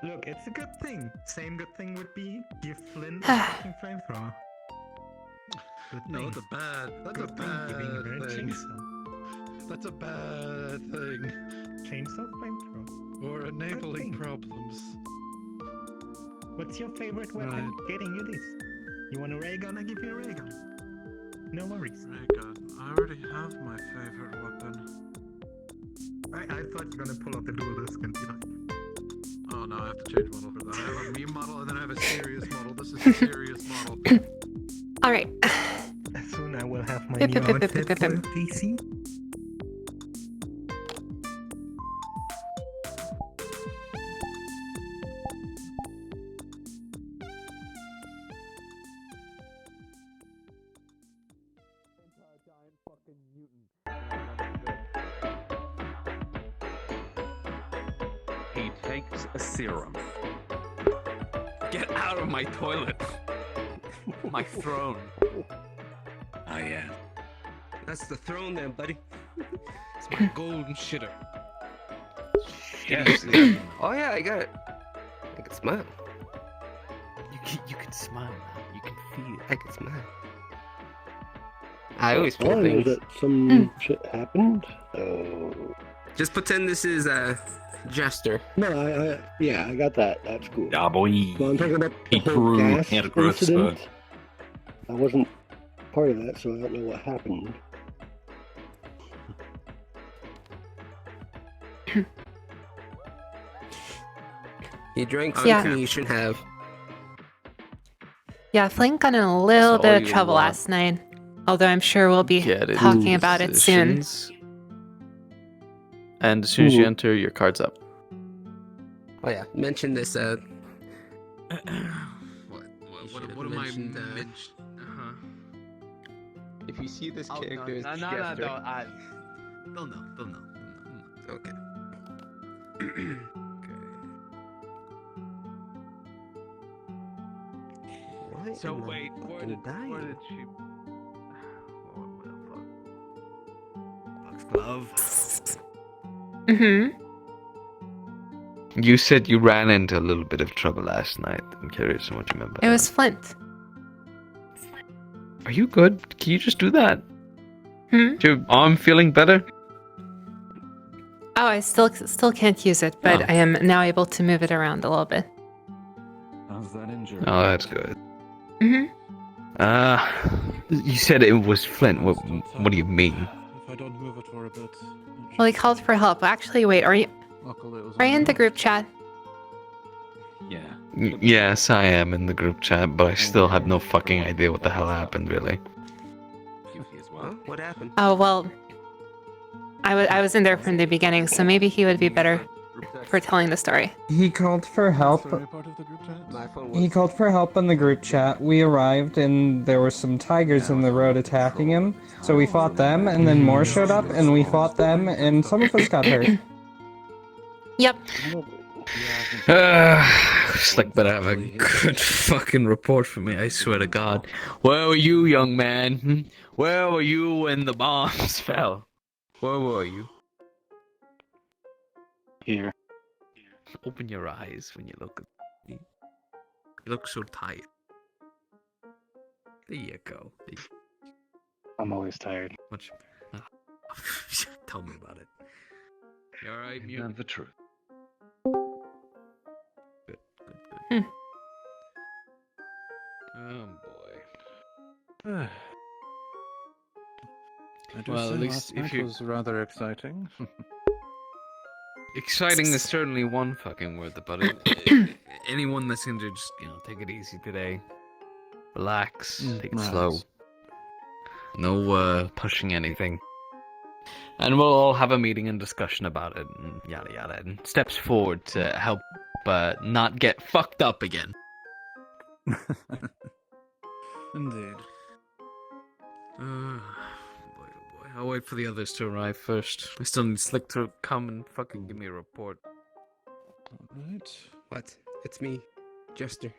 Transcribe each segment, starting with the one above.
Look, it's a good thing. Same good thing would be give Flynn a fucking flamethrower. Good No, thing. that's a bad. That's Good a thing giving her bad a thing. chainsaw. That's a bad thing. Chainsaw flamethrower. Or enabling thing. problems. What's your favorite weapon? Right. Getting you this. You want a ray gun? I give you a ray gun. No worries. Ray gun. I already have my favorite weapon. I thought you were gonna pull out the dual disc and be like, Oh no, I have to change model for that. I have a meme model and then I have a serious model. This is a serious model. Alright. soon I will have my Pip, new pip, pip, outfit pip, for pip. PC. He takes a serum. Get out of my toilet. My throne. Oh yeah. That's the throne then, buddy. It's my golden shitter. Yes. Oh yeah, I got it. I can smile. You can smile now. You can feel. I can smile. I always All feel I know things. that some shit happened. Just pretend this is Jester. No, yeah, I got that. That's cool. Yeah, boy. Well, I'm talking about the He whole grew. gas He had a growth incident. spurt. I wasn't part of that, so I don't know what happened. He drank Yeah. something you shouldn't have. Yeah, Flynn got in a little That's bit all of you trouble want. last night. Although I'm sure we'll be Get it talking about it soon. positions. And as soon as you Ooh. enter, your card's up. Oh yeah, mention this. What am I mentioned, uh-huh. If you see this Oh, character, as no, Jester. They'll know. Okay. Okay. Why So am I wait, where fucking did dying? she? What the fuck? Foxglove. Mm-hmm. You said you ran into a little bit of trouble last night. I'm curious on what you remember. It was Flint. Are you good? Can you just do that? Hmm? Is your arm feeling better? Oh, I still can't use it, but Oh. I am now able to move it around a little bit. How's that injury? Oh, that's good. Mm-hmm. You said it was Flint. What do you mean? If I don't move it for a bit. Well, he called for help. Actually, wait, are you in the group chat? Yeah. Yes, I am in the group chat, but I still have no fucking idea what the hell happened, really. Yuffie as Huh? well. What happened? Oh, well, I was in there from the beginning, so maybe he would be better for telling the story. He called for help. Part of the group chat? My phone He was. called for help in the group chat. We arrived and there were some tigers in the road attacking him. So we fought them and then more showed up and we fought them and some of us got hurt. Yep. Slick better have a good fucking report for me, I swear to God. Where were you, young man? Hmm? Where were you when the bombs fell? Where were you? Here. Open your eyes when you look at me. You look so tired. There you go. I'm always tired. Much. Tell me about it. You alright, You know mute? the truth. Good, good, Hmm. good. Oh boy. I do Well, say at least last if night you- was rather exciting. Exciting is certainly one fucking word about it. Anyone that's injured, just, take it easy today. Relax, take it slow. Relax. No pushing anything. And we'll all have a meeting and discussion about it, and yada yada, and steps forward to help not get fucked up again. Indeed. Boy, oh boy. I'll wait for the others to arrive first. I still need Slick to come and fucking give me a report. Alright. What? It's me, Jester.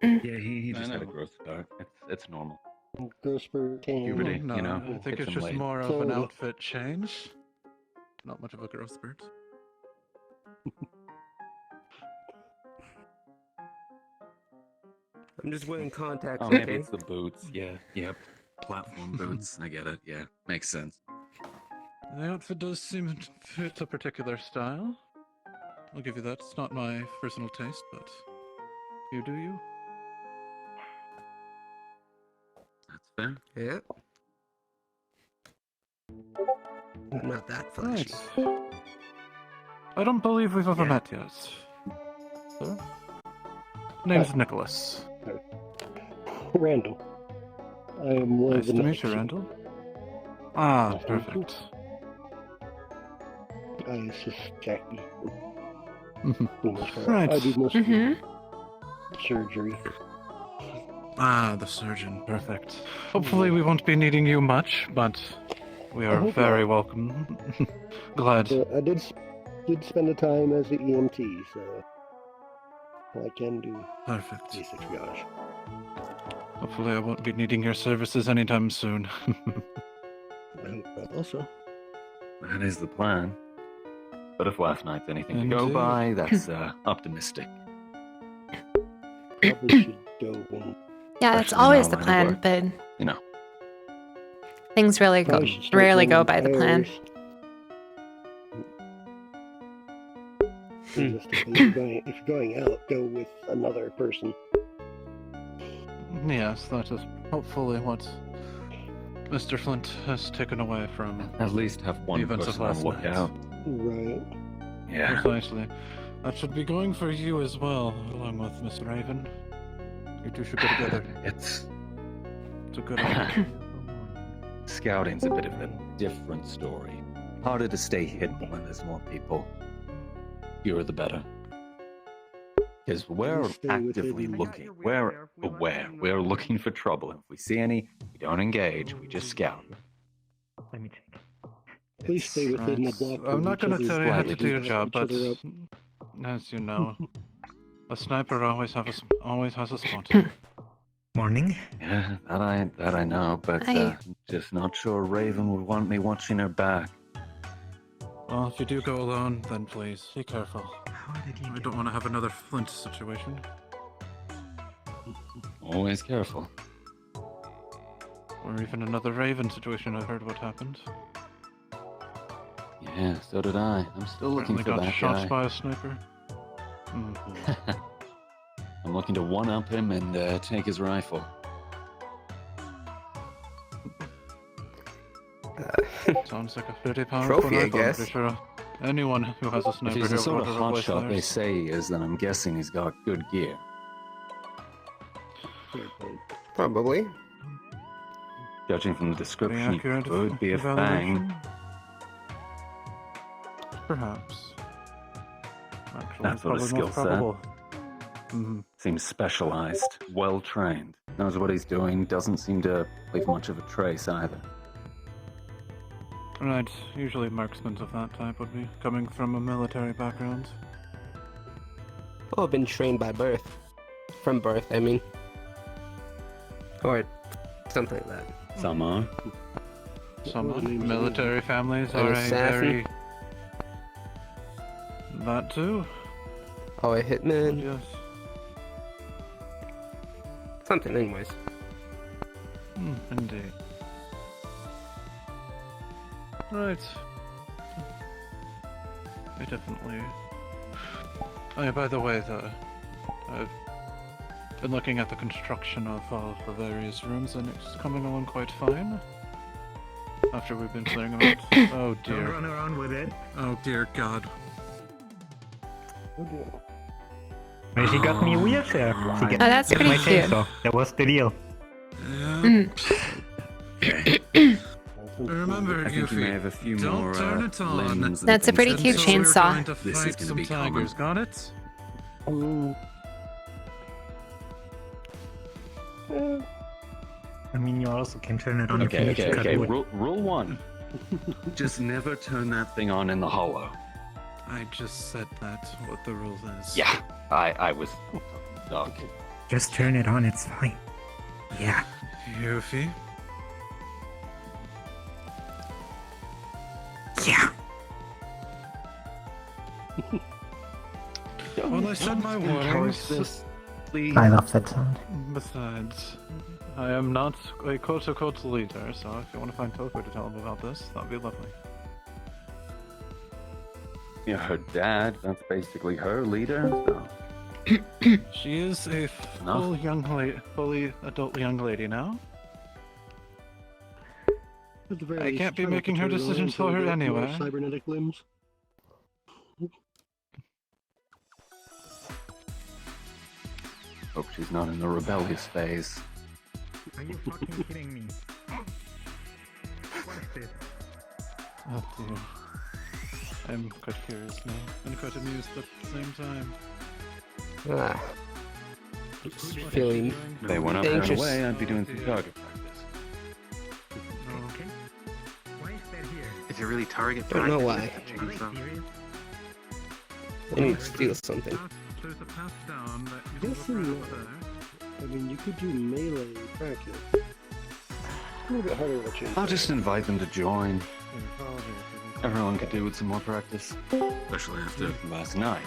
Yeah, he I just had a know. growth spurt. It's normal. Grosper Puberty. No, you know, I think hits it's him just late. more of So- an outfit change. Not much of a growth spurt. I'm just wearing contacts. Oh, maybe okay? it's the boots. Yeah, yep. Platform boots. I get it. Yeah, makes sense. The outfit does seem to fit a particular style. I'll give you that. It's not my personal taste, but you do you. That's fair. Yeah. I'm not that flashy. Right. I don't believe we've ever met yet. Sir? Name's Nicholas. Randall. I am one Nice of the to meet you, Randall. Ah, Nice to meet you. perfect. I assist Jackie. Right. I do most of the Mm-hmm. surgery. Ah, the surgeon. Perfect. Hopefully we won't be needing you much, but we I are hope very not. welcome. Glad. I did spend the time as the EMT, so I can do Perfect. basic triage. Hopefully I won't be needing your services anytime soon. I hope not also. That is the plan. But if last night's anything to go Indeed. by, that's optimistic. Probably should go when Yeah, that's Especially always now the line of plan, work. but You know. things really probably should start rarely go going by the plan. tires. Just if you're going out, go with another person. Yes, that is hopefully what Mr. Flint has taken away from At least have one events of person on last night. lookout. Right. Yeah. Precisely. That should be going for you as well, along with Miss Raven. You two should go together. It's It's a good idea. scouting's a bit of a different story. Harder to stay hidden when there's more people. Fewer the better. Because we're Stay actively within- looking. We're aware. We're looking for trouble. If we see any, we don't engage. We just scout. Let me check. Please stay within the block. I'm of not each going to other's tell you how to slightly do your each job, but other up. as you know, a sniper always has a spot. Morning. Yeah, that I know, but I- just not sure Raven would want me watching her back. Well, if you do go alone, then please be careful. How did he I do don't want to have another Flint situation. Always careful. Or even another Raven situation. I heard what happened. Yeah, so did I. I'm still looking Apparently for got that shot guy. by a sniper. Hmm. I'm looking to one-up him and take his rifle. Sounds like a pretty powerful Trophy, I rifle. I'm guess. pretty sure anyone who has a If sniper he's the here sort would of replace hotshot they theirs. say he is, then I'm guessing he's got good gear. Probably. Judging from the description, he accurate could be a fang. evaluation? Perhaps. Actually, That sort of probably skill most set. probable. Mhm. Seems specialized, well trained, knows what he's doing, doesn't seem to leave much of a trace either. Right, usually marksmen of that type would be coming from a military background. Well, I've been trained by birth. From birth, I mean. Or something like that. Some are. Some Well, name's military families An are a assassin? very... That too, Oh, a hitman. yes. Something, anyways. Indeed. Right. I definitely... Oh, yeah, by the way, I've been looking at the construction of all the various rooms, and it's coming along quite fine. After we've been playing around. Oh Don't dear. run around with it. Oh dear God. Well, she got me a wheelchair. She Oh, that's get pretty my cute. chainsaw. That was the deal. Yeah. Mm. Remember, I think you Goofy, may have a few don't more turn it on. limbs and That's a things pretty to cute Until we're chainsaw. going to This is fight gonna some be common. tigers, got it? I mean, you also can turn it on if you Okay, need to cut okay. wood. Rule one. Just never turn that thing on in the hollow. I just said that, what the rule is. Yeah, I was... Dog. Just turn it on, it's fine. Yeah. Goofy. Yeah. Well, I said my warnings. This. Please. I love that sound. Besides, I am not a quote-unquote leader, so if you want to find Tofu to tell him about this, that'd be lovely. You're her dad. That's basically her leader. So. She is a fully adult young lady now. At the very I least, can't be try not making to her turn decisions around for her until we get more anyway. Cybernetic limbs. Hope she's not in the rebellious phase. Are you fucking kidding me? What is this? Oh dear. I'm quite curious now, and quite amused at the same time. Ah. Feeling If they went up and anxious. away, I'd be doing some target practice. Okay. Why is that here? Is it really target practice? Don't know why. Are they serious? I need to steal something. There's a path down that you Yes can and look no. around there. I mean, you could do melee practice. A little bit harder to change. I'll just invite them to join. Everyone could do with some more practice. Especially after. Last night.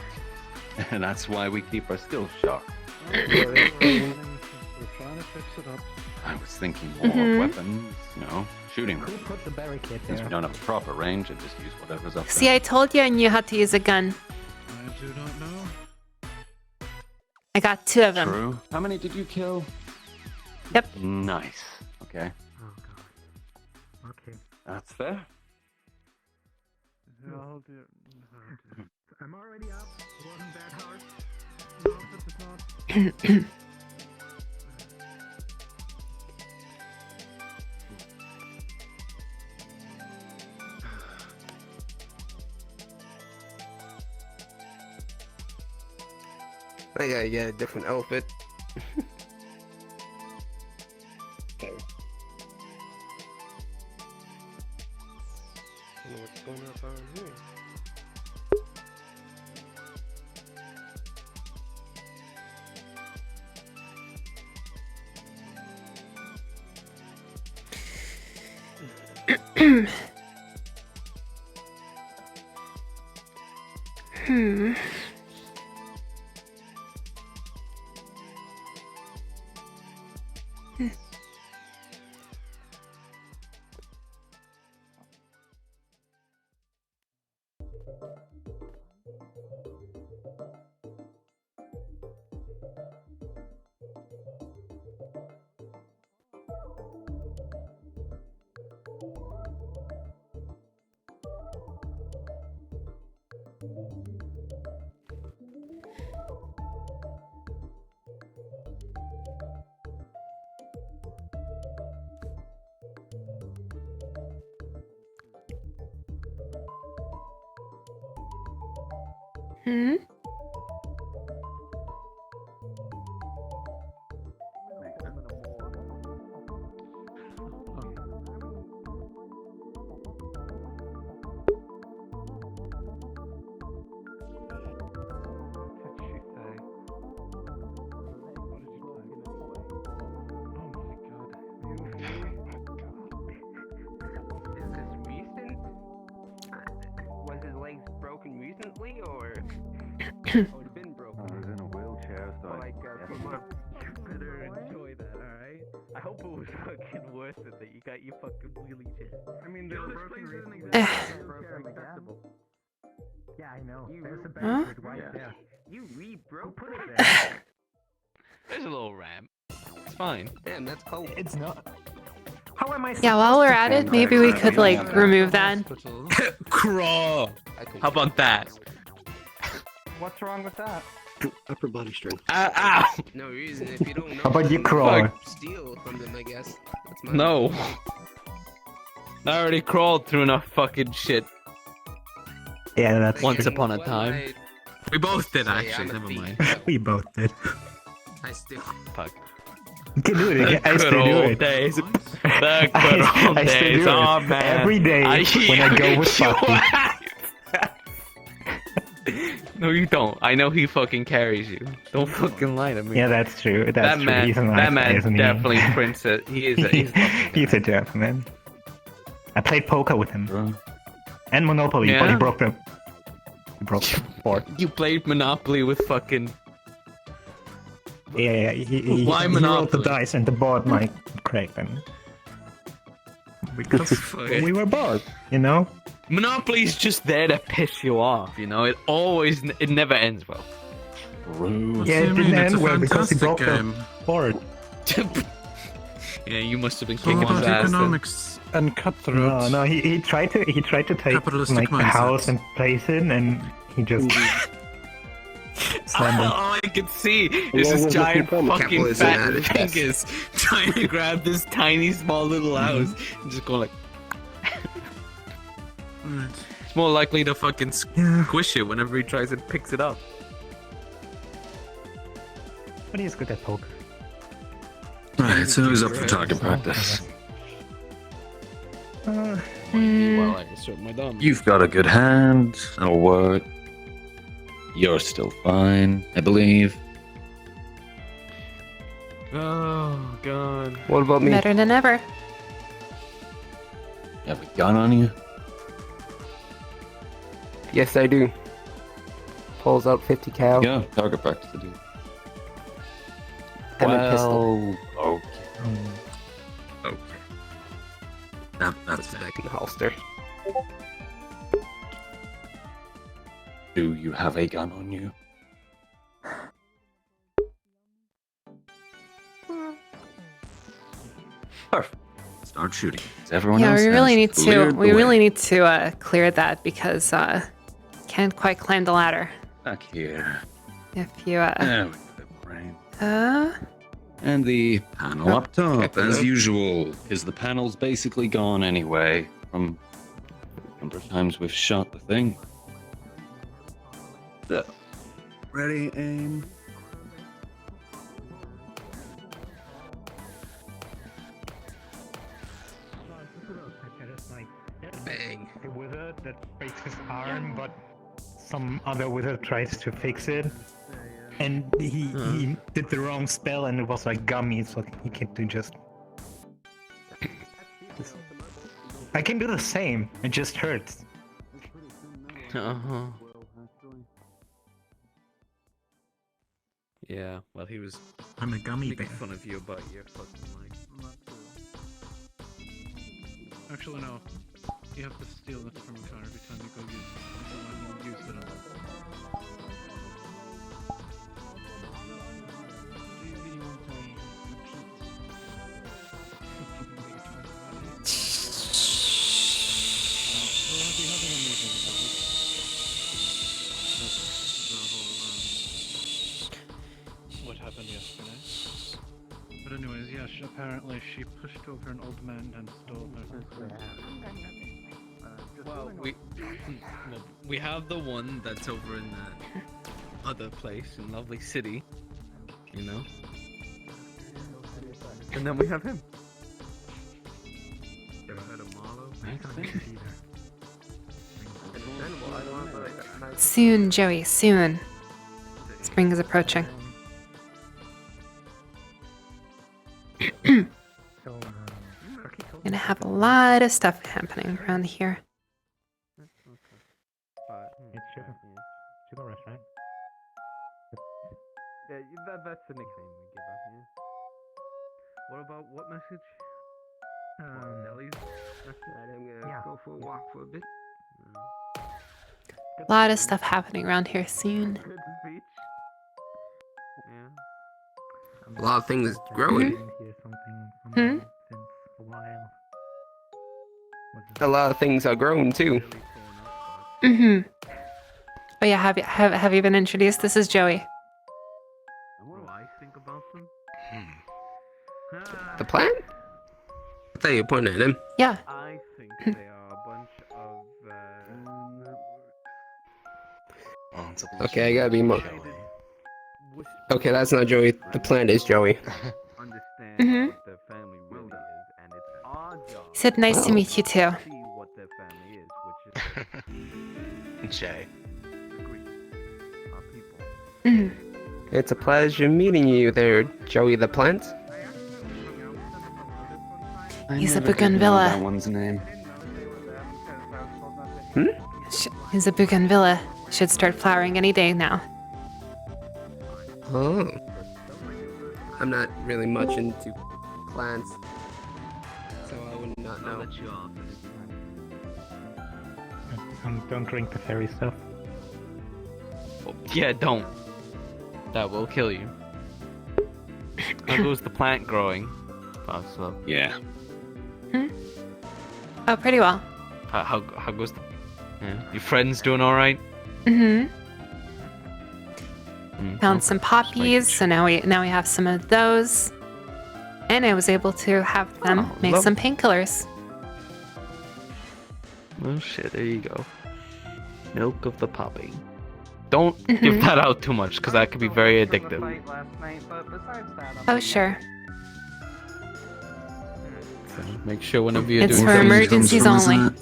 And that's why we keep our skills sharp. We're trying to fix it up. I was thinking more weapons, shooting. Who put the barricade Since we there? don't have a proper range, I just use whatever's up See, there. I told you I knew how to use a gun. I do not know. I got 2 of them. True. How many did you kill? Yep. Nice. Okay. Oh god. Okay. That's fair. Oh dear. I'm already up. Wasn't that hard? No, this is not. I gotta get a different outfit. Okay. I don't know what's going up on here. Hmm. Hmm? Is this recent? Was his legs broken recently, or it's been broken? I was in a wheelchair, so Like, come on. You better enjoy that, alright? I hope it was fucking worth it that you got your fucking wheelie chair. I mean, there's broken reason. Yeah, I know. There's a Huh? bastard right there. You re-broke it? There's a little ramp. It's fine. Damn, that's cold. It's not. How am I? Yeah, while we're at it, maybe we could, like, remove that. Crawl. How about that? What's wrong with that? Upper body strength. Ow! No reason if you don't know. How about you crawl? Steal from them, I guess. That's my No. I already crawled through enough fucking shit Yeah, that's once true. upon a time. We both did, Say, actually. I'm a Never thief. mind. We both did. I still. Fuck. You can do it again. I Good still do old it. days. The good I old still days. do it. Oh, man. Every day when I go with Bucky. No, you don't. I know he fucking carries you. Don't fucking lie to me. Yeah, that's true. That's that true. man, He's a nice that guy, man isn't he? definitely princess. He is. He's He's a gentleman. I played poker with him Bro. and Monopoly, but he Yeah? broke the. He broke the board. You played Monopoly with fucking Yeah, he Why wrote the Monopoly? dice and the board might crack them. Because we were bored, you know? Monopoly's just there to piss you off, you know? It never ends well. Rude. Yeah, it didn't end well because he fantastic broke the game. board. Yeah, you must have been All kicking his about ass. then. economics and cutthroats. No, he tried to take Capitalistic like a mindset. house and place it, and he just slammed it. All I can see is What this was the giant problem? fucking Capitalism fat at its best. fingers trying to grab this tiny, small little house and just going like. Right. It's more likely to fucking Yeah, squish it whenever he tries and picks it up. but he's good at poker. Right, so who's up for target practice? While I insert my thumb. You've got a good hand. That'll work. You're still fine, I believe. Oh god. What about me? Better than ever. You have a gun on you? Yes, I do. Pulls out 50 cal Yeah, target practice to do. and a pistol. Okay. Okay. That's Puts it back in the holster. Do you have a gun on you? Perfect. Start shooting. Is everyone Yeah, else we has really need to. cleared We the really way. need to clear that because can't quite climb the ladder. Back here. If you There we go. Brain. uh And the panel up top, Okay. as usual, because the panel's basically gone anyway from the number of times we've shot the thing. So, ready, aim. Bang. A wizard that breaks his arm, but some other wizard tries to fix it. And he did the wrong spell, and it was like gummy, so he can't do just. I can do the same. It just hurts. Uh-huh. Yeah, well he was I'm a gummy bear. making fun of you about your fucking mic. Actually, no. You have to steal it from Connor every time you go use it. So when you use it on what happened yesterday. But anyways, yeah, apparently she pushed over an old man and stole her. Well, we have the one that's over in that other place in Lovely City, you know? And then we have him. Ever heard of Marlowe? soon, Joey, soon. Spring is approaching. Gonna have a lot of stuff happening around here. It's sugar rush, right? Yeah, that's the nickname we give her, yeah. What about what message? Nelly's message? I'm gonna go for a walk for a bit. A lot of stuff happening around here soon. Good speech. Yeah. A lot of things growing. Hear something from Hmm? her since a while. A lot of things are growing too. Mm-hmm. Oh yeah, have you been introduced? This is Joey. What do I think about them? The plant? I thought you were pointing at him. Yeah. I think they are a bunch of Okay, I gotta be more. Okay, that's not Joey. The plant is Joey. understand Mhm. what their family really is, and it's our job He said nice to Oh. meet you too. to see what their family is, which is Jay. our people. Mhm. It's a pleasure meeting you there, Joey the plant. He's a bougainvillea. That one's name. He's a bougainvillea. Should start flowering any day now. Oh. I'm not really much into plants, so I would not know. Don't drink the fairy stuff. Oh, yeah, don't. That will kill you. How goes the plant growing? So, Yeah. Oh, pretty well. how goes the... Yeah. Your friends doing alright? Mm-hmm. Found Okay. some Just making poppies, so now we have some of those. And I was able to have them Oh, make some painkillers. Oh shit, there you go. Milk of the poppy. Don't give that out too much, because that could be very addictive. Oh, sure. So make sure whenever you're It's doing for something- emergencies only.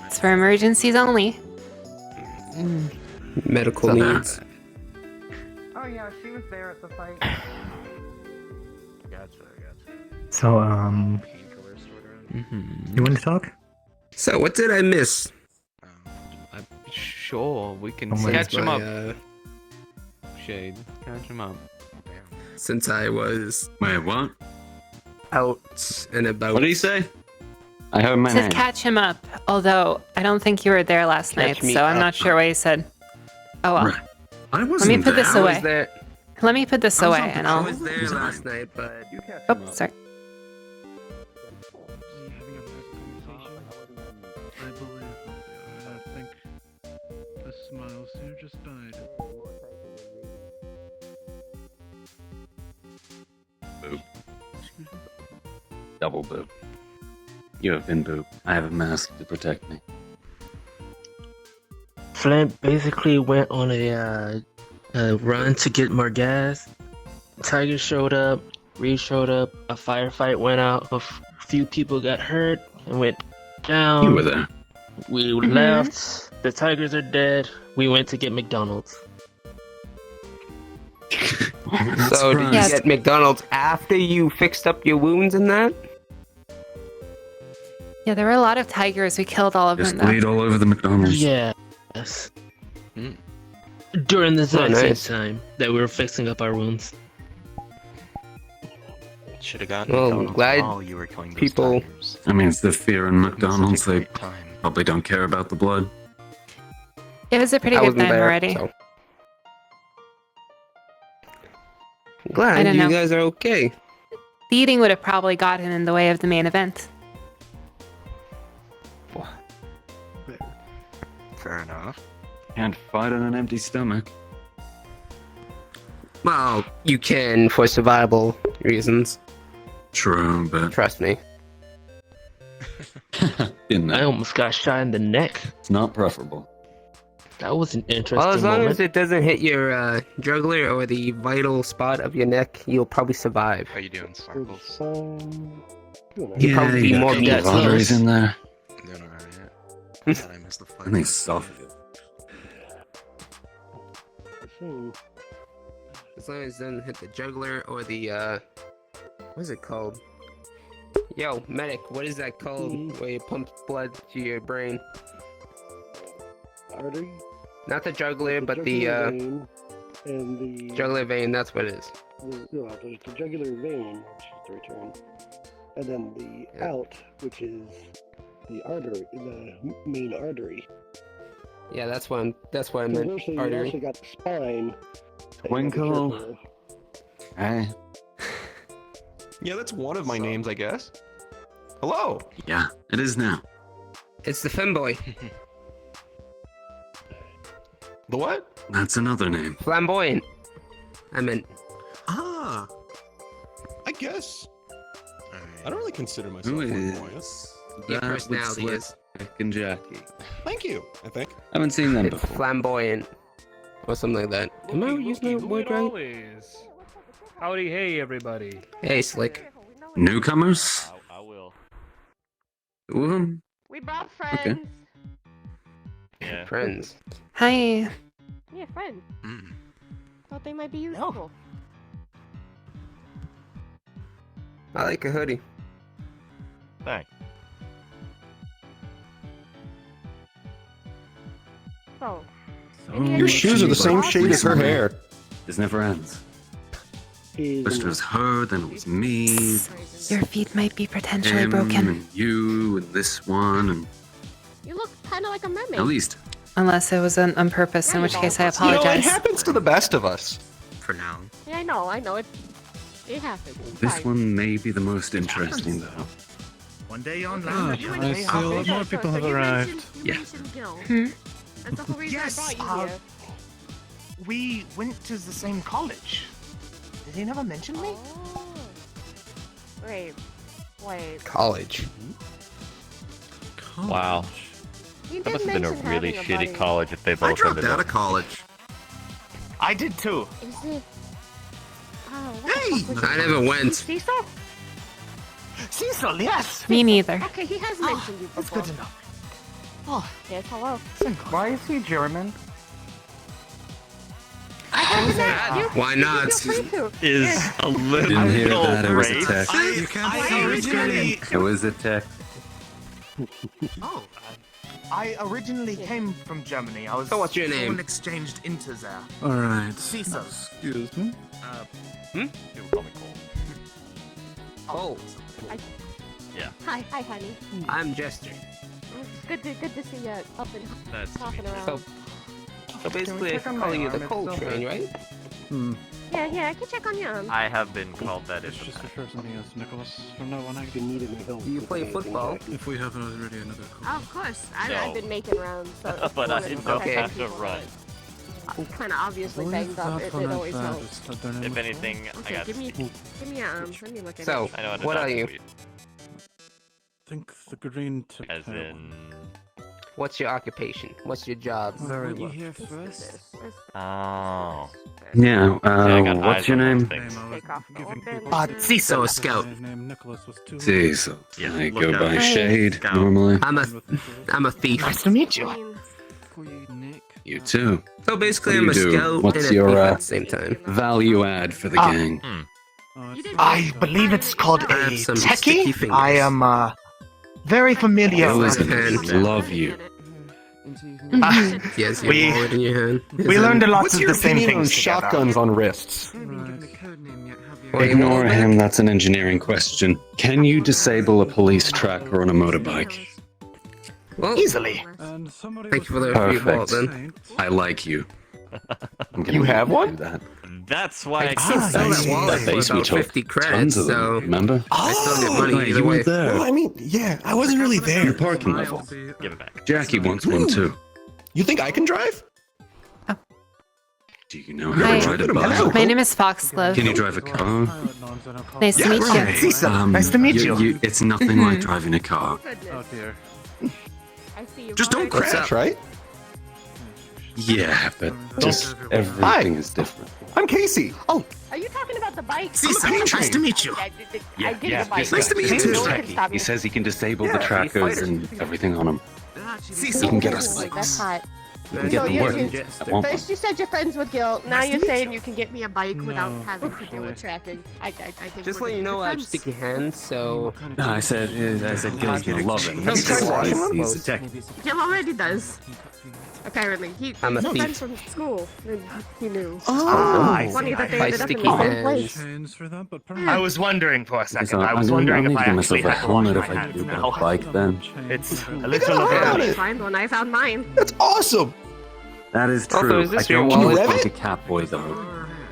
It's for emergencies only. Medical So needs. Oh yeah, she was there at the fight. So, you want to talk? So, what did I miss? I'm sure we can Someone- catch him My, up. Shade, catch him up. Since I was Wait, what? out and about. What did he say? I heard my It says name. catch him up, although I don't think you were there last Catch night, me so I'm up. not sure what you said. Oh well. Right. I Let wasn't me put this there. I was away. there. Let me put this I was away on and I I'll... was there last night, but Oh, sorry. I believe I think the smiles here just died. Boop. Double boop. You have been boop. I have a mask to protect me. Flint basically went on a run to get more gas. Tiger showed up, Reed showed up, a firefight went out, a few people got hurt and went down. You were there. We left, the Tigers are dead, we went to get McDonald's. so did you Yes. get McDonald's after you fixed up your wounds and that? Yeah, there were a lot of tigers. We killed all of Just them, though. bleed all over the McDonald's. Yes. Mm. During the Oh, exact same nice. time that we were fixing up our wounds. Should have gotten Well, I'm McDonald's glad while you were killing those people- tigers. I mean, it's the fear in Would've been such a McDonald's. They great time. probably don't care about the blood. It was a pretty I good wasn't time there, already. so. I Glad don't you know. guys are okay. The eating would have probably gotten in the way of the main event. Fair enough. Can't fight on an empty stomach. Well, you can for survival reasons. True, but Trust me. in I that, almost got shot in the neck. it's not preferable. That was an interesting Well, as long moment. as it doesn't hit your jugular or the vital spot of your neck, you'll probably survive. How you doing, Sparkles? You'd probably be more you mutant. got arteries in there, Doing alright. Thought I missed the flight. and they suffer. As long as it doesn't hit the jugular or the what is it called? Yo, medic, what is that called? Where you pump blood to your brain? Artery. Not the jugular, but the jugular vein and the jugular vein. That's what it is. No, there's the jugular vein, which is the return, and then the Yeah. out, which is the artery, the main artery. Yeah, that's what I And meant. also, you Artery. also got the spine. that you gotta be Twinkle. careful of. Hey, Yeah, that's one of my names, I guess. Hello. yeah, it is now. It's the femboy, The what? That's another name. flamboyant. I meant. Ah. I guess. I don't really consider myself Who flamboyant. is Your that with personality Slick, is. Jack and Jackie? Thank you, I think. Haven't seen them It's before. flamboyant. Or something like that. Am I using that word right? Howdy, hey, everybody. Hey, Slick. Newcomers? I will. Two of them? We brought Okay. friends. Yeah. Friends. Hi. Yeah, friends. Mm. Thought they might be useful. I like a hoodie. Thanks. So, So Your much shoes are the cheaper. same shade as her Recently. hair. This never ends. He's First it was her, then it was me. Your feet might be potentially him, broken. and you, and this one, and You look kind of like a mermaid. at least Unless it was on purpose, in which case I You know, it apologize. happens to the best of us. for now. Yeah, I know. It happens. It's This fine. one may be the most interesting, though. One day on Ah, land. I see a lot more people have arrived. Yeah. That's the whole reason Yes, I brought you here. we went to the same college. Did he never mention me? Oh. Wait. College. Wow. You That did must have been a mention really having a shitty buddy. college if they I both dropped ended out up. of college. I did too. Is it? Oh, Hey! I never went. Cecil? Cecil, yes. Me neither. Okay, he has mentioned you That's before. good to know. Yes, hello. Why is he German? Why not? Is a little Didn't hear that, it was a race. text. You can't say originally. It was a text. Oh, I originally came from Germany. I was. So what's your name? Someone exchanged into there. Alright. Cecil. Excuse me. People call me Cole. Oh, Hi, honey. I'm Jester. Good to see you up and That's talking me. around. So basically, I'm calling you the cold train, right? Hmm. Yeah, I can check on you. I have been called that in It's the just past. refer to me as Nicholas from now on. If you need any help. Do you with play anything, football? If we have already another call. Oh, of course. I've No. been making rounds. So But I don't Okay. have to run. I'm kind of obviously banged up. It always helps. If anything, I Okay, got. give me let me look at So, it. I know how to what talk are to you? I think the green tip. As in. What's your occupation? What's your job? Very low. Oh. Yeah, I got what's eyes your on those name? things. Take off the open. So, Cecil. a scout. My name Nicholas was too. Cecil. Yeah, I look go up. by Hi. Shade Scout. normally. I'm a thief. Nice to meet you. You too. So basically, What I'm a do you do? scout What's and a your, thief at the same time. Value add for the gang. I believe it's called a I have some sticky techie. fingers. I am very familiar Those with Listen, it. man. love you. Yes, you We- hold it in your hand. We learned a lot What's of your the same opinion on things together. shotguns on wrists? Ignore him, that's an engineering question. Can you disable a police tracker on a motorbike? Well, Easily. And somebody thank you for the Perfect. review, then. I like you. I'm gonna You have do one? That. That's why I I can't can sell Nice. that wallet That base for we about took 50 tons credits, of them, so remember? I still get money Wait, either you way. weren't there. Well, I mean, yeah, I wasn't really In there. the parking level. give it back. Jackie wants one too. You think I can drive? Do you know how to Hi. ride a Hello. bike? My name is Foxglove. Can you drive a car? Nice to meet right. you. Cecil, nice to meet you. It's nothing like driving a car. Oh dear. I see you. Just don't already. crash, right? Yeah, but just everything is different. I'm Casey. Oh, Are you talking about the bike? Cecil, nice to meet you. I did the bike. Nice to meet you No too. one can stop He me. says he can disable the trackers and everything on them. He can get us That's bikes. hot. He can get them you're- working. you're- I want one. First you said you're friends with Gil. Now Nice to you're meet saying you. you can get me a bike without No, having to deal actually. with tracking. I think Just we're let you good know, I have friends. sticky hands, so No, I said Gil's gonna love it. Have you tried watching He's a them? tech. Gil already does. Apparently, he's I'm a a thief. friend from school. And he knew. Oh, I Funny see. that they By ended up in sticky the same hands. place. Chains for that, but I was wondering for a He's second. on- I was I'm wondering gonna if I give actually myself a had to wash helmet my if I hands do get a now. bike then. It's a gotta little of have a... it. Find one. I found mine. that's awesome. That is Also, true. is this I your don't want to wallet? look like a cat boy though.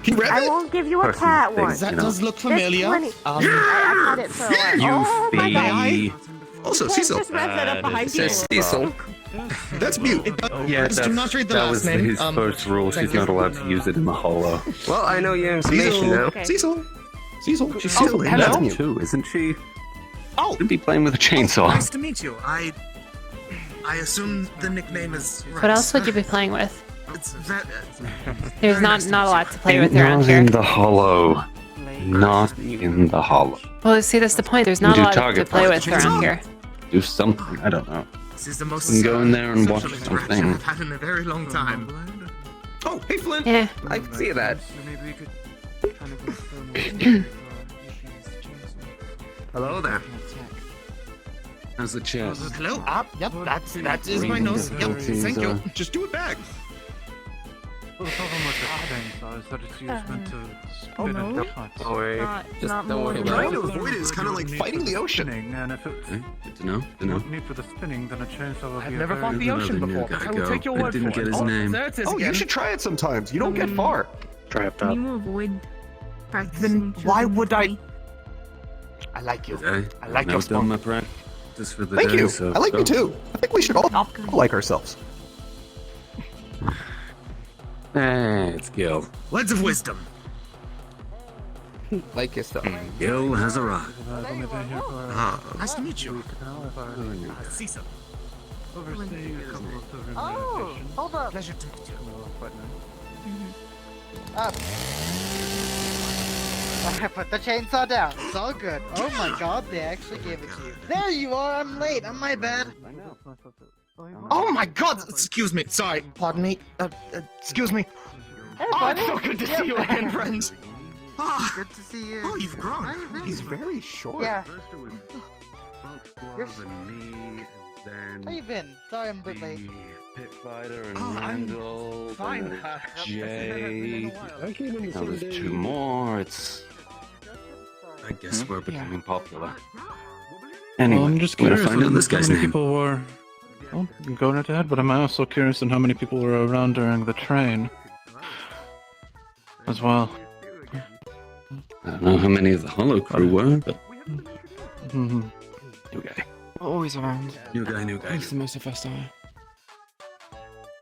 Can you rev I it? won't give you a Personal cat thing. one. That does look There's plenty. I've had it for a while. You Oh my god. fee. Also, You can't Cecil. just rev that up behind It says you. Cecil. That's mute. Yeah, do not read the that last was name. his first rule. She's not allowed to use it in the holo. Well, I know your information now. Okay. Cecil. Cecil. She's Oh, still in hello. that too, isn't she? Oh. Shouldn't be playing with a chainsaw. Nice to meet you. I assume the nickname is. What else would you be playing with? It's that. There's not a lot to play with Not around here. in the hollow. Not in the hollow. Well, see, that's the point. There's not do a lot to target play with practice. around here. Do something. I don't know. This is the most. You can go in there and watch social interaction something. I've had in a very long time. Oh, hey, Flint. Yeah. I can see that. Hello there. How's the chest? Hello. Yep, that is my nose. Yep, Thank you. Just do it back. Well, the problem with the chainsaw is that it's used meant to spin no. and cut. Don't worry. Just don't worry about Trying it. to avoid it is kind of like fighting the ocean. And if it Good to know. no need for the spinning, then a chainsaw will I've be a never very fought the ocean before. I will take your word for it. There it is Oh, again. you should try it sometimes. You don't get far. Try it Can out. you avoid practicing? Why would I? children? I like you. Today, I like I've your now done spunk. my practice for the Thank day. you. So I like me go. too. I think we should all like ourselves. It's Gil. Words of wisdom. Like yourself. Gil has arrived. I've only been here for Nice to meet you. a week now. If I Cecil. oversee a couple of the Oh, hold up. Pleasure to meet you. quite nice. I put the chainsaw down. It's all good. Oh my god, they actually gave it to you. There you are. I'm late. I'm my bad. Oh my god! Excuse me. Sorry. Pardon me. Excuse me. Hey, Oh, buddy. it's so good to see you again, friends. Ah, Good to see you. oh, you've grown. How you been? He's very short. Yeah. First it was You're- Glove and me, and How you been? Sorry, I'm a bit late. Pit Fighter and Oh, I'm Randall. fine. and I Jay. came in the Now same there's day. 2 more. It's. I guess we're Yeah. becoming popular. Well, Anyway, I'm just I'm gonna curious find out on this how guy's many name. people were. Well, you can go right ahead, but I'm also curious on how many people were around during the train as well. I don't know how many of the Hollow crew were, but hmm new guy. Always around. New guy, new guy. the most of us are.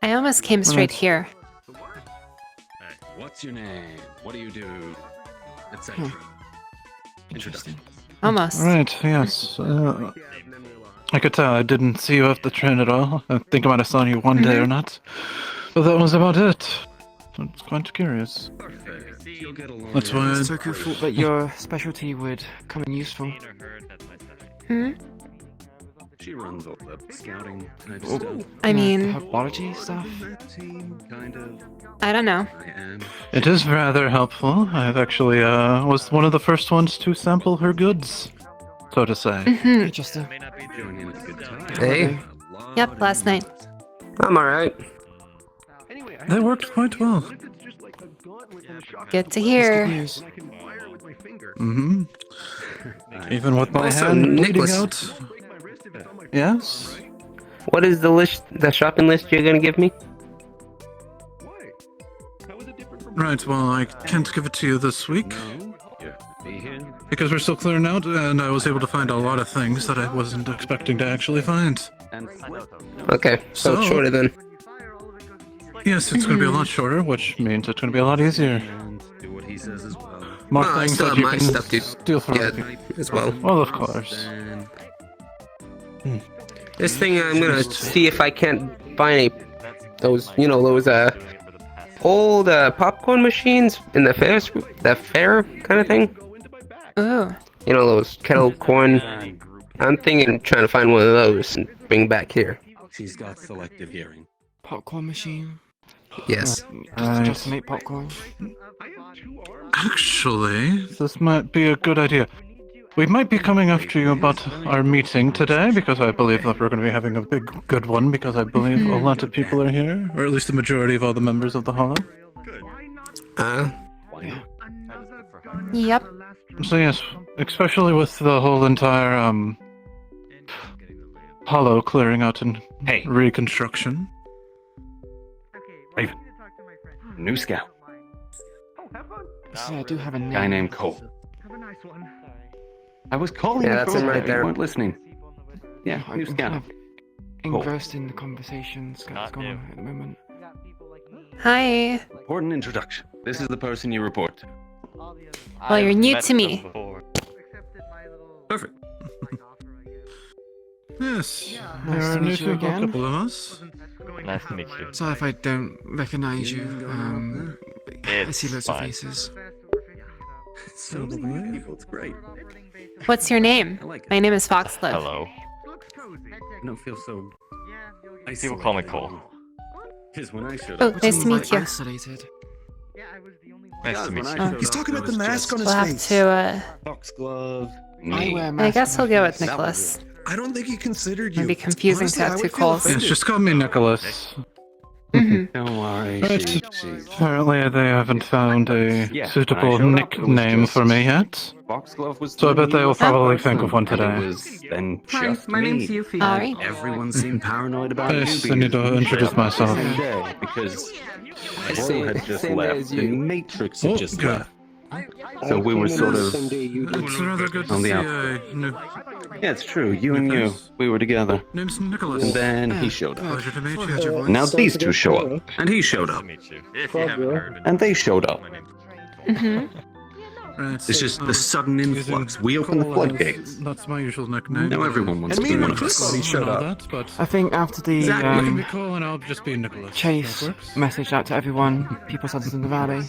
I almost came straight here. Hey, what's your name? What do you do? Etc. Introduction. Almost. Right, yes. I could tell I didn't see you off the train at all. I think I might have seen you one day or not. But that was about it. I was quite curious. You'll get along. That's why I- Soku thought that your specialty would come in useful. Hmm? She runs all the scouting type Oh. stuff. I mean, Herbology stuff? Team, kind of. I don't know. I am. It is rather helpful. I've actually was one of the first ones to sample her goods, so to say. Hmm. Just Joining a good time. Hey. Yep, last night. I'm alright. They worked quite well. Good to hear. Mm-hmm. Even with my Also, hand bleeding Nicholas. out. Yes. What is the shopping list you're gonna give me? Right. Well, I can't give it to you this week No, yeah, be here. because we're still clearing out, and I was able to find a lot of things that I wasn't expecting to actually find. And Okay, so it's shorter then. Yes, it's going to be a lot shorter, which means it's going to be a lot easier. and do what he says as well. More No, I things still that have you my can stuff to steal from other get people. as well. Well, of course. And This thing, I'm gonna see if I can't find those old popcorn machines in the fair kind of thing. Ooh. You know, those kettle corn. I'm thinking trying to find one of those and bring back here. she's got selective hearing. Popcorn machine. Yes. Just to make popcorn. Actually, this might be a good idea. We might be coming after you about our meeting today, because I believe that we're going to be having a good one, because I believe a lot of people are here, or at least the majority of all the members of the Hollow. Yep. So yes, especially with the whole entire, Hollow clearing out and reconstruction. Raven. New scout. See, I do have a name. Guy named Cole. I was calling Yeah, you that's for him a right bit, you there. weren't listening. Yeah, I'm new kind scout. of engrossed in the conversations that's going on at the moment. Hi. Important introduction. This is the person you report to. Well, you're new to me. Perfect. Yes, Nice there to are meet you a again. couple of us. Nice to meet you. Sorry if I don't recognize you. I see loads of fine. faces. So many people, it's great. What's your name? I like it. My name is Foxglove. Hello. I don't feel so. People call me Cole. Because when I showed Oh, up, nice to meet you. Isolated. Nice to meet when you. I showed He's up, talking there about the was mask just on his We'll have face. to, Foxglove. I Me. wear a I mask guess on I'll my go with face. Nicholas. I don't think he considered you. It'd be confusing Honestly, to I have would two feel calls. Yes, offended. just call me Nicholas. Mhm. Don't worry. Right. Apparently they haven't found a Yeah, suitable I showed up. It was nickname just- for me yet. Foxglove was So I bet they will probably person, think of one and today. It was then Hi, just my me. name's Yuffie. Alright. Everyone seemed paranoid about Yes, you I need to because we introduce showed up the myself. same Day, because Same- Paul had just same day left as you. and Matrix had Oh, just good. left. So we were sort of It's rather good to on see the a new... Yeah, it's true. You and you, we were together. Name's Nicholas. And then he showed up. Pleasure to meet you. Now these two show up. And he showed up. And they showed up. Mm-hmm. Right. It's just the sudden influx. We opened the floodgates. That's my usual nickname. Now everyone wants to be one of us. That, but I think after the you can be cool and I'll just be Nicholas. Chase That works. message out to everyone, people started in the valley,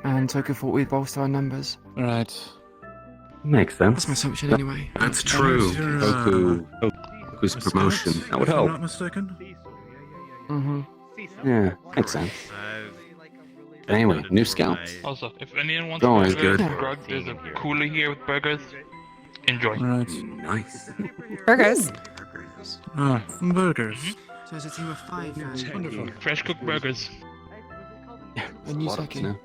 and Toku thought we'd bolster our numbers. Right. Makes sense. That's my assumption anyway. That's true. Goku's promotion. That would If I'm help. not mistaken. Mm-hmm. Yeah, makes sense. Anyway, new scouts. Also, if anyone wants Always burgers, good. Grog, there's a cooler here with burgers. Enjoy. Right. Nice. Burgers. Ah, burgers. So it's a team of 5 now. Wonderful. Fresh cooked burgers. And you Lot of second. now.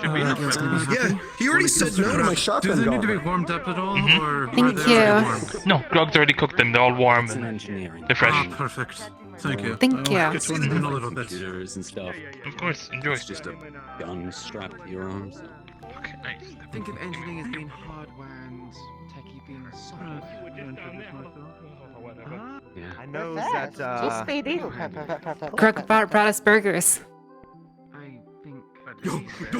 Should be enough Gil's burgers. gonna be happy. Yeah, he already said no to my Do shotgun they need to be dog. warmed up at all, Mhm. or Thank are they already you. warm? No, Grog's already cooked them. They're all warm It's an and engineering. they're fresh. Ah, perfect. Thank you. Thank I'll you. get one in a little bit. Computers and stuff. Of course, enjoy. It's just a gun strapped to your arms. Okay, nice. Think of engineering as being hardware and techie being software. Yeah. I know that, Speedy. Grog brought us burgers. I think.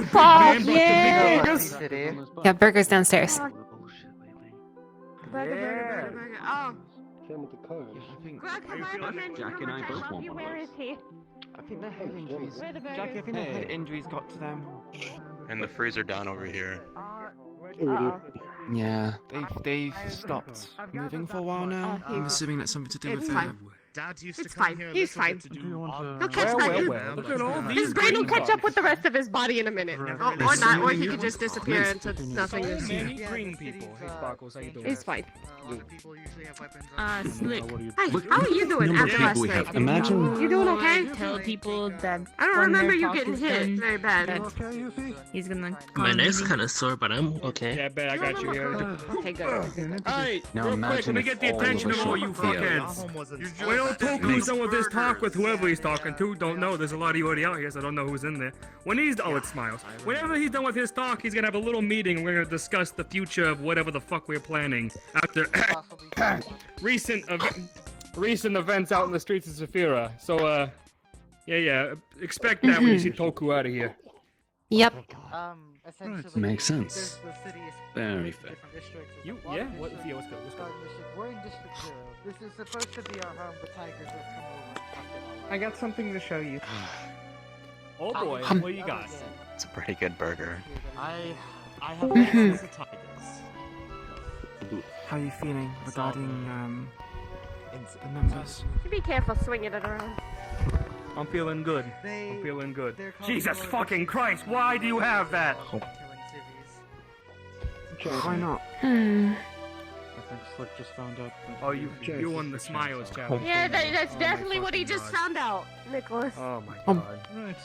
Fuck yeah! Yeah, burgers downstairs. Oh, Same with the cars. I think. Greg, have I ever been Jack and I both want one of Where those. is he? I think their head injuries. Where the burgers? Jackie, I think their head injuries got to them. And the freezer down over here. Uh-oh. Yeah, they've stopped moving for a while now. I'm assuming that's something to do with It's their. fine. It's fine. He's fine. He'll catch Well, back. well, well. Look at all His these brain will green catch up with the rest of his body in a minute. Or not, or he could just disappear into nothingness. green people. Hey, Sparkles, how you doing? He's fine. Slick. Hi, how are you doing Number after of last people we night? have. Imagine. You doing okay? Tell people that. I don't when remember their you talk getting is hit done, very bad. that he's gonna. My call a neck's meeting. kind of sore, but I'm okay. Yeah, bet I got you here. Okay, good. Alright, Now real quick, let imagine me if get the all attention of of us all were you failures. fuckheads. When old Toku's done with his talk with whoever he's talking to, don't know, there's a lot of you already out here, so I don't know who's in there. When he's, oh, it smiles. Whenever he's done with his talk, he's gonna have a little meeting, and we're gonna discuss the future of whatever the fuck we're planning after recent events out in the streets of Saphira. So, yeah, expect that when you see Toku out of here. Yep. Makes sense. Very fair. You, yeah? What, yeah, what's good? We're in District 0. This is supposed to be our home, but tigers have come over. I got something to show you. Oh boy, what you got? It's a pretty good burger. I have Mhm. access to tigers. How are you feeling regarding the numbers? Be careful swinging it around. I'm feeling good. I'm feeling good. Jesus fucking Christ, why do you have that? Why not? Hmm. I think Slick just found out. Oh, you won the smiles Oh. challenge. Yeah, that's definitely what he just found out, Nicholas. Oh my god. Right.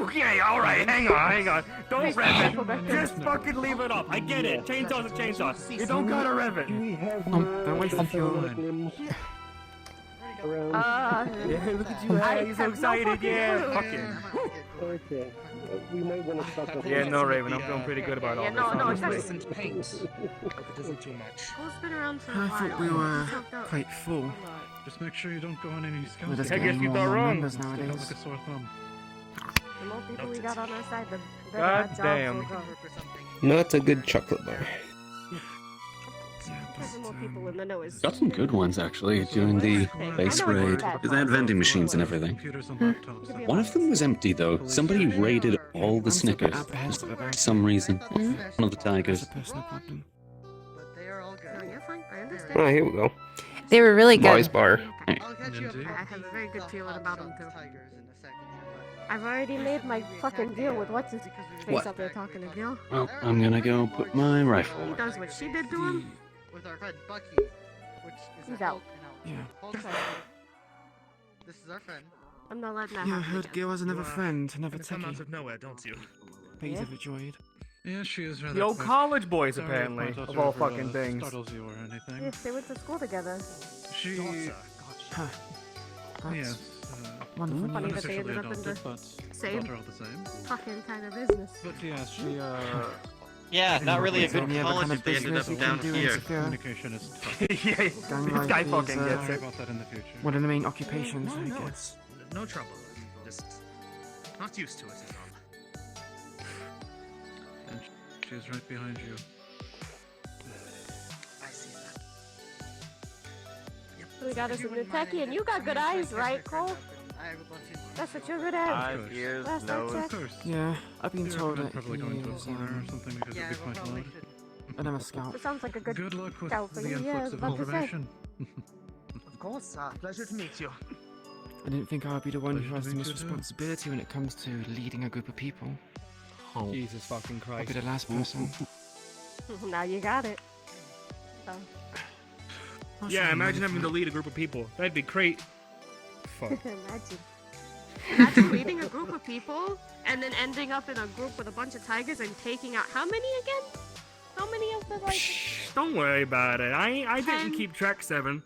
Okay, alright, hang on. Don't Please rev careful back it. there. Just fucking leave it up. I get it. Chainsaw's a chainsaw. You don't gotta rev it. Don't waste the fuel. Yeah, look at you. I You're so have no excited. fucking Yeah, clue. fucking. Okay. We might want to suck up. Yeah, no, Raven, I'm feeling pretty good about all Yeah, this. no, honestly. it's Hope it doesn't too much. Who's been around for a I while? thought we were Choked up. quite full. Just make sure you don't go on any We're scouts. just I guess getting you more thought and more wrong. members Stick out like nowadays. a sore thumb. The more people we got on our side, the better God our jobs damn. will go. Not a good chocolate bar. Because the more people in the know is. Got some good ones actually during the base raid. They had vending machines and everything. Computers and laptops. One of them was empty though. Somebody raided all the Snickers just for some reason. One of the tigers. Personal problem. No, you're fine. I understand. Oh, here we go. They were really Boys good. bar. I have a very good feeling about them too. I've already made my fucking deal with what's his face What? up there talking to Gil. Well, I'm gonna go put my rifle He away. does what she did to him. With our friend Bucky, which is He's a out. Yeah. Hulk type. This is our friend. I'm not letting that Yeah, I happen. heard Gil has another friend, another Come out techie. of nowhere, don't you? He's Yeah. overjoyed. Yeah, she is rather The old quick. college boys, Sorry, apparently, point out of all whoever, fucking things. startles you or anything. Yes, they went to school together. She. Huh. Yes. Wonderful. Funny Not that they officially ended up in adopted, the but same thought her all the same. fucking kind of business. But yes, she Yeah, not really a Is there good any other college kind if of they ended business up you can down do in here. Sophia? communication is tough. Yeah, this Gang guy life fucking is, gets Sorry it. about that in the future. One of the main occupations, I No, guess. it's no trouble. Just not used to it is all. And she's right behind you. I see that. We got us a new techie, and you got good eyes, right, Cole? That's what you're good at. Eyes, ears, Last I nose. checked. Of course. Yeah, I've been You're told gonna that probably he go into a is corner or something because it'd be quite loud. another scout. It sounds like a good Good luck with scout for the you. Yeah, I was influx of about to say. information. Of course, pleasure to meet you. I didn't think I would be the one who Pleasure has to the meet most you too. responsibility when it comes to leading a group of people. Oh. Jesus fucking I'll Christ. be the last person. Now you got it. So. Yeah, imagine having to lead a group of people. That'd be great. Fuck. Imagine. Imagine leading a group of people and then ending up in a group with a bunch of tigers and taking out how many again? How many of the like Don't worry about it. I didn't 10. keep track 7.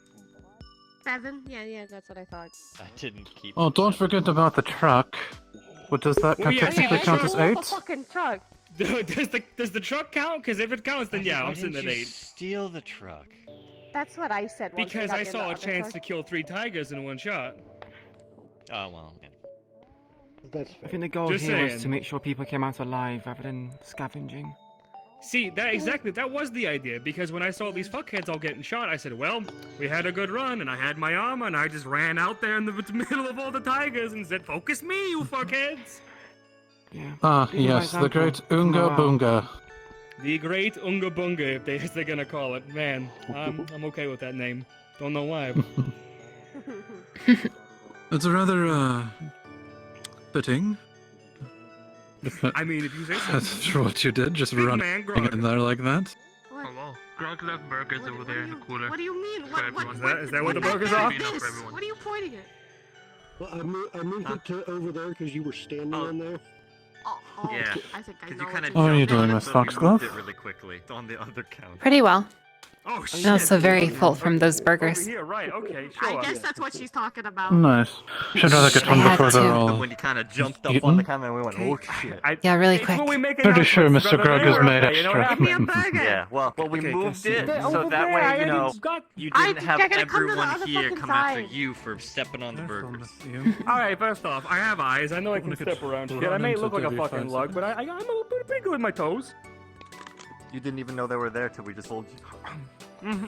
7? Yeah, that's what I thought. I didn't keep. Oh, don't forget about the truck. What does that Well, yeah, technically see, count the as truck- 8? A fucking truck. Does the truck count? Because if it counts, then yeah, Why I'm sitting didn't at you 8. steal the truck? That's what I said. once we Because got I in the saw a other chance to truck. kill 3 tigers in one shot. Oh well. Okay. That's I fair. think the goal Just here was saying. to make sure people came out alive rather than scavenging. See, that was the idea, because when I saw these fuckheads all getting shot, I said, well, we had a good run, and I had my armor, and I just ran out there in the middle of all the tigers and said, focus me, you fuckheads! Yeah. Ah, Leading by yes, the example. great Unga Morale. Bunga. The Great Unga Bunga, if they're gonna call it. Man, I'm okay with that name. Don't know why. It's rather, fitting. I mean, if you say so. That's what you did, just Big running man Grog. in there like that. Hello. Grog left burgers over there in the cooler. What do you mean? For everyone. Is that what the what burgers the are? heck is For this? everyone. What are you pointing at? Well, I moved it to over there because you were standing in there. Oh, Yeah. I think I Because know you what kind of. you What are you mean. doing, Miss Foxglove? It really quickly on the other count. Pretty well. Oh, I'm shit. also very full from those Over burgers. here, right, okay, I sure. guess that's what she's talking about. Nice. Should rather get one I had before they're to. all When you kind of jumped up eaten. on the camera and we went, oh shit. Yeah, really It's quick. when we make Pretty sure announcements, Mr. brother. Grog has We're made okay, you know what extra. I mean? Give me a burger. Yeah, well, we Okay, moved go it see. so Over that there, way, I you know, just got- you I didn't think have they're gonna come to the everyone other here fucking come after side. you for stepping on the burgers. Alright, first off, I have eyes. I know I can Look at step around shit. run I may into look like a Debbie fucking Francis. lug, but I'm pretty good with my toes. You didn't even know they were there till we just told you.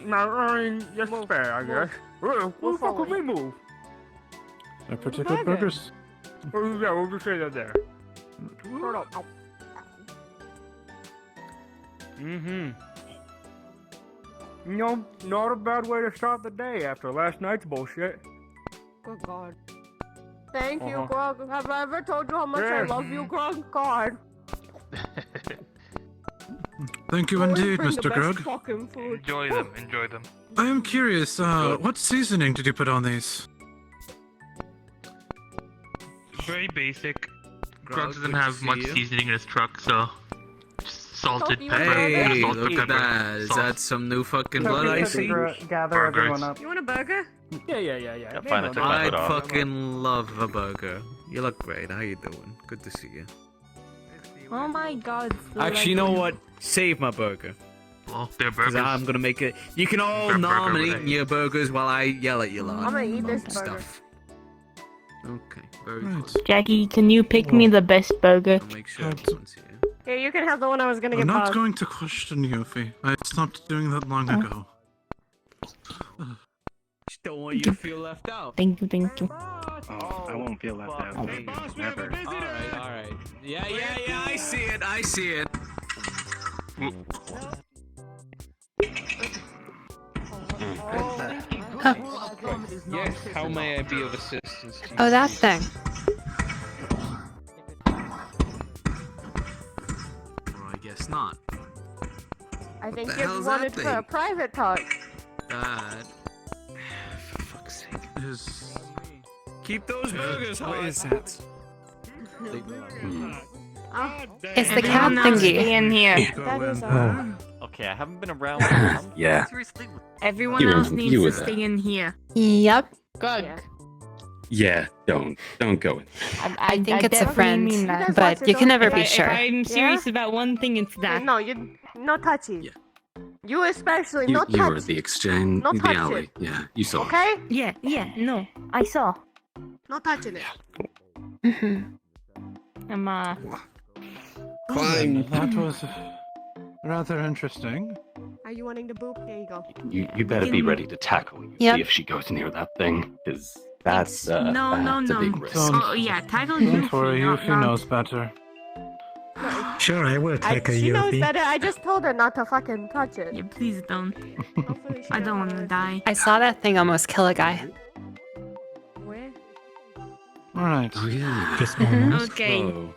Now, I mean, yes, fair, I guess. Where the fuck would we move? They're pretty good burgers. Yeah, we'll just say that there. Mm-hmm. You know, not a bad way to start the day after last night's bullshit. Good God. Thank you, Uh-huh. Grog. Have I ever told you how much I Yes. love you, Grog? God. Thank you Always indeed, bring the Mr. best Grog. fucking food. Enjoy them, enjoy them. I am curious, what seasoning did you put on these? Very basic. Grog, Grog doesn't good to have see much you. seasoning in his truck, so just salted you pepper. want a burger? Hey, salted look at pepper, that. Is salt. that some new fucking So blood we I had to see? gather Burgers. everyone up. You want a burger? Yeah. fine, I took my I'd hood off. fucking love a burger. You look great. How you doing? Good to see you. Oh my God. Actually, you know what? Save my burger. Well, they're Because burgers. I'm gonna make it. You can all Burger nom and with eat egg. your burgers while I yell at you lot. I'm gonna eat this and burger. stuff. Okay, very Right. good. Jackie, can you pick me the best burger? I'll make sure everyone's here. Yeah, you can have the one I was gonna I'm get not paused. going to question you, Fee. I stopped doing that long ago. Just don't want you to feel left out. Thank you, thank you. Oh, I won't feel left out. Hey, Never. Alright. Yeah, I see it, I see it. Yes, how may I be of assistance to you? Oh, that thing. Well, I guess not. I think the you hell's that wanted for a thing? private talk. That... For fuck's sake. Is Keep those burgers hot. What is that? It's the cat thingy. in here. Okay, I haven't been around. How Yeah. seriously? Everyone You else were- needs you were to there. stay in here. Yep. Good. Yeah, don't go in. I think it's a definitely friend, mean that. but you can never be If sure. I'm serious about one thing, it's that. No, you no touchy. You especially no You were touch. at the exchange, No the touch alley. it. Yeah, you saw. it. Okay? Yeah, no, I saw. No touching it. I'm Fine. That was rather interesting. Are you wanting to boop? Here you go. You better be ready to tackle her. Yep. See if she goes near that thing, because that's no, that's a no. big risk. Oh yeah, tackle Don't worry, Yuffie, Yuffie not- knows better. Sure, I will take a She knows Yuffie. better. I just told her not to fucking touch it. Yeah, please don't. I don't want to die. I saw that thing almost kill a guy. Where? Alright. Oh yeah. Just Mhm. almost. Okay. Whoa.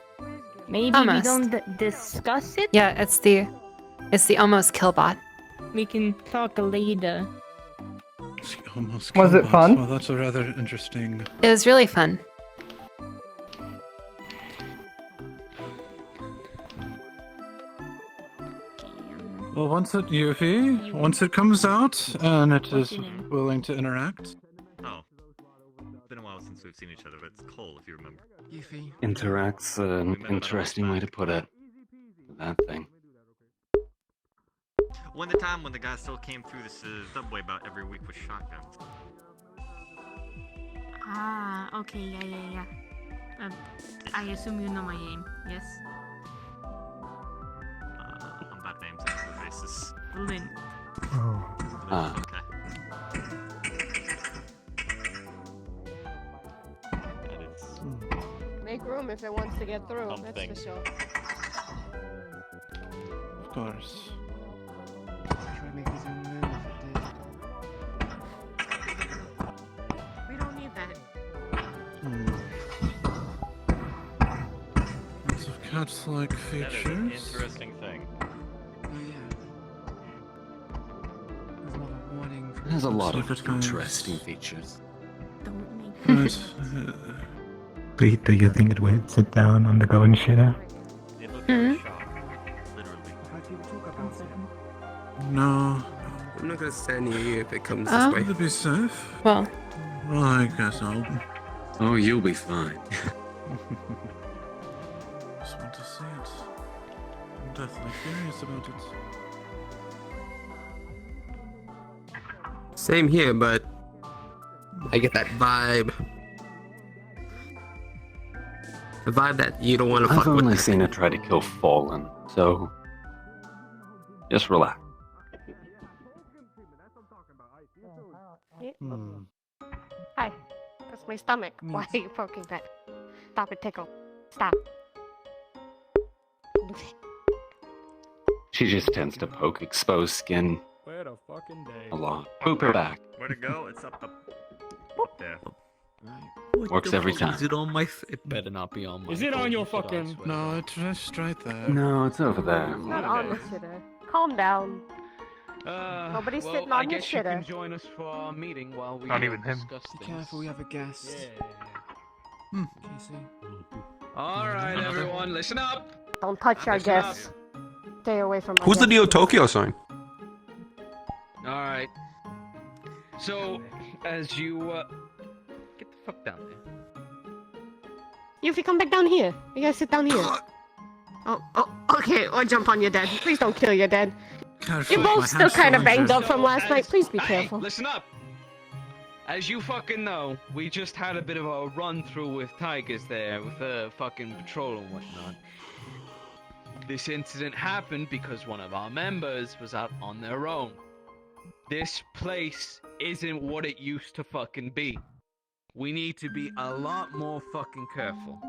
Maybe Almost. we don't discuss it. Yeah, it's the almost kill bot. We can talk later. Almost Was it killbots. fun? Well, that's a rather interesting. It was really fun. Well, once it comes out and it is willing to interact. Oh. It's been a while since we've seen each other, but it's Cole, if you remember. Yuffie. Interact's an interesting way to put it. That thing. When the time when the guy still came through this subway about every week with shotguns. Ah, okay, yeah. I assume you know my name, yes? I'm bad names on the basis. Lynn. Oh. Ah. Okay. That is Make room if it wants to get through. Something. That's for sure. Of course. Try to make his own move if it did. We don't need that. Lots of cat-like That is an features. interesting thing. Oh yeah. There's another warning. It has a lot of Secret guys. interesting features. Don't make Right. Pete, do you think it will sit down on the golden shitter? It looked Mhm. like a shock. Literally. No. I'm not gonna stand near you if it comes Oh. this Will way. it be safe? Well, Well, I guess I'll Oh, you'll be fine. just want to see it. I'm definitely curious about it. Same here, but I get that vibe. The vibe that you don't want to I've fuck with. only seen it try to kill Fallen, so just relax. Hi. That's my stomach. Why are you poking that? Stop it, tickle. Stop. She just tends to poke exposed skin Where the fucking day? a lot. Poop her back. Where to go? It's up there. Works every time. Is it on my? It better not be on my. Is it on your phone, fucking? No, it's just right there. No, it's over there. It's not on the shitter. Calm down. Nobody's well, sitting I on your guess you can shitter. join us for our meeting while we Not even him. discuss Be things. careful, we have a guest. Casey. All right, everyone, listen up. Don't touch our Listen up. guests. Stay away from our Who's the guests. Neo Tokyo sign? All right. So, as you get the fuck down there. Yuffie, come back down here. You gotta sit down here. Oh, okay. Or jump on your dad. Please don't kill your dad. Careful, You're my both still hand's kind of still banged injured. up from last night. Please be Hey, careful. listen up. As you fucking know, we just had a bit of a run through with Tigers there, with the fucking patrol and whatnot. This incident happened because one of our members was out on their own. This place isn't what it used to fucking be. We need to be a lot more fucking careful.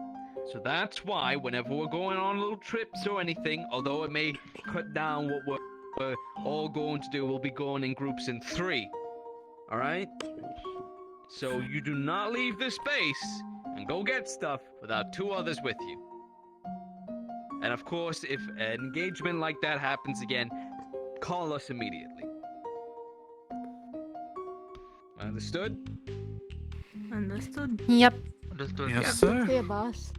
So that's why whenever we're going on little trips or anything, although it may cut down what we're all going to do, we'll be going in groups in 3. Alright? So you do not leave this base and go get stuff without 2 others with you. And of course, if an engagement like that happens again, call us immediately. Understood? Understood. Yep. Understood. Yes, sir. Clear, boss.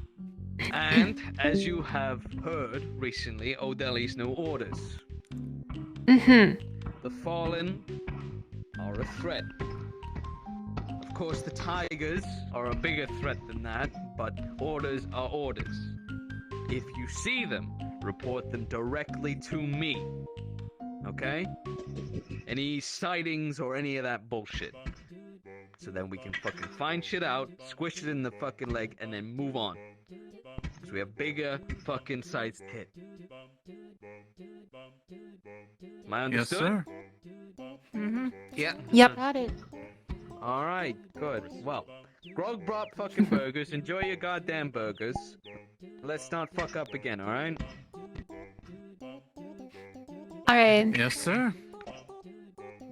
And as you have heard recently, Odeli's new orders. Mm-hmm. The Fallen are a threat. Of course, the Tigers are a bigger threat than that, but orders are orders. If you see them, report them directly to me. Okay? Any sightings or any of that bullshit. So then we can fucking find shit out, squish it in the fucking leg, and then move on. Because we have bigger fucking sites to hit. Am I Yes, understood? sir. Mm-hmm. Yeah. Yep. Got it. Alright, good. Well, Grog brought fucking burgers. Enjoy your goddamn burgers. Let's not fuck up again, alright? Alright. Yes, sir.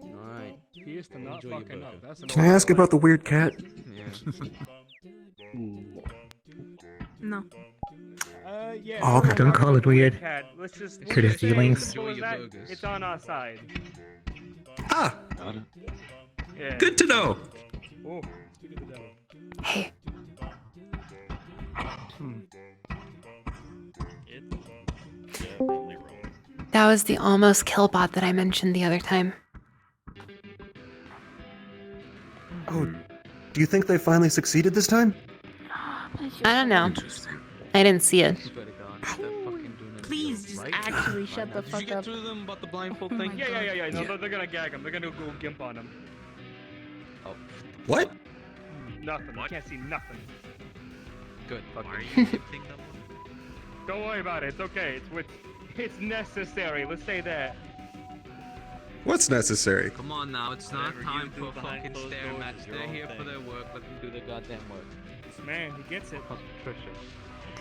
Alright. Here's to not Enjoy your fucking up. burger. That's Can I ask about the weird cat? No. Yeah. Oh, okay. Don't call it weird. Cat. Let's just Hurt his say feelings. as simple as that, it's on our side. Ah, Yeah. good to know. Oh. Hey. That was the almost kill bot that I mentioned the other time. Oh, do you think they finally succeeded this time? I don't know. I didn't see it. Please just Actually, shut the fuck up. Through them about the blindfold Oh my thing? Yeah. No, they're gonna gag him. They're gonna go gimp on him. Oh, What? Nothing. You can't see nothing. good. Don't worry about it. It's okay. It's necessary. Let's say that. What's necessary? Come on now, it's not time for a fucking stare match. They're here for their work. Let them do their goddamn work. This man, he gets it.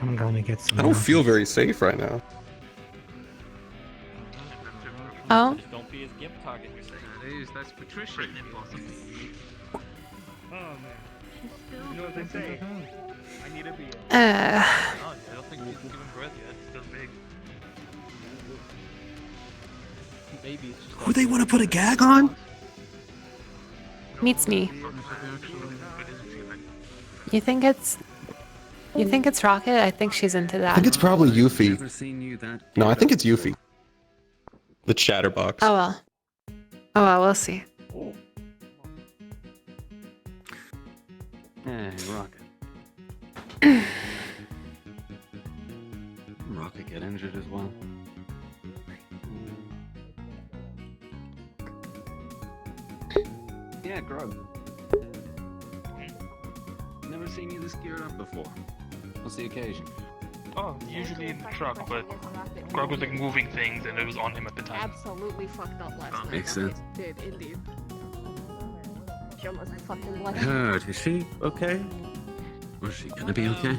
I'm gonna get some. I don't feel very safe right now. Oh? Don't be his gimp target, you're saying. That's Patricia. Oh man. You know what they say? I need a beer. Oh, I don't think he's giving birth yet. It's still big. Maybe it's just Who they want to put a gag on? Meets me. You think it's Rocket? I think she's into I that. think it's probably Yuffie. Never seen you that. No, I think it's Yuffie. The chatterbox. Oh well. Oh well, we'll see. Hey, Rocket. Rocket get injured as well. Yeah, Grog. Never seen you this geared up before. What's the occasion? Oh, usually in the truck, but Grog was like moving things and it was on him at the time. Absolutely fucked up last night. Makes sense. Did indeed. She almost fucking left. Hurt. Is she okay? Or is she gonna be okay?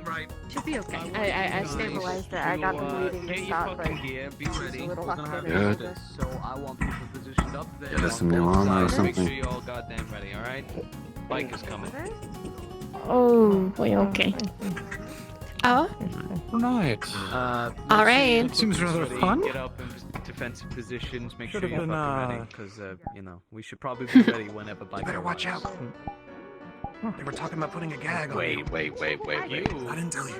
Right. Should be okay. I stabilized it. I got the bleeding to stop, but gear, be ready. a little We're gonna have frustrated. Good. so I want people positioned up there. Get us on some new both armor or sides. Make sure something. you're all goddamn ready, alright? Bike is coming. Oh, boy, okay. Oh? Right. All right. Seems rather Ready, fun. Get up in defensive positions. Make Should've sure you're been, fucking ready, because we should probably be ready whenever bike Better watch arrives. out. They were talking about putting a gag on Wait. you. I didn't tell you.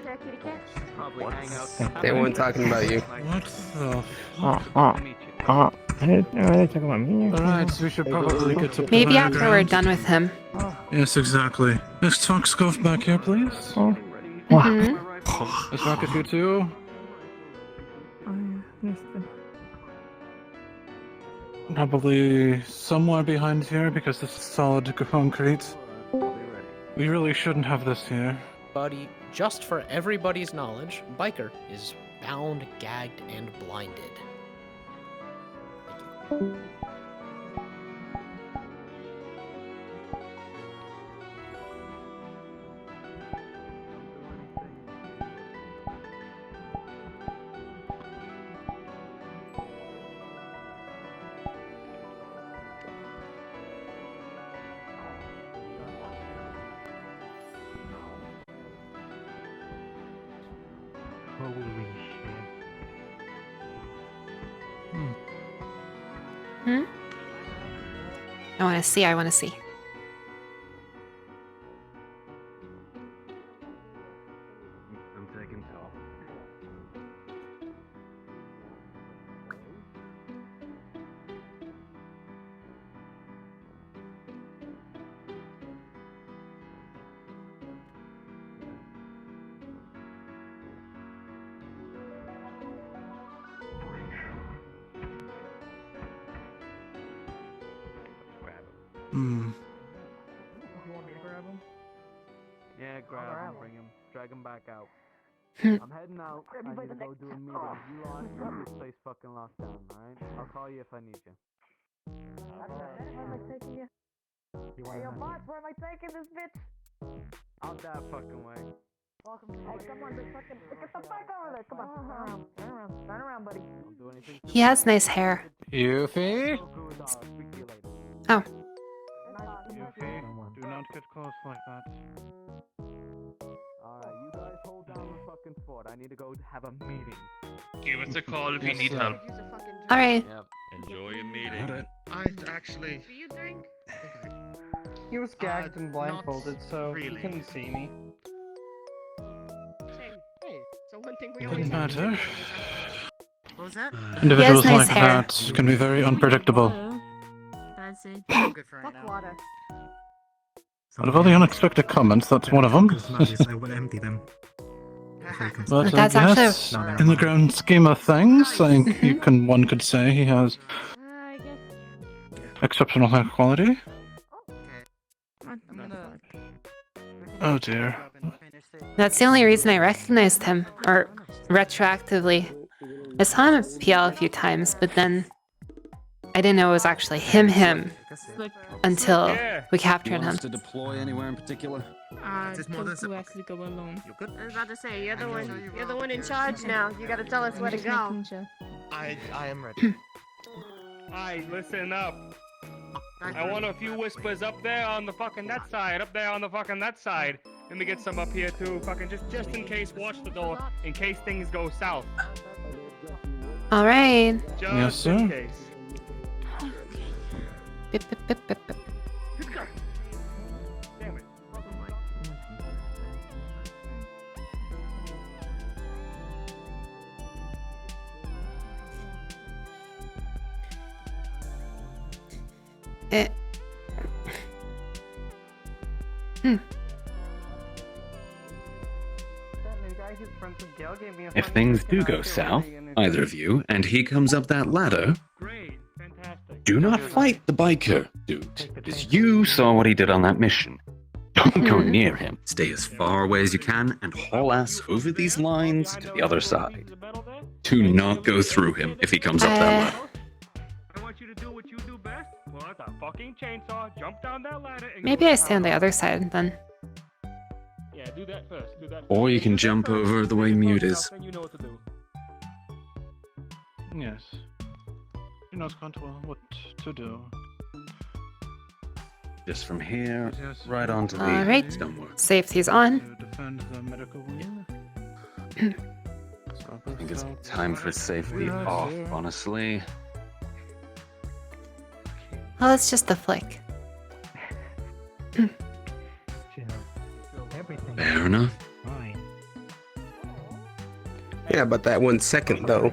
Probably hang out. They weren't talking about you. What the? I didn't know they talking about me. Alright, so we should probably get to Maybe plan after our we're ground. done with him. Yes, exactly. Let's talk Scuff back here, please. Mhm. Let's rocket you too. Probably somewhere behind here because this is solid concrete. We really shouldn't have this here. Buddy, just for everybody's knowledge, Biker is bound, gagged, and blinded. Holy shit. Hmm? I want to see. Hmm. You want me to grab him? Yeah, grab him, bring him, drag him back out. Hmm. I'm heading out. I need to go do a meeting. You on keep this place fucking locked down, alright? I'll call you if I need you. Where am I taking you? Hey, yo, boss, where am I taking this bitch? Out that fucking way. Hey, come on, bitch, fucking get the fuck over there. Come on, turn around, buddy. Don't do anything. He has nice hair. Yuffie? Speak to you later. Oh. Yuffie, do not get close like that. Alright, you guys hold down the fucking fort. I need to go have a meeting. Give us a call if you Yes, need sir. help. All right. Yep. Enjoy your meeting. I actually. Do you drink? He was gagged and blindfolded, so really. he couldn't see me. Hey, so one thing we Didn't always matter. What was that? Individuals nice like hair. that can be very unpredictable. That's it. Good for Fuck water. Out of all the unexpected comments, that's one of them. I would empty them. But That's yes, actually- in the grand scheme of things, I think one could say he has I guess. exceptional hair quality. I'm gonna. Oh dear. That's the only reason I recognized him, or retroactively. I saw him at PL a few times, but then I didn't know it was actually him until we captured him. to deploy anywhere in particular? To actually go alone. I was about to say, you're the one in charge now. You gotta tell us where to go. I am ready. Alright, listen up. I want a few whispers up there on the fucking that side, up there on the fucking that side. Let me get some up here too, fucking just in case, watch the door, in case things go south. All right. Just Yes, sir. in case. Bip, bip, bip, bip, bip. Damn it. Eh. Hmm. If things do go south, either of you, and he comes up that ladder, do not fight the biker, dude, because you saw what he did on that mission. Don't go near him. Stay as far away as you can and haul ass over these lines to the other side. Do not go through him if he comes up that ladder. I want you to do what you do best. Pull out that fucking chainsaw, jump down that ladder, and Maybe I stay on the other side then. Yeah, do that first. Do that. Or you can jump over the way Mute is. Then you know what to do. Yes. He knows quite well what to do. Just from here, right onto the All right. stonework. Safety's on. To defend the medical wing. I think it's time for safety off, honestly. Well, it's just a flick. Fair enough. Yeah, but that 1 second though.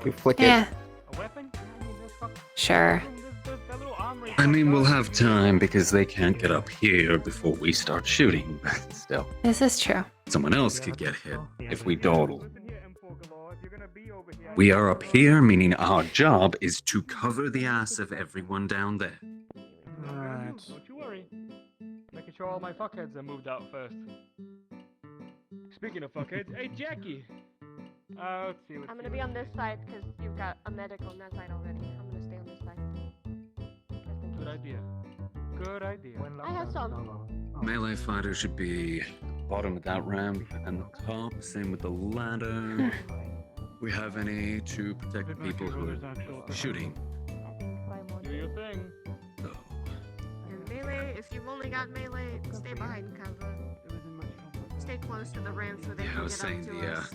You flick Yeah. it. Sure. I mean, we'll have time because they can't get up here before we start shooting, but still. This is true. Someone else could get hit if we dawdle. We are up here, meaning our job is to cover the ass of everyone down there. Alright. Don't you worry. Making sure all my fuckheads are moved out first. Speaking of fuckheads, hey Jackie! Let's see what's I'm gonna be on this side because you've got a medic on that side already. I'm gonna stay on this side. Good idea. Good idea. I have some. Melee fighter should be bottom of that ramp and the top, same with the ladder. We have any to protect the people who are shooting. Do your thing. And melee, if you've only got melee, stay behind cover. Stay close to the ramps where they Yeah, I can was get up saying to the us.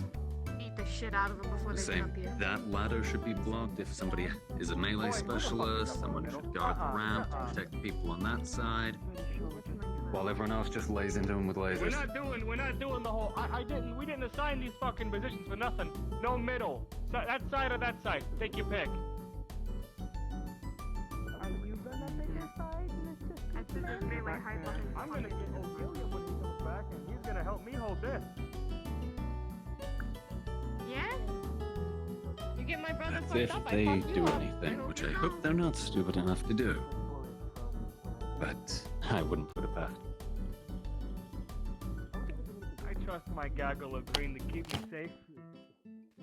Beat the shit out of them before they get Same. up here. That ladder should be blocked if somebody is a melee specialist. Someone should guard the ramp to protect the people on that side, while everyone else just lays into them with We're lasers. not doing the whole. We didn't assign these fucking positions for nothing. No middle. That side or that side. Take your pick. I'm gonna get Ophelia when he comes back, and he's gonna help me hold this. Yeah? You get my brother That's fucked if up, I they fuck you do up. anything, which I hope they're not stupid enough to do. but I wouldn't put it past. I trust my gaggle of green to keep me safe.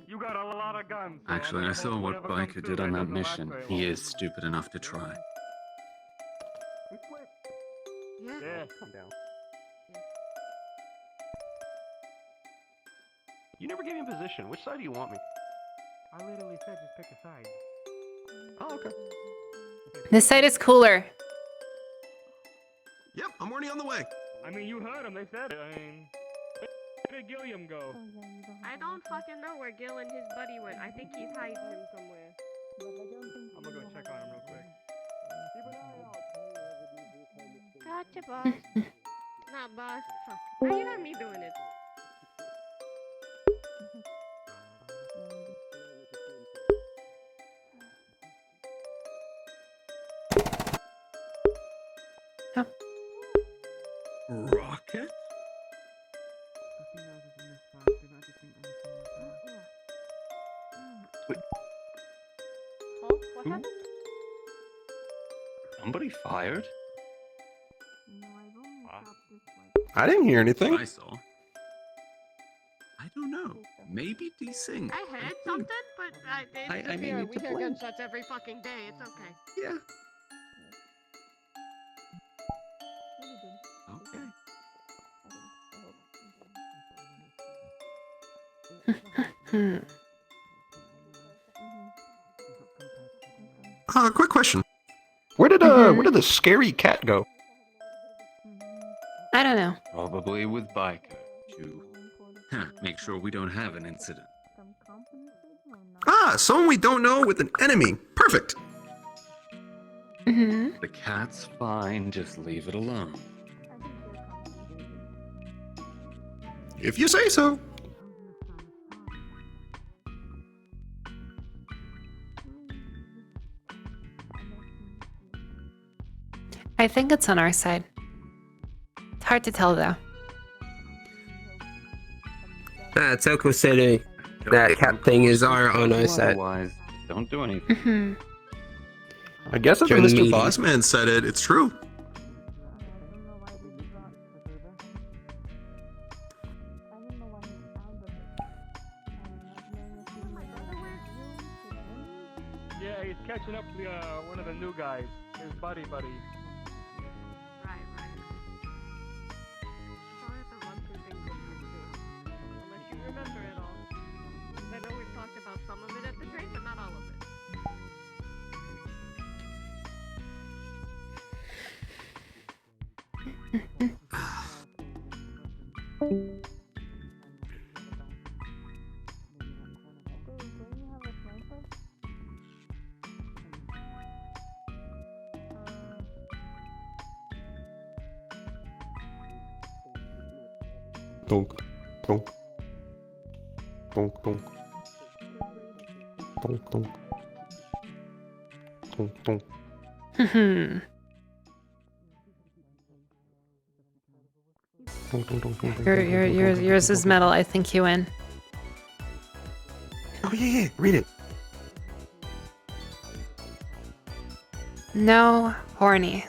You got a lot of guns. so Actually, I'm I saw gonna what hope whatever comes Biker through did on there that doesn't last mission. very He long. is stupid enough to try. Yeah. Calm down. You never gave me a position. Which side do you want me? I literally said just pick a side. Oh, okay. This side is cooler. Yep, I'm already on the way. I mean, you heard them. They said it. I mean, where did Gilliam go? I don't fucking know where Gil and his buddy went. I think he's hiding him somewhere. I'm gonna go check on him real quick. Gotcha, boss. Not boss. Fuck. Why you not me doing it? Rocket? Oh, what happened? Somebody fired? I didn't hear anything. I saw. I don't know. Maybe desync. I heard something, but I may need we to hear blend. gunshots every fucking day. It's okay. Yeah. Okay. Quick question. Where did the scary cat go? I don't know. Probably with Biker to make sure we don't have an incident. Ah, someone we don't know with an enemy. Perfect. The cat's fine, just leave it alone. If you say so. I think it's on our side. It's hard to tell though. Toko said that cat thing is on our side. Otherwise, don't do anything. I guess if During the Mr. meeting. Bossman said it, it's true. Yeah, he's catching up to one of the new guys. His buddy. Right. Sorry if I run through things with you too. Unless you remember it all. I know we've talked about some of it at the train, but not all of it. Donk, donk. Donk, donk. Donk, donk. Donk, donk. Donk, donk, donk, donk, donk, Yours is metal. I think you win. Oh, yeah, read it. No, horny.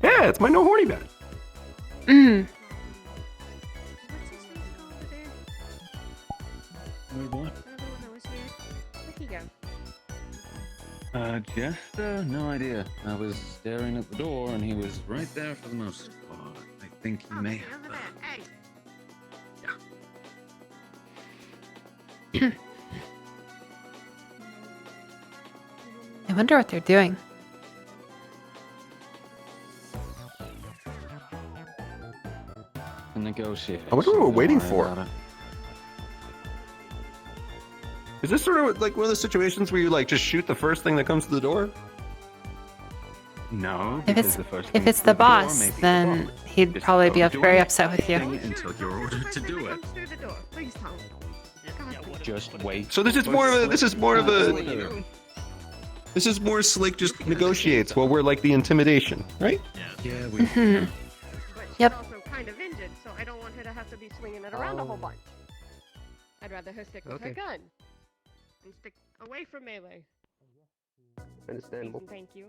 Yeah, it's my no horny badge. Mm. Wait, what? Where'd he go? Jester? No idea. I was staring at the door and he was right there for the most part. I think he may have. Hey! I wonder what they're doing. Negotiate. I wonder what we're waiting Don't worry for. about it. Is this sort of like one of those situations where you like just shoot the first thing that comes to the door? No, If because it's the first if thing it's through the door boss, may be the then boss. he'd Just probably be don't do very upset with you. anything until you're ordered to do it. Through the door. Please don't. Just wait. So this is more Slick just negotiates while we're like the intimidation, right? Yeah, we. But she's Yep. also kind of injured, so I don't want her to have to be swinging it around a whole bunch. I'd rather her stick with her Okay. gun and stick away from melee. Understandable. Thank you.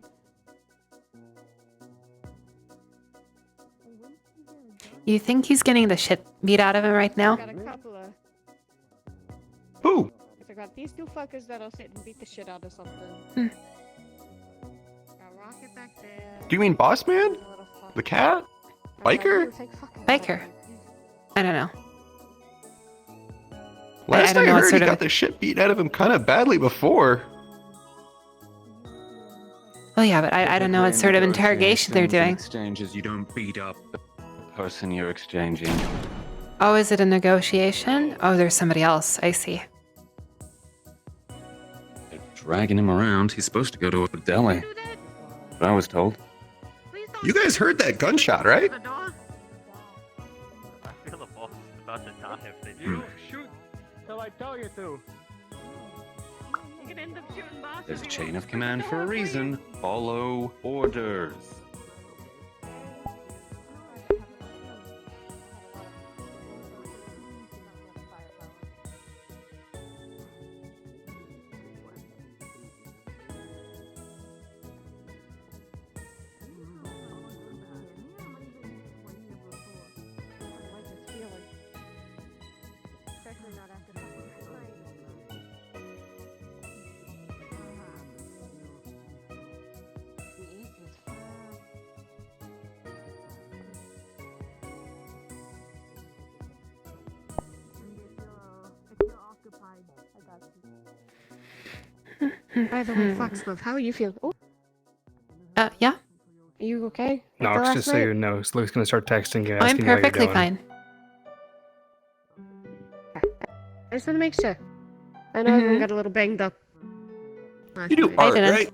You think he's getting the shit beat out of him right now? Got a couple of. Who? I got these two fuckers that'll sit and beat the shit out of something. Got Rocket back there. Do you mean Boss Man? The cat? Biker? Biker. I don't know. Last don't I know what heard, sort he of- got the shit beat out of him kind of badly before. Oh yeah, but I don't know what sort of interrogation they're doing. Exchanges, you don't beat up the person you're exchanging. Oh, is it a negotiation? Oh, there's somebody else. I see. They're dragging him around. He's supposed to go to a deli. But I was told. You guys heard that gunshot, right? I feel the boss is about to die if they Hmm. do. Shoot till I tell you to. You can end up shooting bosses. There's a chain of command for a reason. Follow orders. By the way, Foxglove, how are you feeling? Oh, Yeah. are you okay? No, After just last so night? you know, Luke's gonna start texting you. I'm asking you how you're perfectly doing. fine. I just want to make sure. I know everyone got a little banged up. You do art, right?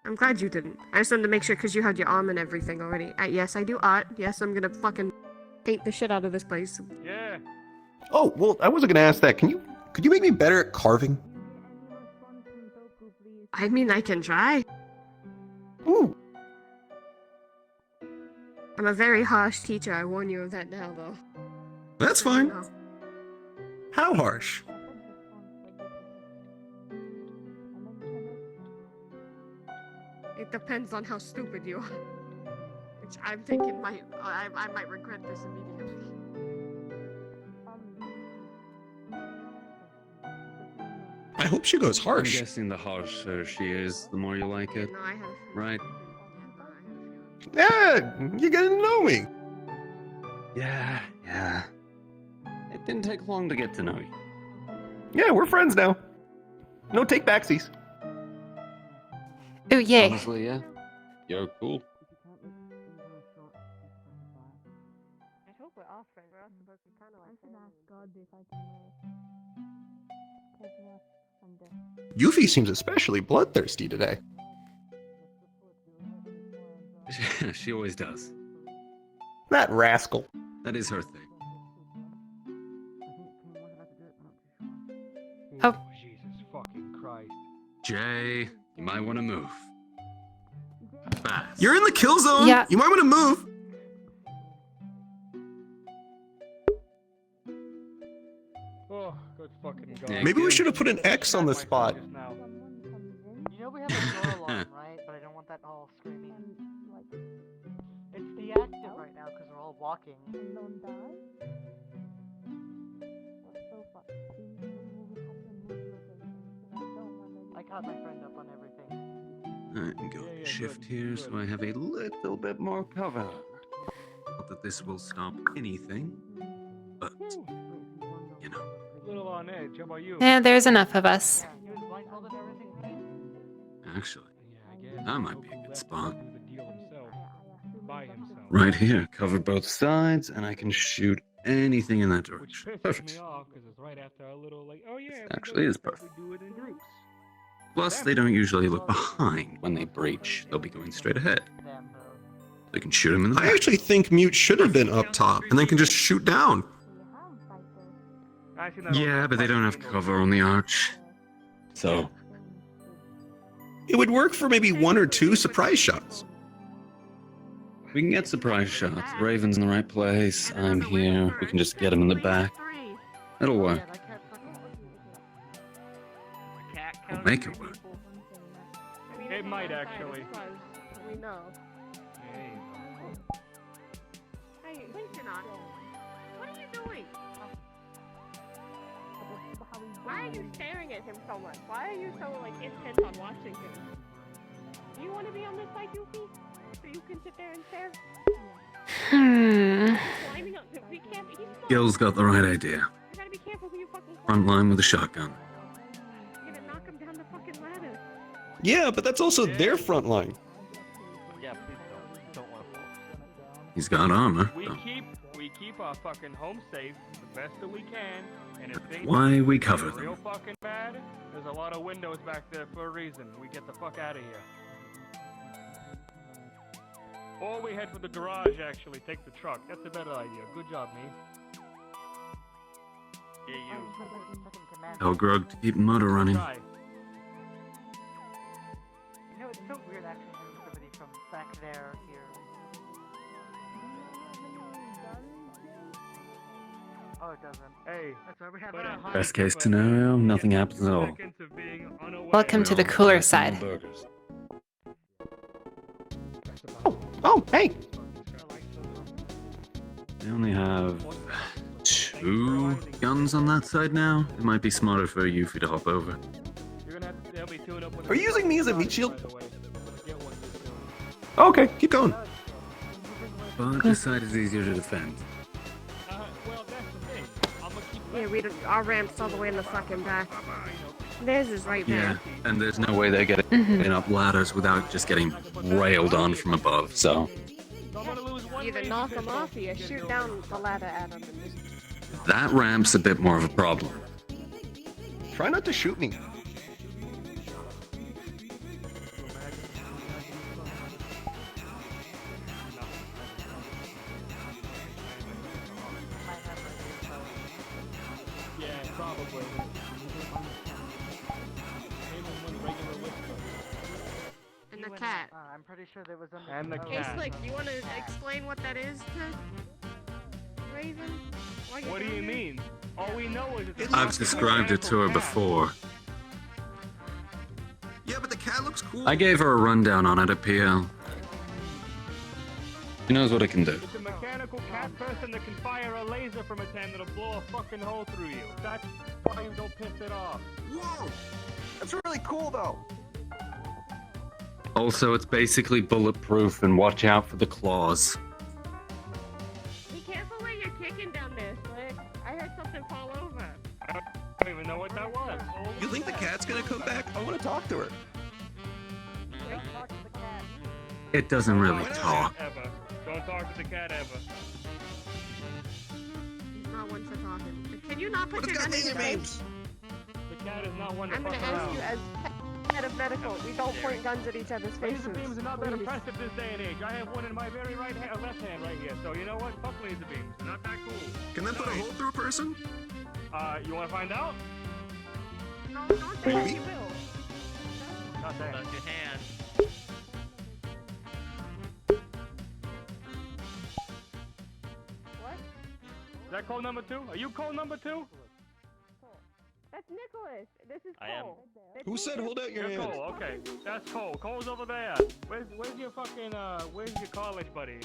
I'm glad you didn't. I just wanted to make sure because you had your arm and everything already. Yes, I do art. Yes, I'm gonna fucking paint the shit out of this place. Yeah. Oh, well, I wasn't gonna ask that. Could you make me better at carving? I mean, I can try. Ooh. I'm a very harsh teacher. I warn you of that now, though. That's fine. No. How harsh? It depends on how stupid you are. Which I'm thinking I might regret this immediately. I hope she goes I'm harsh. guessing the harsher she is, the more you like it. No, I have. Right? Yeah, you gotta know me. Yeah. It didn't take long to get to know you. Yeah, we're friends now. No take backsies. Oh, yay. Honestly, yeah. You're cool. I hope we're all friends. We're all supposed to be kind of like Yuffie seems especially bloodthirsty today. She always does. That rascal. That is her thing. Oh. Jesus fucking Christ. Jay, you might want to move. Fast. You're in the kill zone. Yeah. You might want to move. Oh, good fucking God. Yeah, Maybe we good. should have put an X on the spot. Just now. You know we have a door alarm, right? But I don't want that all screaming. It's deactive right now because we're all walking. I caught my friend up on everything. I'm going to shift here so I have a little bit more cover. Not that this will stop anything, but, you know. A little on edge. How about you? Yeah, there's enough of us. He was blindfolded and everything. Actually, that might be a good spot. By himself. Right here, cover both sides, and I can shoot anything in that direction. Pisses Perfect. me off because it's right after our little like, oh yeah. if we go Actually to is stuff, perfect. We do it in groups. Plus, they don't usually look behind when they breach. They'll be going straight ahead. They can shoot him in the I back. actually think Mute should have been up top and then can just shoot down. Yeah, but they don't have cover on the arch. So, It would work for maybe one or two surprise shots. we can get surprise shots. Raven's in the right place. I'm here. We can just get him in the back. It'll work. We'll make it work. Hey, might actually. We know. Hey, wait, you're not. What are you doing? Why are you staring at him so much? Why are you so like intent on watching him? Do you want to be on this side, Yuffie? So you can sit there and stare? Climbing up, we can't. Gil's got the right idea. You gotta be careful who you fucking. Front line with a shotgun. You're gonna knock him down the fucking ladder. Yeah, but that's also their front line. Yeah, please don't want to fall. He's got armor. We keep our fucking home safe the best that we can, and if things Why we get cover real them. fucking bad, there's a lot of windows back there for a reason. We get the fuck out of here. Or we head for the garage, actually, take the truck. That's a better idea. Good job, me. Yeah, you. Tell Grug to keep the motor running. You know, it's so weird actually having somebody from back there here. Oh, it doesn't. Hey, that's why we have our Best case scenario, nothing happens at all. Welcome to the cooler side. Oh, hey! They only have 2 guns on that side now. It might be smarter for Yuffie to hop over. Are you using me as a meat shield? Okay, keep going. But this side is easier to defend. Yeah, our ramp's all the way in the fucking back. Theirs is right Yeah, there. and there's no way they're getting up ladders without just getting railed on from above, so... Either knock them off or you shoot down the ladder at them. That ramp's a bit more of a problem. Try not to shoot me. Yeah, probably. And the cat. I'm pretty sure there was a. And the Hey, cat. Slick, you want to explain what that is to Raven? Why What do you doing it? mean? All we know is it's I've described it to her before. Yeah, but the cat looks cool. I gave her a rundown on it at PL. She knows what it can do. It's a mechanical cat person that can fire a laser from its hand that'll blow a fucking hole through you. That's why you don't piss it off. Whoa! That's really cool, though. Also, it's basically bulletproof, and watch out for the claws. Be careful where you're kicking down there, Slick. I heard something fall over. I don't even know what that was. You think the cat's gonna come back? I want to talk to her. It doesn't really talk. Ever. Don't talk to the cat ever. He's not one for talking. Can you not put But your it's got gun in your laser face? beams. The cat is not one to I'm fuck gonna around. ask you as head of medical. We don't point guns at each other's faces. Laser beams are not that Please. impressive this day and age. I have one in my very left hand right here. So you know what? Fuck laser beams. They're not that cool. Can that put a hole through a person? You want to find out? No, don't say that you will. Not saying. Hold out your hand. What? Is that code number 2? Are you code number 2? That's Nicholas. This is I am. Cole. Who said hold out your You're hand? Cole. Okay, that's Cole. Cole's over there. Where's your fucking where's your college buddy?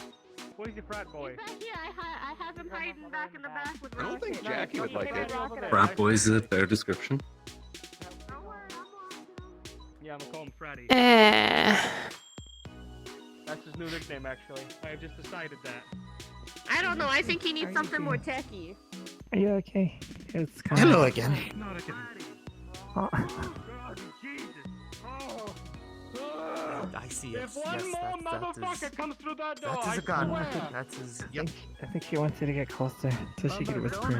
Where's your frat boy? Back here, I have him hiding back in the back with I don't think Rocket. Jackie would like it. Frat boys is a fair description. Don't worry, I'm watching him. Yeah, I'm gonna call him Fratty. Eh. That's his new nickname, actually. I have just decided that. I don't know. I think he needs something more techy. Are you okay? It's kind Hello of... again. Not again. Oh. God, Jesus. Oh. I see it. If one Yes, more that motherfucker is- comes through that door, That I is a gun. swear. That's his. I think she wants you to get closer so she can whisper.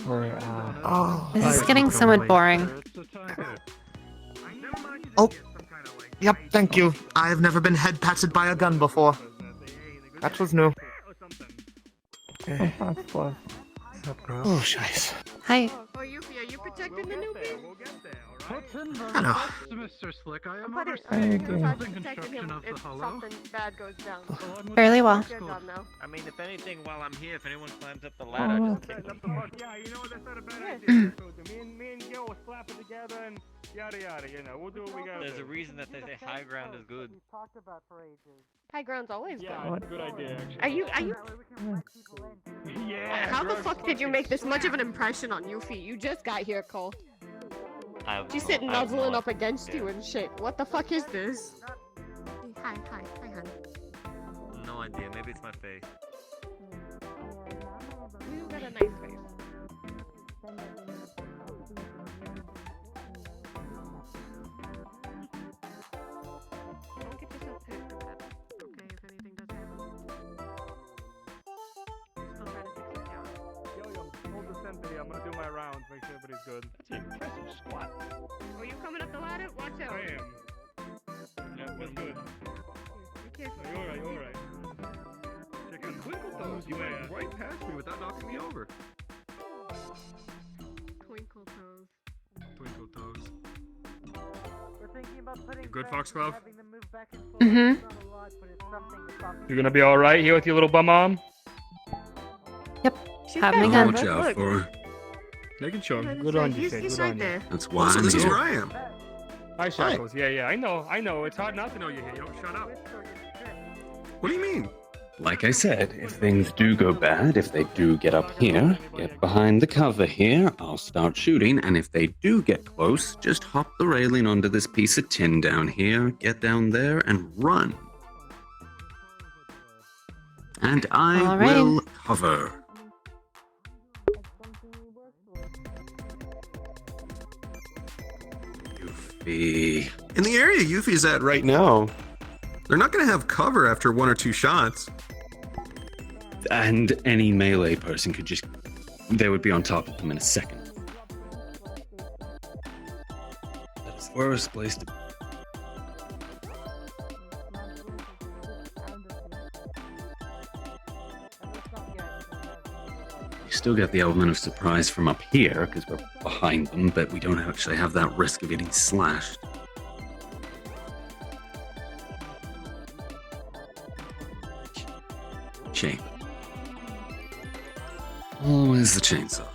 Or, Oh. This is I- getting somewhat boring. Oh. Yep, thank you. I've never been head patted by a gun before. That was new. oh, that's close. Oh, scheiße. Hi. Oh, you Yuffie, are you protecting the newbie? We'll get there, Put in the I know. box, Mr. Slick. I am But overseeing I the agree. building protecting construction him of the if hollow. something bad goes down. Fairly well. Good job now. I mean, if anything, while I'm here, if anyone climbs up the ladder, just kick them. Yeah, you know what? That's not a bad idea. So me and Gil will slap it together and yada yada. You know, we'll do what we gotta There's do. a reason that they say high ground is good. We've talked about for ages. High ground's always Yeah, good. it's a good idea. Actually. Are you? Yeah. How the drugs fuck did you fucking make this much of an impression on Yuffie? You just got here, Cole. She's I sitting have no nuzzling up idea. against you and shit. What the fuck is this? Hi, hon. No idea. Maybe it's my face. You got a nice face. Don't get yourself hurt with that. Okay, if anything does happen. Still trying to fix it out. Yo, hold the center here. I'm gonna do my rounds. Make sure everybody's good. That's an impressive squat. Are you coming up the ladder? Watch out. I am. Yeah, what's good? Be careful. You're alright. You're alright. Check out Twinkle Toes. You went right past me without knocking me over. Twinkle toes. Twinkle toes. We're thinking about putting You good, fences, Foxglove? having them move back and forth. Mhm. It's not a lot, but it's something to stop You're gonna be alright here with your little bum arm? She's Have me got gun. it. Watch out Look. for her. Making sure. He's- Good on you, he's, Sid. he's Good right on you. there. That's why I'm this is here. where I am. Hi, Shackles. Yeah, yeah. I know. It's hard not to know you're here. You don't shut up. What do you mean? Like I said, if things do go bad, if they do get up here, get behind the cover here, I'll start shooting, and if they do get close, just hop the railing onto this piece of tin down here, get down there, and run. And I All right. will cover. Yuffie. In the area Yuffie's at right now, they're not going to have cover after one or two shots. And any melee person could just... They would be on top of him in a second. That is the worst place to be. You still get the element of surprise from up here, because we're behind them, but we don't actually have that risk of getting slashed. Shame. Always the chainsaw.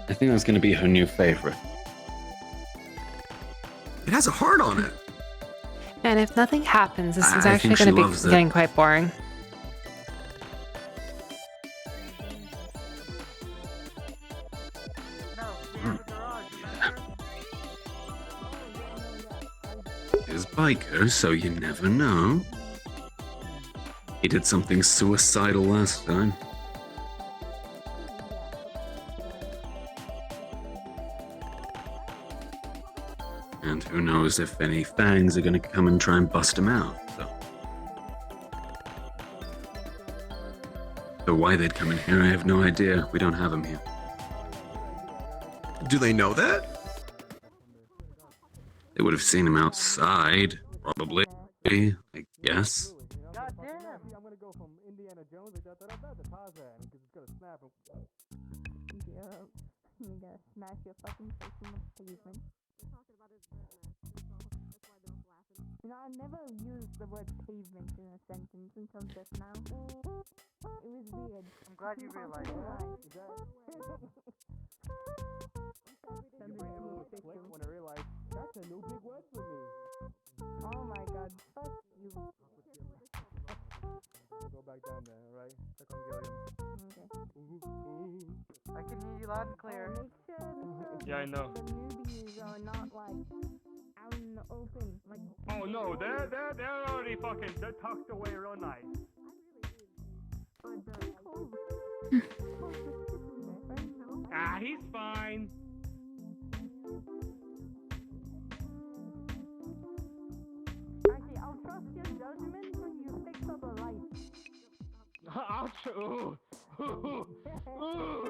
I think that's going to be her new favorite. It has a heart on it. And if nothing happens, this is I actually think she going to be loves it. getting quite boring. Is biker, so you never know. He did something suicidal last time. And who knows if any fangs are gonna come and try and bust him out, so why they'd come in here, I have no idea. We don't have him here. Do they know that? They would have seen him outside, probably, I guess. God damn! I'm gonna go from Indiana Jones to Tarzan because it's gonna snap. You gotta smash your fucking face in the pavement. You know, I never used the word pavement in a sentence until just now. It was weird. I'm glad you realized that. When I realized that's a new big word for me. Oh my god, fuck you. Go back down there, alright? Check on Gilliam. I can hear you loud and clear. Make sure Yeah, I know. the newbies are not like out in the open. Like, Oh no, they're already fucking. They're tucked away real nice. Ah, he's fine. actually, I'll trust your judgment when you fix up a light. Ooh,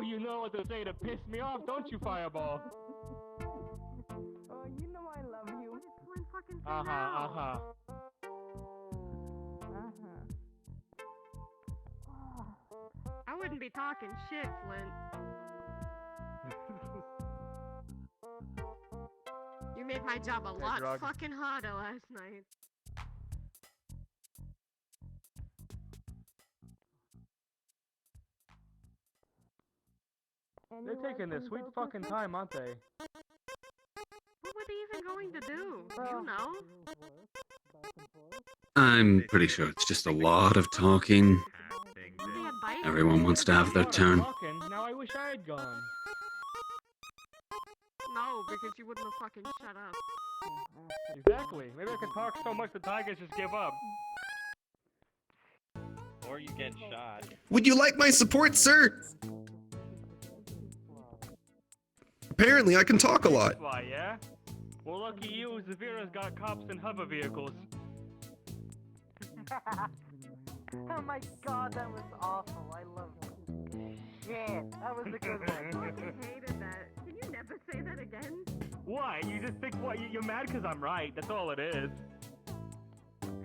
you know what to say to piss me off, don't you, Fireball? Oh, you know I love you. Uh-huh. I wouldn't be talking shit, Flint. made my job a lot drug. fucking harder last night. They're taking their sweet fucking time, aren't they? What were they even going to do? Do you know? I'm pretty sure it's just a lot of talking. Everyone wants to have their turn. Talking. Now I wish I had gone. No, because you wouldn't have fucking shut up. Exactly. Maybe I could talk so much the tigers just give up. Or you get shot. Would you like my support, sir? Apparently, I can talk a lot. Why, yeah? Well, lucky you, Zavira's got cops and hover vehicles. Oh my god, that was awful. I love it. Yeah, that was a good one. I hated that. Can you never say that again? Why? You just think what? You're mad because I'm right. That's all it is.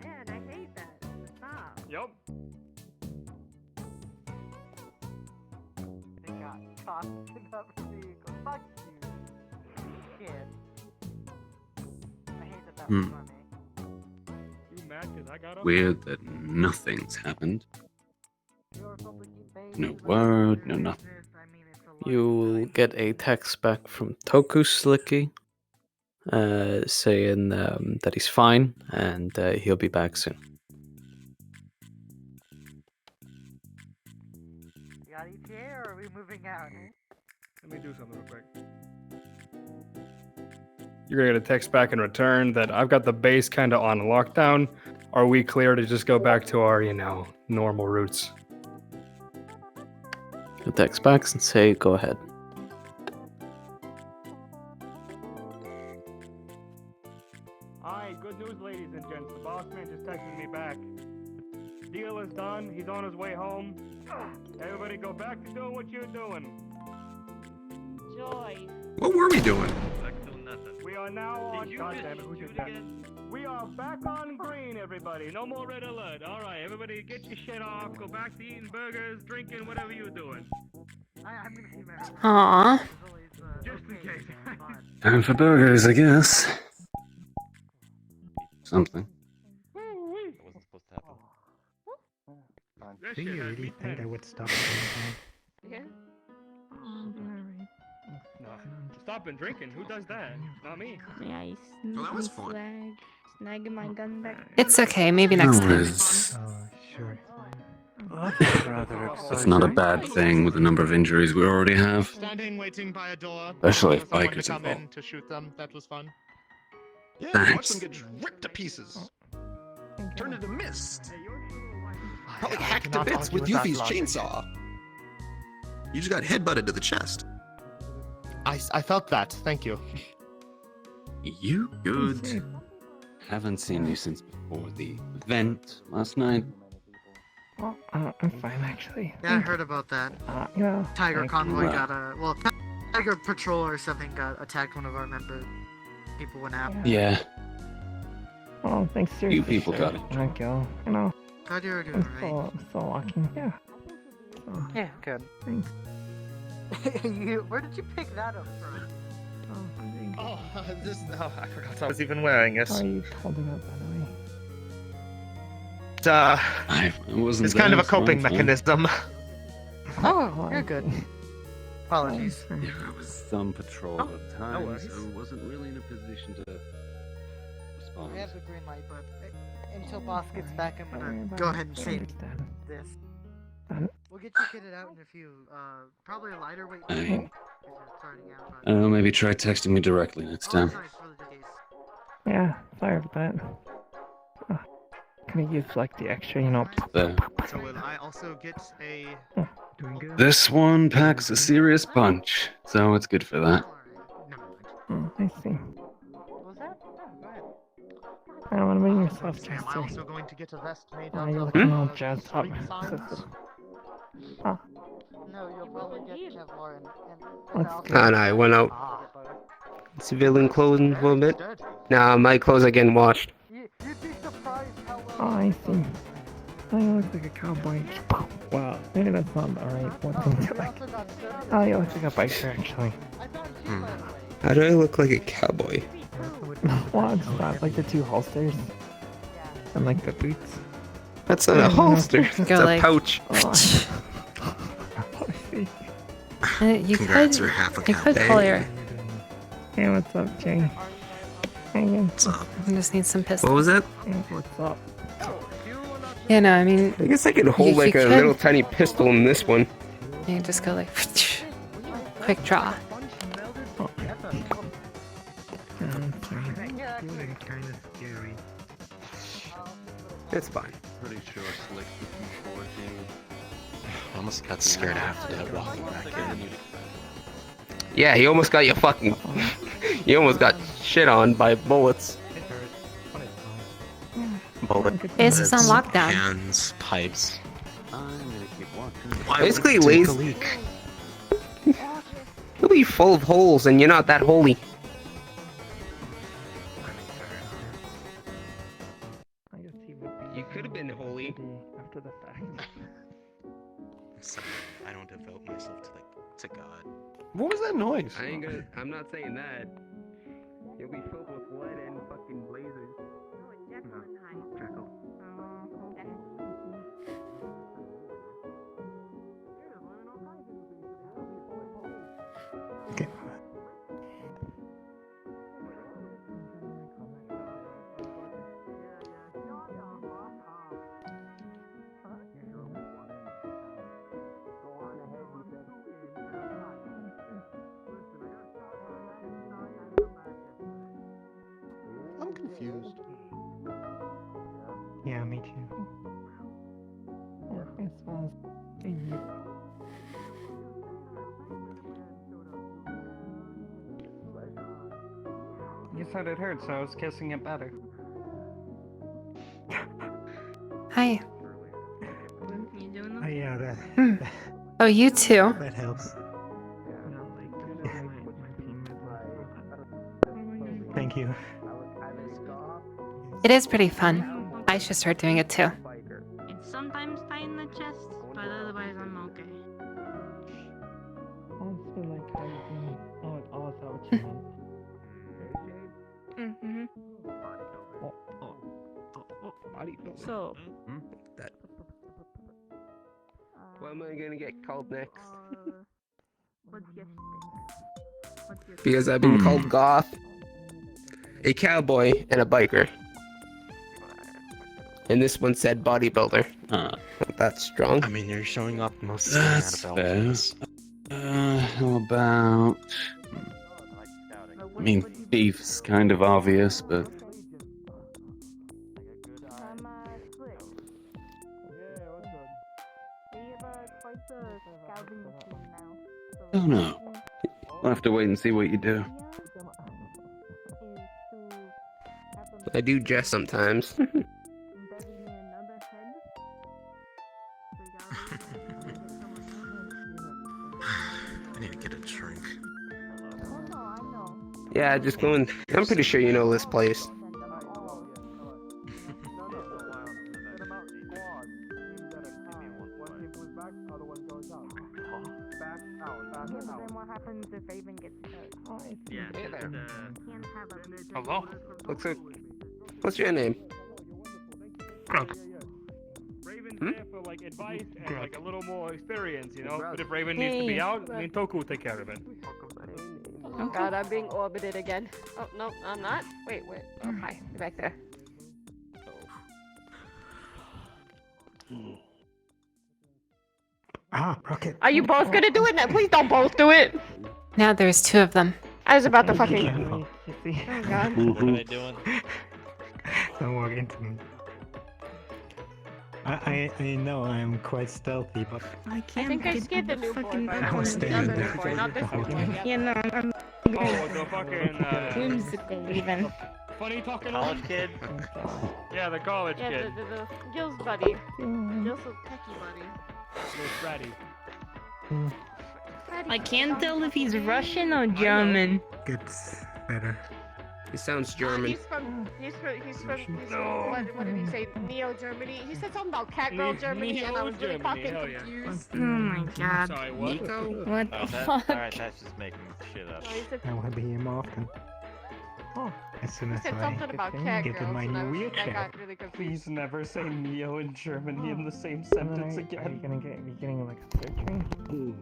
Man, I hate that. Stop. Yup. They got cops in hover vehicles. Fuck you. Shit. I hate that that was funny. You mad because I got up? Weird that nothing's happened. No word, no nothing. You'll get a text back from Toku Slicky saying that he's fine and he'll be back soon. You got ETA or are we moving out? Let me do something real quick. You're gonna get a text back in return that I've got the base kind of on lockdown. Are we clear to just go back to our, normal routes? He'll text back and say, go ahead. Alright, good news, ladies and gents. The boss man just texted me back. Deal is done. He's on his way home. Everybody go back to doing what you're doing. Joy. What were we doing? We are now on. Goddamn it, who did that? We are back on green, everybody. No more red alert. All right, everybody, get your shit off. Go back to eating burgers, drinking, whatever you're doing. I'm gonna be mad. Aww. Just in case. Time for burgers, I guess. Something. wasn't supposed to happen. Do you really think I would stop? Yeah. No. Stopping drinking? Who does that? Not me. Yeah, I Well, that was fun. snagging my gun back. It's okay, maybe next time. Sure. It's not a bad thing with the number of injuries we already have. Standing waiting by a door. Especially waiting if for someone bikers to come involved. in to shoot them. That was fun. Yeah, watch Thanks. them get ripped to pieces. Turned into mist. I Probably hacked to cannot bits argue with with that Yuffie's logic. chainsaw. You just got headbutted to the chest. I felt that. Thank you. You good? Haven't seen you since before the event last night. Well, I'm fine actually. Yeah, I heard about that. Yeah. Tiger thank convoy you. got Tiger patrol or something got attacked. One of our member people went out. Yeah. Oh, thanks, seriously. You people got it. Thank you. Glad you're doing I'm alright. still walking. Yeah. So, Yeah, good. thanks. Where did you pick that up from? Oh, I forgot I was even wearing it. How are you holding up, by the way? I wasn't It's kind of there, a coping so I'm fine. mechanism. Oh, you're good. Apologies. Yeah, I was on patrol at the time, worries. so wasn't really in a position to respond. I have the green light, but until boss gets back, I'm gonna go ahead and save this. We'll get you kitted out in a few, probably a lighter weight. I- Starting out, but Maybe try texting me directly next time. Yeah, sorry about that. Can I use like the extra, There. So will I also get a... Doing good? This one packs a serious punch, so it's good for that. I see. I don't want to bring yourself Am I just also going to get a vest made Oh, out you're of looking all jazzed up. street signs? no, you'll probably get Kevlar and Let's And I went out civilian clothing for a bit. Nah, my clothes are getting washed. Oh, I see. Oh, you look like a cowboy. Wow, maybe that's not alright. What thing to like? Oh, you look like a biker, actually. How do I look like a cowboy? What's that? Like the two holsters? And like the boots? That's not a holster. It's Go a like- pouch. You Congrats, could, you're half a you could call your. Hey, what's up, Jay? What's up? I just need some pistols. What was that? What's up? Yeah, no, I mean. I guess I could hold like a could- little tiny pistol in this one. You just go like. Quick draw. It's fine. Pretty sure Slick looking forward to. I almost got scared after that walking back in. Yeah, he almost got you fucking. He almost got shit on by bullets. Ace is on lockdown. Hands. Pipes. I'm gonna keep walking. Basically, lazy. You'll be full of holes, and you're not that holy. You could have been holy. After the fact. Sorry, I don't devote myself to God. What was that noise? I ain't gonna. I'm not saying that. You'll be filled with lead and fucking blazers. Okay. I'm confused. Yeah, me too. You said it hurt, so I was kissing it better. Hi. You doing Oh, yeah, that, Hmm. Oh, you too. that helps. Thank you. It is pretty fun. I should start doing it too. It's sometimes tight in the chest, but otherwise I'm okay. Honestly, like, how you doing? Oh, is that what you meant? Mm-hmm. So. That. What am I gonna get called next? Because I've been called goth, a cowboy, and a biker. And this one said bodybuilder. That's strong. I mean, you're showing off most of That's fair. How about... I mean, thief's kind of obvious, but... I don't know. We'll have to wait and see what you do. I do jest sometimes. I need to get a drink. Yeah, just going. I'm pretty sure you know this place. Yeah. Hey there. Hello? Looks like. What's your name? Grug. Raven's there for like advice and like a little more experience, you know? But if Raven needs to be Hey. out, me and Toku will take care of it. Oh god, I'm being orbited again. Oh, no, I'm not. Wait. Oh, hi. You're back there. Ah, Rocket. Are you both gonna do it now? Please don't both do it. Now there's two of them. I was about to fucking. Careful. Oh god. What are they doing? Don't walk into me. I know I'm quite stealthy, but I I can't think I get scared the new boy. fucking I was The standing other there. new boy, not this new boy. Yeah, no, I'm Oh, the fucking, whimsical even. funny talking College kid? Yeah, the college Yeah, kid. the Gil's buddy. Gil's a techie buddy. Little Freddy. I can't tell if he's Russian or German. gets better. He sounds German. He's from what did he say? Neo Germany. He said something about Catgirl Germany, and I was really Neo-Germany, fucking hell yeah. confused. Oh my god. Sorry, what? Nico? What Oh, the that, fuck? alright, that's just making shit up. No, he said I want to be him often. As soon as said I something about cat get in girls, my and I new was- I wheelchair. got really confused. Please never say Neo and Germany in the same Are sentence you again. gonna get? You getting like surgery?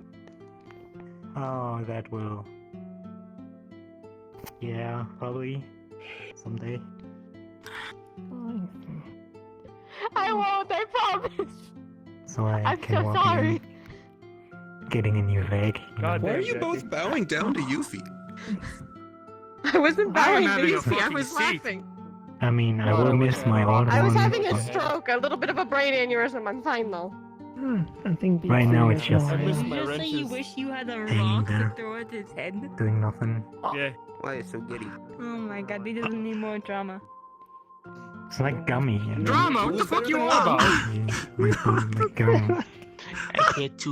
Oh, that will. Yeah, probably someday. I won't, I promise. So I I'm can so walk sorry. again. Getting a new leg. you know. Why are you both bowing down to Yuffie? I wasn't I am bowing to having a Yuffie, I fucking was seat. laughing. I mean, I will miss my old I was one. having a but stroke, a little bit of a brain aneurysm. I'm fine though. I think Right now it's just Did you just say you wish you had a hanging rock to there. throw at his head? doing nothing. Yeah. Why is so giddy? Oh my god, he doesn't need more drama. It's like gummy. You know? Drama? What the fuck you on about? Like gum.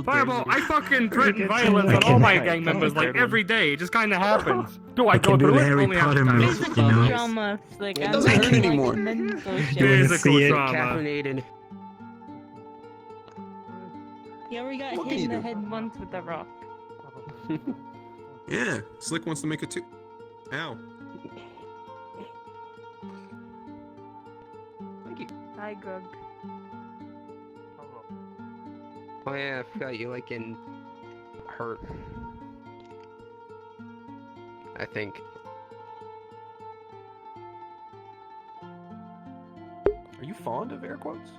Fireball, I fucking threaten violence on all my gang members like every day. It just kinda happens. Do I I go can do through the it? Harry Only half Potter the time. moves, you know? Drama, like, It I'm doesn't not hurt like anymore. mental You shit. wanna Physical see it? trauma. Caffeinated. He already got What hit can in you the do? head once with a rock. Yeah, Slick wants to make it too. Ow. Hi, Grug. Oh yeah, I forgot you like in hurt. I think. Are you fond of air quotes?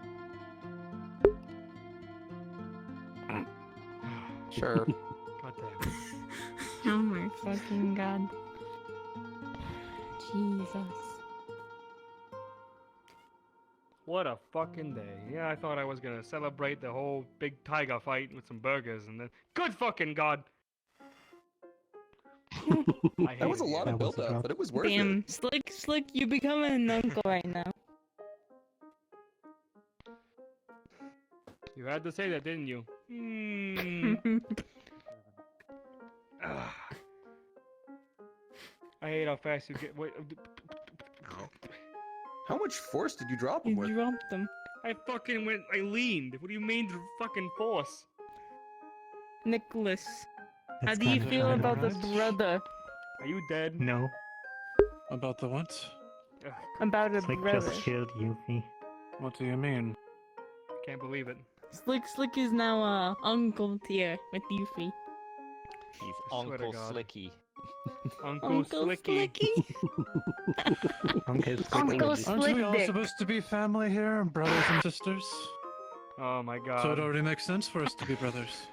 Sure. Goddamn. Oh my fucking god. Jesus. What a fucking day. Yeah, I thought I was gonna celebrate the whole big tiger fight with some burgers and then. Good fucking god! That was a lot of build up, but it was worth it. Damn, Slick, you becoming an uncle right now. You had to say that, didn't you? Mm. Ugh. I hate how fast you get. Wait. How much force did you drop him You with? dropped them. I fucking went. I leaned. What do you mean, fucking force? Nicholas, how That's do you kinda feel kinda about the right. brother? Are you dead? No. About the what? Ugh, About a Slick brother. just killed Yuffie. What do you mean? can't believe it. Slick is now uncle tier with Yuffie. He's I swear to Uncle God. Slicky. Uncle Slicky. Uncle Uncle Aren't we all Slick. supposed to be family here, brothers and sisters? Oh my god. So it already makes sense for us to be brothers.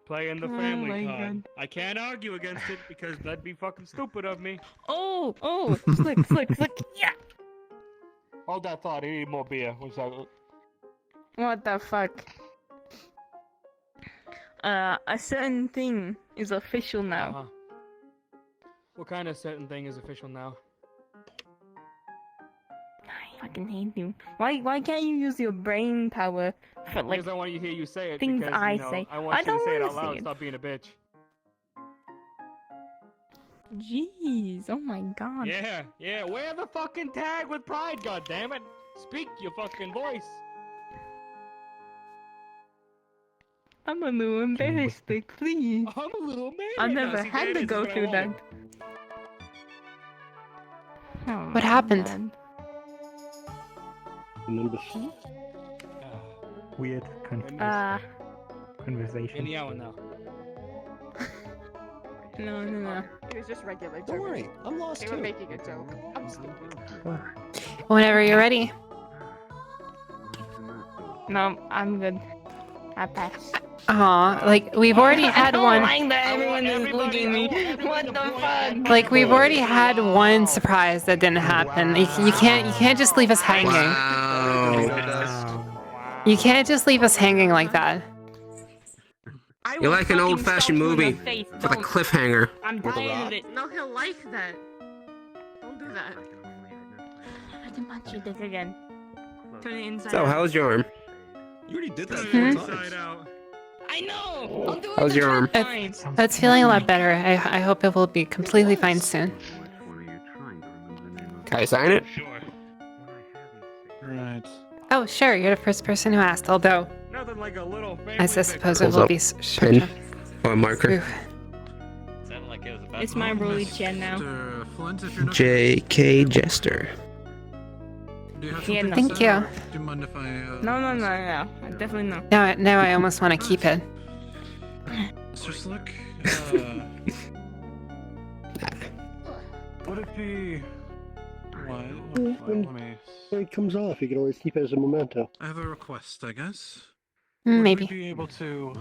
Playing the Oh family my card. God. I can't argue against it because that'd be fucking stupid of me. Oh, Slick, yeah. Hold that thought. I need more beer. What's that? What the fuck? A certain thing is official now. Uh-huh. What kind of certain thing is official now? I fucking hate you. Why can't you use your brain power for like Because I want you to hear you say it. things because, I you know, say? I want I you to don't say it out wanna say loud. it. Stop being a bitch. Jeez, oh my god. Yeah. Wear the fucking tag with pride, goddammit. Speak your fucking voice. I'm a little embarrassed, but please. I'm a little man. I've right now. never See, had that to is go what I through that. want. Oh What my happened? God. Weird confused conversation. Any hour now. No. It was just regular joke. Don't worry, I'm lost They too. were making a joke. I'm stupid. Whenever you're ready. No, I'm good. I pass. Aw, like we've already had I don't one. like that everyone is looking at me. What the fuck? Like we've already had one surprise that didn't happen. You can't just leave us hanging. You can't just leave us hanging like that. You're like an old-fashioned movie with a cliffhanger. I'm tired of it. No, he'll like that. Don't do that. I can punch your dick again. Turn it inside So, out. how's your arm? You already did that Turn 4 it times. inside out. I know! I'll do it How's the your arm? third time. It's feeling a lot better. I hope it will be completely fine soon. Can I sign it? Sure. Right. Oh, sure, you're the first person who asked, although Nothing like a little family I suppose it Pulls will up be short. pen or marker. Ooh. Sounded like It's my Broly Chen now. Flint, if you're not J.K. Jester. Do you have Yeah, something no. to Thank say? you. Do you mind if I? No. Definitely no. Now I almost want to keep it. Mr. Slick, would it be... What? Let me... When it comes off, you can always keep it as a memento. I have a request, I guess. Maybe. Would we be able to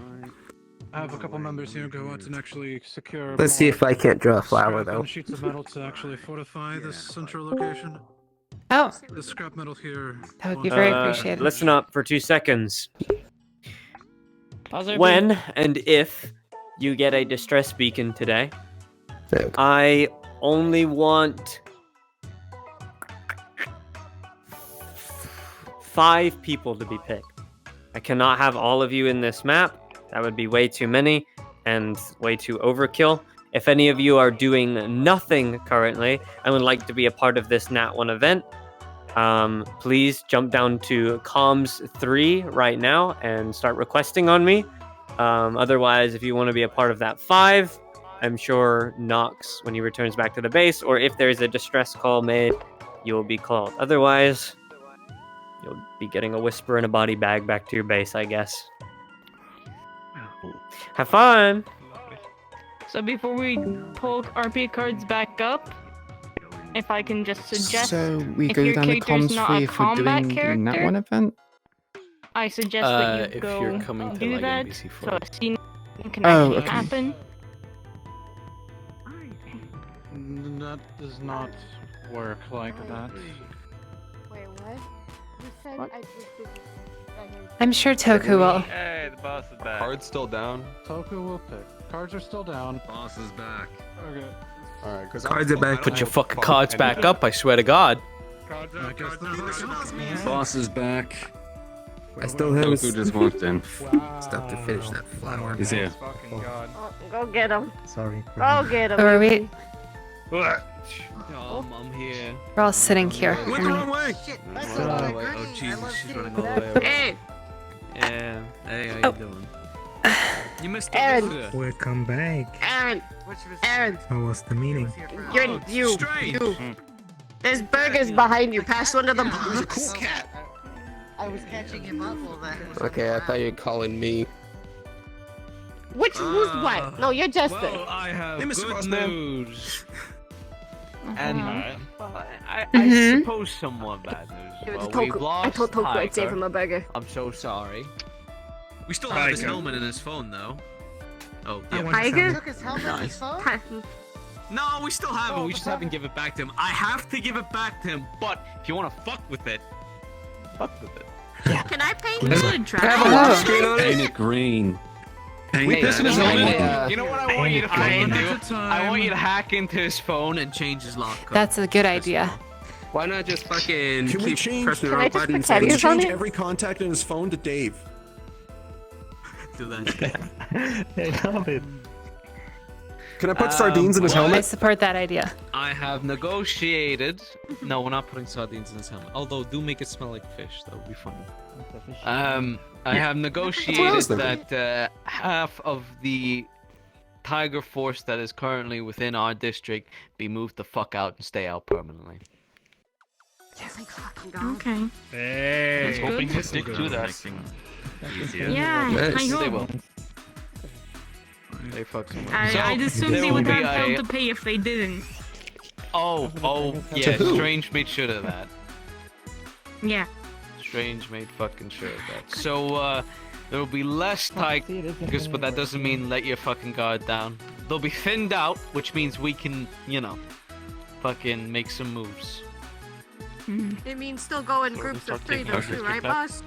have a couple members here go out and actually secure... Let's see more if I can't draw a flower, scrap though. and sheets of metal to actually fortify this central location? Oh. The scrap metal here. That would be very appreciated. Listen up for 2 seconds. How's it When and if you get a distress beacon today, I only want 5 people to be picked. I cannot have all of you in this map. That would be way too many and way too overkill. If any of you are doing nothing currently and would like to be a part of this Nat 1 event, please jump down to comms 3 right now and start requesting on me. Otherwise, if you want to be a part of that 5, I'm sure Nox, when he returns back to the base, or if there's a distress call made, you'll be called. Otherwise, you'll be getting a whisper in a body bag back to your base, I guess. Have fun! So before we pull RP cards back up, if I can just suggest, So we if go your down the character's comms not tree a if we're combat doing that character, one event. I suggest that you if go you're coming to, do like, that NBC so a scene can Oh, actually okay. happen. That does not work like that. Wait, what? You said I just didn't. I'm sure Toku will. Hey, the boss is back. Card's still down. Toku will pick. Cards are still down. Boss is back. Okay. Alright, because Cards are back. Put your fucking cards back up, I swear to God. Boss is back. I still haven't Toku just walked in. stopped to finish that flower. He's here. Go get him. Sorry. Go get him. Or are we? I'm here. We're all sitting here. Went the wrong way. Oh Jesus, she's running all the way. Hey, Yeah. Hey, how Oh. you doing? You missed Aaron. Welcome back. Aaron. Aaron. How was the meeting? You. There's burgers behind you. Pass one to the box. I was catching him up all that. Okay, I thought you were calling me. Who's what? No, you're Justin. Well, I have Hey, Mr. good Bossman. news. And I Mhm. suppose somewhat bad news. Give it to Well, we've Toku. I lost told Toku I'd save Tiger. him a burger. I'm so sorry. We still have his Tiger. helmet and his phone, though. Oh, I yeah. want to Tiger? sound- Took his helmet and his phone? No, we still have it. We just haven't given it back to him. I have to give it back to him, but if you want to fuck with it, fuck with it. Can I paint Let's- you in Can I have a traffic? lock screen on Paint it green. Paint Wait, that this is green. You know what I want you to fucking do? I want you to hack into his phone and change his lock code. That's a good idea. Why not just fucking Can we keep change? pressing the Can I wrong just put buttons? Teddy and- Bears on Change it? every contact in his phone to Dave. Do that. I love it. Can I put sardines in his well, I helmet? support that idea. I have negotiated. No, we're not putting sardines in his helmet. Although, do make it smell like fish. That would be funny. I have negotiated that half of the Tiger Force that is currently within our district be moved the fuck out and stay out permanently. Okay. Hey. That's Hoping good. to stick to that. Yeah, Nice. I They hope. will. They fucking will. I'd assume there they will would be have hell a- to pay if they didn't. Oh, yeah. To who? Strange made sure of that. Yeah. Strange made fucking sure of that. So, there will be less tigers, but that doesn't mean let your fucking guard down. They'll be thinned out, which means we can, fucking make some moves. It means still go in groups of 3 though too, right, boss?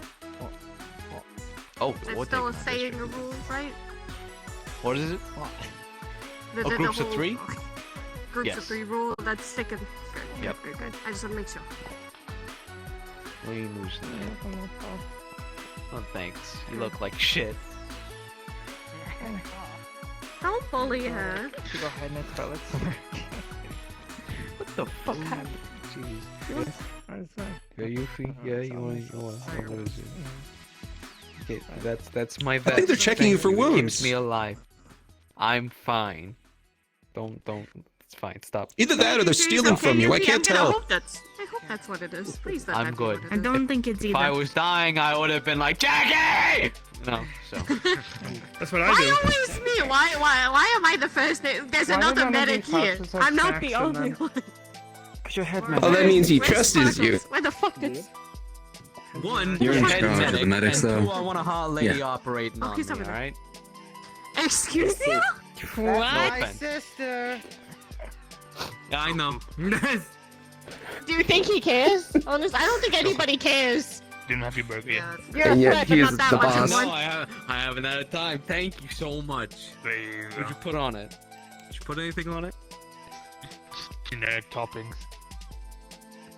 Oh, That's what still a they- saying of rules, right? What is it? The groups of whole 3? Groups Yes. of 3 rule, that's sticking. Yep. Good, good. I just want to make sure. Lean loosely. Oh, thanks. You look like shit. Don't bully her. Should go ahead and spell it. What the fuck happened? Jeez. Yeah, Yuffie? Yeah, you want what is it? Okay, that's my vet. think they're checking you for Keeps wounds. me alive. I'm fine. Don't. It's fine. Stop. Either that or they're stealing from you. I can't I tell. hope that's what it is. Please let I'm that be good. what it I is. don't think it's If either. I was dying, I would have been like Jackie. No. So. That's what I Why do. always me? Why am I the first? There's Why another would none of medic these here. officers have I'm not the facts and only then- one. Cause your head Oh, that means he Where's trusts you. Spartacus? Where the fuck did? One, You're in head charge of the medic, medics, and two, though. I want a hot lady Yeah. operating on he's me. over All there. right. Excuse you? That's No my offense. sister. Yeah, I know. Do you think he cares? Honest, I don't think anybody cares. Didn't have your burger yet. You're a threat, but not that much of No, one. I haven't had time. Thank you so much. There you What'd go. you put on it? Did you put anything on it? Generic toppings.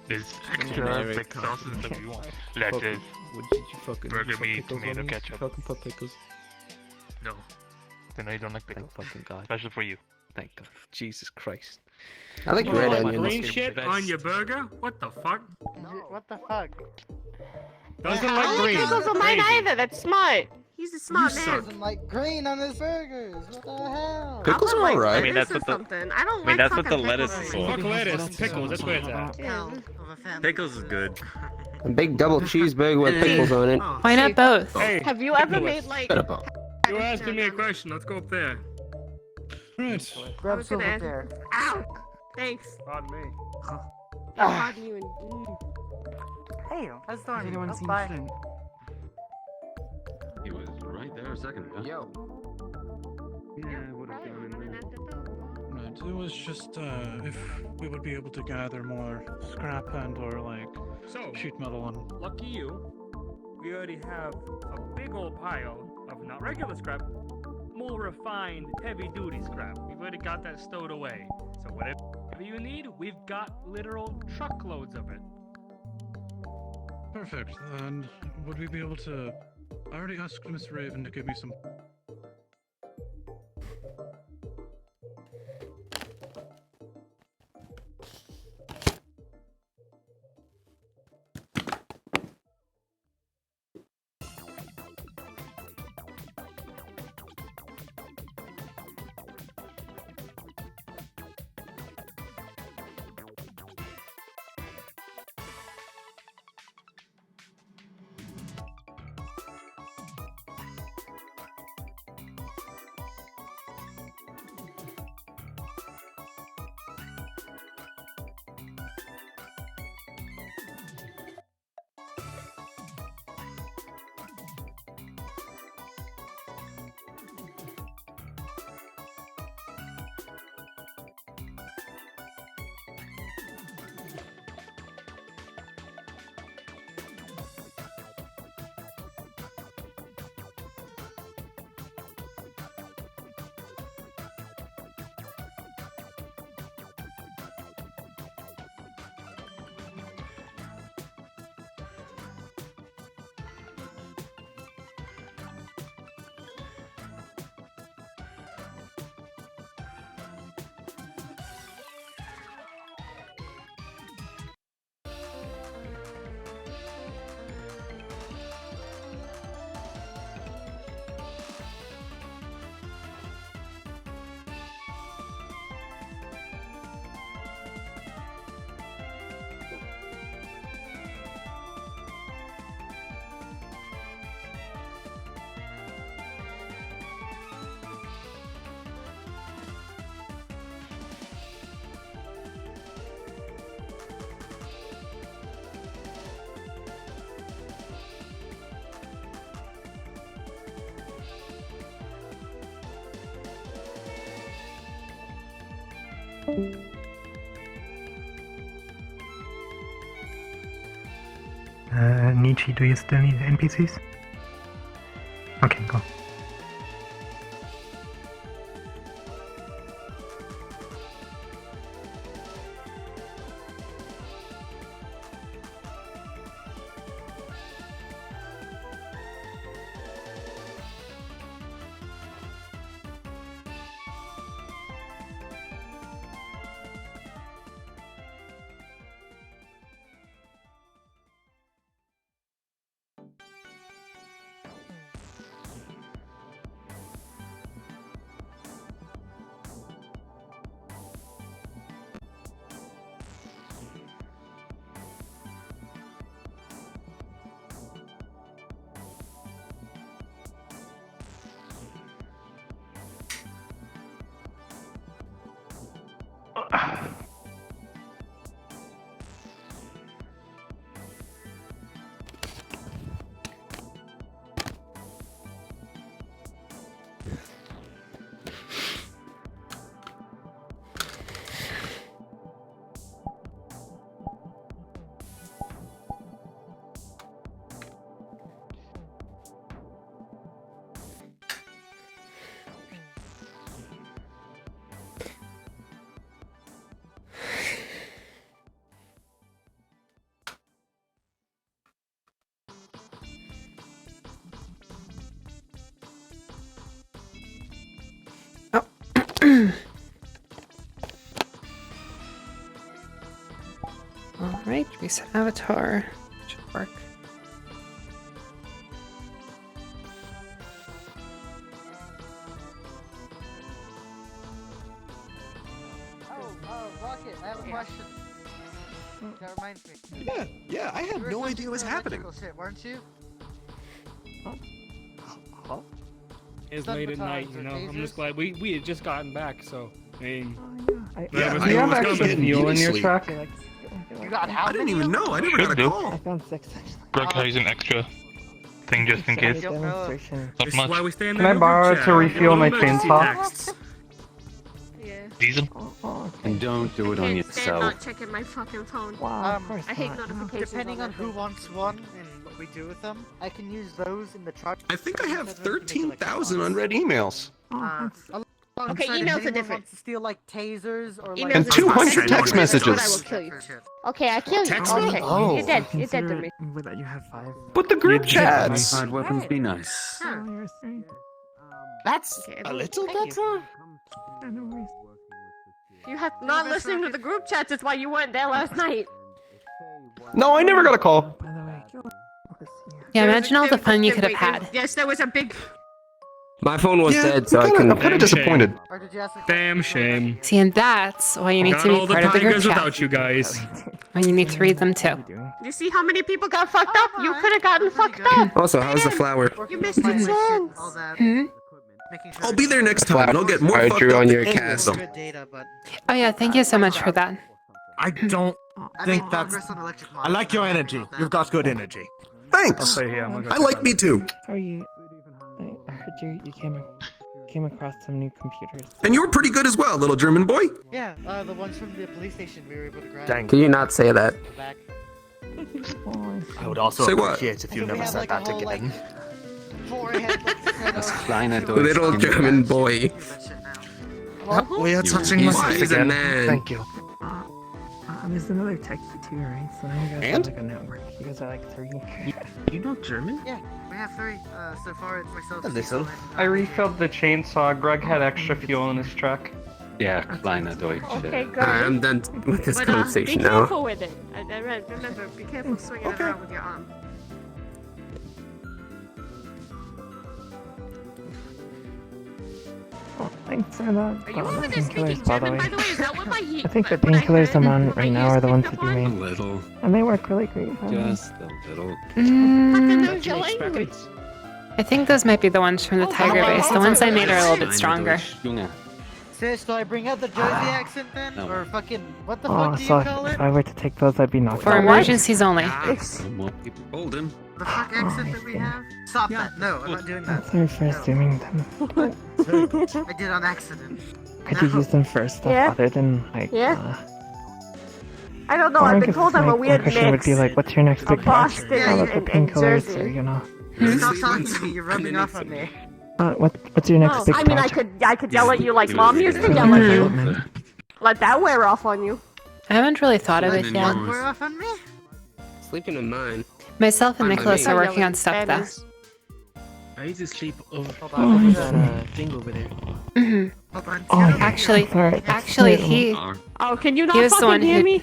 There's extra Generic thick sauces toppings. that we want. Lettuce, What did you fucking burger put meat, pickles on tomato it? ketchup. Fucking put pickles. No. Then I don't like pickles. Thank fucking God. Special for you. Thank God. Jesus Christ. I like You red want onions. green shit on your burger? What the fuck? What the fuck? Doesn't I like don't green. like pickles on mine either. That's smart. He's a smart You man. suck. Doesn't like green on his burgers. What the hell? Pickles are alright. I mean, that's what something. I don't I mean, like that's what the fucking lettuce pickles. is for. Fuck lettuce, pickles, that's where it's at. Yeah. Pickles is good. A big double cheeseburger with pickles on it. Why not both? Hey, Have you ever pickles. made like? Shut up. You're asking me a question. Let's go up there. Right. Grab Look some at up that. there. Ow! Thanks. Pardon me. Pardon you and. Hey, that's the army. Anyone Oh, seen bye. Flint? He was right there a second ago. Yo. Yeah, I would have gone in there. Right, it was just if we would be able to gather more scrap and or like So, sheet metal and lucky you, we already have a big old pile of not regular scrap, more refined, heavy-duty scrap. We've already got that stowed away. So whatever you need, we've got literal truckloads of it. perfect. And would we be able to? I already asked Miss Raven to give me some. Nietzsche, do you still need NPCs? Okay, go. Alright, reset avatar. Should work. Rocket, I have a question. That reminds me. Yeah, I had no idea what was happening. Shit, weren't you? It's late at night, you know. I'm just glad we had just gotten back, so I mean. Do you have extra fuel in your truck? You got how I didn't many even of know. I them? never got a do. call. I found 6 actually. Greg has an extra thing just in case. Demonstration. Not This is much. why we stay in Can the I group borrow it chat. to refuel my Emergency chainsaw? texts. Diesel. And don't do it on Can't stand yourself. not checking my fucking phone. Wow, of course I hate not. notifications. Depending on who wants one and what we do with them, I can use those in the truck. I think I have 13,000 unread emails. Okay, emails are if anyone different. wants to steal like tasers or Emails like And 200 text I will messages. kill you. Okay, I killed you. Text Okay, me? you're dead. You're dead to me. That you have 5. But the group chats. Hard weapons be nice. That's Okay, a little better. You have not listening to the group chats. It's why you weren't there last night. No, I never got a call. Yeah, imagine all the fun you could have had. Yes, there was a big. My phone was Yeah, dead, so I I'm couldn't. kind of disappointed. Or did you ask a Damn shame. See, and that's why you need Got to be all the part of the group tigers chat. without you guys. And you need to read them too. You see how many people got fucked up? You could have gotten fucked up. Also, how's the flower? You missed your chance. all that. Hmm? Making sure I'll be there next time, and I'll get more Alright, fucked Drew, up on than your any of cast. them. good data, but Oh yeah, thank you so much for that. I don't I think made that's. progress on electric I like your energy. You've got good energy. Thanks. I like me too. How are you? I heard you came across some new computers. And you were pretty good as well, little German boy. yeah, the ones from the police station we were able to grab. Dang. Can you not say that? Back. I would also Say what? appreciate if you We never have, said like, a that whole, again. Forehead, like, set Das of- kleine Little Deutschkind. German boy. Do that shit now. We are You touching were my easy. He's a again. man. Thank you. There's another techie too, right? So now you guys And? have like a network. You guys are like 3. You know German? Yeah, we have 3. So far it's myself. A little. Cecil, and, I refilled the chainsaw. Greg had extra fuel in his truck. Yeah, kleine Deutsche. Okay, good. I'm done with this But conversation be now. careful with it. Remember, be careful swinging it around with your arm. Oh, thanks for that. Are you over there speaking Painkillers, by the German, way. by the way? Is that what my heat? I think the what I painkillers heard? I'm on My right now ears are the ones picked that up you on? A made, little. and they work really great. Just a little. Mm, Fucking your language. I think those might be the ones from the tiger base. The ones I made are a little bit stronger. Junge. Sis, do I bring out the Jersey accent then? No. Or fucking, what the Oh, fuck do you so call if it? I were to take those, I'd be knocked For out. emergencies only. More people told him. The fuck accent that we have? Stop that. No, I'm not doing that. Sorry for assuming them. I did on accident. Could you use them for stuff Yeah. other than like? Yeah. I don't know. Or I I've been guess told I'm a my weird question would mix be like, what's your next of big catch? Boston Now that the and painkillers, Jersey. or you know. Stop talking to me, you're rubbing off on me. What's your next Oh, big I mean, catch? I could yell at you like mom used to yell at you. Mhm. Let that wear off on you. I haven't really thought of it yet. Wear off on me? Sleeping in mine. Myself and I'm Nicholas amazing. are working on stuff though. I used to sleep over on. that thing over there. Mhm. Hold on. Oh, Actually, sorry. actually, he Oh, can you not He was the fucking one hear who- me?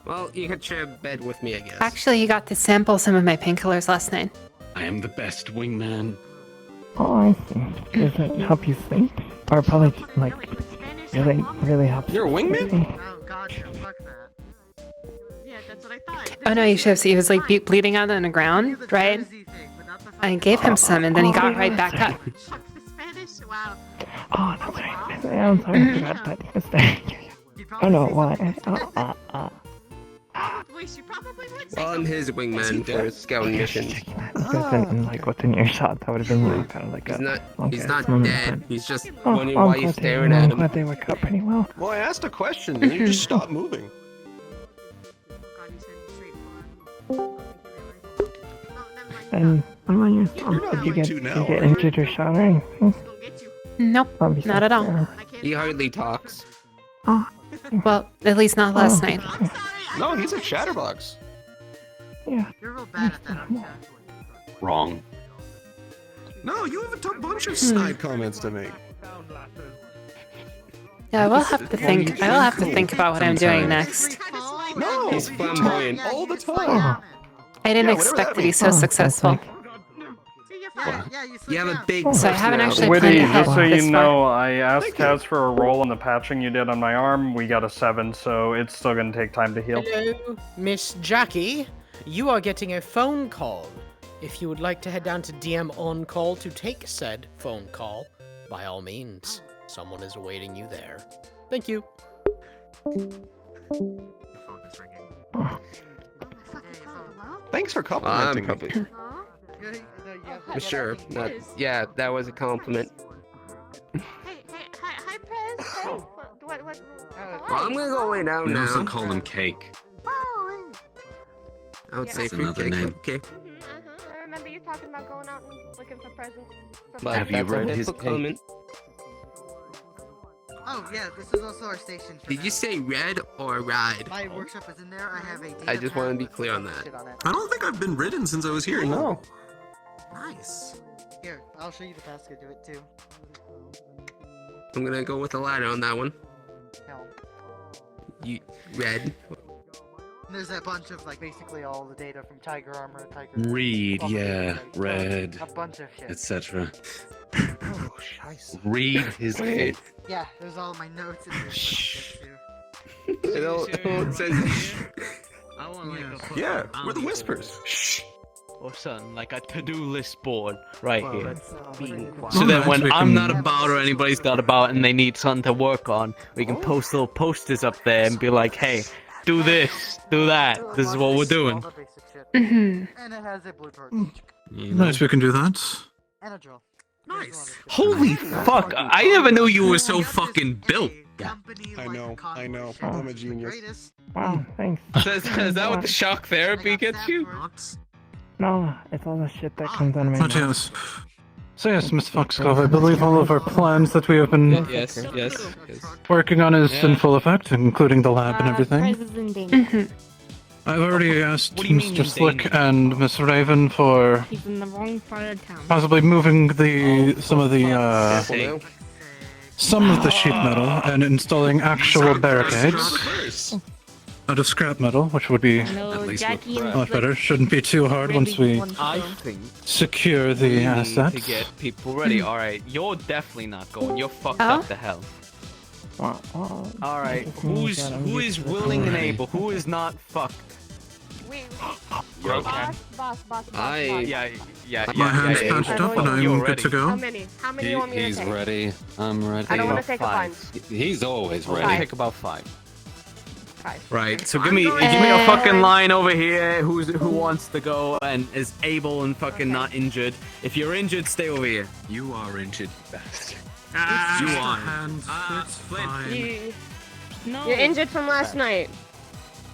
Well, you could share a bed with me, I guess. actually he got to sample some of my painkillers last night. I am the best wingman. Oh, I see. Does it help you sleep? Or probably like really helps. You're a wingman? Oh god, no, fuck that. Yeah, that's what I thought. Oh no, you should have seen he was like bleeding out on the ground, right? Jersey thing, but not the I gave him some and then he got right back up. Fuck the Spanish? Wow. Oh, that's right. I'm sorry, I forgot that he was there. Oh no, why? Wait, she probably would say Well, I'm his wingman for scouting missions. He wasn't in like within earshot. That would have been really kind of like He's a. not. okay, He's not moment, dead. but- He's just Oh, wondering I'm why you're glad they- staring I'm at him. glad they work out pretty well. Well, I asked a question, and you just stopped moving. And I'm on your You're not Did you going get, to did now, you get are you? injured or shot or anything? Nope, Obviously. not at all. Yeah. He hardly talks. Oh, Well, at least not last Oh. night. No, he's a chatterbox. yeah. You're real bad at that, okay? Wrong. No, you have a bunch of snide comments to make. Yeah, I will have to think. I will have to think about what I'm doing next. No, know. He's flamboyant. All the time. I didn't Yeah, whatever expect that to be means. so successful. You have a big. So I haven't actually planned Witty, ahead just so this you far. know, I asked Kaz for a roll on the patching you did on my arm. We got a 7, so it's still gonna take time to heal. Hello, Miss Jackie. You are getting a phone call. If you would like to head down to DM On Call to take said phone call, by all means, someone is awaiting you there. Thank you. Thanks for I'm complimenting probably. me. Sure. Yeah, that was a compliment. Hi, Prez. Hey, what? Well, I'm gonna go away now. We Now. also call him Cake. I would say That's another fruitcake. name. Okay. I remember you talking about going out and looking for presents. But Have you that's a read his difficult cake? comment. Oh yeah, this is also our station. For Did you say red or ride? My workshop is in there. I have a. I just want to be clear on that. I don't think I've been ridden since I was here. No. Nice. Here, I'll show you the pass to do it too. I'm gonna go with the ladder on that one. No. You red. There's a bunch of like basically all the data from Tiger Armor, Tiger. Read, Bumblebee, yeah, like, red, A bunch of shit. etc. Read his kit. Yeah, there's all my notes in there. Shh. Don't say. I want like a Yeah, fucking we're the bounty whispers. board. Or something, like a to-do list board right Well, here. that's, being quiet. So then when we I'm can- not about or anybody's not about and they need something to work on, we can post little posters up there and be like, hey, do this, do that. This is what we're doing. Mhm. And it has a blueprint. Nice, we can do that. And a drill. Nice. Holy fuck, I never knew you were so fucking built. I know. I'm a genius. Wow, thanks. Is that what the shock therapy gets you? No, it's all the shit that comes out of my But mouth. yes. So yes, Miss Foxglove, I believe all of our plans that we have been Yes. working on is in full effect, including the lab and everything. Prez is in danger. I've already asked What do you mean Mr. in Slick danger? and Miss Raven for He's in the wrong part of town. possibly moving some of the sheet metal and installing actual barricades out of scrap metal, which would be No, Jackie and a lot better. Shouldn't be too hard once we I think secure we the need assets. to get people ready. Alright, you're definitely not going. You're fucked Oh? up to hell. Well, Alright, just means that I'm who used is to the willing and cold. able? Who is not fucked? Boss. Yeah. My hand's patched up and I'm good to How go. many? How many you want me to He's take? ready. I'm ready. I don't want to take a Five. bunch. He's always I'll ready. take about 5. 5. Right. So give me a fucking line over here. Who wants to go and is able and fucking not injured. If you're injured, stay over here. You are injured, bastard. You are. No. You're injured from last night.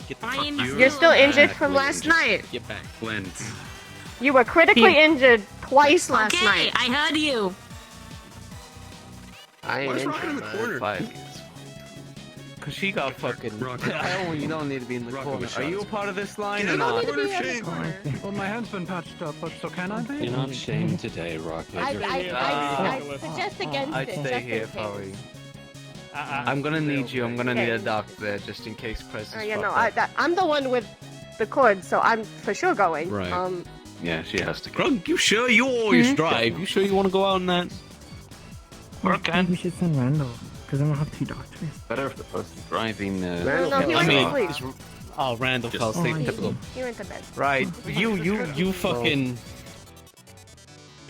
Get the I fuck am back. You're still injured back, from last Flint. night. Get back. Flint. You were critically injured twice last Okay, night. I heard you. I ain't Why's Rocket in the injured. corner? 5 years. Cause she got fucking. Oh, you don't need to be in the Rocket corner. was Are shot you a as part of this line Get or in the not? corner, shame. Well, my hand's been patched up, but so can I be? You're not shamed today, Rocket. You're I suggest against I'd it. stay just here in if I were case. you. I'm gonna need you. I'm gonna need a doctor there just in case Prez is Yeah, no, fucked up. I'm the one with the cord, so I'm for sure going. Right. Yeah, she has to go. Grug, you sure you always drive? You sure you want to go out on that? I think we should send Randall, because I don't have 2 doctors. Better if the person's driving. No, he went to sleep. Oh, Randall fell asleep. I Typical. He went to bed. Right. You fucking.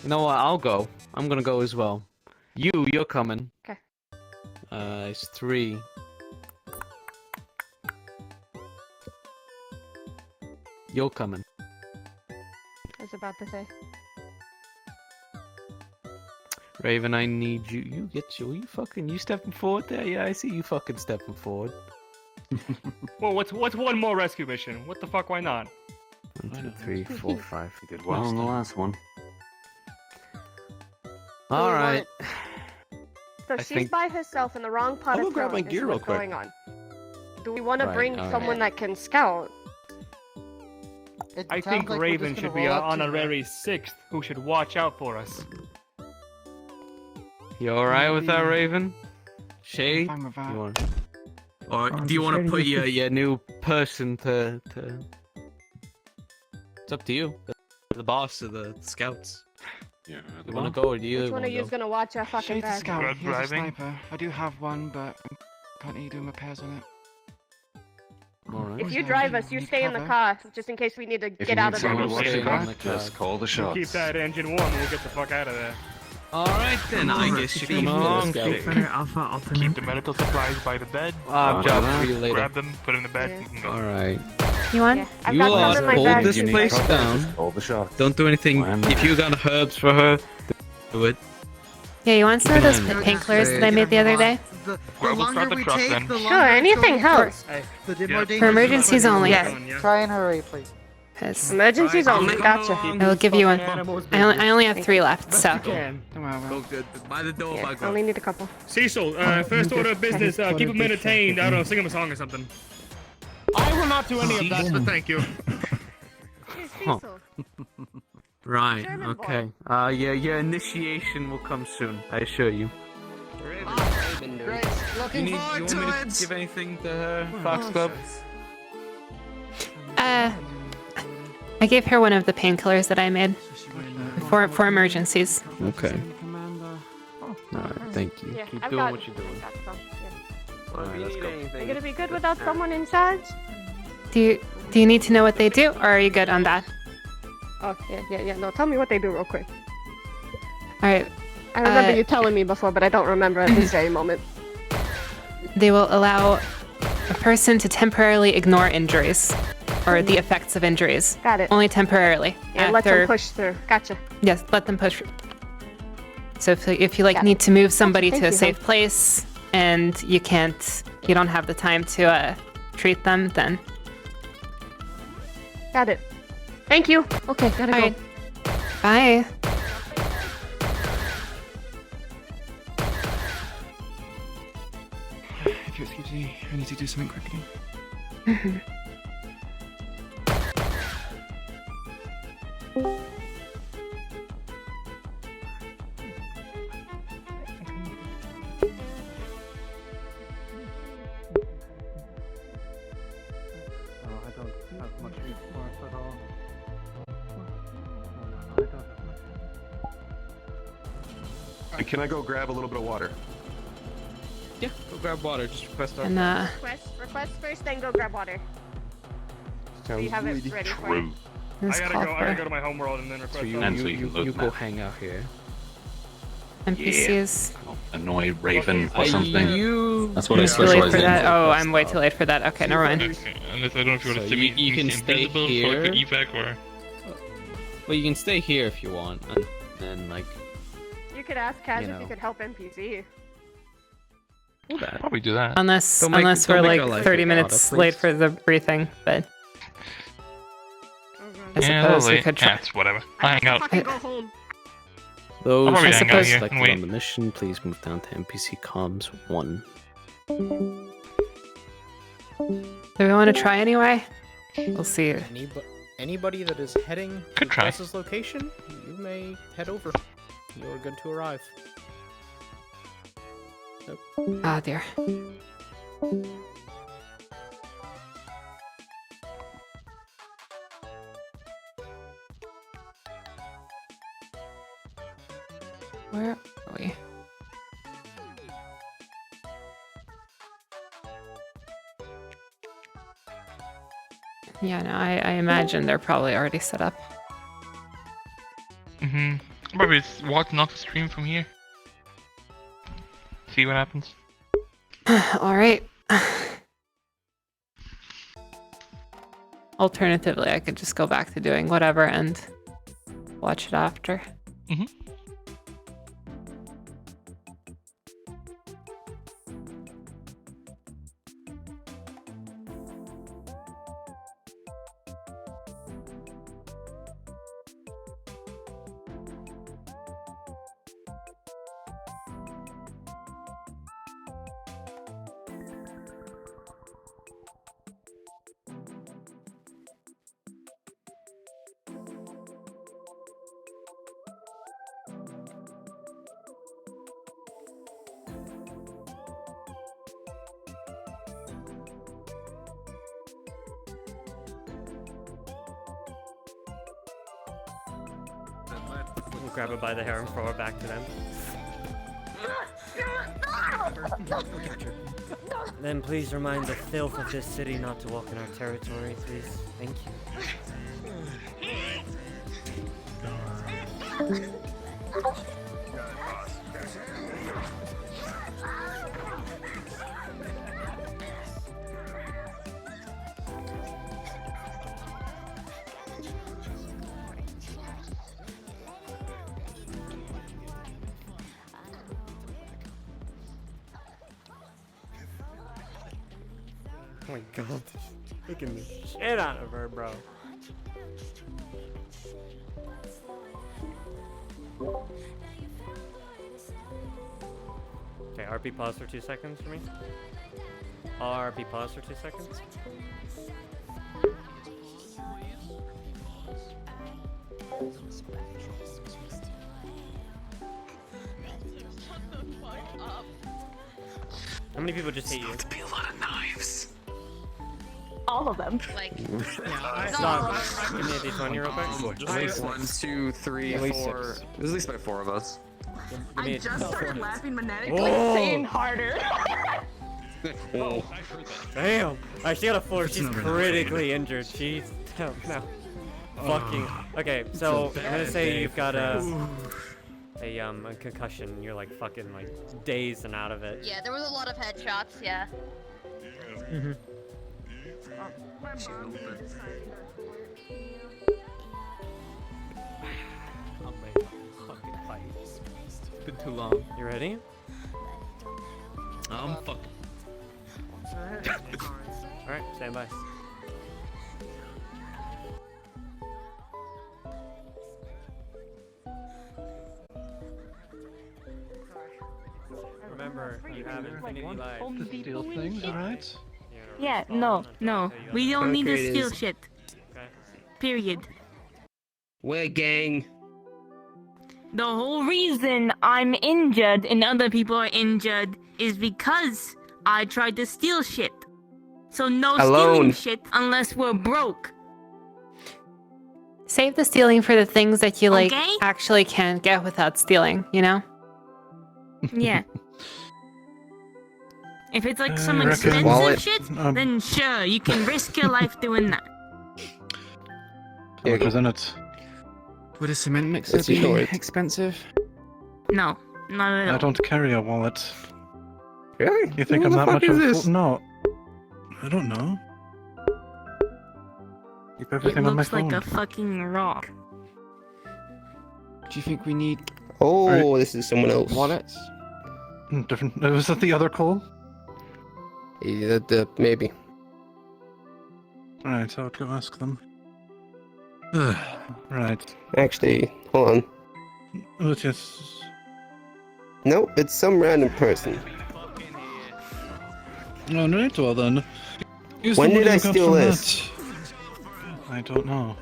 You know what? I'll go. I'm gonna go as well. You're coming. Okay. It's 3. You're coming. I was about to say. Raven, I need you. You stepping forward there? Yeah, I see you fucking stepping forward. Well, what's one more rescue mission? What the fuck? Why not? 1, 2, 3, 4, 5. You did well on the last one. All right. So I she's think- by herself in the wrong part I'll of go grab town. my This gear is real what's quick. going on. Do we want to Right, bring alright. someone that can scout? It I sounds think like we're Raven just should gonna be roll our up to the- honorary 6th, who should watch out for us. You alright with that, Raven? Shade? fine with that. You want... Or do you want to put your new person to? It's up to you. The boss of the scouts. Yeah. You want to go or do you? Which one wanna of you's go? gonna watch our fucking Shade the back? scout. Here's a sniper. I do have one, but I'm currently doing repairs on it. Alright. If you drive us, you stay in the car, just in case we need to get out of there. Just call the shots. Keep that engine warm and we'll get the fuck out of there. Alright then, I guess you come along. Keep the medical supplies by the bed. Job for you later. Grab them, put them in the bed. and go. Alright. You want? I've You got some in my hold bag. this You need place some? down. Call the shots. Don't do anything. If you got herbs for her, do it. Yeah, you want some of those painkillers that I made the other day? The Well, we'll longer start the we truck take, then. the longer Sure, it's anything going to helps. The more For dangerous For emergencies only. Yeah. Try and hurry, please. Emergencies only, gotcha. I will give you one. I only have 3 left, so. Go good. By the door, I only need a couple. Cecil, first order of business, keep them entertained. I don't know, sing them a song or something. I will not do any of that, but thank you. Right, okay. Your initiation will come soon, I assure you. Great. Looking you forward want to me it. to give anything to her, Fox Club? I gave her one of the painkillers that I made for emergencies. Okay. Alright, thank you. Yeah, Keep I've doing got- what you're doing. I've got some, yeah. Alright, let's go. Are you gonna be good without someone in charge? Do you need to know what they do, or are you good on that? Oh, yeah. No, tell me what they do real quick. All right. I remember you telling me before, but I don't remember at this very moment. They will allow a person to temporarily ignore injuries, or the effects of injuries. Got it. Only temporarily. Yeah, let them push through. Gotcha. Yes, let them push. So if you like need to move somebody Thank to a you, safe hon. place and you don't have the time to treat them, then Got it. Thank you. Okay, gotta All go. right. Bye. If you'll excuse me, I need to do something quickly. I don't have much use for it at all. Can I go grab a little bit of water? Yeah, go grab water. Just request our. And Request first, then go grab water. So you have it ready for you. I gotta go to my homeworld and then request. So you, And so you can look you go now. hang out here. NPCs. Annoy Raven or Are something. you- That's what I Too late specialize for in. that. Oh, I'm way too late for that. Okay, never mind. Unless I don't know if you want So to you, you can stay here. like the evac or. Well, you can stay here if you want, and then like. You could ask Kaz You if know. you could help NPC. Probably do that. Unless Don't make- we're don't make like our life 30 harder, minutes please. late for the briefing, but I suppose we could try. Yeah, it's whatever. I hang out. Fucking go home. Those I'll probably hang out here selected and wait. on the mission, please move down to NPC comms 1. Do we want to try anyway? We'll see. Anybody that is heading Could to try. Wes's location, you may head over. You're good to arrive. Ah, dear. Where are we? Yeah, no, I imagine they're probably already set up. Probably just watching off the stream from here. See what happens. All right. Alternatively, I could just go back to doing whatever and watch it after. We'll grab it by the hair and throw it back to them. Then please remind the filth of this city not to walk in our territory, please. Thank you. Oh my god, taking the shit out of her, bro. Okay, RP pause for 2 seconds for me. RP pause for 2 seconds. How many people just hit you? To be a lot of knives. All of them. Like, Give me a d20 real quick. At least 1, 2, 3, 4. There's at least about 4 of us. I just started laughing maniacally. Oh. Saying harder. Oh. Damn! Alright, she got a 4. She's critically injured. Jeez. No. Fucking. Okay, so I'm gonna say you've got a concussion. You're like fucking like dazed and out of it. Yeah, there was a lot of headshots, yeah. Mm-hmm. I'll make a fucking fight. It's been too long. You ready? I'm fucking. Alright, stand by. Remember, you have infinity life. To steal things, alright? Yeah, no. We don't need to Okay, it steal is. shit. Okay. Period. We're gang. The whole reason I'm injured and other people are injured is because I tried to steal shit. So no stealing Alone. shit unless we're broke. Save the stealing for the things that you like Okay. actually can't get without stealing, you know? Yeah. If it's like some Reckon- expensive Wallet. shit, then sure, you can risk your life doing that. Yeah, Isn't it? Would a cement mixer It's be short. expensive? No, not at all. I don't carry a wallet. Really? You think What I'm the that fuck much is of a this? fool? No. I don't know. Keep It everything on my looks phone. like a fucking rock. Do you think we need Oh, this is someone else. wallets? Different. Was that the other call? Yeah, maybe. Right, I'll go ask them. Right. Actually, hold on. But yes. Nope, it's some random person. Alright, well then. Use When the did money I you got steal from this? that. I don't know.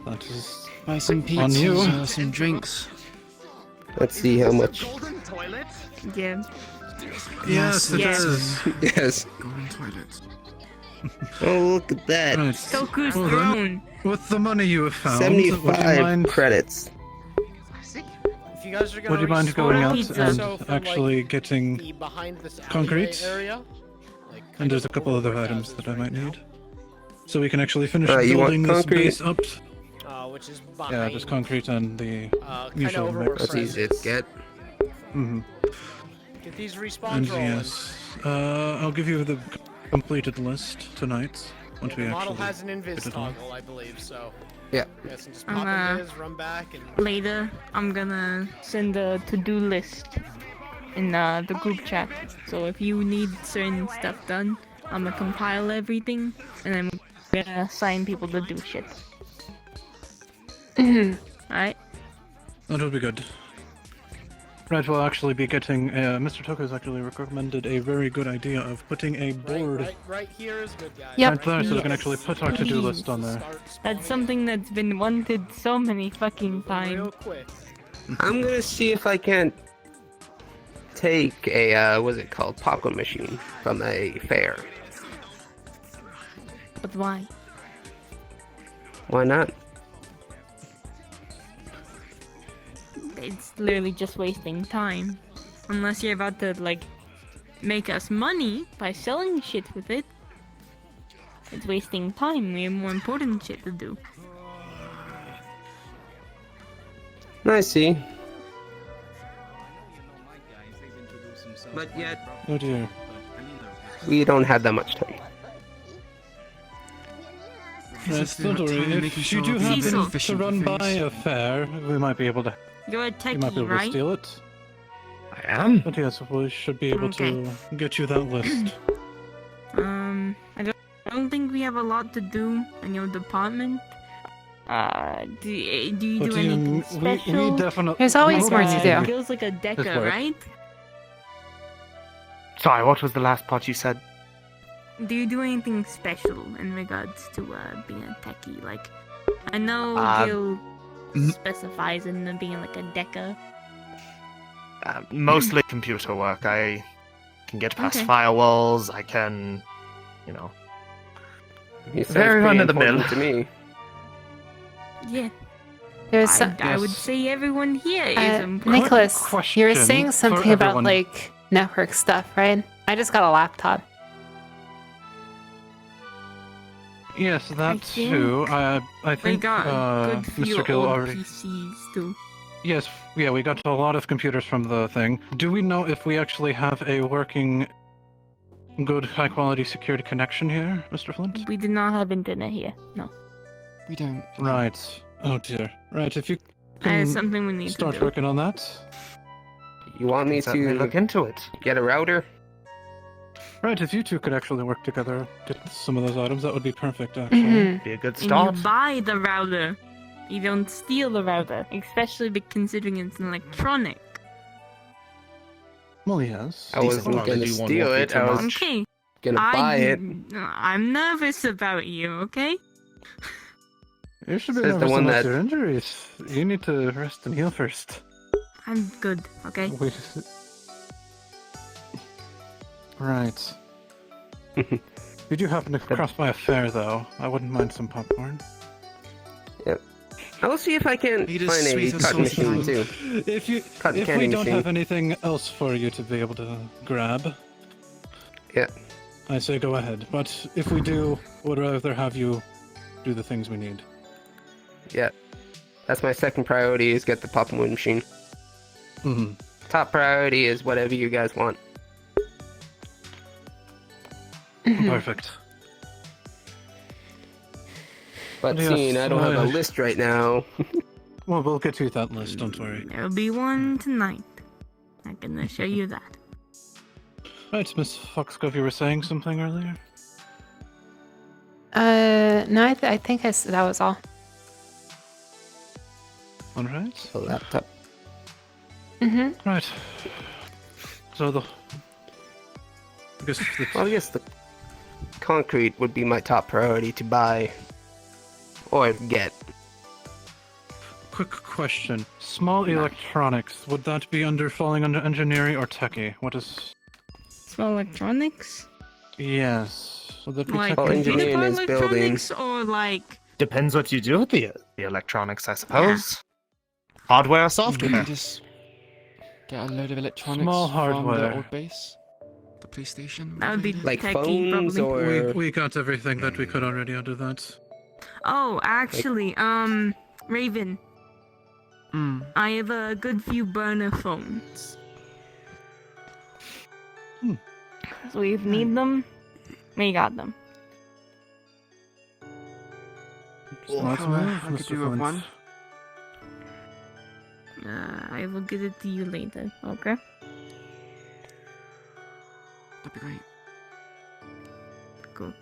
That is Buy some on you. pizzas or some drinks. Let's see how much. Yeah. Yes, it Yes. is. Yes. Golden toilets. Oh, look at that. Right. Toku's Well, then, throne. with the money you have found, would you 75 mind, credits. If you guys are gonna would you mind restore going out pizza. and so from, actually like, getting the behind this concrete? alleyway area, like, And kind there's a of couple other forward items as that is I might right need. So we can actually finish You want building this concrete? base up. which is behind. Yeah, just concrete and the Kinda usual over where mix. That's easy to get. Mm-hmm. Get these respawns And rolling. yes, I'll give you the completed list tonight once we The model actually has an invis get it on. toggle, I believe. So. Yeah. Yes, and just I'm pop gonna- invis, run back, and. Later, I'm gonna send a to-do list in the group chat. So if you need certain stuff done, I'm gonna compile everything, and then we're gonna assign people to do shit. Alright? That would be good. Right, we'll actually be getting. Mr. Toka has actually recommended a very good idea of putting a board Right here is good, guys. Yep. right there, so we can actually put our to-do list on there. That's something that's been wanted so many fucking times. Real quick. I'm gonna see if I can't take a, what's it called? Popcorn machine from a fair. But why? Why not? it's literally just wasting time. Unless you're about to, like, make us money by selling shit with it. It's wasting time. We have more important shit to do. I see. But yet, Oh dear. we don't have that much time. Yes, don't worry. If you do happen to run by a fair, we might be able to. You're a You might be techie, able to right? steal it. I am. But yes, we should be able to get you that list. I don't think we have a lot to do in your department. Do you But do anything special? we definitely. There's always more to do. Feels like a deca, work. right? Sorry, what was the last part you said? Do you do anything special in regards to being a techie? Like, I know Gil specifies in being like a deca. Mostly computer work. I can get past Okay. firewalls. I can, you know, He sounds very pretty run of the mill. important to me. Yeah. There's I, some, I would say everyone here is important. Nicholas, you were question saying for something about everyone. like network stuff, right? I just got a laptop. Yes, that think too. I We think got a good few Mr. Gill old already. PCs too. Yes, yeah, we got a lot of computers from the thing. Do we know if we actually have a working, good, high-quality security connection here, Mr. Flint? We do not have internet here. No. We don't. Right. Oh dear. Right, if you That is can something we need start to do. working on that. You want me certainly to look into it. get a router? Right, if you two could actually work together, get some of those items, that would be perfect, actually. Mhm. Be a good And start. you buy the router. You don't steal the router, especially considering it's an electronic. Well, yes. I wasn't gonna steal it. I was Okay. gonna buy it. I'm nervous about you, okay? You should be Says the nervous one about that- your injuries. You need to rest and heal first. I'm good, okay? Wait. Right. Did you happen to cross by a fair, though? I wouldn't mind some popcorn. Yep. I'll see if I can It is find a sweet and cotton salty. machine too. If Cotton we candy don't machine. have anything else for you to be able to grab, Yeah. I say go ahead. But if we do, would rather have you do the things we need. Yeah. That's my second priority is get the pop moon machine. Mm-hmm. Top priority is whatever you guys want. Perfect. But Yes, seeing I don't have a list right now. Well, we'll get you that list, don't worry. There'll be one tonight. I can assure you that. Right, Miss Foxcove, you were saying something earlier? No, I think that was all. Alright. A laptop. Mm-hmm. Right. So the... Well, I guess the concrete would be my top priority to buy or get. Quick question. Small electronics, would that be falling under engineering or techie? What is... Small electronics? Yes. Would that be Like techie? computer electronics or like... Depends what you do with the electronics, I suppose. Hardware or software? Maybe just get a load of electronics Small from hardware. the old base. The police station. That would be Like techie, phones probably. or We got everything that we could already under that. Oh, actually, Raven. I have a good few burner phones. So if you need them, we got them. Smart I move, could Mr. do with Flint. one. I will get it to you later, okay? That'd be great. Cool.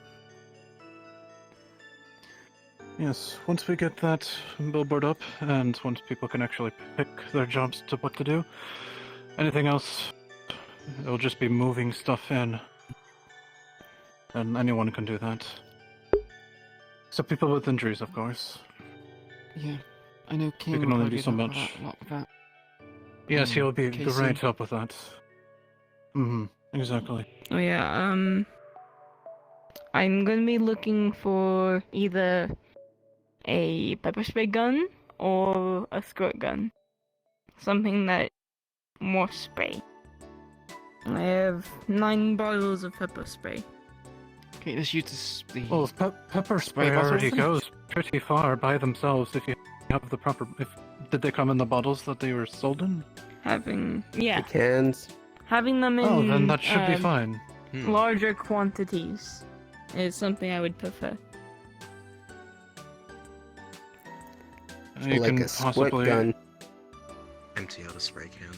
Yes, once we get that billboard up, and once people can actually pick their jobs to what to do, anything else, it'll just be moving stuff in. And anyone can do that. Except people with injuries, of course. Yeah, I know King We can will only probably do so help much. a lot with that. Yes, he'll be Casey. great help with that. Exactly. Oh yeah, I'm gonna be looking for either a pepper spray gun or a squirt gun. something that more spray. I have 9 bottles of pepper spray. Okay, let's use the Well, pepper spray bottles already then? goes pretty far by themselves if you have the proper. Did they come in the bottles that they were sold in? The cans. Having them in Oh, then that should be fine. larger quantities is something I would prefer. You like can a split possibly gun. Empty out a spray can.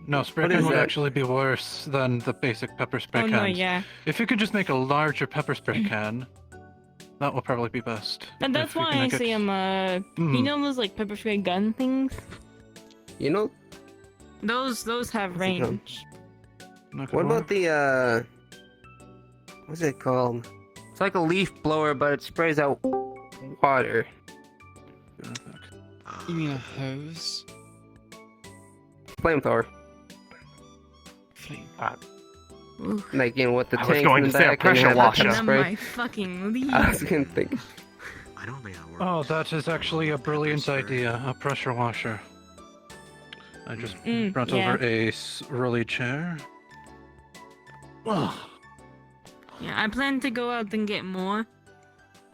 No, spray What can is would that? actually be worse than the basic pepper spray Oh, cans. no, yeah. If you could just make a larger pepper spray can, that will probably be best. And that's If you why can I make it- say I'm you know those like pepper spray gun things? You know, Those have What's it called? range. what about the what's it called? It's like a leaf blower, but it sprays out water. You mean a hose? Flamethrower. Like, you know, with the I was tank going in to the say a back and you pressure have washer. the None spray. of my fucking leaves. I was gonna think. I don't think that works. Oh, that is actually a brilliant idea. A pressure washer. I just brought yeah. over a rolly chair. Ugh. Yeah, I plan to go out and get more.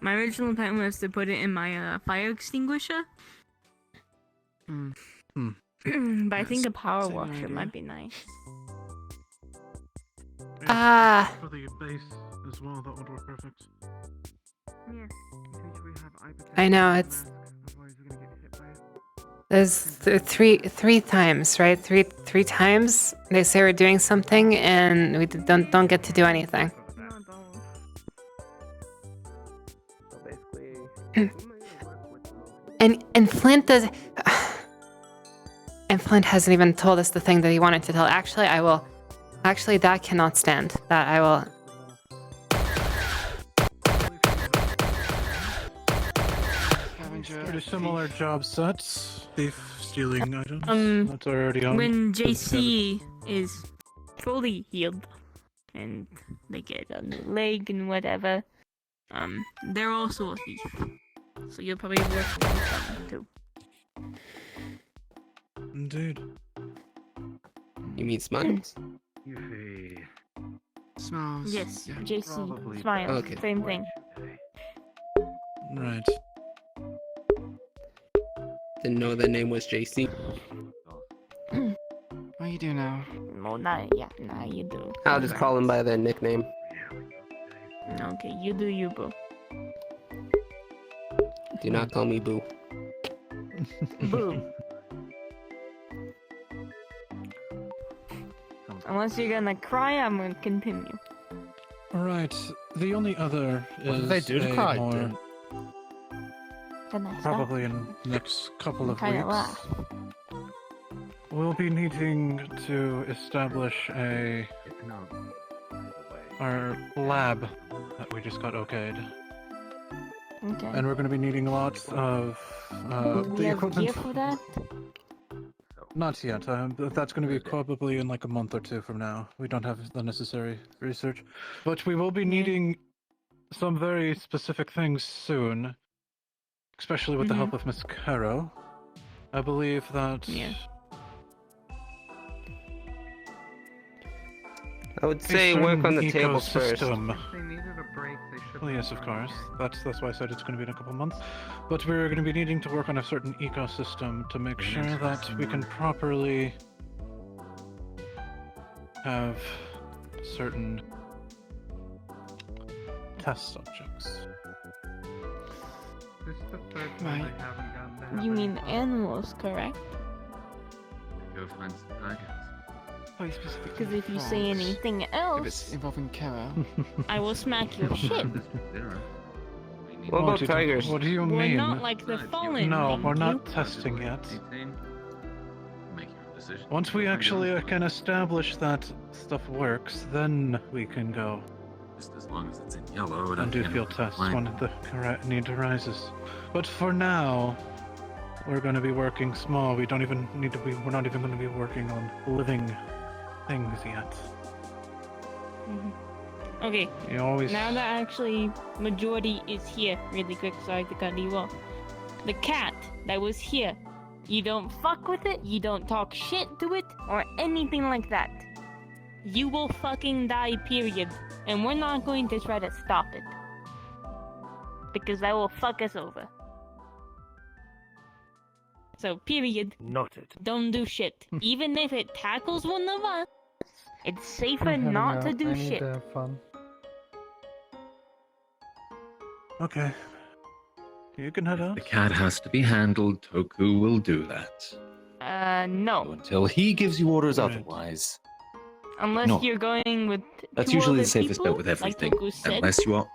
My original plan was to put it in my fire extinguisher. But I think a power washer might be nice. Ah. For the base as well, that would work perfect. I know it's. There's three times, right? Three times they say we're doing something and we don't get to do anything. And Flint does. And Flint hasn't even told us the thing that he wanted to tell. Actually, I will. Actually, that cannot stand. That I will. Pretty similar job sets. Beef stealing items. That's already on. When JC is fully healed and they get a new leg and whatever, they're also a thief. So you'll probably work with them too. Indeed. You mean Smiles? Smiles. Yes, yeah. JC, Smile, Okay. same thing. Right. Didn't know their name was JC. What do you do now? Well, now you do. I'll just call them by their nickname. Okay, you do you, boo. Do not call me Boo. Boo. Unless you're gonna cry, I'm gonna continue. Alright, the only other is What did they do to a Clyde, more, then? Can I stop? probably in the next couple of Kinda weeks. laugh. We'll be needing to establish our lab that we just got okayed. Okay. And we're going to be needing lots of Do we the have equipment. gear for that? Not yet. That's going to be probably in like a month or two from now. We don't have the necessary research. But we will be needing some very specific things soon, especially with the help of Miss Caro. I believe that. Yeah. I would say work on the tables first. ecosystem. Well, yes, of course. That's why I said it's going to be in a couple months. But we're going to be needing to work on a certain ecosystem to make sure that we can properly have certain test subjects. Right. You mean animals, correct? Go find some targets. Very specific. Because if you say anything else, involving Kara. I will smack your shit. What about tigers? What do you We're mean? not like the fallen. No, thank we're you. not testing yet. Make your decision. Once we actually can establish that stuff works, then we can go Just as long as it's in yellow. and do field tests when the need arises. But for now, we're going to be working small. We don't even need to be. We're not even going to be working on living things yet. Okay. You always. Now that actually majority is here, really quick, sorry to cut you off. The cat that was here You don't fuck with it, you don't talk shit to it, or anything like that. You will fucking die, period. And we're not going to try to stop it. Because that will fuck us over. So, period. Noted. Don't do shit. Even if it tackles one of us, it's safer not to do shit. have fun. Okay. You can head out. The cat has to be handled. Toku will do that. No. Until he gives you orders otherwise. Unless No. you're going with That's two usually other the safest people, bet with everything. Like Toku said, Unless you are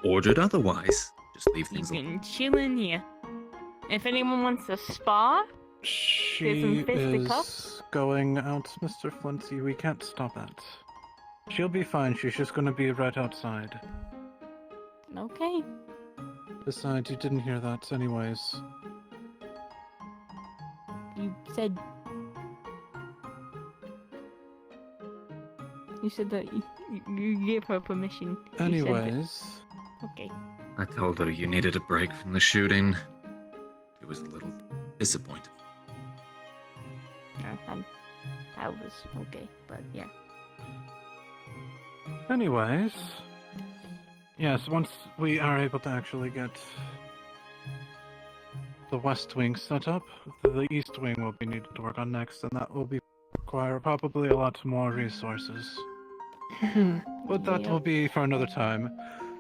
ordered otherwise. Just leave you things alone. can chill in here. If anyone wants to spar, there's some She fisticuffs. is going out, Mr. Flinty. We can't stop that. She'll be fine. She's just gonna be right outside. Okay. Besides, you didn't hear that anyways. You said that you gave her permission. You said that. Anyways. Okay. I told her you needed a break from the shooting. She was a little disappointed. I was okay, but yeah. Anyways. Yes, once we are able to actually get the West Wing set up, the East Wing will be needed to work on next, and that will require probably a lot more resources. But that will be for another time.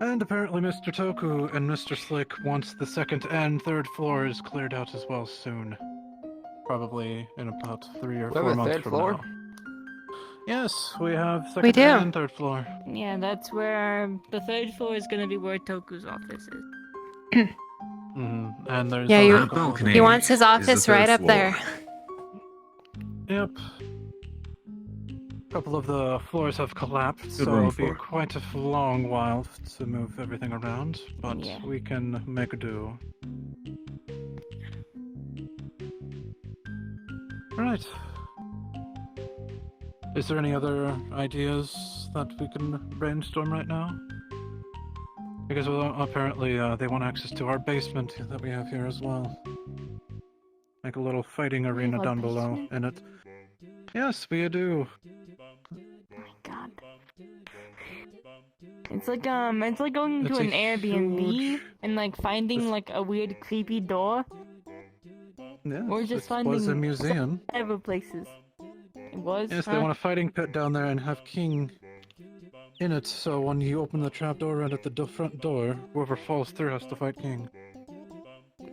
And apparently Mr. Toku and Mr. Slick wants the second and third floors cleared out as well soon. Probably in about 3 or 4 months from now. Yes, we have second do. and third floor. Yeah, that's where the third floor is gonna be where Toku's office is. And there's Yeah, a you, balcony he wants his is the office third right up floor. there. Yep. A couple of the floors have collapsed, Good so room it'll be for it. quite a long while to move everything around, but Yeah. we can make do. Right. Is there any other ideas that we can brainstorm right now? Because apparently they want access to our basement that we have here as well. Like a little fighting arena have a down below basement? in it. Yes, we do. God. It's like going to It's a an Airbnb huge- and like finding like a weird creepy door. Yes, Or just it finding was a museum. Whatever places. It was. Yes, huh? they want a fighting pit down there and have King in it, so when you open the trapdoor right at the front door, whoever falls through has to fight King.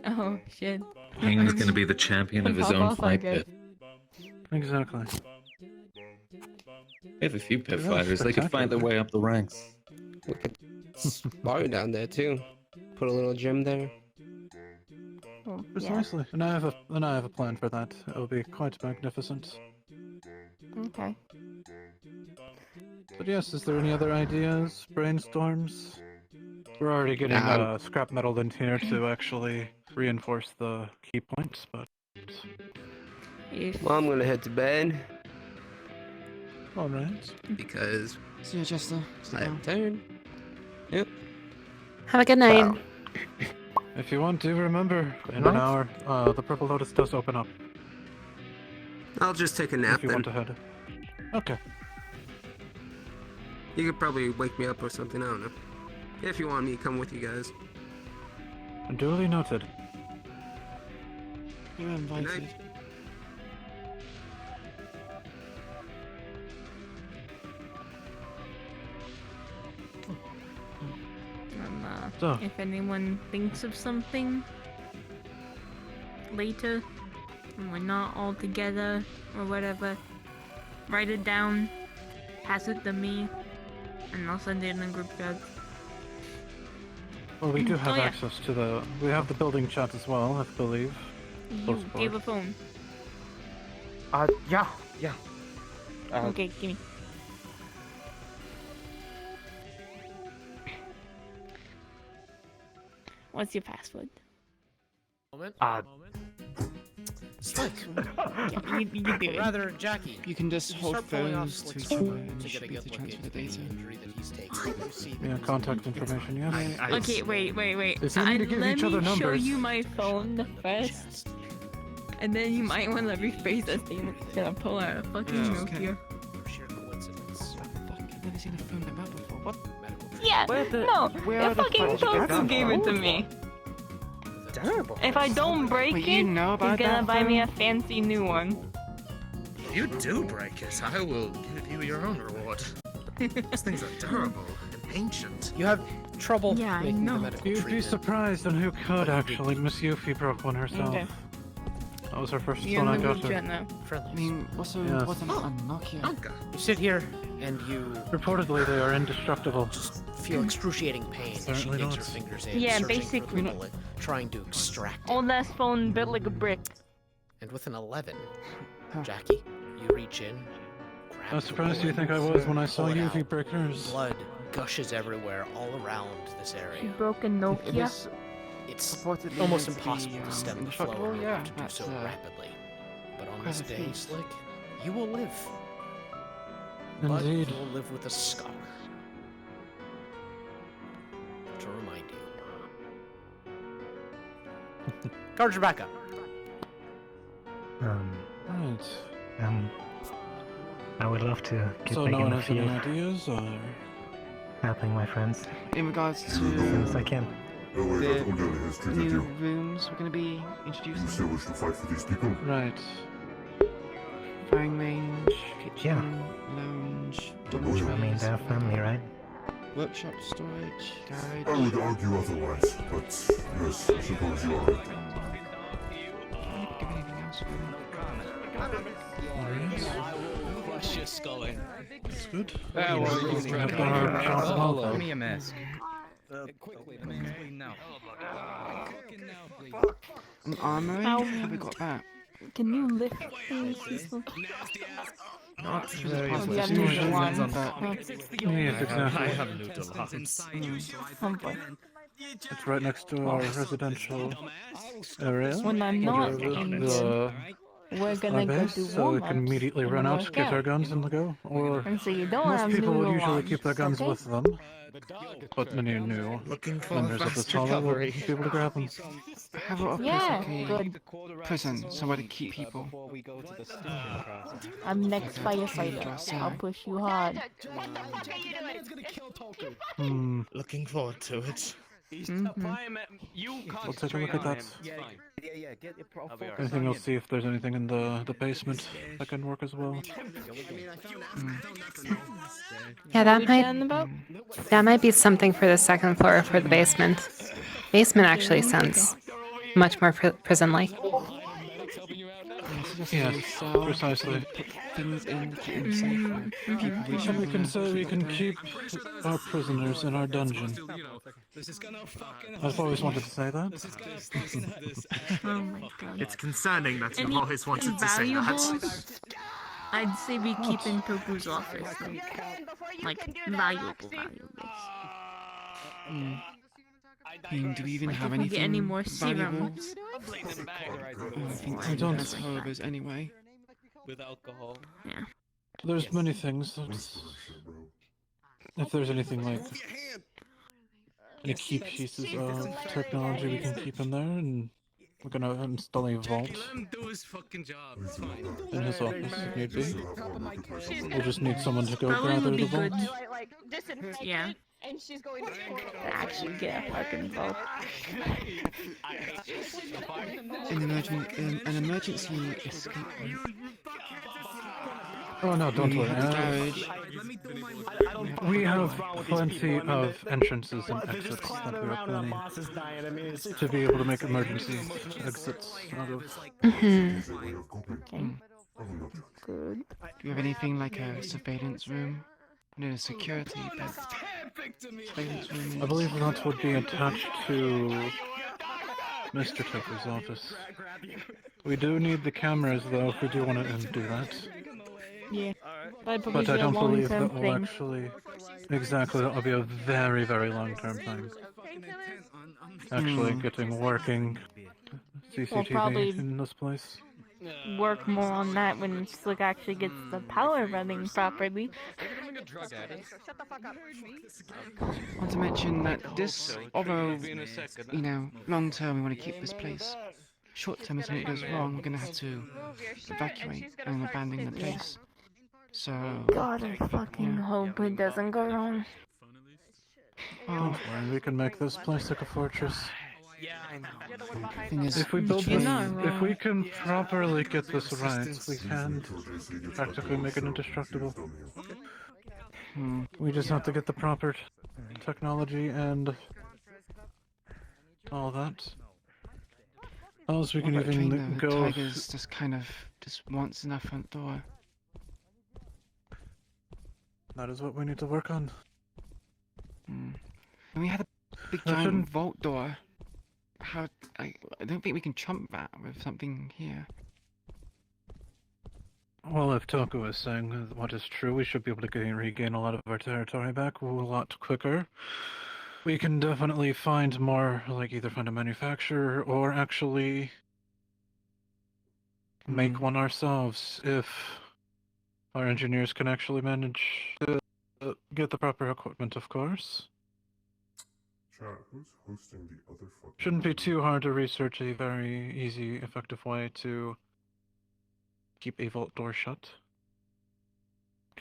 Oh shit. King's gonna be the champion of his Pop own off, I fight guess. pit. Exactly. We have a few pit Yeah, fighters. They could find their way up the ranks. We could spar down there too. Put a little gym there. Oh, Precisely. And I have a plan for that. It'll be quite magnificent. Okay. But yes, is there any other ideas? Brainstorms? We're already getting scrap metal in here to actually reinforce the key points, but Well, I'm gonna head to bed. alright. Because See you, Chester. I'm tired. Yep. Have a good night. Wow. If you want to, remember, in Night. an hour, the Purple Lotus does open up. I'll just take a nap If you then. want to head. Okay. You could probably wake me up or something. I don't know. If you want me to come with you guys. Duly noted. You're invited. So. If anyone thinks of something later, and we're not all together or whatever, write it down, pass it to me, and I'll send it in the group chat. Well, we do have Oh, yeah. access to the. We have the building chat as well, I believe. You Close by. gave a phone. Yeah. Okay, give me. What's your password? Moment. Slick. Yeah, you do it. Rather, Jackie. You can just hold start pulling off phones to Slick's each other phone and to you get a should be able good to look transfer into the the data. injury that he's taking. You see Yeah, contact information, yes. Okay, wait. If you need to give Let each other me show numbers. you my phone first. And then you might want to rephrase that statement. Gonna pull out a fucking Nokia. Sheer coincidence. I've never seen a phone like that before. What? Yeah, no, the fucking Toku gave it to me. Terrible. If I don't break Wait, it, you know he's about gonna that buy me a phone? fancy new one. If you do break it, I will give you your own reward. These things are terrible and ancient. You have trouble Yeah, I making the know. medical You'd be treatment. surprised on who could actually. Miss Yuffie broke one herself. Okay. That was her first You're one in I the got group her. chat now. Friendlies. I mean, what's a Yes. what's a Nokia? You sit here and you Reportedly, they are indestructible. feel excruciating pain as she Certainly digs not. her fingers in, Yeah, searching basically. for the bullet, trying to extract it. Old ass phone built like a brick. And with an 11, Jackie, you reach in. grab How the surprised do you bullet, think I was when I saw pull it Yuffie out. break hers? Blood gushes everywhere all around this area. Broken It Nokia. was It's reportedly almost meant to be, impossible to stem the flow indestructible. and Yeah, to do that's so rapidly. But on quite this a day, feat. Slick, you will live. But Indeed. you will live with a scar. To remind you. Cards are back up. Right. I would love to get So back no in one the has any field, ideas, or helping my friends In regards as soon as to I can. the new rooms we're going to be introducing. wish to fight for these people? right? Firing range, kitchen, lounge, I mean, they're family, right? workshop, storage, I garage. would argue otherwise, but yes, I suppose you are right. Give anything else for me. Crush your skull in. That's good. Yeah, well, you can Have try our to- chance of Hello. health. Give me a mask. Quickly, now. An armory? Ow. Have we got that? Can you lift things? Not very Oh, good. you have It's noodle usually ones. on that. Yes, exactly. I have noodle arms. Oh boy. It's right next to our residential area. When I'm not the, in the We're gonna our go base, do so we can warm-ups immediately in run the out, workout. get our guns, and go. Or And so you don't most have people would noodle usually arms, keep their guns okay? with them, but many new members of this hall will be able to grab them. I have a Yeah, place like good. a prison, somewhere to keep people. I'm next firefighter. I'll push you hard. Hmm. Looking forward to it. We'll take a look at that. I think I'll see if there's anything in the basement that can work as well. Yeah, that might be something for the second floor or for the basement. Basement actually sounds much more prison-like. Yes, precisely. Things in to keep them safe. People reach And we can say we can keep our prisoners in our dungeon. I've always wanted to say that. Oh my god. It's concerning that you've Any always wanted to say that. valuables? I'd say we keep in Toku's office. Like valuables. Do we even Like have if we anything get any more valuable? serums. I think I don't- that's Harbors anyway. With alcohol. Yeah. There's many things. If there's anything like any key pieces of technology we can keep in there, and we're gonna install a vault Let him do his fucking job. It's fine. in his office if need be. We'll just need someone to go Probably gather would the be vault. good. Yeah. And she's going to Actually get a fucking vault. An emergency escape route. Oh no, don't We worry. have the garage. We have plenty of entrances and exits that we are planning to be able to make emergency exits out of. Okay. Good. Do you have anything like a surveillance room? No, security, but surveillance room. I believe that would be attached to Mr. Tucker's office. We do need the cameras though if we do want to do that. Yeah. That'd probably But I be a don't believe long-term that will thing. actually... Exactly, that will be a very, very long-term thing. Actually getting working CCTV probably- in this place. Work more on that when Slick actually gets the power running properly. I want to mention that this, although, you know, long term we want to keep this place short term, if something goes wrong, we're gonna have to evacuate and abandon the place. So. God, I fucking hope it doesn't go wrong. Don't worry, we can make this place like a fortress. Yeah, I know. Thing is, If we build You're this, not if we wrong. can properly get this right, we can practically make it indestructible. We just have to get the proper technology and all that. Else we can what about even train, though? go. The Tigers just wants in our front door. That is what we need to work on. And we had a big That giant shouldn't- vault door. How I don't think we can trump that with something here. Well, if Toku is saying what is true, we should be able to regain a lot of our territory back a lot quicker. We can definitely find more, like either find a manufacturer or actually make one ourselves if our engineers can actually manage to get the proper equipment, of course. Chat, who's hosting the other fucking... Shouldn't be too hard to research a very easy, effective way to keep a vault door shut.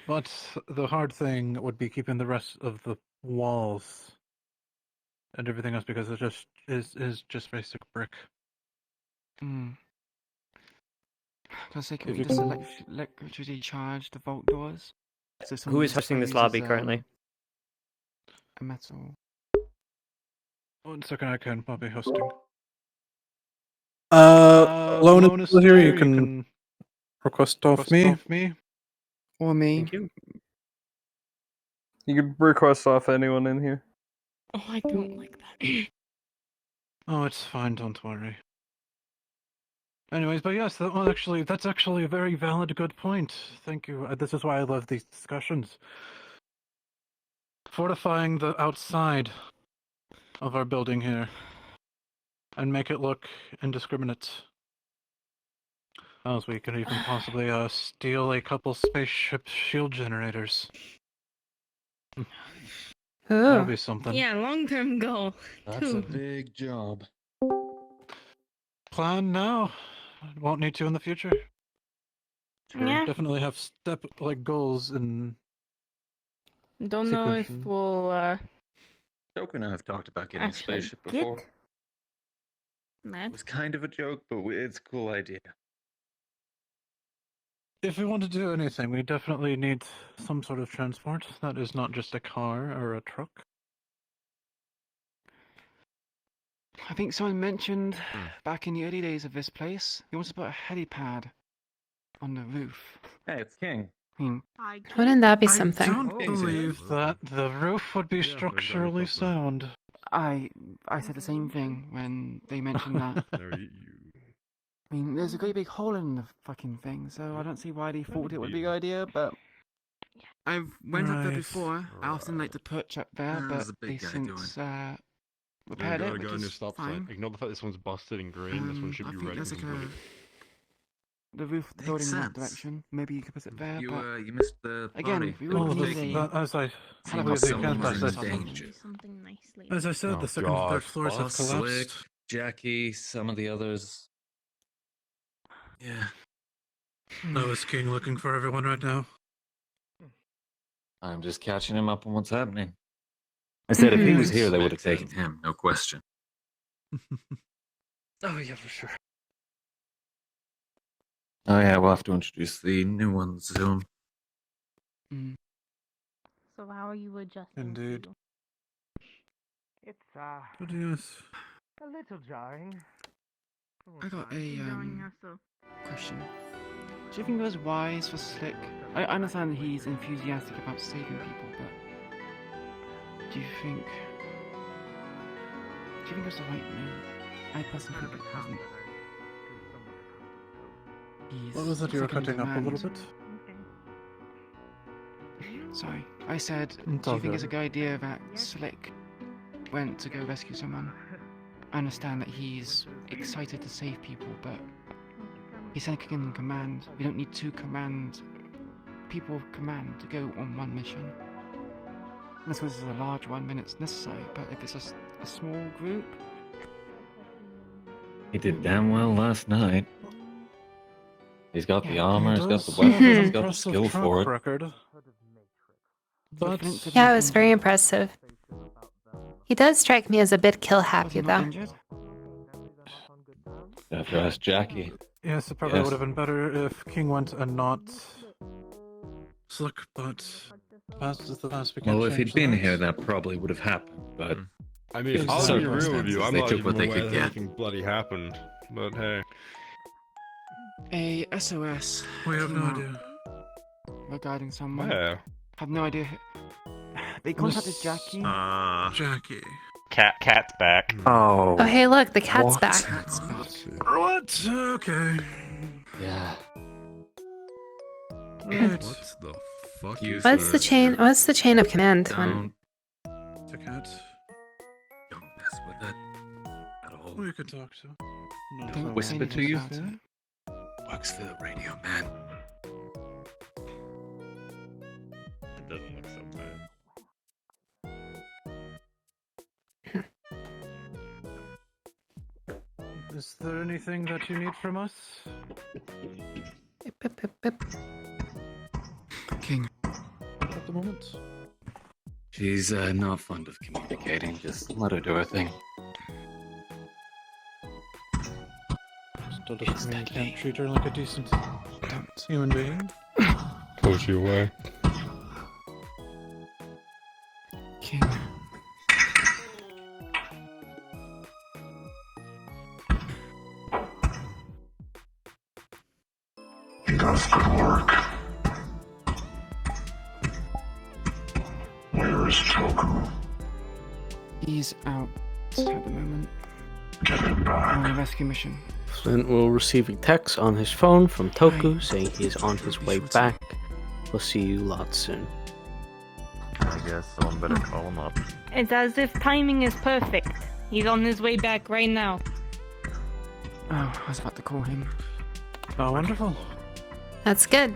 But the hard thing would be keeping the rest of the walls and everything else because it just is just basic brick. Can I say, can If we you just can- electricity charge the vault doors? So Who someone is hosting this uses, lobby currently? A metal. 1 second, I can probably hosting. Lone is still here. You can request off me. Or me. Thank you. You can request off anyone in here. Oh, I don't like that. Oh, it's fine, don't worry. Anyways, but yes, that's actually a very valid, good point. Thank you. This is why I love these discussions. Fortifying the outside of our building here and make it look indiscriminate. Else we could even possibly steal a couple spaceship shield generators. That'll be something. Yeah, long-term goal. That's a too. big job. Plan now. Won't need to in the future. Yeah. Definitely have goals and. Don't know if sequential. we'll Toku and I have talked about getting a actually spaceship get before. that. It was kind of a joke, but it's a cool idea. If we want to do anything, we definitely need some sort of transport that is not just a car or a truck. I think someone mentioned back in the early days of this place, he wants to put a helipad on the roof. Hey, it's King. Wouldn't that be I something? don't believe that the roof would be structurally sound. I said the same thing when they mentioned that. I mean, there's a great big hole in the fucking thing, so I don't see why they thought it would be a good idea, but... I've went up there Right. before. I often like to perch up there, but There's a big they guy since Repaired repaired it, which go on your is stop fine. sign. Ignore the fact this one's busted and green. This one should I be think red. there's This like one's a... blue. The roof Makes building in that sense. direction. Maybe you could put it there, You, but... you missed the Again, party. we All would of need us, a... as I as I said, the second and third floors have collapsed. Slick, Jackie, some of the others. Yeah. I was King looking for everyone right now. I'm just catching him up on what's happening. I said if he was here, they would have taken him, no question. Oh yeah, for sure. Oh yeah, we'll have to introduce the new ones soon. So how are you adjusting? Indeed. to- It's But yes. a little jarring. I got a Enjoying yourself. question. Do you think it was wise for Slick? I understand he's enthusiastic about saving people, but do you think it was the right move? I personally think it wasn't. What was it you were cutting up a little bit? Sorry, I said, It's do all you think it's a good. good idea that Slick went to go rescue someone? I understand that he's excited to save people, but he's second in command. We don't need two people of command to go on one mission. Unless this is a large one, then it's necessary, but if it's a small group... He did damn well last night. He's got the He armor, he's got does the have weapons, an he's got the impressive skill track for it. record. But Yeah, it was very impressive. He does strike me as a bit kill happy, though. You have to ask Jackie. yes, it probably Yes. would have been better if King went and not Slick, but past is the past. We can't Well, if change he'd been that. here, that probably would have happened, but... I mean, Given I'll be real with circumstances, you. I'm they not took even what they aware could that get. anything bloody happened. But hey. A SOS. We have no came out idea. regarding someone. Where? Have no idea. They contacted Miss- Jackie. Jackie. Cat's back. Oh, hey, look, the cat's What? back. What? Okay. Yeah. Right. What the fuck is What's the chain? What's the chain of command one? The cat. Don't mess with it at all. We could talk to. No, Don't Whisper say to anything you? about it. Works for the radio man. It doesn't look so bad. Is there anything that you need from us? King. At the moment? She's not fond of communicating, just let her do her thing. Still doesn't mean you can't treat her like a decent human being. Push you away. King. He does good work. Where is Toku? He's out at the moment. Get him back. On a rescue mission. Flint will receive a text on his phone from Toku saying he is on his way back. We'll see you lot soon. I guess someone better call him up. It's as if timing is perfect. He's on his way back right now. Oh, I was about to call him. Oh, wonderful. That's good.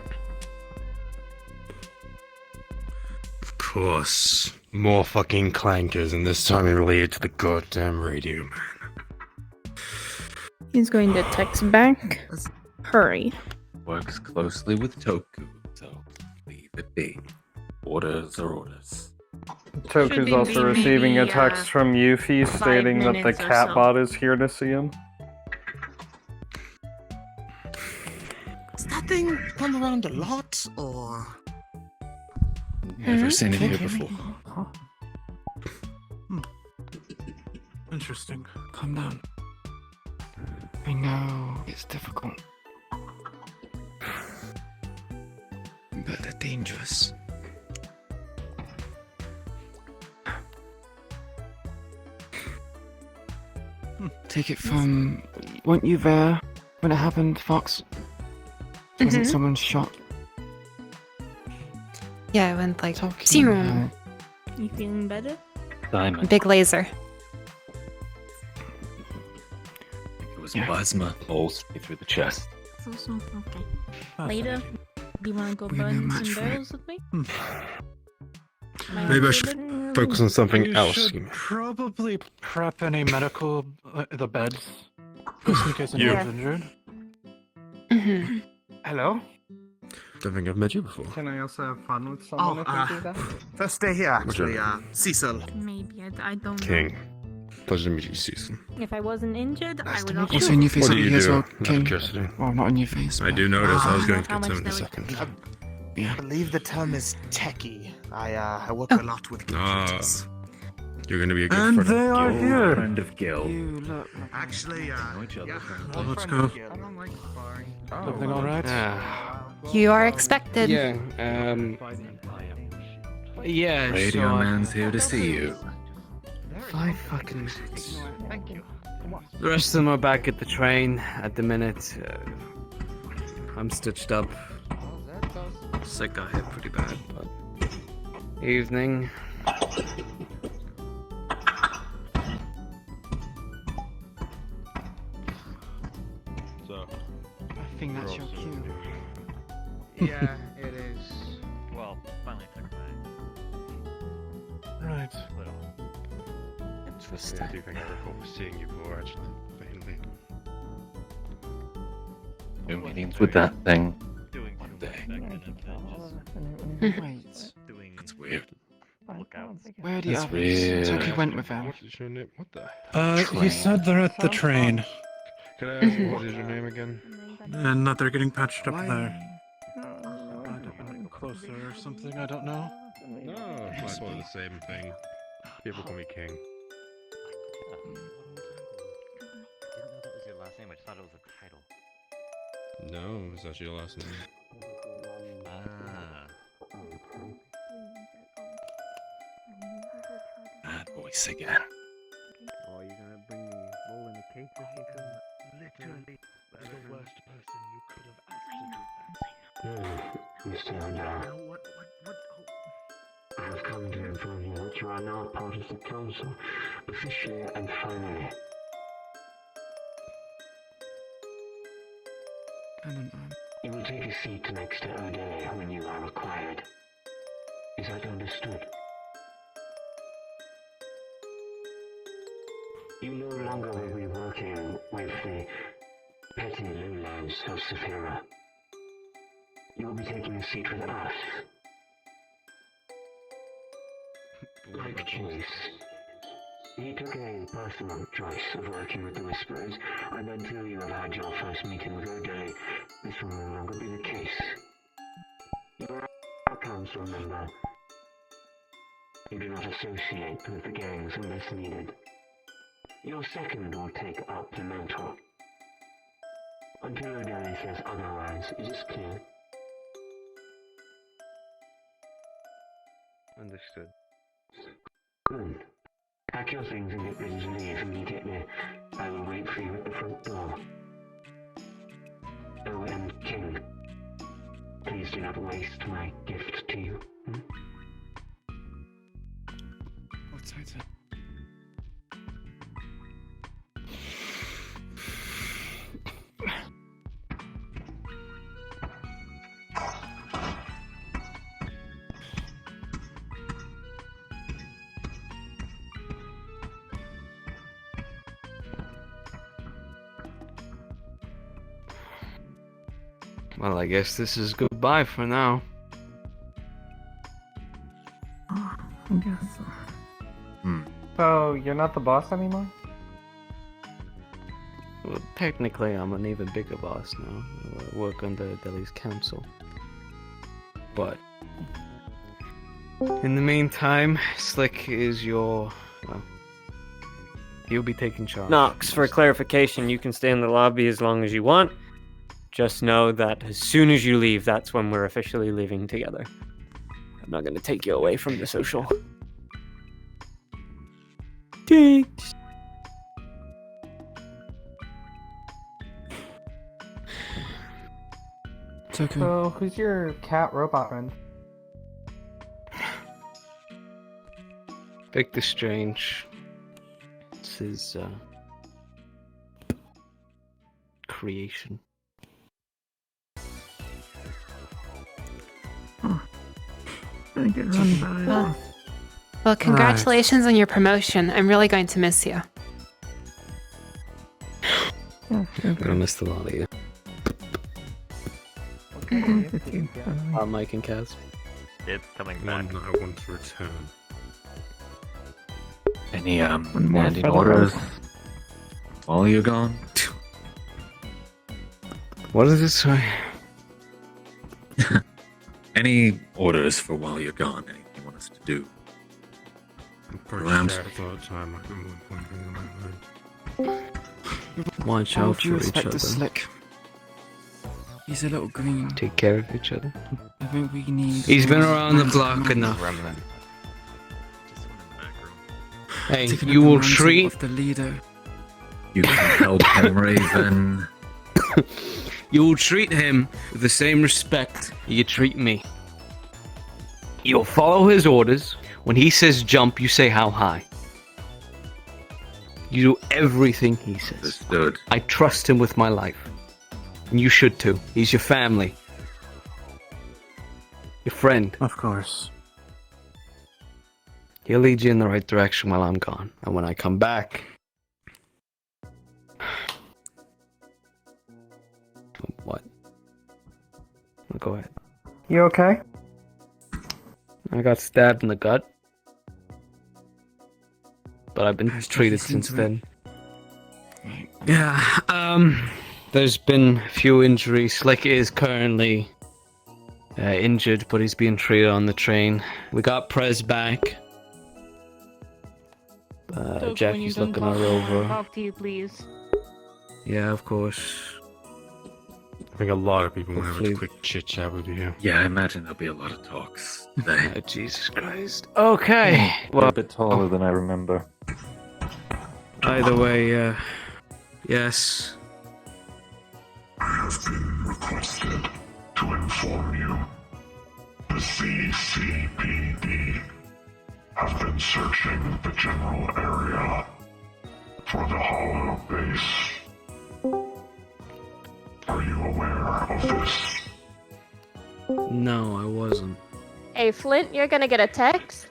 Of course. More fucking clankers, and this time related to the goddamn radio man. He's going to text back. Hurry. Works closely with Toku, so leave it be. Orders are orders. Toku's Should also be receiving a maybe, text from Yuffie 5 stating that the minutes or so. catbot is here to see him. Has that thing come around a lot, or...? Never seen it here Can't hear before. me. Interesting. Calm down. I know it's difficult. But they're dangerous. Take it from... Weren't you there when it happened, Fox? Wasn't someone shot? Yeah, I went like, Talking zoom. about- You feeling better? Diamond. Big laser. It was plasma. Hole straight through the chest. So, okay. Ah, Later, do you want to go We're no burn match some for it. barrels with me? Maybe I should focus on something You else. should probably prep any medical, the beds, just in case You. anyone's injured. Mm-hmm. Hello? Don't think I've met you before. Can I also have fun with someone if I do that? First day here, actually, Whichever. Cecil. Maybe, I don't know. King. Pleasure to meet you, Susan. If I wasn't injured, I would also... Also, in your face What over do you here as do? well, Out of King. curiosity. Well, not on your face. I but- do notice. I was going to How get to much him in a that second. Yeah. I believe the term is techie. I work a lot with computers. You're going to be a good And friend. they are here. Friend of Gil. You look... Actually, Know each other. yeah. Well, let's go. I don't like sparring. Everything all right? You are expected. Yeah, yeah, Radio so I- man's here to see you. 5 fucking minutes. Thank you. The rest of them are back at the train at the minute. I'm stitched up. Sick, got hit pretty bad, but... Evening. So, I think that's your cue. Yeah, it is. Well, finally took my Right. little. I do think I recall seeing you before, actually. Vaguely. do meetings with that thing one day. Wait. That's weird. Where are the That's others? weird. Toki went with them. What is your name? What the? He said they're at the train. Can I ask what is your name again? And that they're getting patched up there. Closer or something, I don't know. No, it's sort of the same thing. People call me King. Didn't know that was your last name. I just thought it was a title. No, it's actually your last name. Ah. Bad voice again. Oh, you're gonna bring me roll in the cake or something? Literally, the worst person you could have asked to do that. Mr. Odell, I have come to inform you that you are now part of the council, officially and finally. You will take a seat next to O'Day when you are required. Is that understood? You no longer will be working with the petty lowlands of Saphira. You will be taking a seat with us. Like Chase, he took a personal choice of working with the Whisperers, and until you have had your first meeting with O'Day, this will no longer be the case. You are a council member. You do not associate with the gangs unless needed. Your second will take up the mantle. Until O'Day says otherwise, is this clear? Understood. Good. Pack your things and get ready to leave immediately. I will wait for you at the front door. Oh, and King, please do not waste my gift to you. What's that? Well, I guess this is goodbye for now. I guess so. So, you're not the boss anymore? Well, technically, I'm an even bigger boss now. I work under Delhi's council. But in the meantime, Slick is your... well, he'll be taking charge. Nox, for clarification, you can stay in the lobby as long as you want. Just know that as soon as you leave, that's when we're officially leaving together. I'm not going to take you away from the social. Thanks. So, who's your cat robot friend? Victor Strange. It's his creation. Gonna get run by. Well, congratulations on your promotion. I'm really going to miss you. I'm gonna miss the lot of you. Mike and Kaz. It's coming One back. I want to return. Any more landing feather orders boa. while you're gone? What does it say? Any orders for while you're gone? Anything you want us to do? I'm pretty Rams. sure all the time I can move one thing in my mind. Watch How out do you for each respect other. the Slick? He's a little green. Take care of each other. I think we need... He's been around the man to block man. enough. Remnant. Hey, Taking up you the will mantle treat of the leader. You can help him, Raven. you will treat him with the same respect you treat me. You'll follow his orders. When he says jump, you say how high. You do everything he says. Understood. I trust him with my life. And you should too. He's your family. Your friend. Of course. He'll lead you in the right direction while I'm gone. And when I come back... What? go ahead. You okay? I got stabbed in the gut. But I've been treated since then. Yeah, there's been a few injuries. Slick is currently injured, but he's being treated on the train. We got Prez back. Jackie's looking her over. Talk to you, please. Yeah, of course. I think a lot of people want to have a Hopefully- quick chit chat with you. Yeah, I imagine there'll be a lot of talks today. Jesus Christ. Okay. Well, Well, a bit taller than I remember. either way, yes. I have been requested to inform you. The CCPD have been searching the general area for the Hollow Base. Are you aware of this? No, I wasn't. Hey, Flint, you're gonna get a text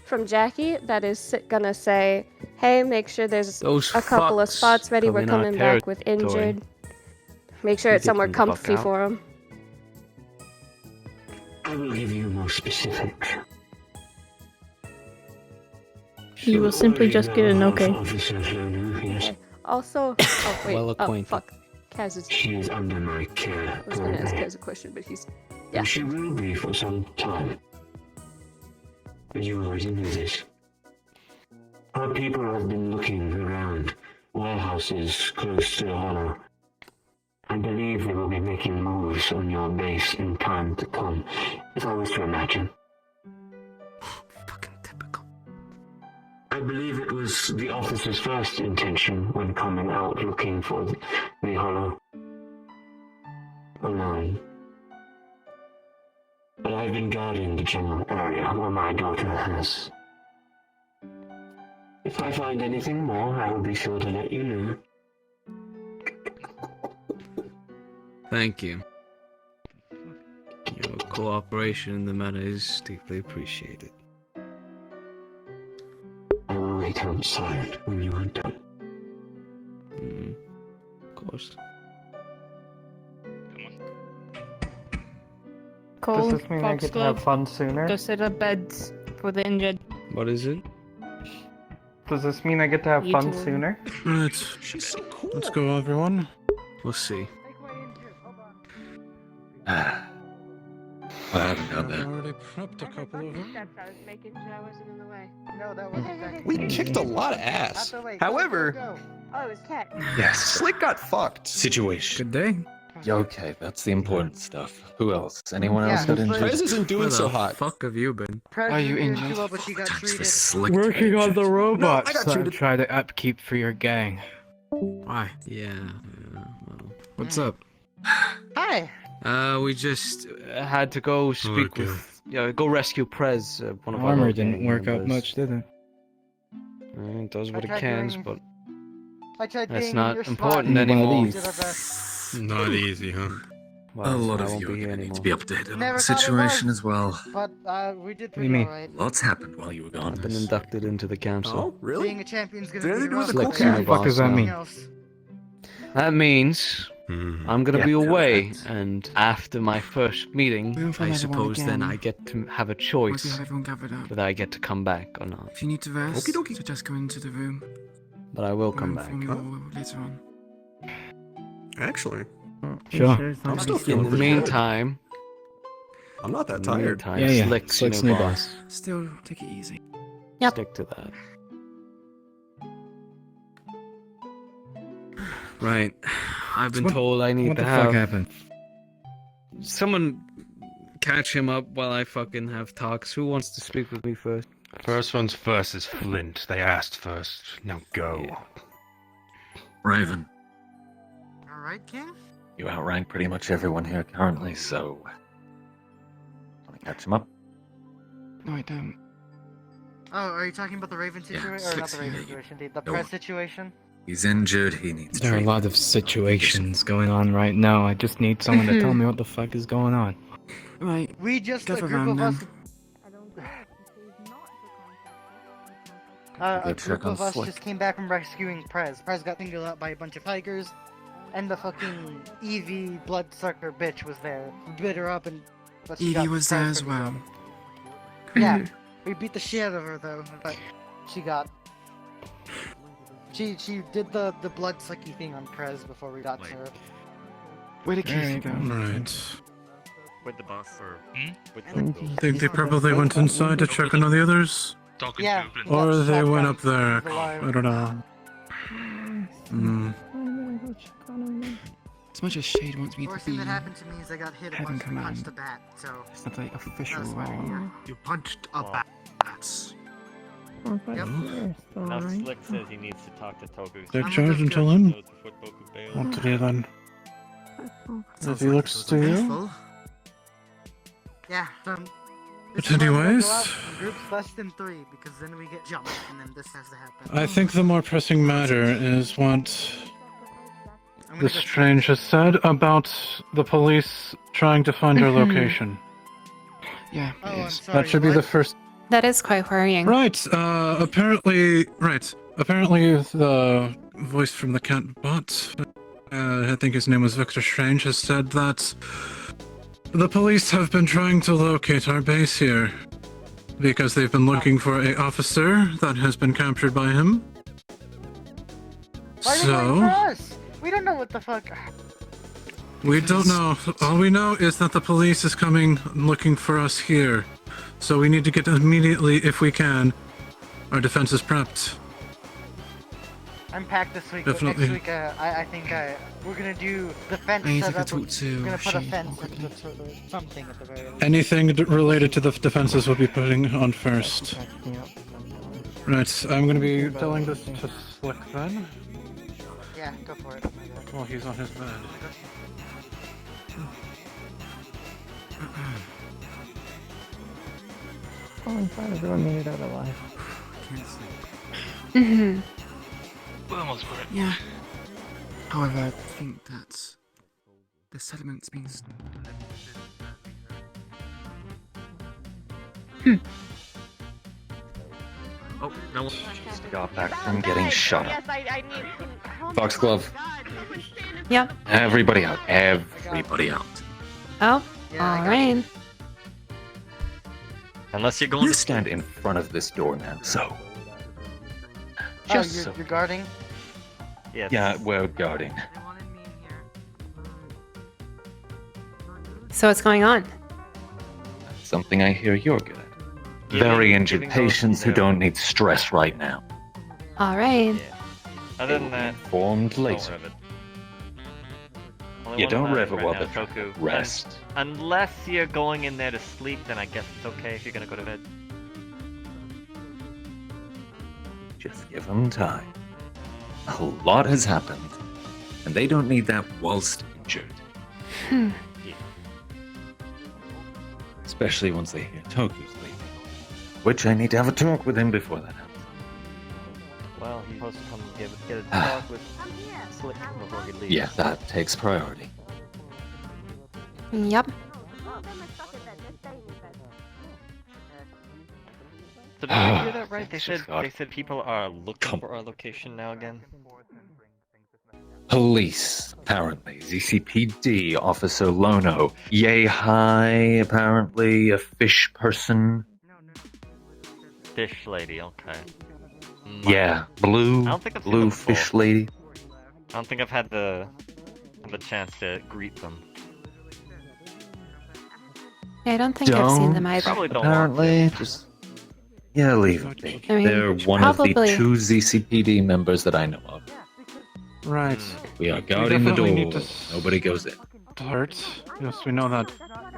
from Jackie that is gonna say, hey, make sure there's Those a couple of fucks spots ready. We're come in our coming back with territory. injured. Make sure You it's get somewhere them the fuck comfy out. for him. I will give you more specifics. You will simply just get an okay. Officer Fiona, yes. Also, oh wait, Well oh acquainted. fuck, Kaz is. She is under my care. I was gonna ask currently. Kaz a question, but he's. Yeah. And she will be for some time. But you already knew this. Our people have been looking around warehouses close to the Hollow. I believe they will be making moves on your base in time to come, if I was to imagine. I believe it was the officer's first intention when coming out looking for the Hollow alone. But I've been guarding the general area where my daughter has. If I find anything more, I will be sure to let you know. Thank you. Your cooperation in the matter is deeply appreciated. I will wait outside when you are done. Of course. Cole, Does this mean I get to have fun sooner? Go set up beds for the injured. What is it? Does this mean I get to have You fun too. sooner? Right. Let's go, everyone. We'll see. What happened down there? Already prepped a couple of them. Steps, I was making sure I wasn't in the way. No, that wasn't that. We kicked a lot of ass. Not the way. However, Go. Oh, it was Cat. Yes. Slick got fucked. Situation. Good day. Yeah, okay, that's the important stuff. Who else? Anyone Yeah, else got who's injured? Prez isn't doing Where so the hot. fuck have you been? Are you doing injured? too well, but she got treated. Working on the robots I got that treated. try to upkeep for your gang. Why? Yeah. Well, what's up? Hi. We just had to go speak Okay. with, go rescue Prez, one of our Armor other didn't gang work out members. much, did it? It does what I it tried can, doing- but I tried that's being in not your spot. important We anymore. did our best. Not easy, huh? Well, A lot I of won't you be are here going to need anymore. to be updated on Never the thought it situation was. as well. But we did do you pretty mean? alright. Lots happened while you were gone. I've been inducted into the council. Oh, really? Being a champion's gonna Did be anything to do with rough, the but cool yeah. cat? What does that Something mean? else. That means Hmm. I'm gonna Yeah, be tell away, that. and after my first meeting, We won't find I anyone suppose then again. I get to have a Once you choice have everyone gathered up. whether I get to come back or not. If you need to rest, Okie dokie. so just go into the room. But I will We'll come back. inform you all later on. Actually, Sure. I'm still In feeling the pretty good. meantime, I'm not that tired. Slick's Slick's new new boss. Still, take it easy. Stick to that. Right. I've been told I need What to the have fuck happened? someone catch him up while I fucking have talks. Who wants to speak with me first? First one's first is Flint. They asked first. Now go. Raven, Alright, King? you outrank pretty much everyone here currently, so. Want to catch him up? No, I don't. Oh, are you talking about the Raven Yeah, situation? Or not Slick's the Raven here. situation, the Go press on. situation? He's injured, he needs There are a treatment. lot of situations going on right now. I just need someone to tell me what the fuck is going on. Right. We just, a Gather group around of us... then. A Go group check on of us Slick. just came back from rescuing Prez. Prez got singled out by a bunch of tigers. and the fucking Evie bloodsucker bitch was there. We bit her up and. but she Evie got was there surprised as for well. me. Yeah, we beat the shit out of her though, but she got. She did the blood sucky thing on Prez before we got to her. Where did Casey go? Right. With the boss or with I think they probably went inside to check on all the others. Yeah. Or they Shotgun went up there. the line. I don't know. Hmm. As much as Shade wants me to Worst be thing that happened to me is I got hit a head in bunch and punched command, a bat, so. it's not like official That's funny, role. yeah. You punched a bat. Yep. Now Slick says he needs to talk to Toku. Take charge and tell him what to do then. If he looks to you. Yeah. But anyways, Groups less than 3 because then we get jumped and then this has to happen. I think the more pressing matter is what the Strange has said about the police trying to find our location. Yeah, That should be the first. That is quite worrying. Right. Apparently, the voice from the cat bot, I think his name was Victor Strange, has said that the police have been trying to locate our base here because they've been looking for a officer that has been captured by him. Why are they going for us? We don't know what the fuck. We don't know. All we know is that the police is coming looking for us here. So we need to get immediately, if we can, our defenses prepped. I'm packed this week. Definitely. But next week, I think we're gonna do the fence I need to setup. go talk to We're gonna put a Shade fence more into something at the very least. Anything related to the defenses we'll be putting on first. Right, I'm gonna be telling this to Slick then. Yeah, go for it. While he's on his bed. Oh, I'm glad everyone made it out alive. Can't sleep. Mm-hmm. We're almost for it. Yeah. However, I think that the settlement's been. Oh, no. Just got back from getting shot up. I need. Foxglove. Yep. Everybody out. Everybody out. Oh, alright. Unless you're going to stand in front of this door now. So. Oh, you're guarding? Yes. Yeah, we're guarding. So what's going on? Something I hear you're good at. Very injured patients who don't need stress right now. Alright. Other than that, Formed later. You don't rev it while the Toku. rest. Unless you're going in there to sleep, then I guess it's okay if you're gonna go to bed. Just give them time. A lot has happened, and they don't need that whilst injured. Hmm. Especially once they hear Toku's leaving. Which I need to have a talk with him before that happens. Well, he's supposed to come get a talk with Slick before he leaves. Yeah, that takes priority. Yep. So did I hear that right? They said people are looking for our location now again. Police, apparently. ZCPD, Officer Lono. Yay High, apparently. A fish person. Fish lady, okay. Yeah, blue. I don't think I've seen blue them fish before. lady. I don't think I've had the chance to greet them. I don't think I've seen them either. Probably don't Apparently, just leave it be. I mean, They're one of the probably- 2 ZCPD members that I know of. Right. We are guarding the door. definitely need to Nobody goes in. Start. Yes, we know that.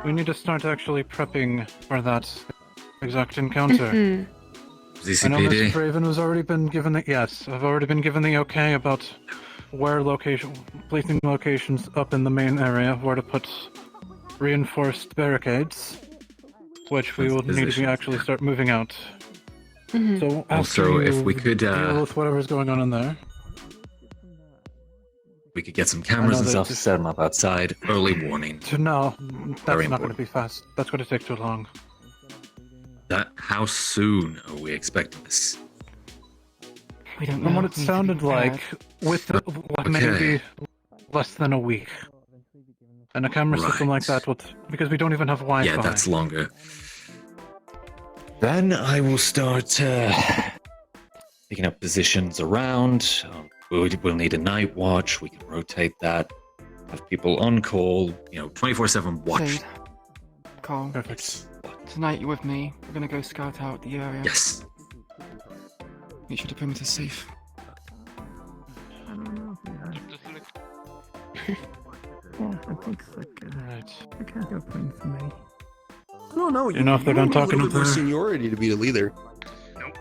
We need to start actually prepping for that exact encounter. Mhm. I know ZCPD. Mr. Draven has already been given the I've already been given the okay about where placing locations up in the main area, where to put reinforced barricades, which we will need to Positions, actually start moving out. Mhm. So after Also, if you we could, deal with whatever's going on in there. We could get some cameras and that stuff, just- set them up outside. Early warning. No, that's Very not going important. to be fast. That's going to take too long. How soon are we expecting this? We don't know. From what it We need to be sounded like, prepared. with the, Okay. less than a week. And a camera system like that would, because we don't even have Wi-Fi. Yeah, that's longer. Then I will start picking up positions around. We'll need a night watch. We can rotate that. Have people on call. 24/7 watch. Shade. Carl. Perfect. Tonight you're with me. We're gonna go scout out the area. Yes. Make sure the perimeter's safe. I don't know. Yeah, I think Slick. Right. I can't go playing for me. I don't know. You know if they're done talking a up little more there? seniority to be the leader. Nope.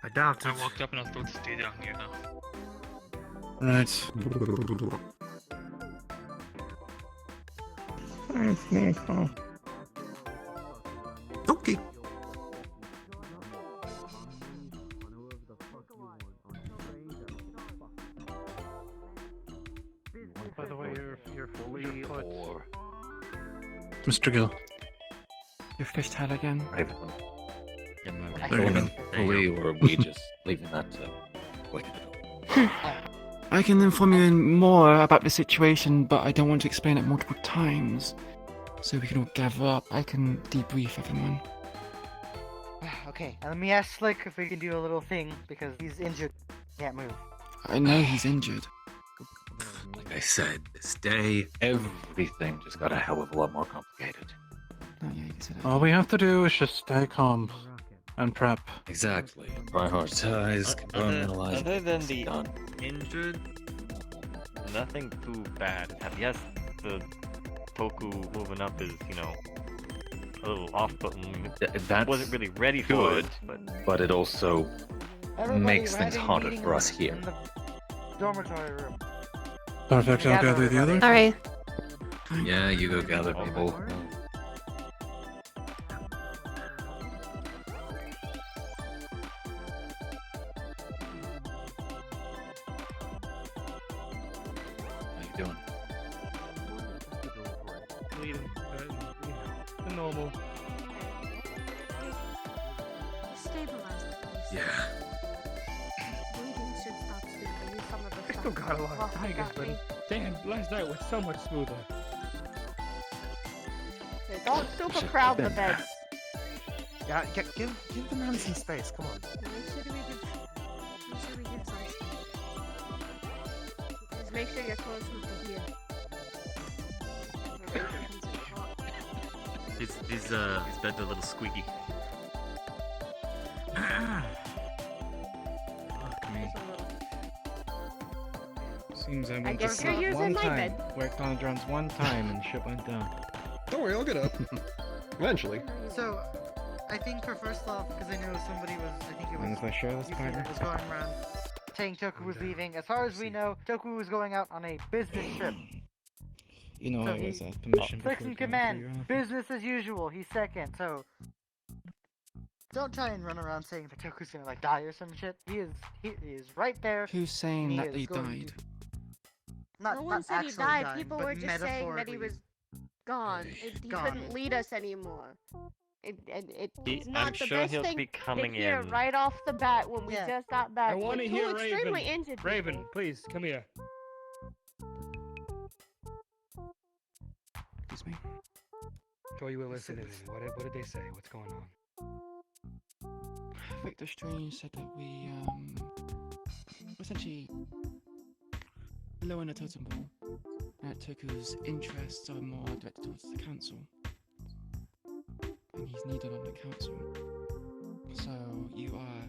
I doubt it. I walked up and I was told to stay down here now. Right. Sorry, it's me, Carl. Okay. By the way, you're fully or Mr. Gill. Your fishtail again. Raven. There you go. Fully, or are we just leaving that to I can inform you more about the situation, but I don't want to explain it multiple times. So we can all gather up. I can debrief everyone. Okay, and let me ask Slick if we can do a little thing, because he's injured. Can't move. I know he's injured. Like I said, this day, everything just got a hell of a lot more complicated. Oh, yeah, you can say that. All we have to do is just stay calm and prep. Exactly. Prioritize, compartmentalize. Other than the done. injured, nothing too bad. Yes, the Toku moving up is, a little off-putting. That's wasn't really ready for it, but it also Everybody makes things ready, harder meeting for us room here. in the dormitory room. Perfect, I'll gather the others. Alright. Yeah, you go gather people. How you doing? Bleeding. The normal. Yeah. I still got a lot of tigers, but damn, last night was so much smoother. Okay, don't super crowd the beds. Yeah, give the man some space. Come on. Just make sure you're close to here. These beds are a little squeaky. Seems I I went guess to you're sleep using one my time, bed. worked on the drums one time, and shit went down. Don't worry, I'll get up. Eventually. So, I think for first off, because I know somebody was, I think it was, Mind if I share this, you partner? was going around saying Toku was leaving. As far as we know, Toku was going out on a business trip. You know, So I was he- permission Slick's before in going to command. your office. Business as usual. He's second. So don't try and run around saying that Toku's gonna like die or some shit. He is right there. Who's saying He that is he going died? Not, No not one said he actually died. dying, People but were just saying that he metaphorically. was gone. He Gone. couldn't lead us anymore. It's I'm not the sure best he'll thing be coming to hear in. right off the bat when we just got back. I want to with hear two extremely Raven. injured Raven, people. please come here. Excuse me. Oh, you were listening. What did they say? What's going on? Victor Strange said that we essentially low in the totem pole. And Toku's interests are more directed towards the council. And he's needed on the council. So you are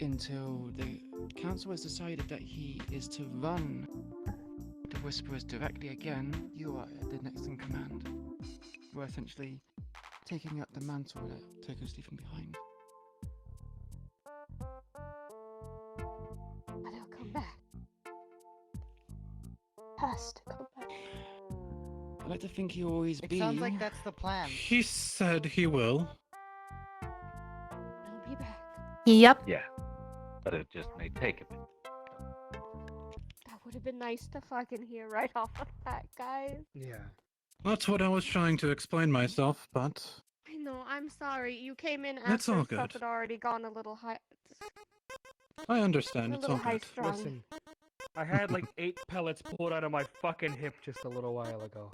until the council has decided that he is to run the Whisperers directly again, you are the next in command. We're essentially taking up the mantle that Toku's leaving behind. But he'll come back. Has to come back. I like to think he'll always It be. sounds like that's the plan. He said he will. He'll be back. Yep. Yeah, but it just may take a bit. That would have been nice to fucking hear right off the bat, guys. Yeah. That's what I was trying to explain myself, but I know, I'm sorry. You came in It's after all stuff good. had already gone a little high. I understand. A It's all little high good. strung. Listen, I had like 8 pellets pulled out of my fucking hip just a little while ago.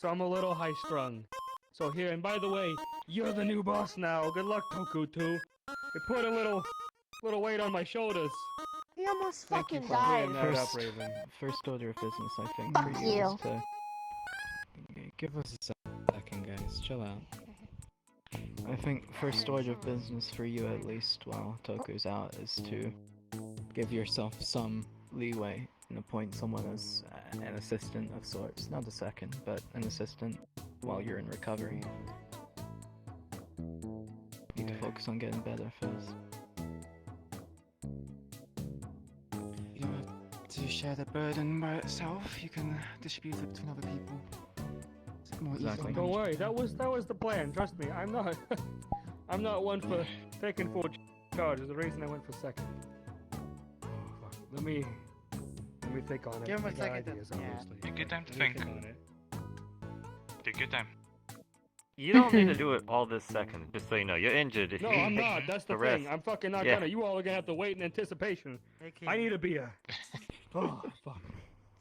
So I'm a little high strung. So here, and by the way, you're the new boss now. Good luck, Toku, too. It put a little weight on my shoulders. He almost Thank you fucking for died. clearing that up, Raven. First order of business, I think, Fuck for you you. is to... Okay, give us a second, guys. Chill out. I think first order of business for you, at least, while Toku's out, is to give yourself some leeway and appoint someone as an assistant of sorts. Not a second, but an assistant while you're in recovery. Need to focus on getting better first. You don't have to share the burden by itself. You can distribute it between other people. It's more easily Don't worry, that was the plan. Trust me, I'm not I'm not one for taking full charge. There's a reason I went for second. Oh, fuck. Let me think on it. Give him a I got second to- ideas, yeah. obviously. Take your time to Let me think. on it. Take your time. You don't need to do it all this second, just so you know. You're injured. If No, you I'm take not. That's the rest. thing. I'm fucking not Yeah. gonna. You all are gonna have to wait in anticipation. I need a beer. Oh, fuck.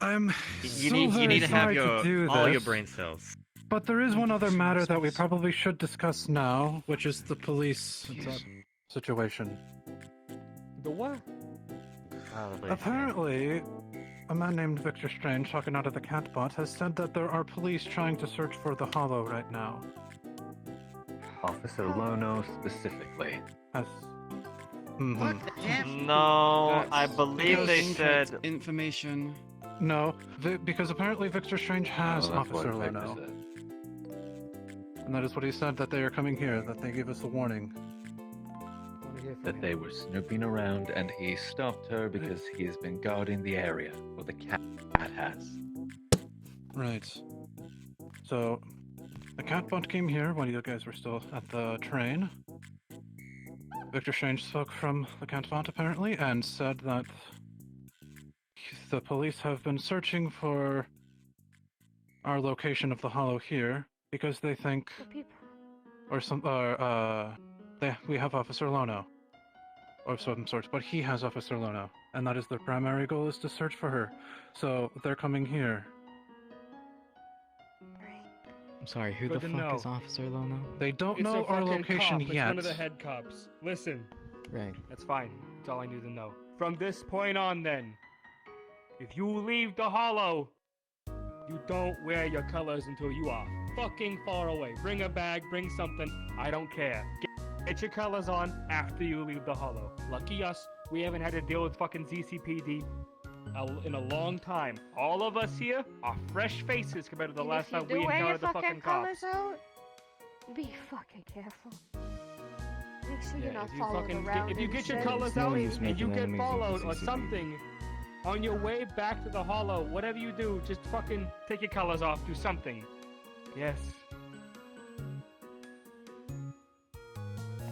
I'm You need to have all your brain cells. But there is one other matter that we probably should discuss now, which is the police situation. The what? Apparently, a man named Victor Strange, talking out of the Catbot, has said that there are police trying to search for the Hollow right now. Officer Lono specifically. Has... No, I believe they said information. No, because apparently Victor Strange has Oh, that's what Officer Victor Lono. said. And that is what he said, that they are coming here, that they gave us a warning. That they were snooping around and he stopped her because he has been guarding the area, or the cat has. Right. So, the Catbot came here when you guys were still at the train. Victor Strange spoke from the Catbot, apparently, and said that the police have been searching for our location of the Hollow here because they think, we have Officer Lono, or some sorts, but he has Officer Lono, and that is their primary goal, is to search for her. So they're coming here. I'm sorry, who Good the to fuck know. is Officer Lono? They don't It's know a our fucking location cop. It's yet. one of the head cops. Listen. Right. That's fine. That's all I need to know. From this point on, then, if you leave the Hollow, you don't wear your colors until you are fucking far away. Bring a bag, bring something. I don't care. Get your colors on after you leave the Hollow. Lucky us, we haven't had to deal with fucking ZCPD in a long time. All of us here are fresh faces compared to the last time we wear your encountered the fucking fucking cops. colors out, be fucking careful. Make sure you're Yeah, not if you followed fucking around. if you and get your shit. colors No out use and making you get enemies of followed the or CCP. something on your way back to the Hollow, whatever you do, just fucking take your colors off, do something. Yes.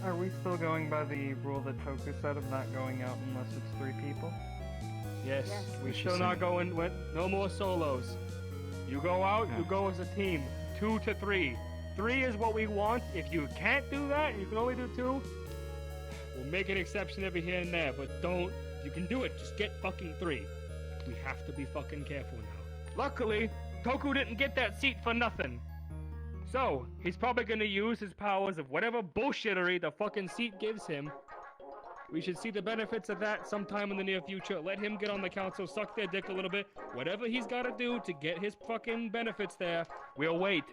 Are we still going by the rule that Toku said of not going out unless it's 3 people? Yes. We What's she still not saying? going with no more solos. You go out, you go as a team. 2 to 3. 3 is what we want. If you can't do that, you can only do 2. We'll make an exception every here and there, but don't. You can do it. Just get fucking 3. We have to be fucking careful now. Luckily, Toku didn't get that seat for nothing. So, he's probably gonna use his powers of whatever bullshittery the fucking seat gives him. We should see the benefits of that sometime in the near future. Let him get on the council, suck their dick a little bit. Whatever he's gotta do to get his fucking benefits there, we'll wait.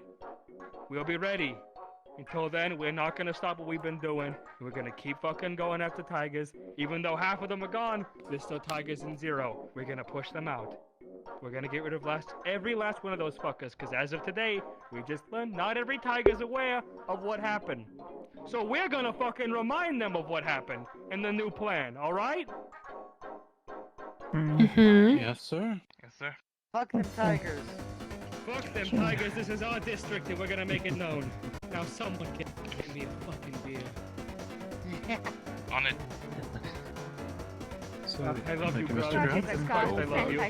We'll be ready. Until then, we're not gonna stop what we've been doing. We're gonna keep fucking going after tigers. Even though half of them are gone, there's still tigers in Zero. We're gonna push them out. We're gonna get rid of every last one of those fuckers, because as of today, we just learned not every tiger's aware of what happened. So we're gonna fucking remind them of what happened in the new plan, alright? Mm-hmm. Yes, sir. Yes, sir. Fuck them tigers. Fuck them tigers, this is our district and we're gonna make it known. Now someone can give me a fucking beer. On it. So, I love you, thank bro. Mr. Grant. Jesus Christ, I love you.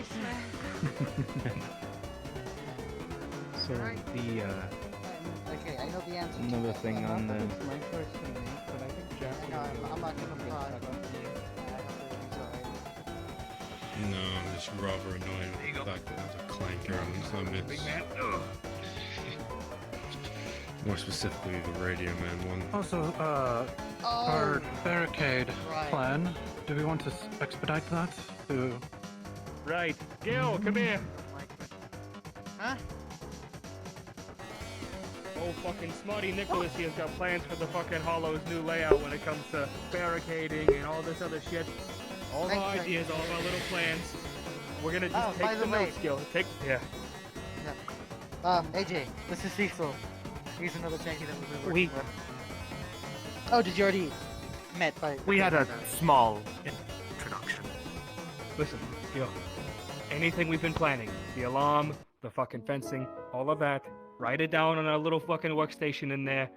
So the Okay, I know the answer. to another that, thing but on the My question, but I think Jack I know, I'm not gonna pry. I hope everything's alright. No, I'm just rather annoyed with the fact that there's a clanker amongst our midst. More specifically, the Radio Man one. Also, our barricade plan, do we want to expedite that? Right. Gil, come here. Huh? Old fucking Smarty Nicholas here's got plans for the fucking Hollow's new layout when it comes to barricading and all this other shit. All the ideas, all of our little plans. We're gonna just by take the the way- notes, Gil. Yeah. AJ, this is Cecil. He's another tanky that we've been We- working with. Oh, did you already met by... We had a small introduction. Listen, Gil. Anything we've been planning, the alarm, the fucking fencing, all of that, write it down on our little fucking workstation in there.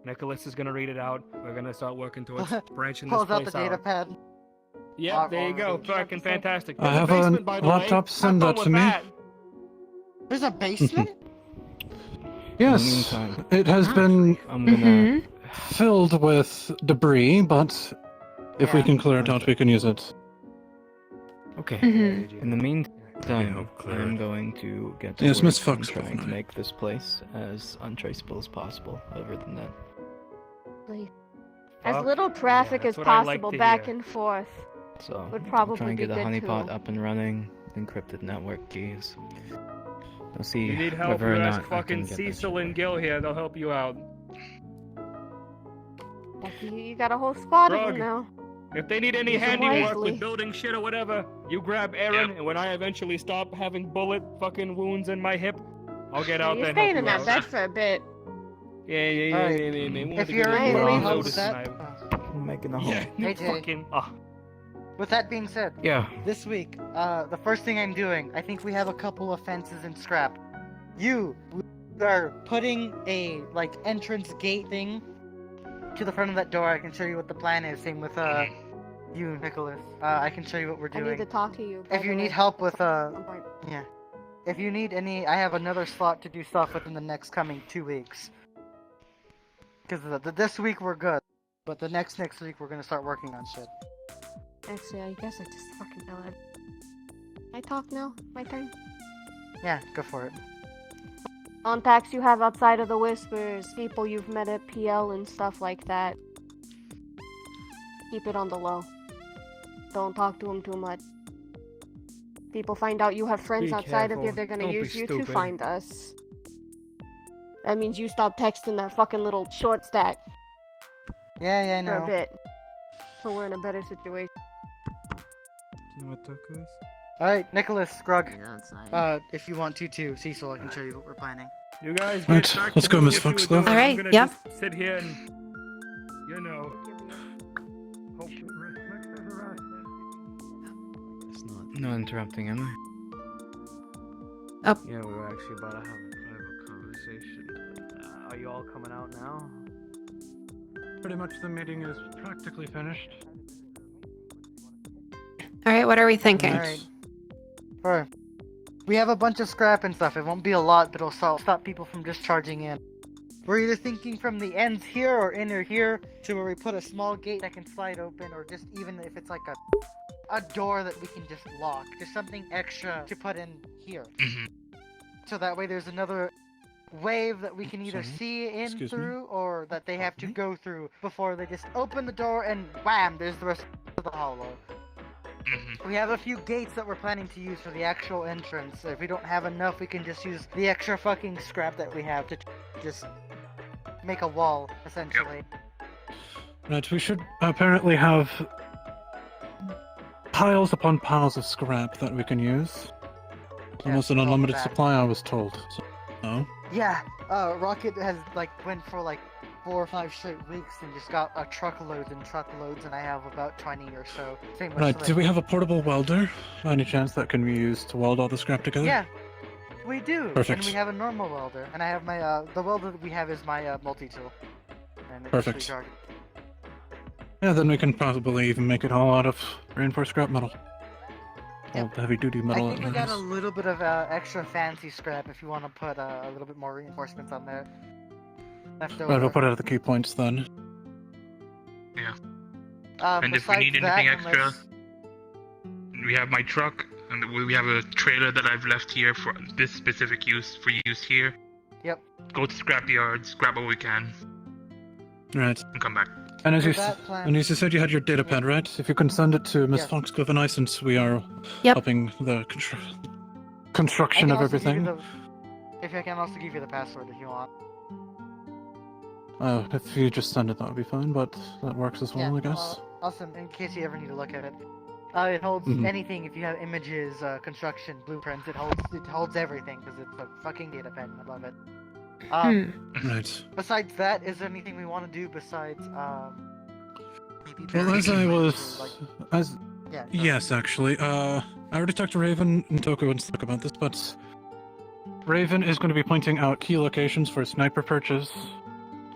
Nicholas is gonna read it out. We're gonna start working towards branching this Pulls out place the data out. pad. Yep, there you go. Fucking fantastic. I There's have basement, a by the way. laptop, send Have that fun to with me. that. There's a basement? Yes, meantime, it has been I'm gonna. filled with debris, but if we can clear it out, we can use it. Okay. Mhm. In the meantime, I'm going to get to Yes, work Miss on Fox, trying to definitely. make this place as untraceable as possible. Other than that, As Fuck. little traffic that's as what I like possible to back hear. and forth so would I'll probably try and be get the good honeypot too. up and running, encrypted network keys. I'll see You need help, whether you or ask not I fucking can get this. Cecil and Gil here. They'll help you out. You got a whole squad of Rug. them now. If they need any Use 'em handiwork wisely. with building shit or whatever, you grab Aaron, and when I eventually stop having bullet fucking wounds in my hip, I'll get out You're there and staying help in you that out. bed for a bit. Yeah. Alright. We want If to you're get able you to on help notice with that, tonight. I'm making a hole. Yeah, you AJ. fucking. With that being said, Yeah. this week, the first thing I'm doing, I think we have a couple of fences in scrap. We are putting a entrance gate thing to the front of that door. I can show you what the plan is. Same with you, Nicholas. I can show you what we're I doing. need to talk to you. by If the you need way. help with yeah. If you need any, I have another slot to do stuff within the next coming 2 weeks. Because this week we're good, but the next week we're gonna start working on shit. Actually, I guess I just fucking know it. I talk now? My turn? Yeah, go for it. Contacts you have outside of the Whispers, people you've met at PL and stuff like that. Keep it on the low. Don't talk to them too much. People find out you have friends Be outside of careful. here, they're gonna Don't be use you to stupid. find us. That means you stop texting that fucking little short stack Yeah, I for a know. bit. So we're in a better situation. You know what Toku is? Alright, Nicholas, Grug. If you want to too, Cecil, I can show you what we're planning. You guys Right, get back let's to go, doing Miss what you were Foxglove. doing. Alright, I'm gonna yep. just sit here and, you know. It's not. No interrupting, am I? Yeah, we were actually about to have a private conversation. Are you all coming out now? Pretty much the meeting is practically finished. All right, what are we thinking? Alright. Alright. We have a bunch of scrap and stuff. It won't be a lot, but it'll stop people from just charging in. We're either thinking from the ends here or inner here to where we put a small gate that can slide open, or just even if it's like a door that we can just lock. Just something extra to put in here. So that way there's another wave that we can either Sorry? see in Excuse me? through or that they have to go through before they just open the door and wham, there's the rest of the hollow. We have a few gates that we're planning to use for the actual entrance. If we don't have enough, we can just use the extra fucking scrap that we have to just make a wall, essentially. Right, we should apparently have piles upon piles of scrap that we can use. Almost an all unlimited that. supply, I was told. So, no. Yeah, Rocket has went for 4 or 5 straight weeks and just got truckloads and truckloads, and I have about 20 or so. Same with Right, Slick. do we have a portable welder? By any chance that can be used to weld all the scrap together? Yeah, we do. Perfect. And we have a normal welder, and I have my the welder that we have is my multi-tool. And it's Perfect. rechargeable. Yeah, then we can possibly even make it all out of reinforced scrap metal. All the heavy duty I metal. think it we got a is. little bit of extra fancy scrap if you want to put a little bit more reinforcements on there. Left over. Right, we'll put it at the key points then. And if we besides need that, anything extra, unless- We have my truck, and we have a trailer that I've left here for this specific use, for use here. Yep. Go to scrap yards, grab what we can, Right. and come back. And as you, With that plan- and as you said, you had your data pad, right? If you can send it to Miss Yes. Foxglove and I, since we are Yep. helping the I construction can of also give you everything. if I can also give you the password if you want. If you just send it, that would be fine, but that works as well, I guess. I'll send in case you ever need to look at it. It holds Mhm. anything. If you have images, construction, blueprints, it holds everything because it's a fucking data pen. I love it. Right. Besides that, is there anything we want to do besides maybe? Well, as I was, as Yeah, go yes, actually, I already talked to Raven and Toku and stuff about this, but Raven is going to be pointing out key locations for sniper perches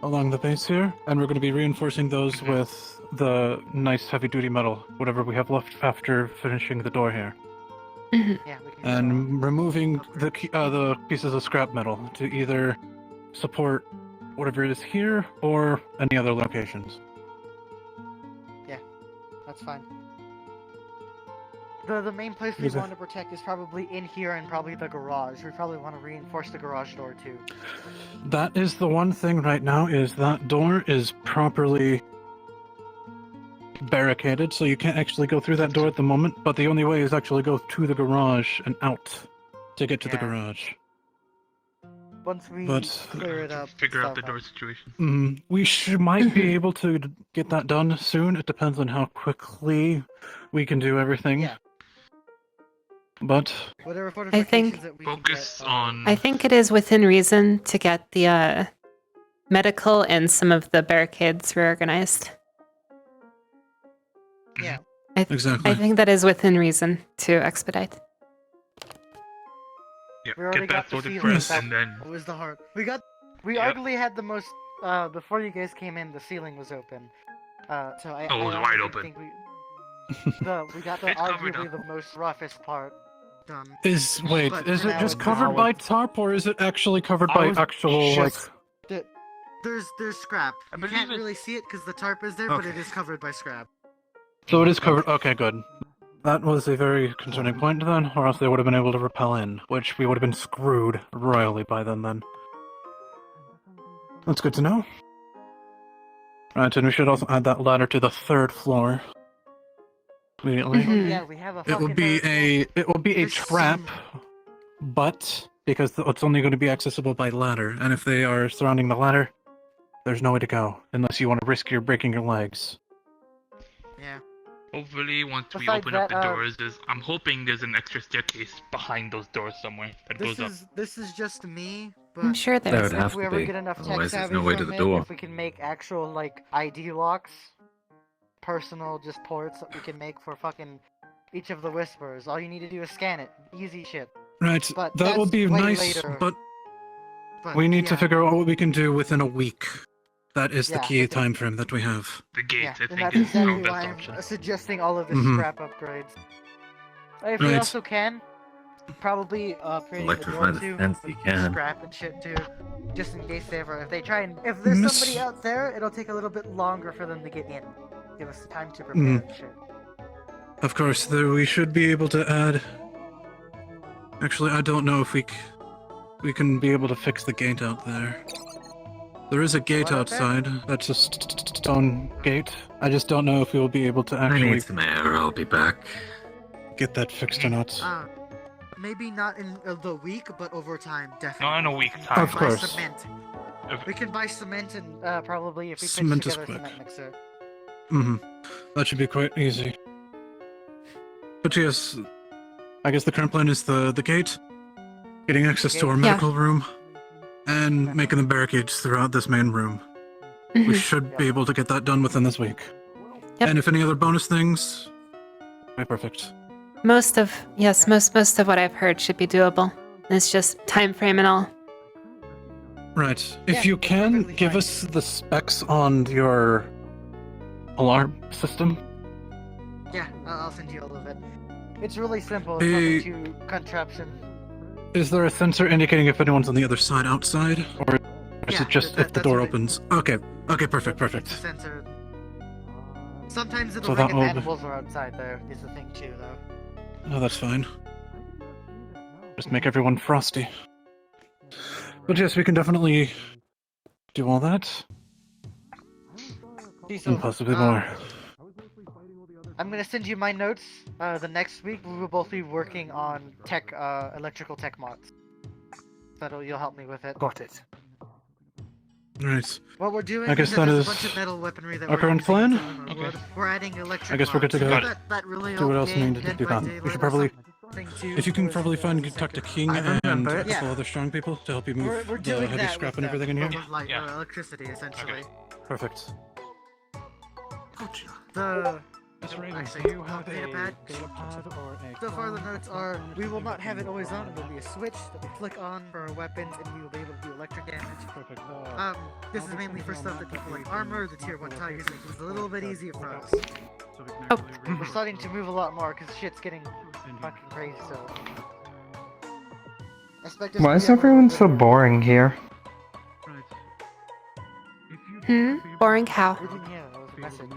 along the base here, and we're going to be reinforcing those with the nice heavy-duty metal, whatever we have left after finishing the door here, Yeah, we can. and removing the the pieces of scrap metal to either support whatever is here or any other locations. Yeah, that's fine. The main place we Is it- want to protect is probably in here and probably the garage. We probably want to reinforce the garage door too. That is the one thing right now, is that door is properly barricaded, so you can't actually go through that door at the moment, but the only way is actually go to the garage and out to get to the Yeah. garage. Once we But- clear it up, Figure out the stuff door situation. We might be able to get that done soon. It depends on how quickly we can do everything. Yeah. But Whatever I think- fortifications that we can Focus get, on. I think it is within reason to get the medical and some of the barricades reorganized. Yeah. Exactly. I think that is within reason to expedite. Yeah, We already get got that the sorted ceiling. first, and then. It was the hard. We Yeah. arguably had the most. Before you guys came in, the ceiling was open. So I. Oh, it was I wide honestly open. think we got the It's covered arguably the most roughest part done. is But it now just it's covered all- by tarp, or is it actually covered I by was actual just- like? There's scrap. You believe can't it- really see it because the tarp is there, but Okay. it is covered by scrap. So it is covered. Okay, good. That was a very concerning point then, or else they would have been able to rappel in, which we would have been screwed royally by then. That's good to know. Right, and we should also add that ladder to the third floor. Immediately. Mhm. Yeah, we have a. It will fucking be third floor. it will be a There's trap, some- but because it's only going to be accessible by ladder, and if they are surrounding the ladder, there's no way to go unless you want to risk your breaking your legs. Yeah. Hopefully, once we Besides open up that, the doors, I'm hoping there's an extra staircase behind those doors somewhere that This goes up. this is just me, but I'm sure there There is. would have if we to ever be. get enough tech Otherwise, there's savvy no way to from the it, door. if we can make actual like ID locks, personal just ports that we can make for fucking each of the whispers. All you need to do is scan it. Easy shit. Right, But that will that's be way nice, later. but But we need to yeah. figure out what we can do within a week. That is the Yeah, key okay. time frame that we have. The gate, Yeah, I and think, that's is exactly the why best I'm option. suggesting all of the Mhm. scrap upgrades. If we Right. also can, probably creating Electrify a the door too, fence, with you can. scrap and shit too, just in case they ever, if they try and, if there's Miss- somebody out there, it'll take a little bit longer for them to get in. Give us time to prepare Mhm. and shit. Of course, we should be able to add. Actually, I don't know if we can be able to fix the gate out there. There is a gate What out there? outside. That's a stone gate. I just don't know if we will be able to I actually need some air. I'll be back. get that fixed or not. Maybe not in the week, but over time, definitely. Not in a week We can time. Of buy course. Cement. If- We can buy cement and probably if we Cement pitch is together a quick. cement mixer. That should be quite easy. But yes, I guess the current plan is the gate, getting access to our Yeah. medical room, and making the barricades throughout this main room. We Mhm. should be able to get that done within this week. Yep. And if any other bonus things, perfect. Most of what I've heard should be doable. It's just time frame and all. Right. If Yeah, you can, perfectly give fine. us the specs on your alarm system. Yeah, I'll send you all of it. It's really simple. Hey. It's nothing too contraption. Is there a sensor indicating if anyone's on the other side outside? Or is Yeah, it just that- if the that's door what it- opens? Okay. Okay, perfect, It's a perfect. sensor. Sometimes So it'll that ring if will be- animals are outside there, is the thing too, though. Oh, that's fine. Just make everyone frosty. But yes, we can definitely do all that. And possibly more. I'm gonna send you my notes. The next week we will both be working on electrical tech mods. You'll help me with it. Got it. Right. What we're doing I guess is that there's is a bunch of metal weaponry that our we're current using plan. on the road. We're adding electric I guess we're good to mods. go. That really Do what else helped needs to Dead be by done. We Daylight should or probably, something too, if you can for- probably talk to King I and remember. a couple Yeah. other strong people to help you move We're the doing heavy that scrap with and everything in here. light, electricity, essentially. Perfect. Actually, you have a pad. So far, the notes are: we will not have it always on. It will be a switch that we flick on for our weapons, and we will be able to do electric damage. Perfect. This is mainly for stuff that people like armor, the tier 1 tigers, make things a little bit easier for us. We're starting to move a lot more because shit's getting fucking crazy. So. Expect us to Why be is able to everyone do so boring here? Boring how? We didn't hear. That was a message.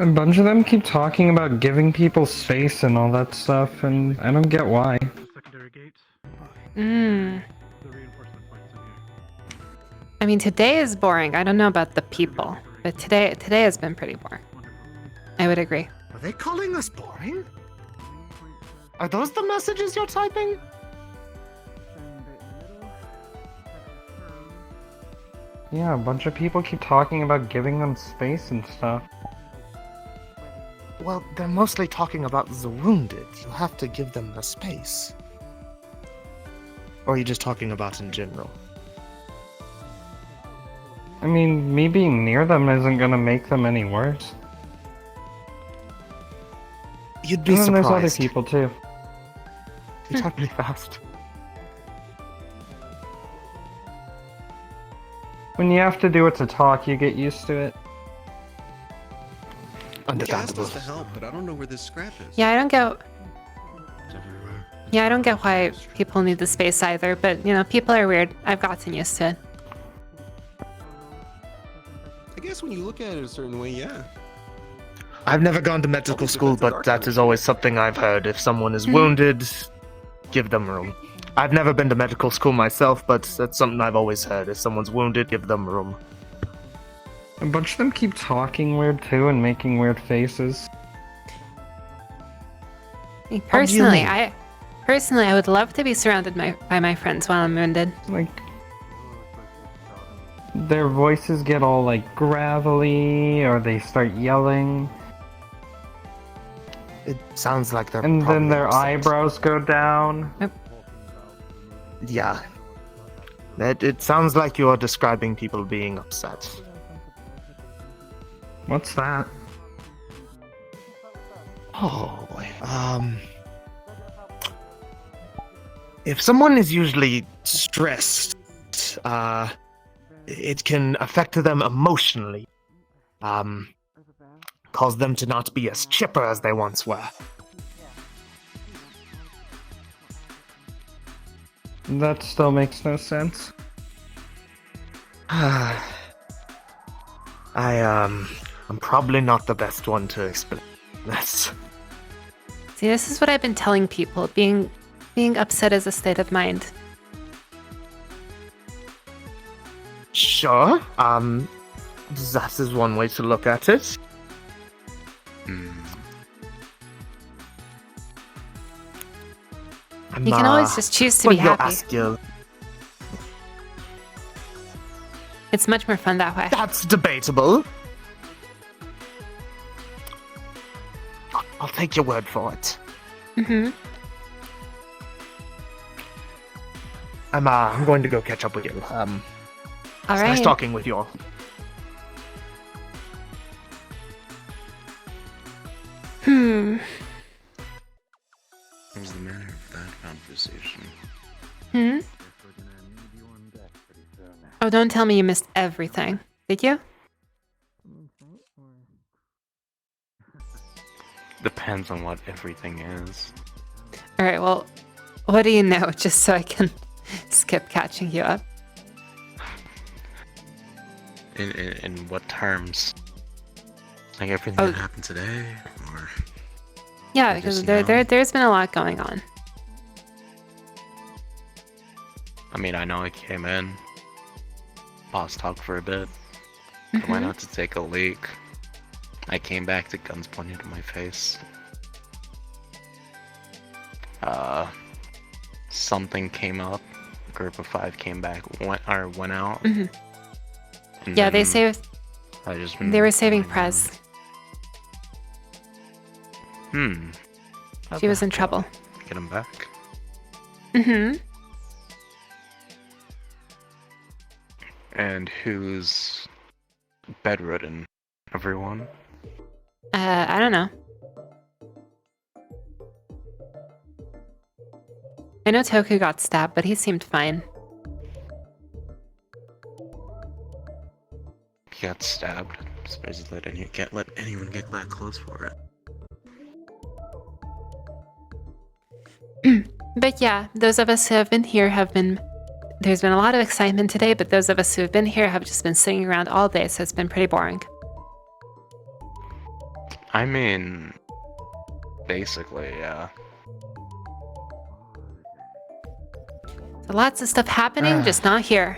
A bunch of them keep talking about giving people space and all that stuff, and I don't get why. I mean, today is boring. I don't know about the people, but today has been pretty boring. I would agree. Are they calling us boring? Are those the messages you're typing? Yeah, a bunch of people keep talking about giving them space and stuff. Well, they're mostly talking about the wounded. You have to give them the space. Or are you just talking about in general? I mean, me being near them isn't gonna make them any worse. You'd be and then surprised. there's other people too. You talk really fast. When you have to do it to talk, you get used to it. He asked us to help, but I don't know where this scrap is. Yeah, I don't get. Yeah, I don't get why people need the space either. But you know, people are weird. I've gotten used to it. I guess when you look at it a certain way, yeah. I've never gone to medical school, but that is always something I've heard. If someone is wounded, give them room. I've never been to medical school myself, but that's something I've always heard. If someone's wounded, give them room. A bunch of them keep talking weird too and making weird faces. Personally, I would love to be surrounded by my friends while I'm wounded. Like, their voices get all like gravelly, or they start yelling. It sounds like they're. And then probably their upset. eyebrows go down. Yeah. It sounds like you're describing people being upset. What's that? Oh, if someone is usually stressed, it can affect them emotionally. Cause them to not be as chipper as they once were. That still makes no sense. I'm probably not the best one to explain this. See, this is what I've been telling people. Being upset is a state of mind. Sure, that is one way to look at it. You can always just choose to be happy. It's much more fun that way. That's debatable. I'll take your word for it. Mm-hmm. I'm going to go catch up with you. It's nice right. talking with you all. What was the manner of that conversation? Oh, don't tell me you missed everything. Did you? Depends on what everything is. All right. Well, what do you know? Just so I can skip catching you up. In what terms? Like everything Oh. that happened today, or Yeah, I because just, you know- there's been a lot going on. I mean, I know I came in, boss talked for a bit, I went out to take a leak. I came back to guns pointed at my face. Something came up. A group of 5 came back, went out. Mhm. and Yeah, they then saved. I just They were saving Prez. She was in trouble. Get him back. Mm-hmm. And who's bedridden? Everyone? I don't know. I know Toku got stabbed, but he seemed fine. He got stabbed. supposedly they didn't let anyone get that close for it. But yeah, those of us who have been here have been. There's been a lot of excitement today, but those of us who have been here have just been sitting around all day, so it's been pretty boring. I mean, basically, yeah. So lots of stuff happening, just not here.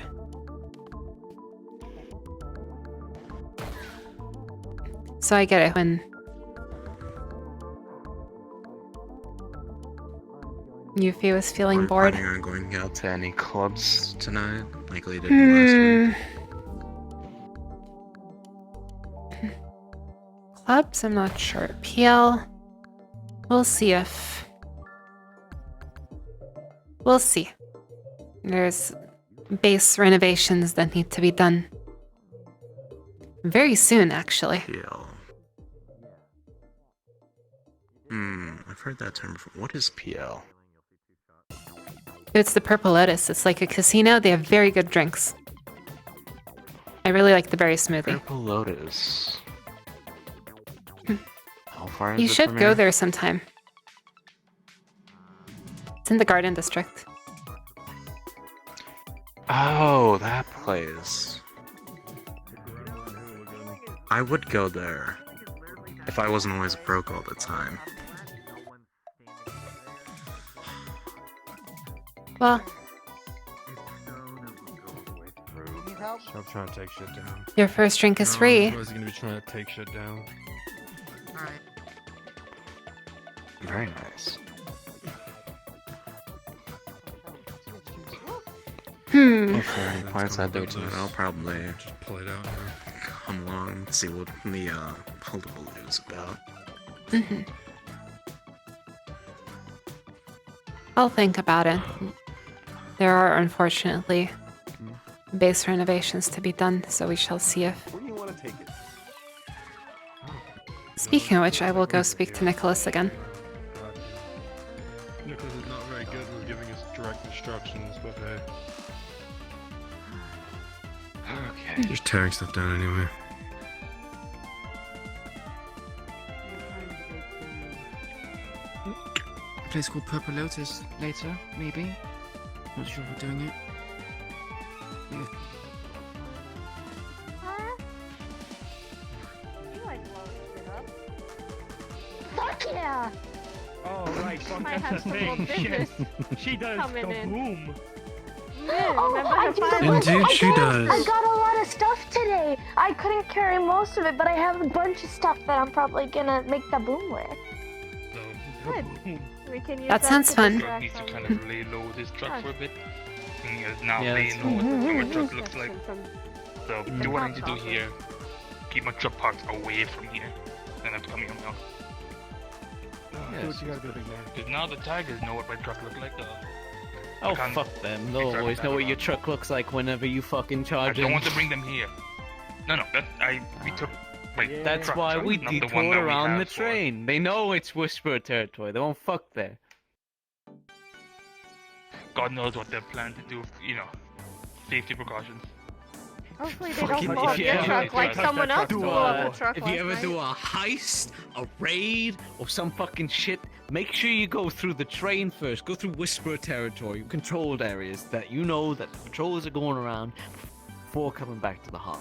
So I get it when Yuffie was feeling bored. Planning on going out to any clubs tonight, like they did last week? Clubs? I'm not sure. PL? We'll see if... We'll see. There's base renovations that need to be done. Very soon, actually. PL. I've heard that term before. What is PL? It's the Purple Lotus. It's like a casino. They have very good drinks. I really like the berry smoothie. Purple Lotus. How far is You it should from go here? there sometime. It's in the Garden District. Oh, that place. I would go there if I wasn't always broke all the time. Well, Stop trying to take shit down. your first drink is free. I was gonna be trying to take shit down. Very nice. If there are any parts I do tonight, I'll probably just play it out. come along and see what the Hullabaloo is about. Mhm. I'll think about it. There are unfortunately base renovations to be done, so we shall see if. Where do you want to take it? Speaking of which, I will go speak to Nicholas again. Nicholas is not very good with giving us direct instructions, but hey. Okay. Just tearing stuff down anyway. A place called Purple Lotus later, maybe? Not sure if we're doing it. Yeah. Fuck yeah! Oh, right, so I have that's the some little thing. business She does the coming in. boom. Remember I the do. Indeed, she I does. got a lot of stuff today. I couldn't carry most of it, but I have a bunch of stuff that I'm probably gonna make the boom with. Good. We can use That sounds to fun. distract Needs to from- kind of lay low this truck for a bit. And he is now Yeah, laying that's low what fine. my truck looks like. So Mhm. do what I need to do here. Keep my truck parked away from here. Then I have to come here now. Yeah, Do what you gotta do, because now the Tigers know what my truck looks like. Oh, I can't- fuck them. They'll drive always that know what around. your truck looks like whenever you fucking I charge don't it. want to bring them here. No, we took. Wait, That's truck, why sorry, we not the one detour that we around the have for- train. They know it's Whisper territory. They won't fuck there. God knows what they're planning to do. Safety precautions. Hopefully they don't Fucking blow up your yeah. truck like someone else blew up the truck If you ever last do night. a heist, a raid, or some fucking shit, make sure you go through the train first. Go through Whisper territory, controlled areas that you know that the patrollers are going around before coming back to the Hollow.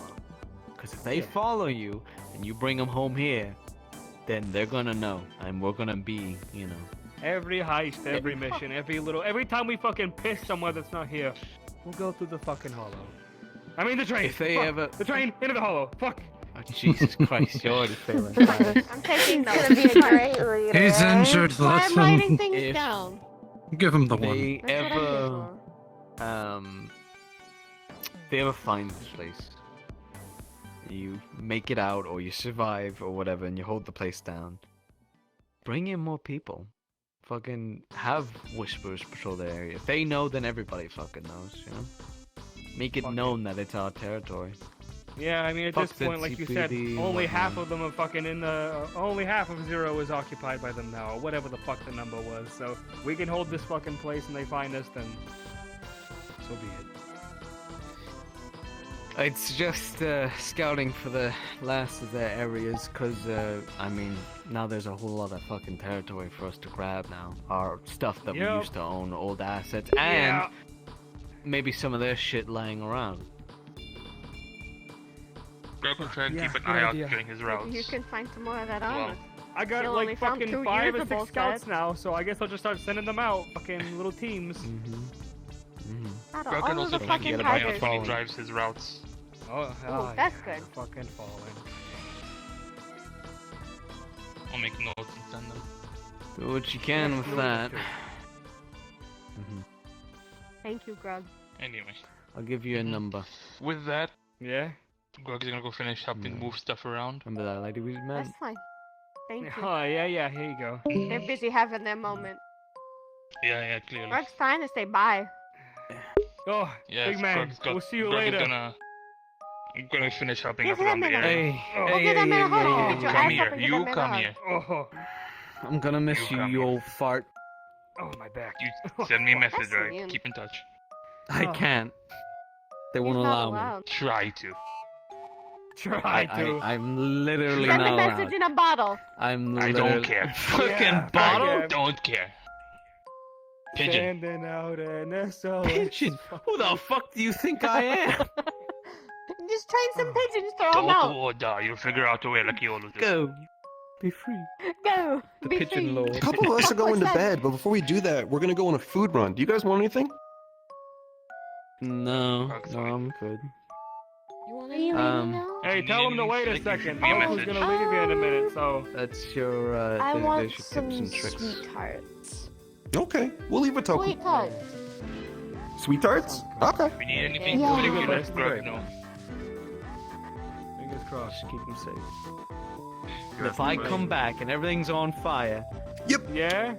Because if they follow you and and you bring them home here, then they're gonna know, and we're gonna be, you know. Every heist, every mission, every time we fucking piss somewhere that's not here, we'll go through the fucking hollow. I mean the train. If they Fuck. ever- The train into the hollow. Fuck. Oh, Jesus Christ, you're already failing. fast. I'm taking notes. Gonna be a great leader. He's injured. So Let I'm writing him. things If- down. Give him the They one. That's what I'm ever, they ever find this place, you make it out, or you survive, or whatever, and you hold the place down. Bring in more people. Fucking have Whisperers patrol the area. If they know, then everybody fucking knows, you know? Make it known that it's our territory. Yeah, I mean at Fuck this point, like you said, ZCPD, only half whatnot. of them are fucking in the. Only half of Zero is occupied by them now, or whatever the fuck the number was. So we can hold this fucking place, and they find us, then so be it. I'd suggest scouting for the last of their areas, cause I mean, now there's a whole lot of fucking territory for us to grab now. Our stuff that we Yep. used to own, old assets, and Yeah. maybe some of their shit lying around. Greg will try and Yeah, keep an good eye out idea. during his Maybe routes. you can find some more of that armor. I got You only like found fucking 2 5 or usable 6 scouts sets. now, so I guess I'll just start sending them out, fucking little teams. Out of Greg can all of also the try and keep fucking an eye out tigers. when he drives his routes. Oh, Ooh, that's good. Fucking falling. I'll make notes and send them. Do what you can with that. Thank you, Grug. Anyway, I'll give you a number. with that, Yeah. Greg is gonna go finish helping move stuff around. Remember that lady we met? That's fine. Thank you. Oh yeah, yeah. Here you go. They're busy having their moment. Yeah, clearly. Grug's trying to say bye. Oh, Yes, big man. Greg's got- We'll see you Greg later. Is gonna finish helping Give us around the him a area. Hey. Go get them in a huddle. Get your Come ass here. up and give You them in a come hug. here. Oh, I'm gonna miss you, you old fart. oh my back. You send me a message, That's right? mean. Keep in touch. I Oh. can't. They won't He's not allow me. allowed. Try to. Try to. I'm literally Send a not message allowed. in a bottle. I'm I literally... don't care. Yeah, bottle? I Don't care. Pigeon. Sending out an SOS. Pigeon? Who the fuck do you think I am? Just train some pigeons, throw them Go out. to or die. You'll figure out a way like you always do. Go. Be free. Go. The Be pigeon free. lord. A couple of us are going to What's that? bed, but before we do that, we're gonna go on a food run. Do you guys want anything? No, I'm good. You want to Hey, tell him to wait a second. me a Who's message. gonna leave you in a minute, so. That's your, I want there's your some tips and tricks. sweethearts. Okay, we'll leave a token. Sweethearts. Sweet tarts? Okay. If you need anything, Yeah. you let Yeah. Greg know. Fingers crossed. Keep him safe. If I come back and everything's on fire, Yeah?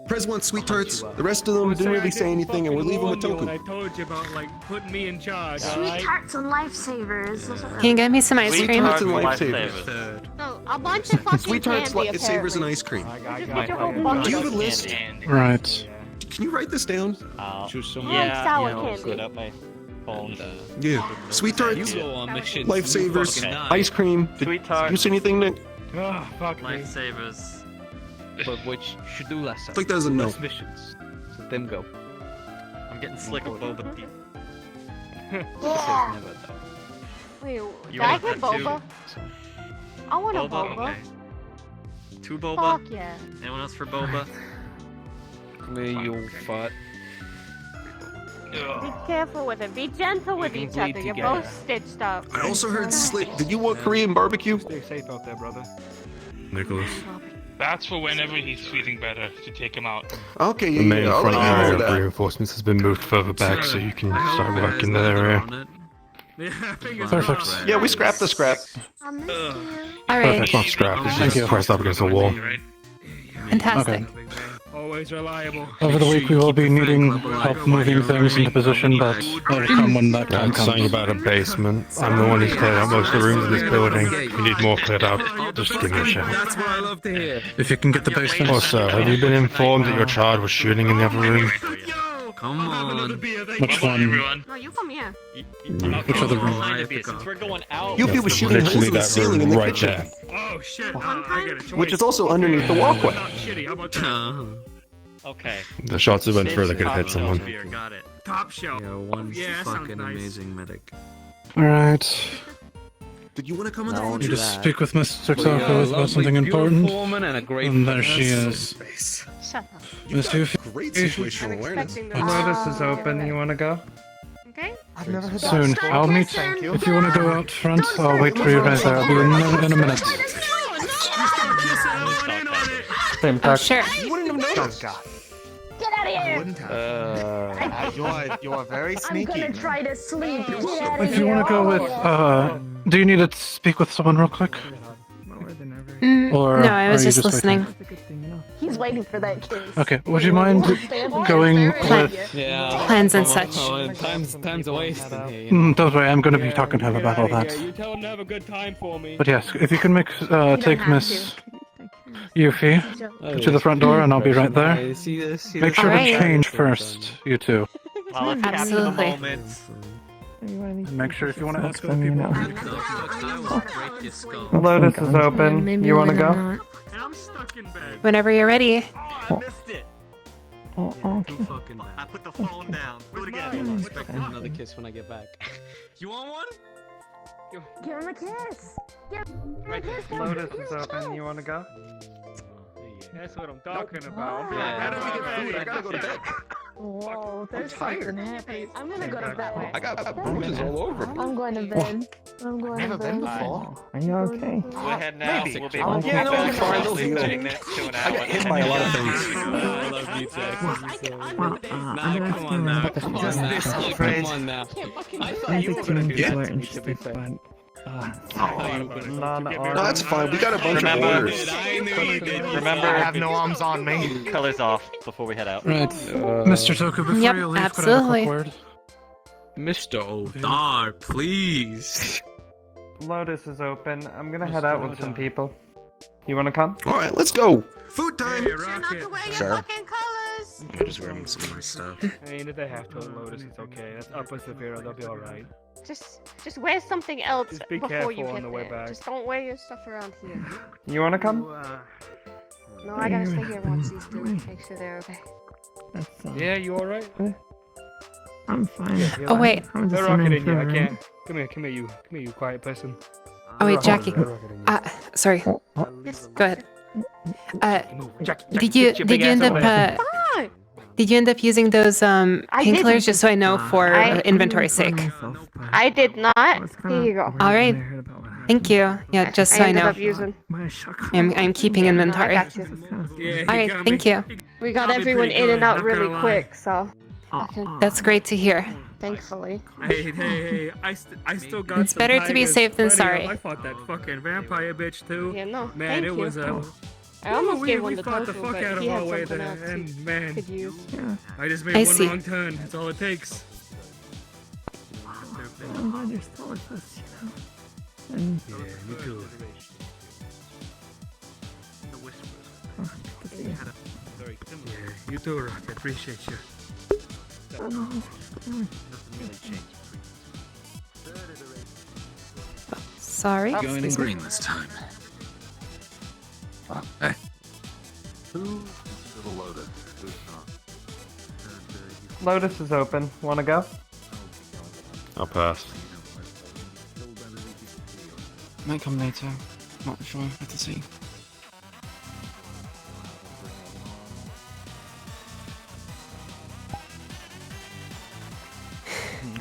Prez wants sweet I'll hunt tarts. you up. The rest of them didn't really say anything, and we're leaving with When token. I told you about like putting me in charge, Sweethearts alright? and lifesavers. Can you get me some ice Sweet cream? tarts and lifesavers. No, a bunch of fucking Sweet tarts, candy, lifesavers, and apparently. ice cream. I Just got get your whole it. bucket. Do you have a list? Right. Can you write this down? Choose some. I like sour candy. Put up my phone. Yeah. Sweet tarts, You go on missions. lifesavers, You fucking ice cream. Did Sweet you tarts. say anything, Nick? Oh, fuck me. Lifesavers. but which should do less. I think that was a no. Less missions. So them go. I'm getting slick of Boba. Yeah. Never though. Wait, You did I want get that too? boba? I want a Boba? boba. Okay. 2 boba? Fuck yeah. Anyone else for boba? Come here, you old fart. Be careful with it. Be gentle with can each bleed other. You're together. both stitched up. I also heard Slick. Did you want Korean barbecue? Stay safe out there, brother. Nicholas. That's for whenever he's feeling better to take him out. Okay, The main I'll front let you know area of that. reinforcements has been moved further back so you can start working that area. Yeah, fingers Perfect. crossed. Yeah, we scrapped the scrap. I miss you. Alright, It's not scrap, it's Thank just you. pressed up against the wall. fantastic. Always reliable. Over the week we will be needing help moving things into position, but that'll come when that time That's something comes. about a basement. I'm the one who's cleared out most of the rooms of this building. If you need more cleared out, just give me a shout. That's what I love to hear. If you can get the basement. Also, have you been informed that your child was shooting in the other room? Come on. Which one? No, you come here. Which other room? Since we're going out. You people shooting holes Literally in the that ceiling in room the right kitchen, there. Oh shit. I get a choice. which is also underneath the walkway. Not shitty. How about that? Okay. The shots that went further could have hit someone. Beer, got it. Top shelf. Yeah, one Yeah, that sounds fucking nice. amazing medic. Alright. Did you want to come on the You phone? just speak with Mr. Toko about something important. And there she is. Shut up. Miss Yuffie. Great situational awareness. Lotus is open. You want to go? Okay. I've never heard Soon. that. I'll meet. Thank you. If you want to go out front, I'll wait for you right there. I'll be in a minute. Same Oh, talk. sure. Oh, God. Get out of here! You are very I'm sneaky. gonna try to sleep. Get out of If you here! want to go with, do you need to speak with someone real quick? Or No, I was are you just waiting? listening. He's waiting for that kiss. Okay, would you mind going with... Yeah. Plans and such. Time's a waste in here. You know? Don't worry, I'm going to be talking to him about all that. You tell him to have a good time for me. But yes, if you can take Miss Yuffie to the front door and I'll be right there. See this? Make sure Alright. to change first, you two. Well, let's capture the Absolutely. moment. And make sure if you want to ask them, you know. Lotus is open. You want to go? And I'm stuck in bed. Whenever you're ready. I missed it. I put the phone down. Do it again. Expect another kiss when I get back. You want one? Give him a kiss. Give him a kiss. Lotus is open. You want to go? That's what I'm talking about. How do we get food? I gotta go to bed. Whoa, there's something happening. I'm gonna go to bed. I got bruises all over. I'm going to bed. I'm going to bed. Are you okay? Go ahead now. Maybe. We'll be able to Yeah, get no, I'm back fine. to They'll heal. sitting next to an I hour. got hit by a lot of things. I love you, Jack. I'm Come on now. Come on now. Come on now. I thought you were gonna do that to me, to be fair. Non No, that's fine. We got a bunch of orders. I knew you did. Remember, I have no arms on me. Colors off before we head out. Right. Mr. Toku, before Yep, you leave, absolutely. could I have a quick word? Mr. Oldar, please. Lotus is open. I'm gonna head out with some people. You want to come? All right, let's go. Food time. Sure. colors. I'm just wearing some more stuff. I mean, if they have to Lotus, it's okay. That's Upper Severa, they'll be alright. Just wear something else Just be before you careful on get the way there. back. Just don't wear your stuff around here. You want to come? No, I gotta stay here and watch these two. Make sure they're okay. Yeah, you alright? I'm fine. Oh, wait. They're rocking in here, I can't. Come here, you. Come here, you quiet person. Oh, wait, Jackie. Sorry. Yes. Go ahead. Jackie, Did you end up Fine. did you end up using those didn't. painkillers just so I know for inventory sake? I did not. Here you go. All right. Thank you. Yeah, just so I ended know. up using. I'm keeping I inventory. got you. All right. Thank you. We got everyone in and out really quick, so. That's great to hear. Thankfully. Hey, I still got It's some better to be tigers. safe than Buddy, sorry. I fought that fucking vampire bitch too. Yeah, no. Man, thank it you. was I almost we gave one to fought the Tofu, fuck but out he of our had way something there, else and he man, could use. I just made I one see. wrong turn. That's all it takes. I'm glad you're still with us, you know. And Yeah, me too. Yeah, you too, Rock. I appreciate you. Sorry. Going in green this time. Hey. Who's the Lotus? Who's not? Lotus is open. Want to go? I'll pass. Might come later. Not sure. Have to see.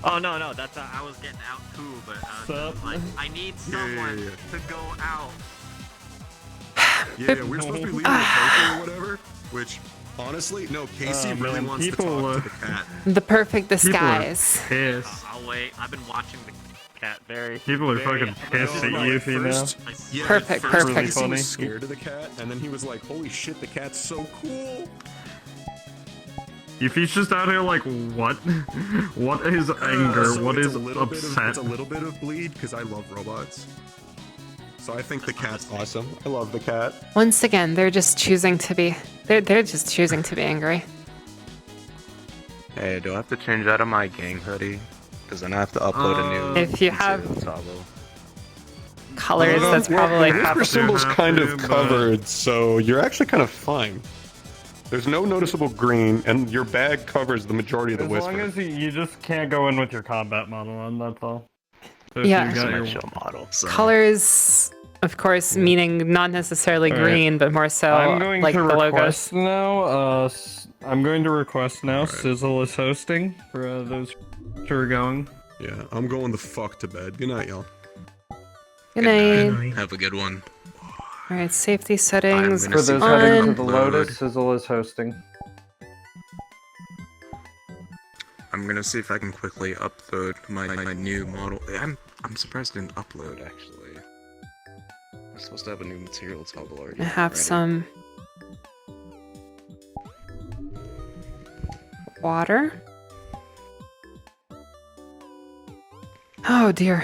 Oh no, that's I was getting out too, but like I need someone to go out. Yeah, we're supposed to be leaving the poker or whatever. Which, honestly, no. Casey really wants to talk to the cat. The perfect disguise. I'll wait. I've been watching the cat very. People are very fucking pissed at Yuffie now. Yeah, Perfect, at first perfect. Casey was scared of the cat, and then he was like, "Holy shit, the cat's so cool." Yuffie's just out here like, what? What is anger? So What it's is a little bit upset? it's a little bit of bleed because I love robots. So I think the cat's awesome. I love the cat. Once again, they're just choosing to be. They're just choosing to be angry. Hey, do I have to change out of my gang hoodie? Because then I have to upload a new. If you have Tabo. colors, that's probably Your half of symbol's kind of but- covered, so you're actually kind of fine. There's no noticeable green, and your bag covers the majority of the As whisper. long as you just can't go in with your combat model on, that's all. So if Yeah. you got your Show model. So. Colors, of course, meaning not necessarily All right. green, but more so I'm going like to the logos. request now. I'm going to request now. Sizzle is hosting for those who are going. Yeah, I'm going the fuck to bed. Good night, y'all. Good night. Have a good one. All right, safety settings For those heading to the on. Lotus, Sizzle is hosting. I'm gonna see if I can quickly upload my new model. I'm surprised I didn't upload actually. I'm supposed to have a new material table already. I have ready. some water. Oh dear.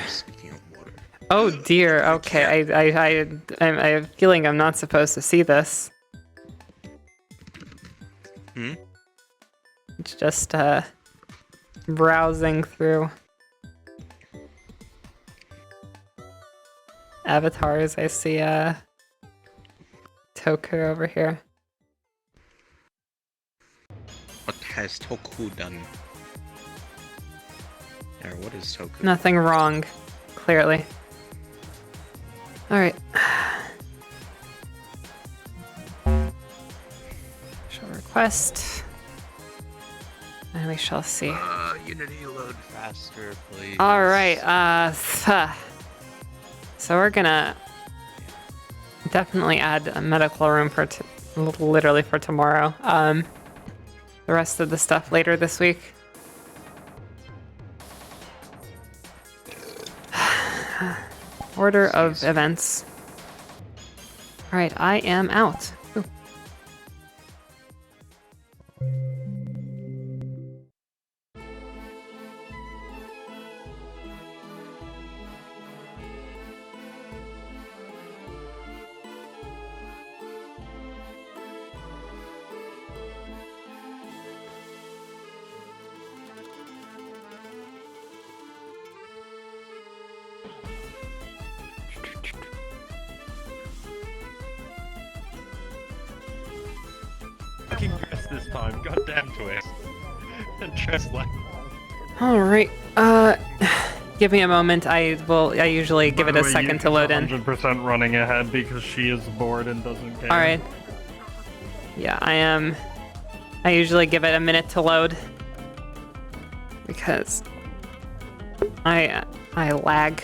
Oh dear. Okay, I have a feeling I'm not supposed to see this. Hmm? It's just browsing through avatars. I see Toku over here. What has Toku done? Or what is Toku? Nothing wrong, clearly. Alright. Shall request. And we shall see. Unity load faster, please. Alright, so we're gonna definitely add a medical room for literally for tomorrow. The rest of the stuff later this week. Order of events. Alright, I am out. Ooh. Fucking dress this time, goddamn twist. Dress like. Alright, give me a moment. I usually give it a second to load in. 100% running ahead because she is bored and doesn't care. Alright. Yeah, I am. I usually give it a minute to load. Because I lag.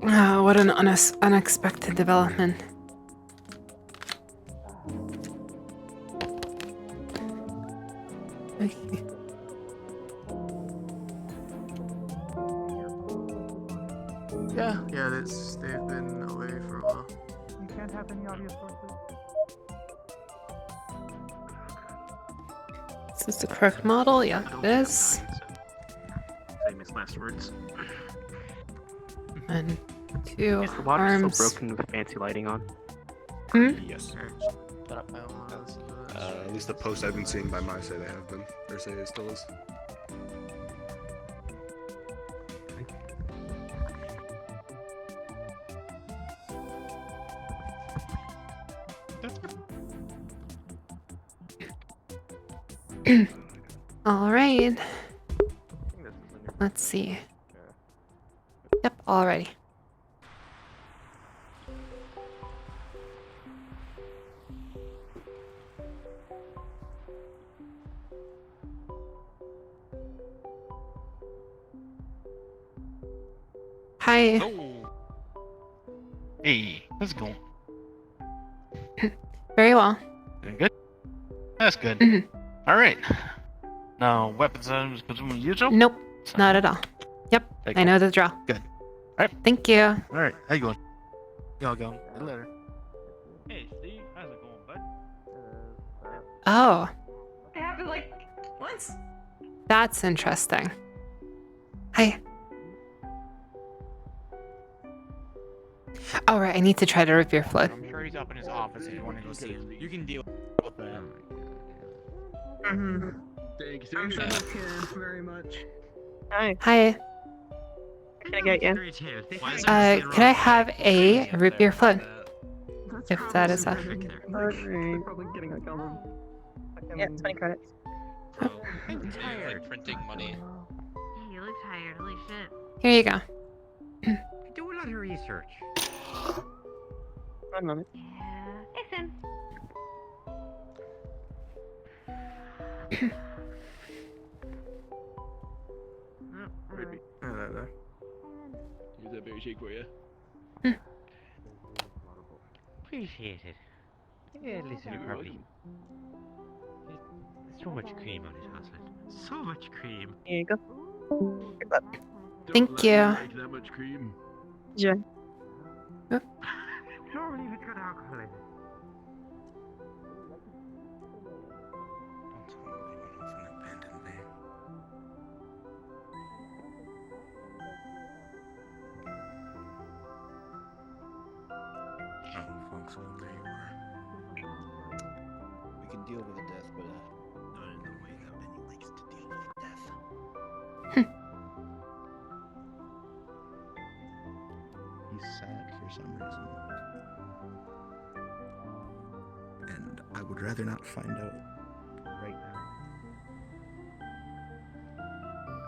Oh, what an unexpected development. Okay. Yeah, they've been away for a while. You can't have any audio sources. Is this the correct model? Yeah, it is. Famous last words. And two Is the water arms. still broken with fancy lighting on? Hmm? Yes. At least the posts I've been seeing by my say they have been. Their say it still is. All right. Let's see. Yep, already. Hi. Hey, how's it going? Very well. Doing good? That's good. Mm-hmm. Alright. Now, weapons items, presumably usual? Nope, not at all. Yep, Okay, I know the drill. Good. Alright. Thank you. Alright, how you going? Y'all going? Later. Hey, Steve, how's it going, bud? Oh, It happened like once. that's interesting. Hi. All right, I need to try to rip your flood. I'm sure he's up in his office if you want to go see him. You can deal with that. Mm-hmm. Thank I'm so very much. Hi. Can I get you? Could I have a root beer float? If that is a. Probably getting a color. Yeah, 20 credits. Tired printing money. You look tired, holy shit. Here you go. Do a lot of research. One moment. Yeah. Listen. Here's that berry shake for you. Appreciate it. Yeah, listen, Harvey. There's so much cream on his husband. So much cream. Here you go. Thank you. Like that much cream. Yeah. Normally it's got alcohol in it. We can deal with the death, but not in the way that Benny likes to deal with death. He's sad for some reason. And I would rather not find out right now.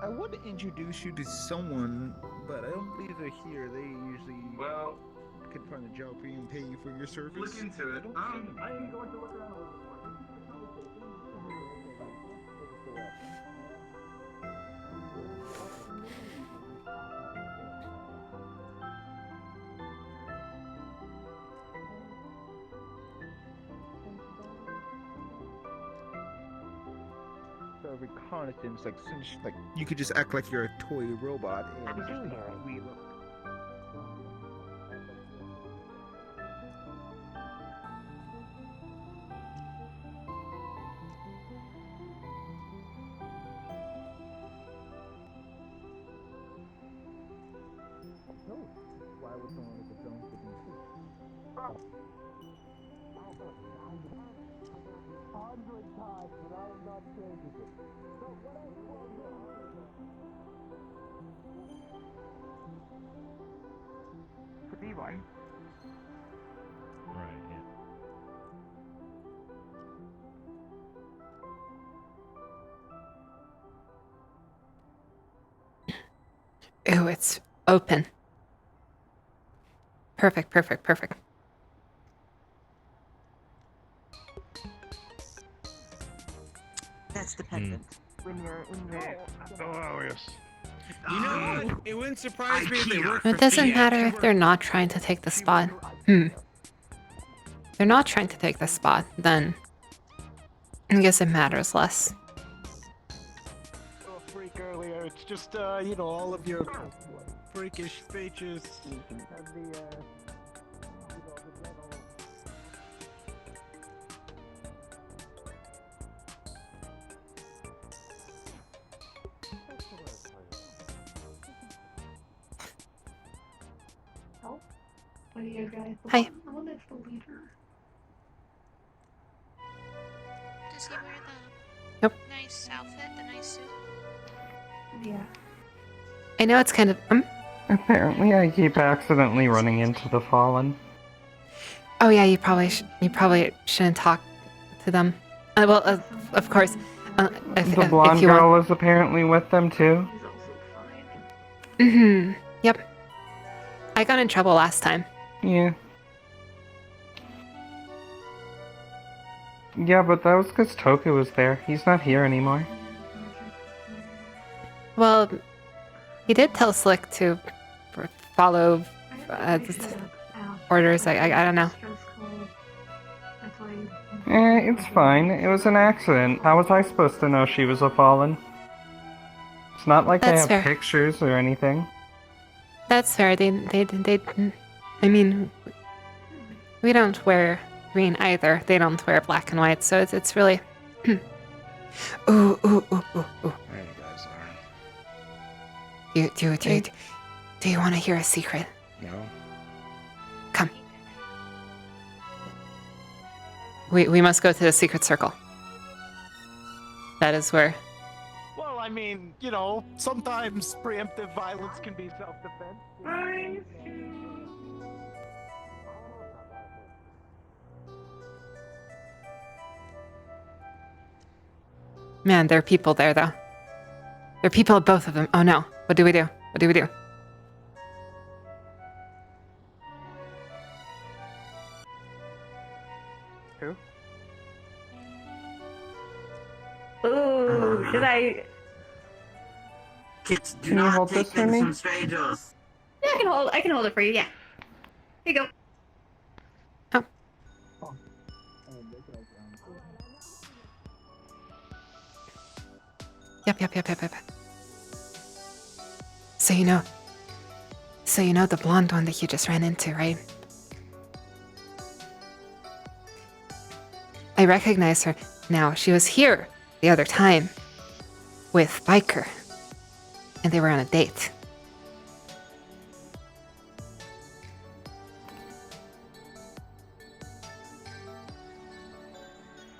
I want to introduce you to someone, but I don't believe they're here. They usually can find a job for you and pay you for your service. Look into it. I am going to look around a little bit. Reconnaissance, like since like you could just act like you're a toy robot and just we look. No, why would someone with a drone to be times, but I am not changing it. So what else will For D1. Right, yeah. Ooh, it's open. Perfect, perfect, perfect. That's dependent. When you're in your. Oh, yes. You know what? It wouldn't surprise me if they work for It doesn't free. matter if they're not trying to take the spot. They're not trying to take the spot, then I guess it matters less. Freak earlier. It's just, you know, all of your freakish speeches. Hi. Does he wear the Nope. nice outfit, the nice suit? Yeah. I know it's kind of Apparently, I keep accidentally running into the Fallen. Oh yeah, you probably shouldn't talk to them. Of course. The blonde girl was apparently with them too. Yep. I got in trouble last time. Yeah. Yeah, but that was because Toku was there. He's not here anymore. Well, he did tell Slick to follow orders. I don't know. It's fine. It was an accident. How was I supposed to know she was a Fallen? It's not like That's they have fair. pictures or anything. That's fair. They. I mean, we don't wear green either. They don't wear black and white, so it's really. Ooh. There you guys are. Do you want to hear a secret? No. Come. We must go to the secret circle. That is where. Well, I mean, you know, sometimes preemptive violence can be self-defense. Man, there are people there, though. There are people at both of them. Oh no. What do we do? What do we do? Who? Ooh, should I? Kids, do Can you not hold take this for things me? from strangers. Yeah, I can hold it for you. Yeah. Here you go. Yep. So you know the blonde one that you just ran into, right? I recognize her now. She was here the other time with Biker, and they were on a date.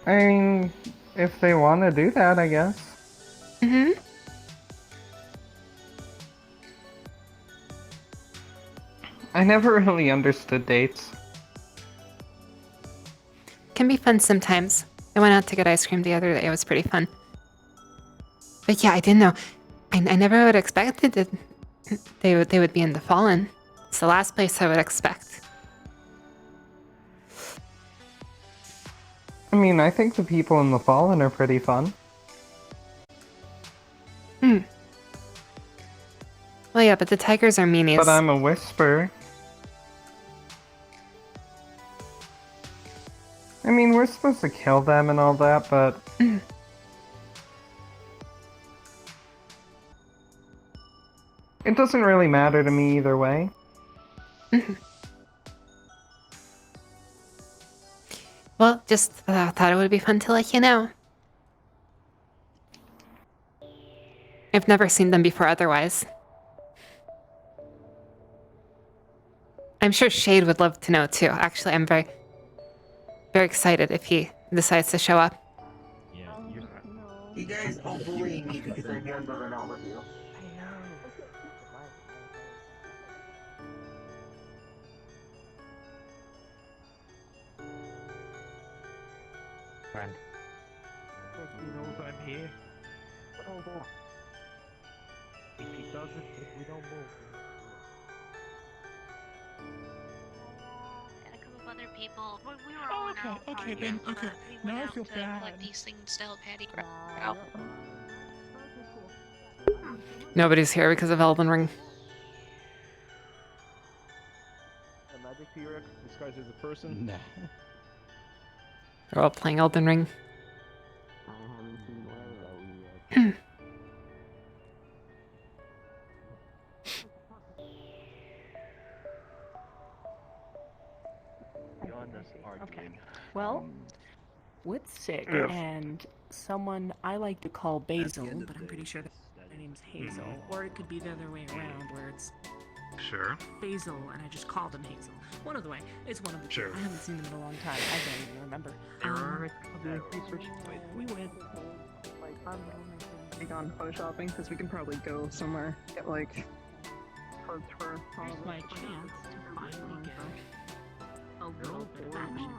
I mean, if they want to do that, I guess. I never really understood dates. Can be fun sometimes. I went out to get ice cream the other day. It was pretty fun. But yeah, I didn't know. I never would have expected that they would be in the Fallen. It's the last place I would expect. I mean, I think the people in the Fallen are pretty fun. Well, yeah, but the tigers are meanies. But I'm a Whisper. I mean, we're supposed to kill them and all that, but... It doesn't really matter to me either way. Well, just thought it would be fun to let you know. I've never seen them before otherwise. I'm sure Shade would love to know too. Actually, I'm very excited if he decides to show up. You guys don't bully me because I'm younger than all of you. Friend. He knows I'm here. If he doesn't, if we don't move. And a couple of other people. We were all in our own party, then, but okay. we Now I went out feel to bad. collect these things to help Patty out. Nobody's here because of Elden Ring. A magic T-Rex disguised as a person? Nah. They're all playing Elden Ring. Okay. Well, with Sick Yes. and someone I like to call Basil, but I'm pretty sure that their name's Hazel. Or it could be the other way around, where it's Sure. Basil and I just called him Hazel. One of the way. It's one of the two. Sure. I haven't seen them in a long time. I don't even remember. We went. Like on photoshopping, because we can probably go somewhere, get like cards for all Here's of my us. chance to finally get a little bit of action.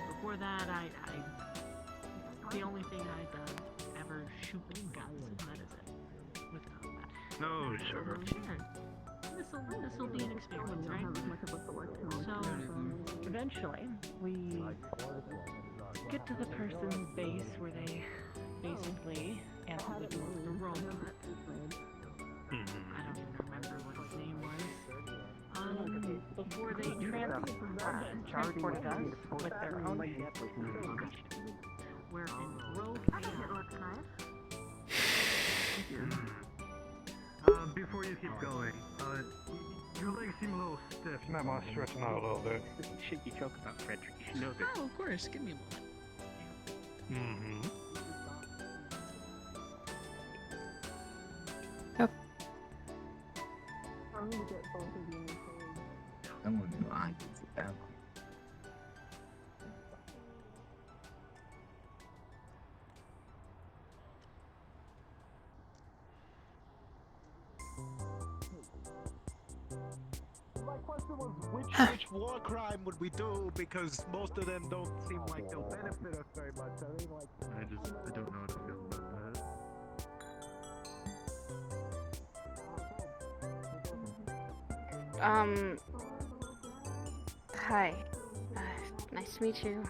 Before that, the only thing I'd ever shoot with guns, and that is it. With combat. No, sure. This'll be an experience, right? So, eventually, we get to the person's base where they basically answer the door with a robot. I don't even remember what his name was. Before they transported us with their own ship, where in rogue Before you keep going, your legs seem a little stiff. You might want to stretch them out a little bit. Shaky joke about Frederick. You should know this. Oh, of course. Give me a moment. Mm-hmm. Someone behind them. My question was, which war crime would we do? Because most of them don't seem like they'll benefit us very much. I mean, like, I don't know how to feel about that. Hi. Nice to meet you.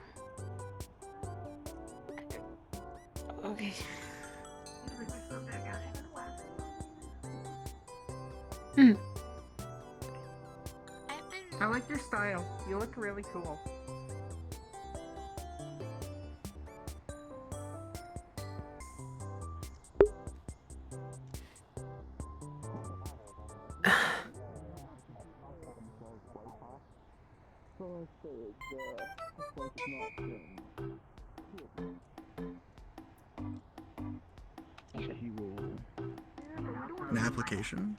Okay. I like your style. You look really cool. An application?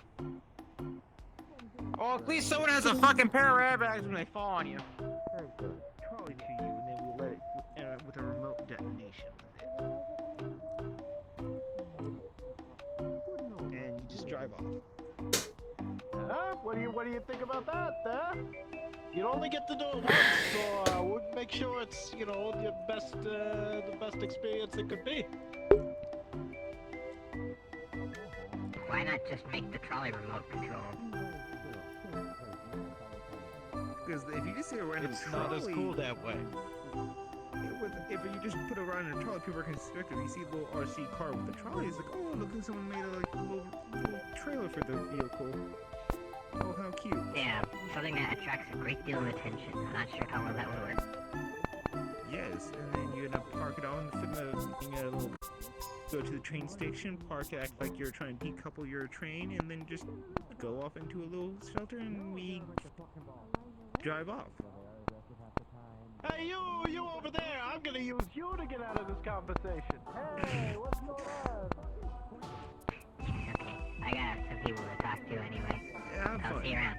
Oh, at least someone has a fucking pair of airbags when they fall on you. Trolley to you, and then we let it with a remote detonation with it. And you just drive off. what do you think about that? You only get to do it once, so we'll make sure it's the best experience it could be. Why not just make the trolley remote controlled? Because if you just see a random It's trolley, not as cool that way. If you just put a random trolley, people are constricted. You see a little RC car with the trolley, it's like, oh, look, someone made a little trailer for the vehicle. Oh, how cute. Yeah, something that attracts a great deal of attention. I'm not sure how well that would work. Yes, and then you're gonna park it on, go to the train station, park, act like you're trying to decouple your train, and then just go off into a little shelter, and we drive off. Hey, you over there! I'm gonna use you to get out of this conversation. Hey, what's going on? Okay, I got some people to talk to anyway. Yeah, I'll see you around.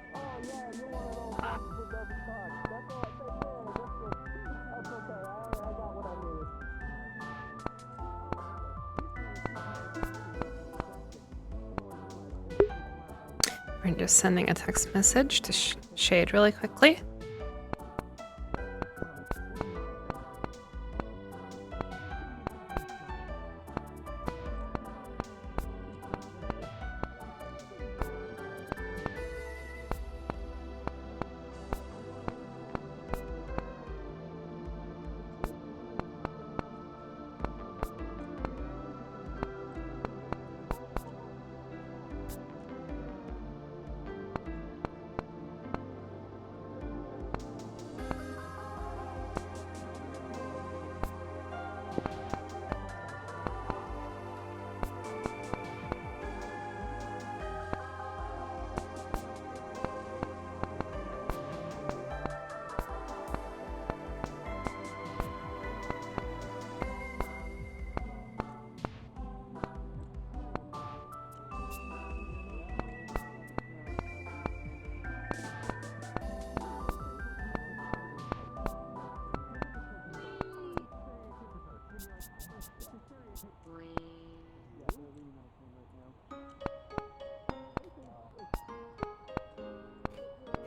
We're just sending a text message to Shade really quickly.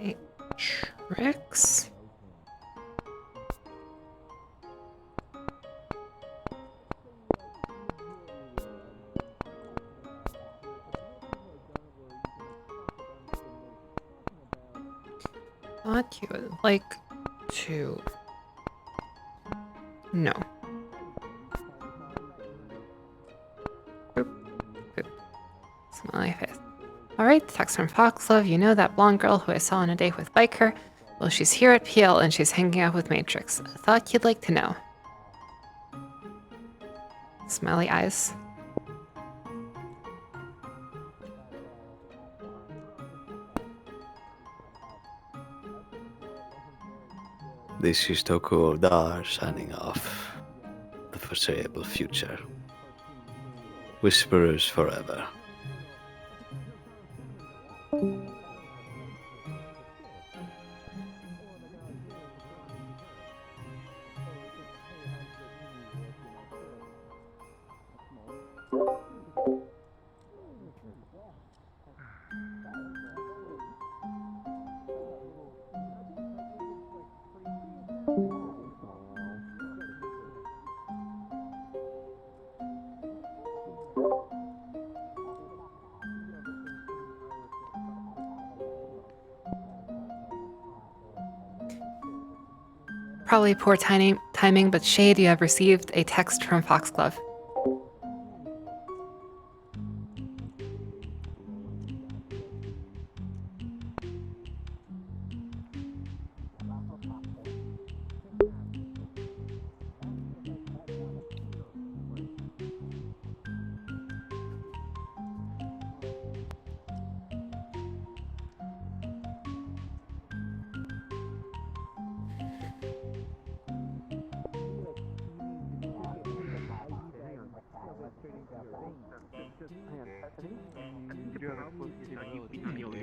Matrix. Thought you would like to. No. Boop. Boop. Smiley face. Alright, text from Foxlove. You know that blonde girl who I saw on a date with Biker? Well, she's here at PL and she's hanging out with Matrix. Thought you'd like to know. Smiley eyes. This is Toku Dar signing off. The foreseeable future. Whisperers forever. Probably poor timing, but Shade, you have received a text from Foxglove.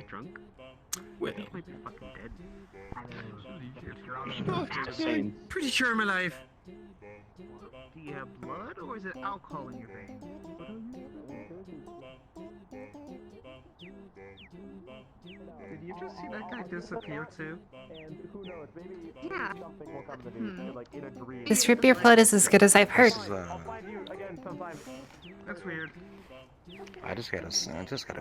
Drunk? Well, Might be fucking dead. Pretty sure I'm alive. Do you have blood or is it alcohol in your veins? Did you just see that guy disappear too? Yeah. This root beer float is as good as I've heard. This is, That's weird. I just got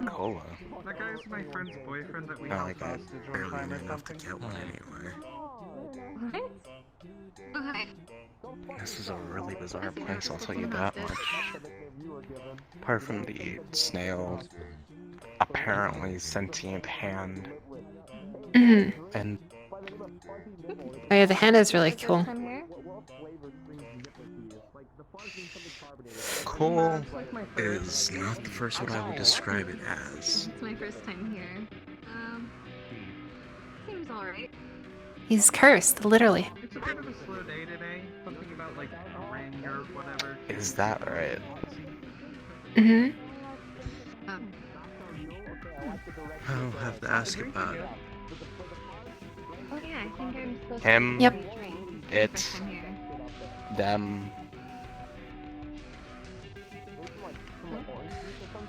a cola. That guy's my friend's boyfriend that we Not held like I hostage one barely time knew or enough to something. get one anyway. What? Okay. This is a really bizarre place, I'll tell you that much. Apart from the snail, apparently sentient hand, Mhm. and Oh yeah, the hand is really cool. cool is not the first word I would describe it as. It's my first time here. Seems alright. He's cursed, literally. It's a bit of a slow day today. Something about like rain or whatever. Is that right? Mm-hmm. I'll have to ask about it. Oh yeah, I think I'm supposed Him, to Yep. drink it, next time here. them.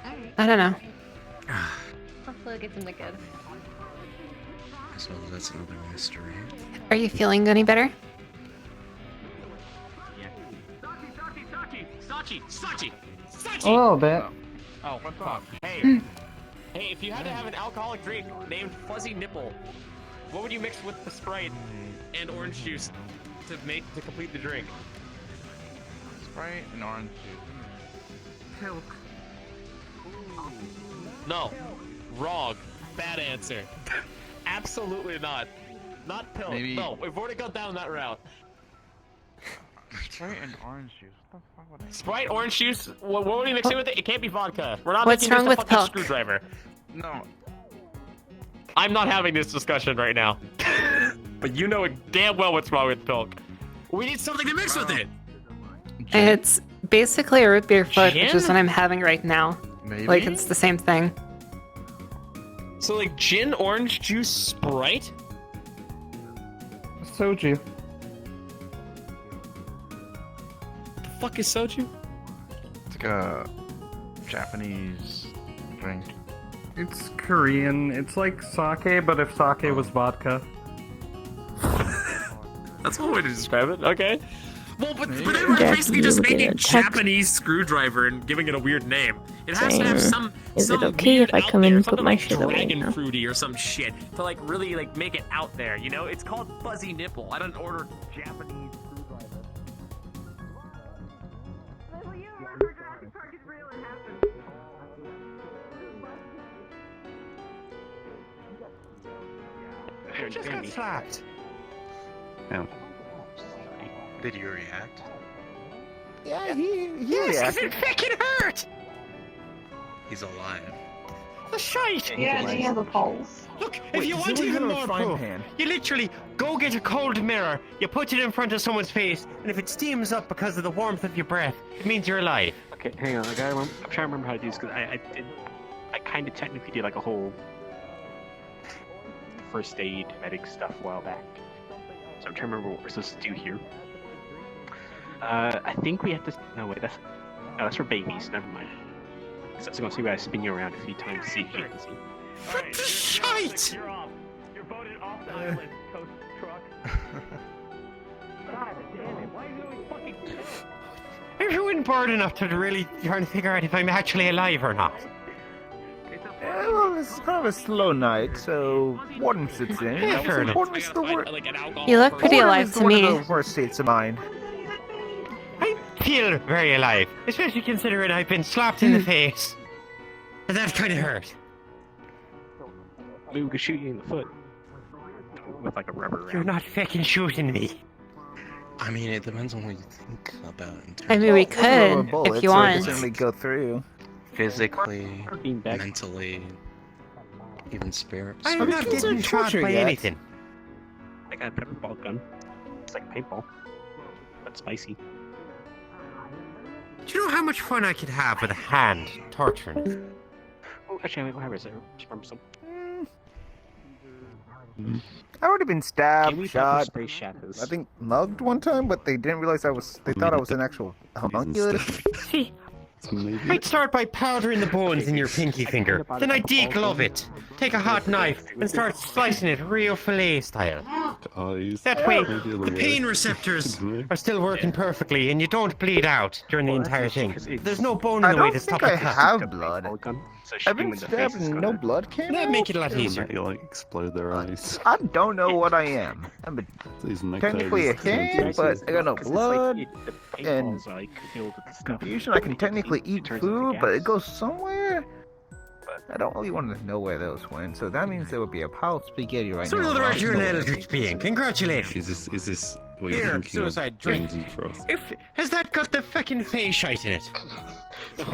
Alright. I don't know. Hopefully get something good. So that's another mystery. Are you feeling any better? Sachi! A little bit. Oh, fuck. Hey. Hmm. Hey, if you had to have an alcoholic drink named Fuzzy Nipple, what would you mix with the Sprite and orange juice to complete the drink? Sprite and orange juice. Pilk. No. Wrong. Bad answer. Absolutely not. Not pill. Maybe- No, we've already gone down that route. Sprite and orange juice. What the fuck would I Sprite, orange juice. What would you mix it with? It can't be vodka. We're not What's making this wrong a with fucking Pilk? screwdriver. No. I'm not having this discussion right now. But you know damn well what's wrong with Pilk. We need something to mix with it. It's basically a root beer float, which is Gin? what I'm having right now. Maybe? Like, it's the same thing. So like gin, orange juice, Sprite? Soju. The fuck is soju? It's like a Japanese drink. It's Korean. It's like sake, but if sake was vodka. That's one way to describe it. Okay. Well, but then we're Jackie, basically just you get making a text. Japanese screwdriver and giving it a weird name. It has to have Saying, some. is some it okay weird if I out come in there, and put something my like shit away Dragon now? fruity or some shit to like really like make it out there. You know, it's called Fuzzy Nipple. I don't order Japanese screwdriver. I just got slapped. Did you react? Yeah, he Yes, 'cause reacted. it fucking hurt! He's alive. The shite! Yeah, and he has a pulse. Look, if you want even more proof, you literally go get a cold mirror, you put it in front of someone's face, and if it steams up because of the warmth of your breath, it means you're alive. Okay, hang on. I'm trying to remember how to do this because I kind of technically did like a whole first aid medic stuff a while back. So I'm trying to remember what we're supposed to do here. I think we have to. No wait, that's for babies. Never mind. Because that's gonna see where I spin you around a few times to see if you can see. What the shite? You're off. You're voted off the island, Coach Truck. God damn it! Why are you doing fucking? Everyone bored enough to really trying to figure out if I'm actually alive or not. Yeah, well, this is kind of a slow night, so Warden sits in. Yeah, fair enough. Warden is the worst. You look pretty alive to me. One of the worst states of mind. I feel very alive, especially considering I've been slapped in the face. And that kind of hurt. Maybe we could shoot you in the foot with like a rubber round. You're not fucking shooting me. I mean, it depends on what you think about. In terms I mean, we of could if you want. Certainly go through. physically, mentally, even spirits. I'm not getting shot by anything. I got a pepper ball gun. It's like paintball, but spicy. Do you know how much fun I could have with a hand torturing it? Oh, actually, wait, where is it? Just remember some. I've already been Can stabbed, we shot, spray shadows? I think mugged one time, but they didn't realize they thought I was an actual homunculus. See, I'd start by powdering the bones in your pinky finger, then I'd deglove it, take a hot knife, and start slicing it real fillet style. That way, the pain receptors are still working perfectly, and you don't bleed out during the entire thing. There's no bone in the way to stop I it. have blood. I've been stabbed and no blood came That'd out? make it a lot easier. Like explode their eyes. I don't know what I am. I'm technically a hand, but I got no blood and confusion. I can technically eat food, but it goes somewhere. I don't really want to know where those went, so that means there would be a pile of spaghetti right So now. in other I words, don't you're an know. eldritch being. Congratulations. Is this what you're Here, thinking suicide of? drink. James and Frost? Has that got the fucking face shite in it?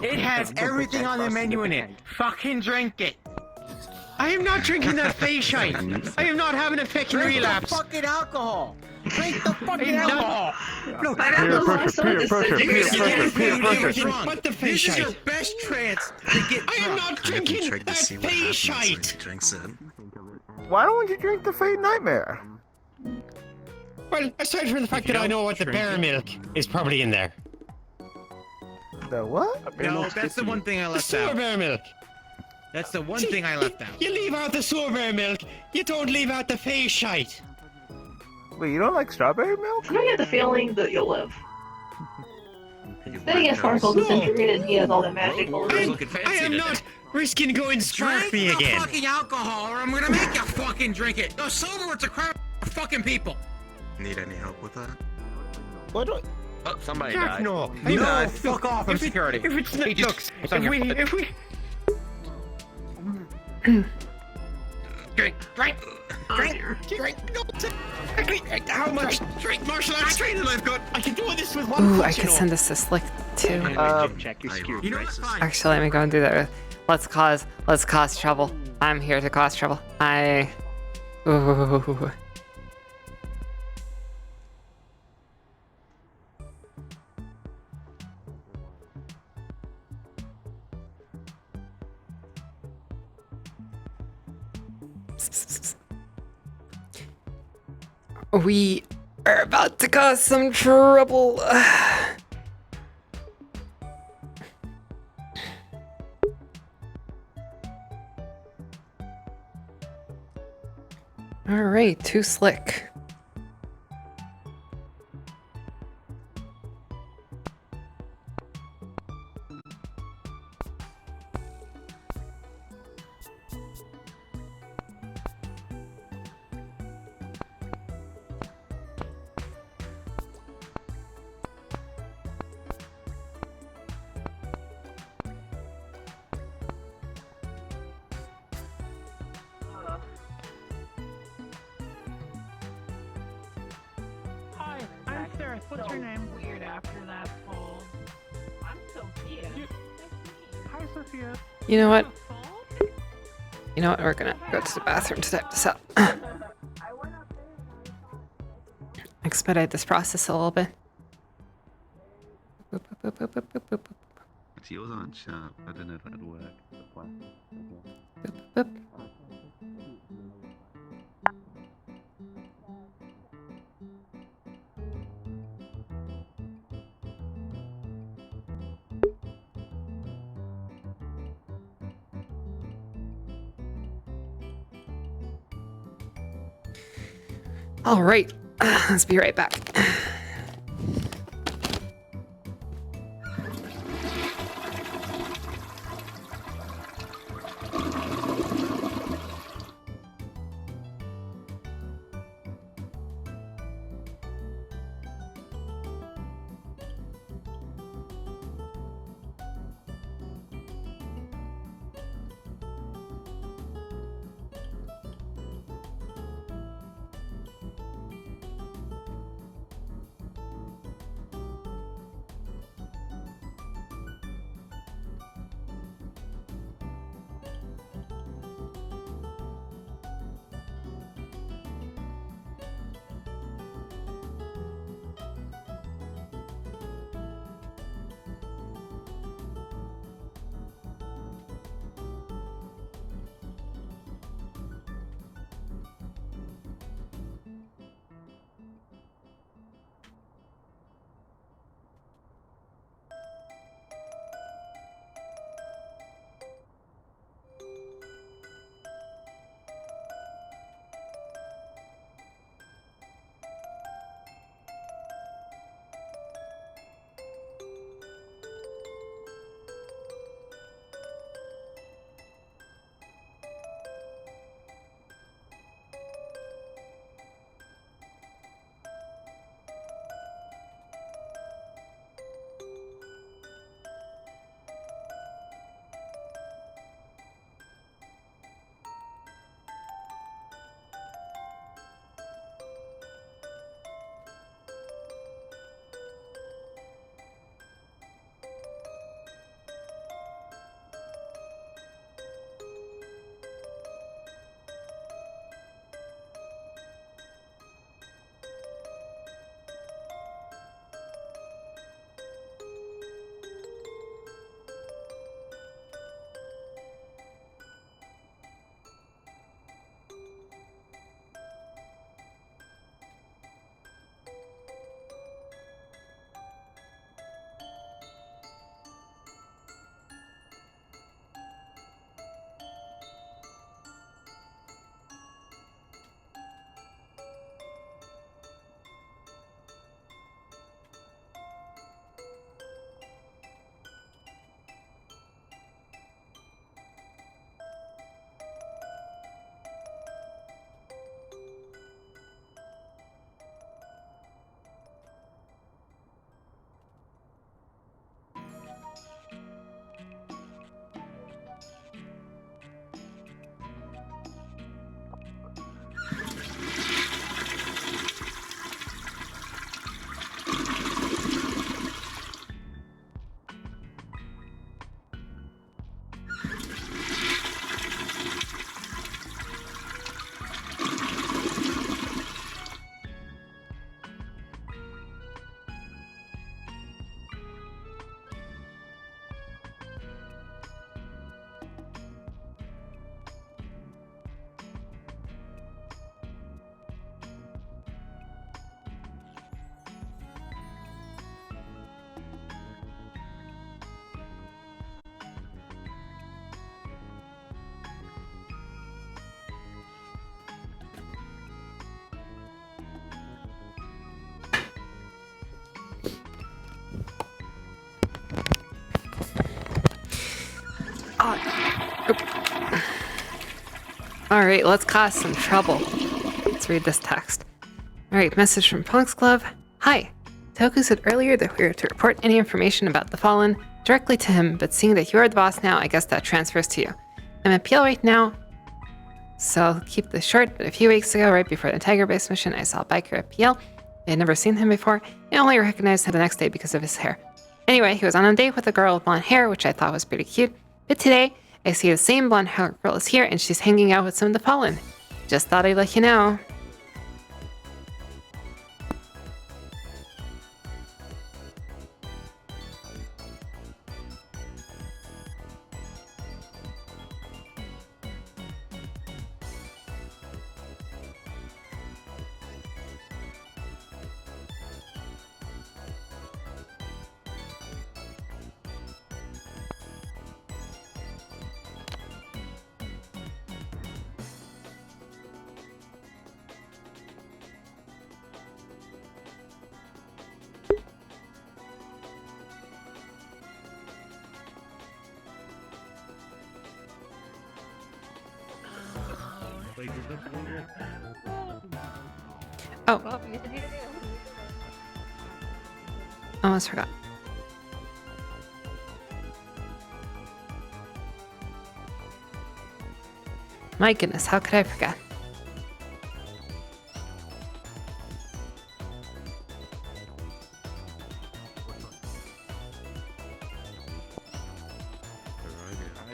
It has everything on the menu in it. Fucking drink it. I am not drinking that face shite. I am not having a fucking relapse. fucking alcohol! Drink the fucking I'm alcohol! not- Look, Peer pressure, peer pressure, peer pressure, peer pressure. What the face This is your shite? best chance to get I am drunk. not drinking that face shite. Drinks it. Why don't you drink the Fade Nightmare? Well, aside from the fact that I know what the bear milk is probably in there. The what? No, that's the one thing I The left sewer out. bear milk. That's the one thing I left out. You leave out the sewer bear milk. You don't leave out the face shite. Wait, you don't like strawberry milk? I get the feeling that you'll live. Then again, Sparkle's disintegrated and he has all that magical. I am not risking going sparkly Drink the again. fucking alcohol or I'm gonna make you fucking drink it! No, sober, it's a crime for fucking people! Need any help with that? What do Oh, somebody Jack, died. no. No, fuck off, I'm If it- security. If it's not, Agent, look, it's on if your we, foot. if we, Drink, drink, drink, no, how much? Drink martial arts training I've got! I can do this with one Ooh, foot, I you could know. send this to Slick too. Check your security. You know what? Fine. Actually, let me go and do that. Let's cause trouble. I'm here to cause trouble. Ooh. We are about to cause some trouble. Alright, too slick. Hi, I'm Sarah. What's your name? Weird after that fall. I'm Sophia. Hi, Sophia. You know what? You know what? We're gonna go to the bathroom to type this out. Expedite this process a little bit. Boop, boop, boop, boop, boop, boop, boop. Yours aren't sharp. I don't know if that'd work. The plan. Boop. All right, let's be right back. Alright, let's cause some trouble. Let's read this text. Alright, message from Punk's Club. Hi. Toku said earlier that we were to report any information about the Fallen directly to him, but seeing that you are the boss now, I guess that transfers to you. I'm at PL right now, so I'll keep this short, but a few weeks ago, right before the Tiger Base mission, I saw a biker at PL. I had never seen him before, and only recognized him the next day because of his hair. Anyway, he was on a date with a girl with blonde hair, which I thought was pretty cute, but today, I see the same blonde hair girl is here, and she's hanging out with some of the Fallen. Just thought I'd let you know. Oh. Almost forgot. My goodness, how could I forget?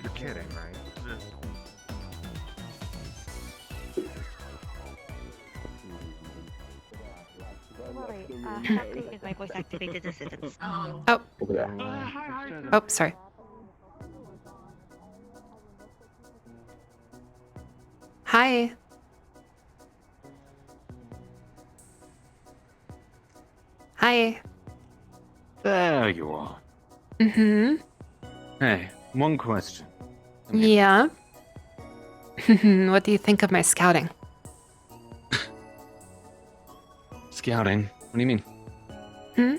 You're kidding, right? Is my voice activated assistance? Oh. Oh, sorry. Hi. Hi. There you are. Mm-hmm. Hey, one question. Yeah. What do you think of my scouting? Scouting? What do you mean? Hmm?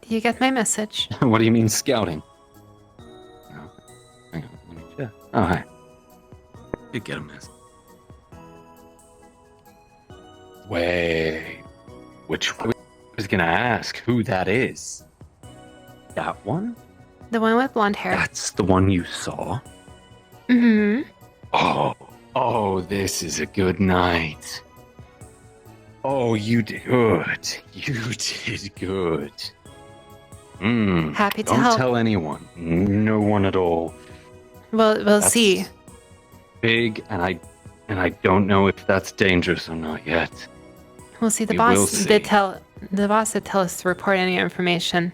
Do you get my message? What do you mean scouting? Oh, hang on, let me check. Oh, hi. You get a message. Wait. Which one? I was gonna ask who that is. That one? The one with blonde hair. That's the one you saw? Mm-hmm. Oh, this is a good night. Oh, you did good. You did good. Happy to Don't help. tell anyone. No one at all. We'll That's see. Big, and I don't know if that's dangerous or not yet. We'll see. The We will boss see. did tell us to report any information.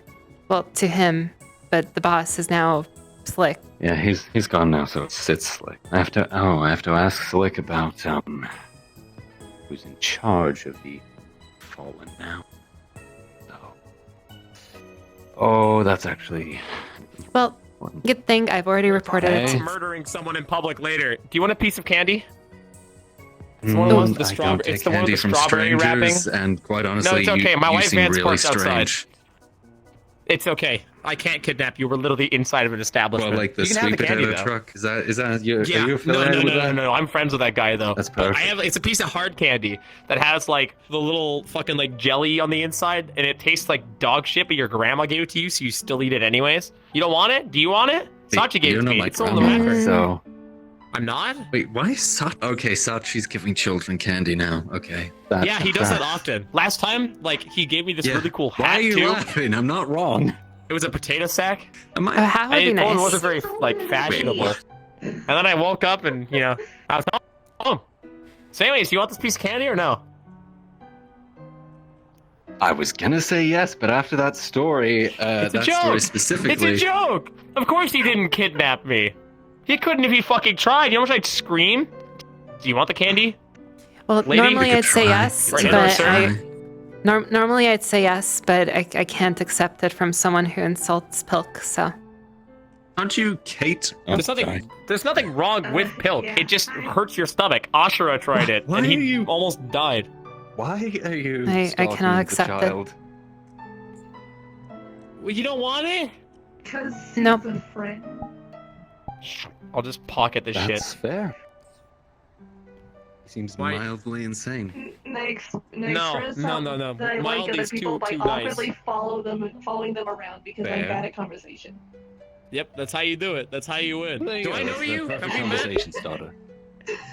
Well, to him, but the boss is now Slick. Yeah, he's gone now, so it's Slick. I have to ask Slick about who's in charge of the Fallen now. Oh, that's actually. Well, good thing I've already reported it. Okay. Murdering someone in public later. Do you want a piece of candy? It's Mm, one of the ones with the I don't strawberry. take It's the one with candy the from strawberry wrapping. strangers, and quite honestly, no, it's okay. My you wife seem Vance really parked outside. strange. It's okay. I can't kidnap you. We're literally inside of an establishment. Well, like the You can have sweet the candy, potato though. truck. Is that you? Yeah. Are you affiliated with that? No. I'm friends with that guy though. That's perfect. It's a piece of hard candy that has like the little fucking like jelly on the inside, and it tastes like dog shit. But your grandma gave it to you, so you still eat it anyways. You don't want it? Do you want it? Sachi gave it to me. It's on the record. So. I'm not? Wait, why is Sachi? Okay, Sachi's giving children candy now. Okay. Yeah, he does that often. Last time, like, he gave me this Yeah. really cool hat, Why are you too. laughing? I'm not wrong. It was a potato sack. Am I? That would be It nice. wasn't very, like, fashionable. And then I woke up and, you know, I was home. So anyways, do you want this piece of candy or no? I was gonna say yes, but after that story, It's a that joke. story specifically. It's a joke. Of course he didn't kidnap me. He couldn't if he fucking tried. You know how much I'd scream? Do you want the candy? Well, Lady? normally You could I'd say try. yes, Right, but sir. normally I'd say yes, but I can't accept it from someone who insults Pilk. So. Aren't you Kate? There's nothing wrong with Pilk. It just hurts your stomach. Ashura tried it, Why and are he you- almost died. Why are you? I stalking cannot the accept it. child? Well, you don't want it? Because Nope. he's a friend. I'll just pocket this shit. That's fair. Seems Why- mildly insane. Nice. No, Chris, no, no, no. that I like Mildly other is people too by nice. awkwardly following them around because I'm Fair. bad at conversation. Yep, that's how you do it. That's how you win. There you Do go, I know that's the you? perfect Have we met? conversation starter.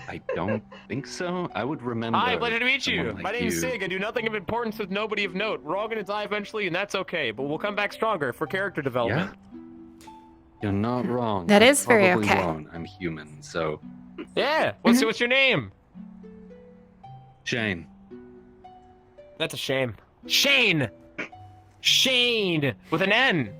I don't think so. I would remember. Hi, pleasure to meet you. someone like My name's you. Sig. I do nothing of importance with nobody of note. We're all gonna die eventually, and that's okay. But we'll come back stronger for character development. You're not wrong. That You is very probably okay. won't. I'm human, so Yeah. What's your name? Shane. That's a shame. Shane. Shane with an N.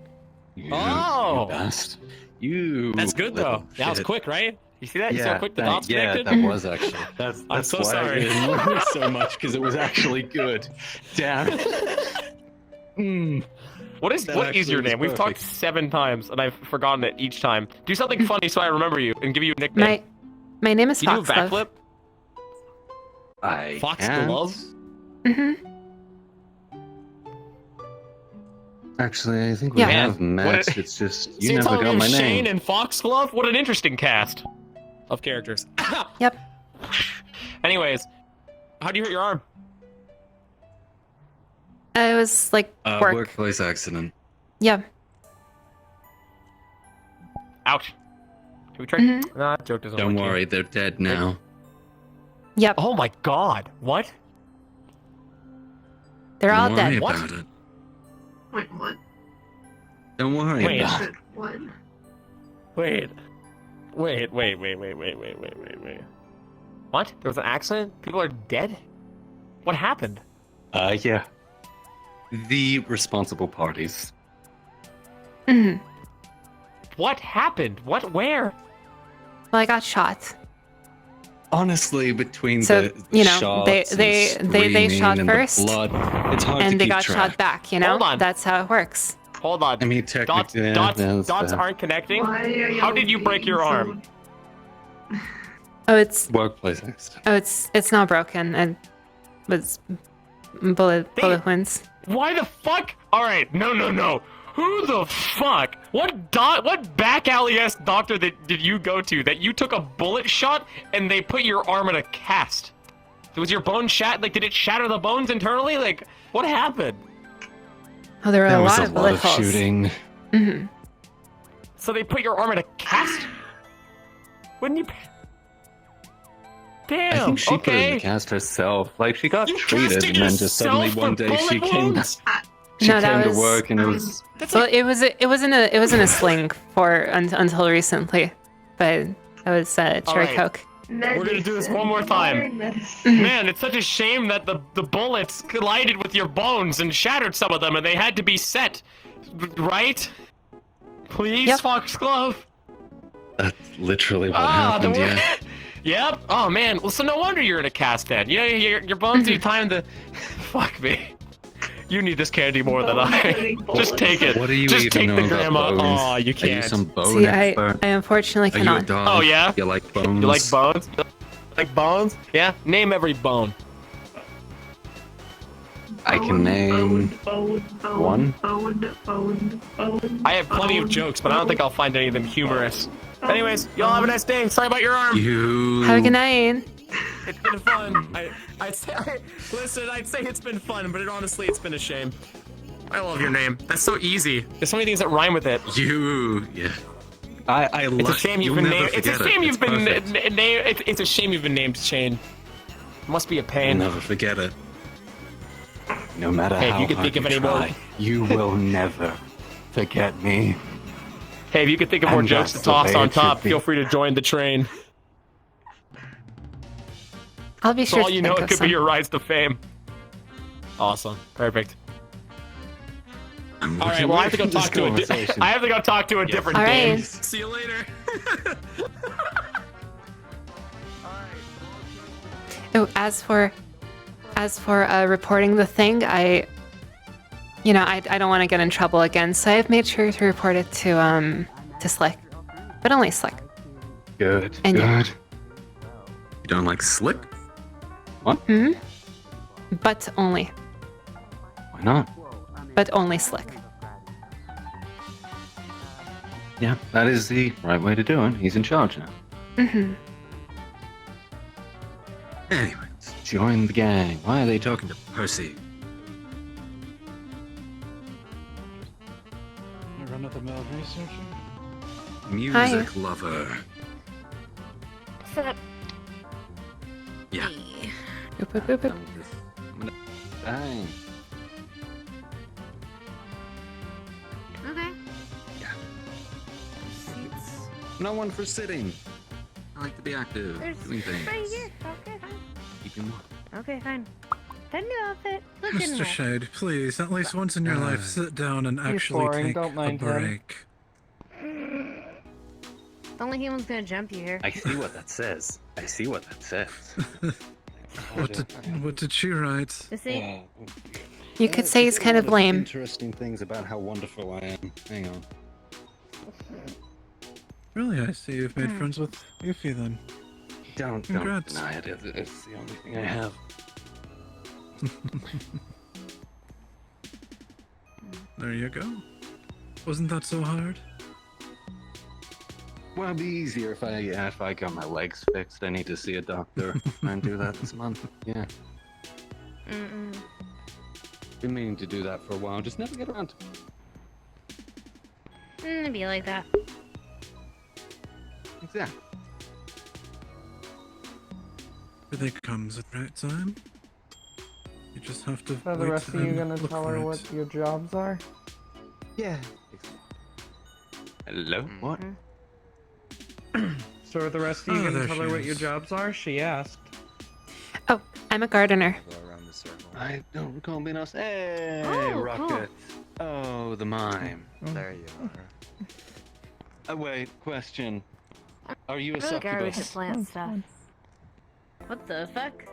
Oh. You best. You. That's good though. That was shit. quick, right? You see that? You see how quick the dots yeah, connected? that was actually. That's I'm so why sorry. I didn't learn it so much because it was actually good. Damn. What is That what is actually your was name? We've talked perfect. 7 times and I've forgotten it each time. Do something funny so I remember you and give you a nickname. My name is you do a Foxglove. backflip? I Foxglove? Mm-hmm. Actually, I think we Yeah. have Man, met. what a- It's just So you you're never telling got me my Shane name. and Foxglove? What an interesting cast of characters. Yep. Anyways, how do you hurt your arm? It was like work. Workplace accident. Yeah. Ouch. Should we try? Mhm. Nah, that joke doesn't Don't work here. worry, they're dead now. Yep. Oh my god. What? They're all Don't worry dead. about it. Wait, what? Don't worry Wait. about it. What? Wait. Wait. What? There was an accident? People are dead? What happened? Yeah. The responsible parties. hmm What happened? What? Where? Well, I got shot. Honestly, between So, the you know, shots they and shot screaming and first, the blood, it's hard to and they keep got track. shot back. You know, Hold on. that's how it works. Hold on. I mean, Dots, technically, dots aren't connecting? Why are How did you being break your so- arm? Oh, it's Workplace accident. it's not broken. It was bullet wounds. Why the fuck? Alright, no. Who the fuck? What back alley-ass doctor did you go to that you took a bullet shot and they put your arm in a cast? Was your bone like, did it shatter the bones internally? Like, what happened? Oh, there were There a was lot a of lot bullet of holes. shooting. hmm So they put your arm in a cast? Wouldn't you... Damn, I think she put it in okay. the cast herself. Like, she got You treated, casted and then just suddenly yourself one for day she bullet came. wounds? She No, that came was- to work, and it was. Well, it was in a sling for until recently, but that was cherry Alright. coke. We're gonna do this one more time. Man, it's such a shame that the bullets collided with your bones and shattered some of them, and they had to be set, right? Please, Yep. Foxglove. That's literally what Ah, happened, yeah. Yep. Oh man. Well, so no wonder you're in a cast then. You know, your bones need time to. Fuck me. You need this candy more than I. Just take it. What do you Just even take know the about grandma. bones? Oh, you Are you can't. some bone See, I expert? unfortunately Are you a cannot. dog? Oh, yeah? You like bones? You like bones? Like bones? Yeah. Name every bone. I can name one. I have plenty of jokes, but I don't think I'll find any of them humorous. Anyways, y'all have a nice day. Sorry about your arm. You. Have a good night. It's been fun. I'd say it's been fun, but honestly, it's been a shame. I love your name. That's so easy. There's so many things that rhyme with it. You. Yeah. I love. It's a shame you've been named. It's a shame you've been named. It's a shame you've been named Shane. It must be a I'll pain. never forget it. No matter Hey, if how you could hard think of you any more- try, you will never forget me. Hey, if you could think of more And jokes to that's the toss way on it should top, be. feel free to join the train. I'll be For sure all to you know, think it of could some. be your rise to fame. Awesome. Perfect. I'm All right. looking Well, I have to go forward this talk to conversation. I have to go talk to a different All game. right. See you later. Oh, as for reporting the thing, I don't want to get in trouble again, so I've made sure to report it to Slick, but only Slick. Good. And good. yeah. You don't like Slick? What? Hmm. But only. Why not? But only Slick. Yeah, that is the right way to do it. He's in charge now. Mm-hmm. Anyways, join the gang. Why are they talking to Percy? You run of the mill researcher? Music lover. Sit up. Yeah. Boop, boop, boop, boop. I'm gonna bang. Okay. No one for sitting. I like to be active, There's doing things. right here. Okay, fine. Keeping warm. Okay, fine. That new outfit. Looking Mr. well. Shade, please, at least once in your life, sit down and actually boring, take don't a mind him. break. Don't think anyone's gonna jump you here. I see what that says. I see what that says. What did she write? This ain't. You could say he's kind of lame. Interesting things about how wonderful I am. Hang on. Really, I see you've made friends with Yuffie then. Don't Congrats. deny it. It's the only thing I have. There you go. Wasn't that so hard? Well, it'd be easier if I got my legs fixed. I need to see a doctor. Try and do that this month. Yeah. Been meaning to do that for a while. Just never get around to it. It'd be like that. Exactly. Everything comes at the right time. You just have to So the wait rest of you and gonna look tell for her it. what your jobs are? Yeah. Hello? What? So are the rest of you Oh, gonna there tell she her what your is. jobs are? She asked. Oh, I'm a gardener. I don't recall being asked. Hey, Oh, Rocket. Oh, the mime. There you are. Wait, question. Are you a I feel like I always succubus? plant stuff. What the fuck?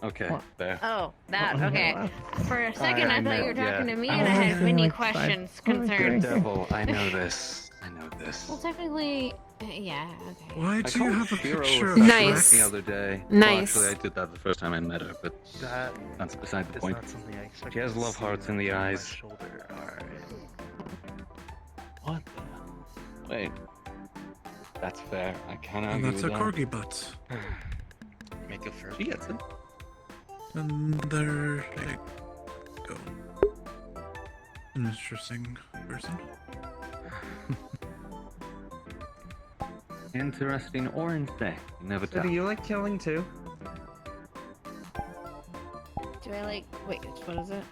Okay, there. Oh, that. Okay. For a second, I thought you were talking to me, yeah. and I had many Like five- questions, Good concerns. devil, I know this. I know this. Well, technically, yeah. Okay. Why I do you called have a Shiro picture a of Nice. the other day. Nice. Well, actually, I did that the first time I met her, but that's beside the point. She has love hearts in the eyes. What the hell? Wait. That's fair. I can't And argue that's a with corgi butt. Make a fur. She gets it. And there you go. An interesting person. Interesting orange day. You never So tell. do you like killing too? Do I like? Wait, what is it?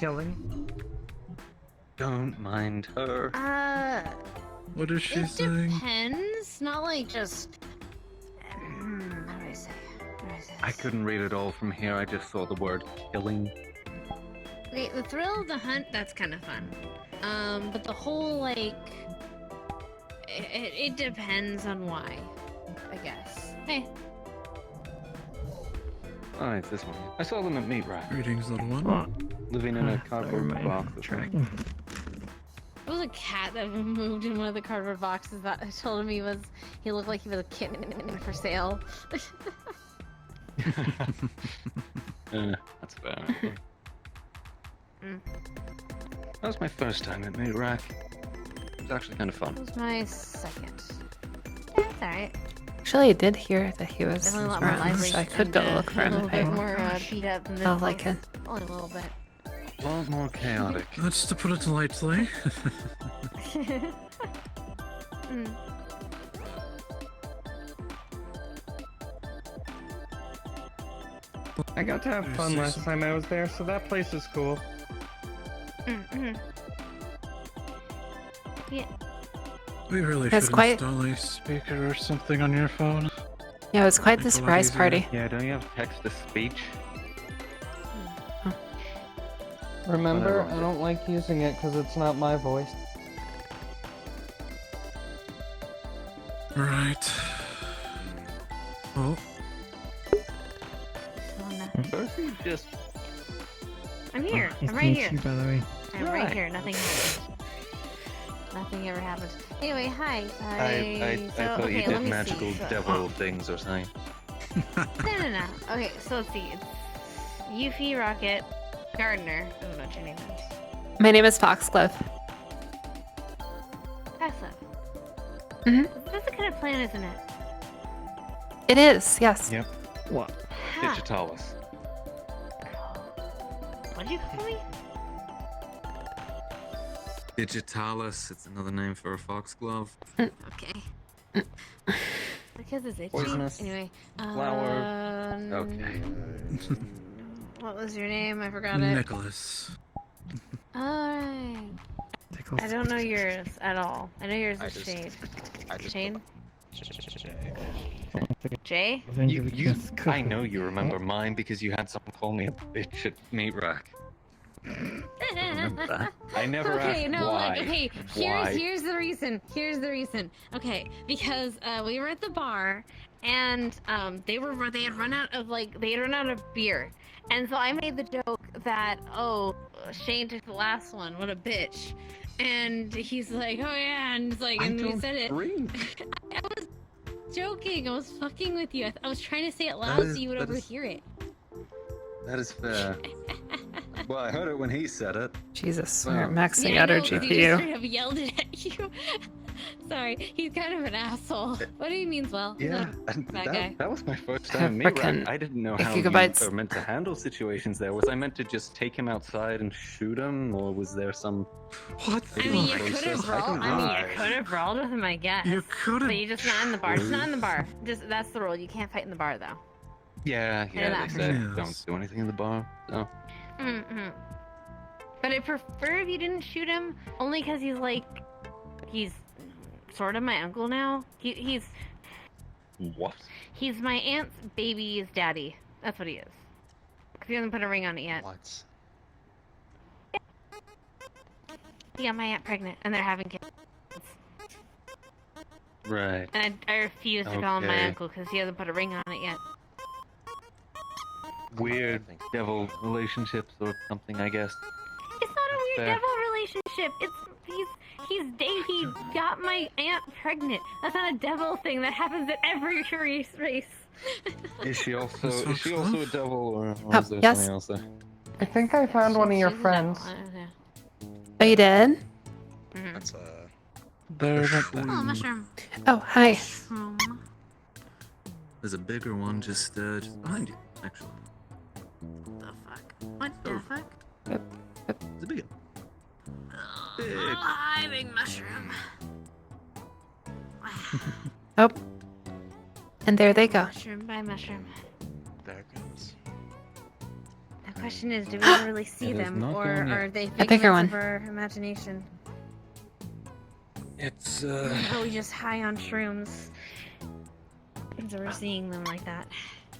Killing? Don't mind her. What is she It saying? depends. Not like just. How do I say? I couldn't read it all from here. I just saw the word killing. Okay, the thrill of the hunt, that's kind of fun. But the whole, like... It depends on why, I guess. Hey. Oh, it's this one. I saw them at Meat Rack. Greetings, little one. Living in a cardboard box. It was a cat that moved in one of the cardboard boxes that I told him he looked like he was a kitten for sale. That's fair. That was my first time at Meat Rack. It was actually kind of fun. That was my second. Yeah, it's alright. Actually, I did hear that he was Definitely a lot more around, lively. so I could go and, look for a him little if bit I more beat up than this felt like place. it. Only a little bit. A lot more chaotic. That's to put it lightly. Mm. I got to have fun last time I was there, so that place is cool. Mm-hmm. Yeah. We really That's should quite- install a speaker or something on your phone. Yeah, it was quite the Make it a lot surprise easier. party. Yeah, don't you have text to speech? Remember, Whatever. I don't like using it because it's not my voice. Right. Oh, Percy just. I'm here. Nice I'm to right meet here. you, by the way. I'm right here. Nothing happened. Nothing ever happened. Anyway, hi. I So, thought okay, you let did me magical see. So- devil things or something. No. Okay, so let's see. It's Yuffie, Rocket, Gardener. I don't know what your name is. My name is Foxglove. Passive. Mhm. That's the kind of plan, isn't it? It is, yes. Yep. What? Digitalis. What'd you call me? Digitalis, it's another name for a foxglove. Okay. Because it's itchy. Poisonous. Anyway. Flower. Okay. What was your name? I forgot it. Nicholas. Alright. I don't know yours at all. I know yours is Shade. Shane? Jay? I know you remember mine because you had someone call me a bitch at meat rack. Remember that? I never Okay, asked no, why. like, okay, Why? here's the reason. Here's the reason. Okay, because we were at the bar and they had run out of beer. And so I made the joke that, oh, Shane took the last one, what a bitch. And he's like, oh yeah, and it's like, and we said it. I was joking, I was fucking with you. I was trying to say it loud so you would overhear it. That is fair. Well, I heard it when he said it. Jesus, Wow. we're maxing Yeah, out our no, 'cause he just GPU. straight up yelled it at you. Sorry, he's kind of an asshole, but he means well. He's Yeah, not a and bad guy. that was my first time meat rack. Frickin' I didn't know how you gigabytes. were meant to handle situations there. Was I meant to just take him outside and shoot him, or was there some... What? I mean, you could have brawled with him, I guess. You could have. But you're just not in the bar. It's not in the bar. Just that's the rule. You can't fight in the bar, though. Yeah, I know they that for said sure. don't do anything in the bar. So. Mm-hmm. But I prefer if you didn't shoot him, only because he's sort of my uncle now. He's What? my aunt's baby's daddy. That's what he is. Because he hasn't put a ring on it yet. What? He got my aunt pregnant, and they're having kids. Right. And I refuse to call him my Okay. uncle because he hasn't put a ring on it yet. Weird devil relationships or something, I guess. It's not a weird fair. devil relationship. He got my aunt pregnant. That's not a devil thing. That happens at every race. Is she also a devil, or Oh, is there yes. something else there? I think I found one of your She's a friends. devil. Oh, you did? Mhm. That's There. Oh, mushroom. Oh, hi. Mushroom. There's a bigger one just behind you, actually. The fuck? What the fuck? It's a big one. Big. Oh, hi, big mushroom. Oh. And there they go. Mushroom by mushroom. There it goes. The question is, do we ever really see It is them, not or going yet. are they bigger figments one. of our imagination? It's Or are we just high on shrooms? And so we're seeing them like that.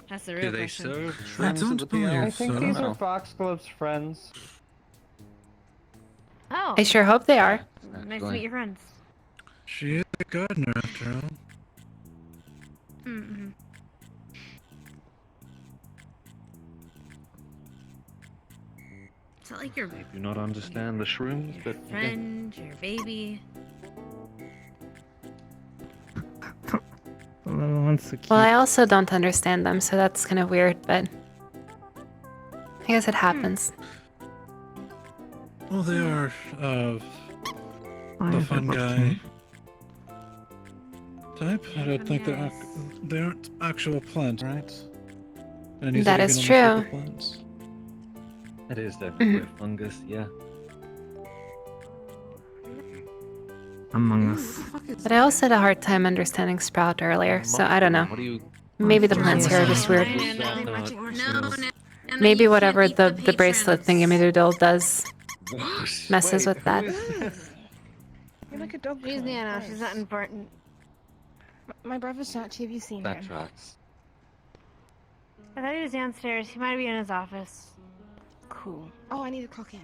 That's the real do they question. serve I shrooms don't at the believe PL? I think so. these No. are Foxglove's friends. Oh, I sure hope they are. nice to meet your friends. She is a gardener after all. Mm-hmm. Is that like your I do not understand the shrooms, but okay. friend, your baby? The little one's so cute. Well, I also don't understand them, so that's kind of weird, but I guess it happens. Well, they are the fun guy type. I don't think they aren't actual plants, right? And he's That vegan is on true. the plants. It is definitely a fungus, yeah. Among Us. But I also had a hard time understanding Sprout earlier, so I don't know. What do you... Maybe the plants here are just weird. Maybe whatever the bracelet thingy does messes with that. You're like a dog. She's no, she's not important. My brother's not. Have you seen That him? tracks. I thought he was downstairs. He might be in his office. Cool. Oh, I need to clock in.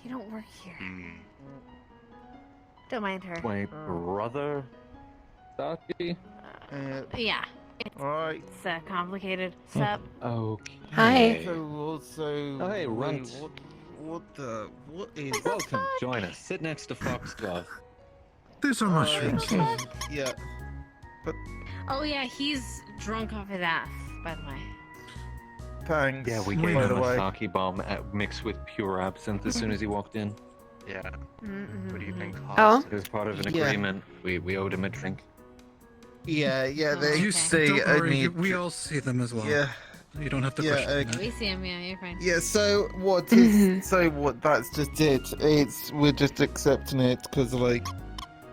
You don't work here. Don't mind her. My brother, Saki? Yeah. Alright. It's complicated. Sup? Okay. Hi. So also. Oh, hey, Runt. What is? Welcome, join us. Sit next to Foxglove. These are mushrooms. Yeah. Oh yeah, he's drunk off his ass, by the way. Thanks. Yeah, we By gave the him a way. sake bomb mixed with pure absinthe as soon as he walked in. Yeah. Mm-mm. What do you think? Oh. It was part of an Yeah. agreement. We owed him a drink. Yeah, You see, don't I worry, mean, we all see them as well. Yeah. You don't have to Yeah, question that. We see him, yeah, you're fine. Yeah, so what is, so what, that's just it. We're just accepting it, because, like,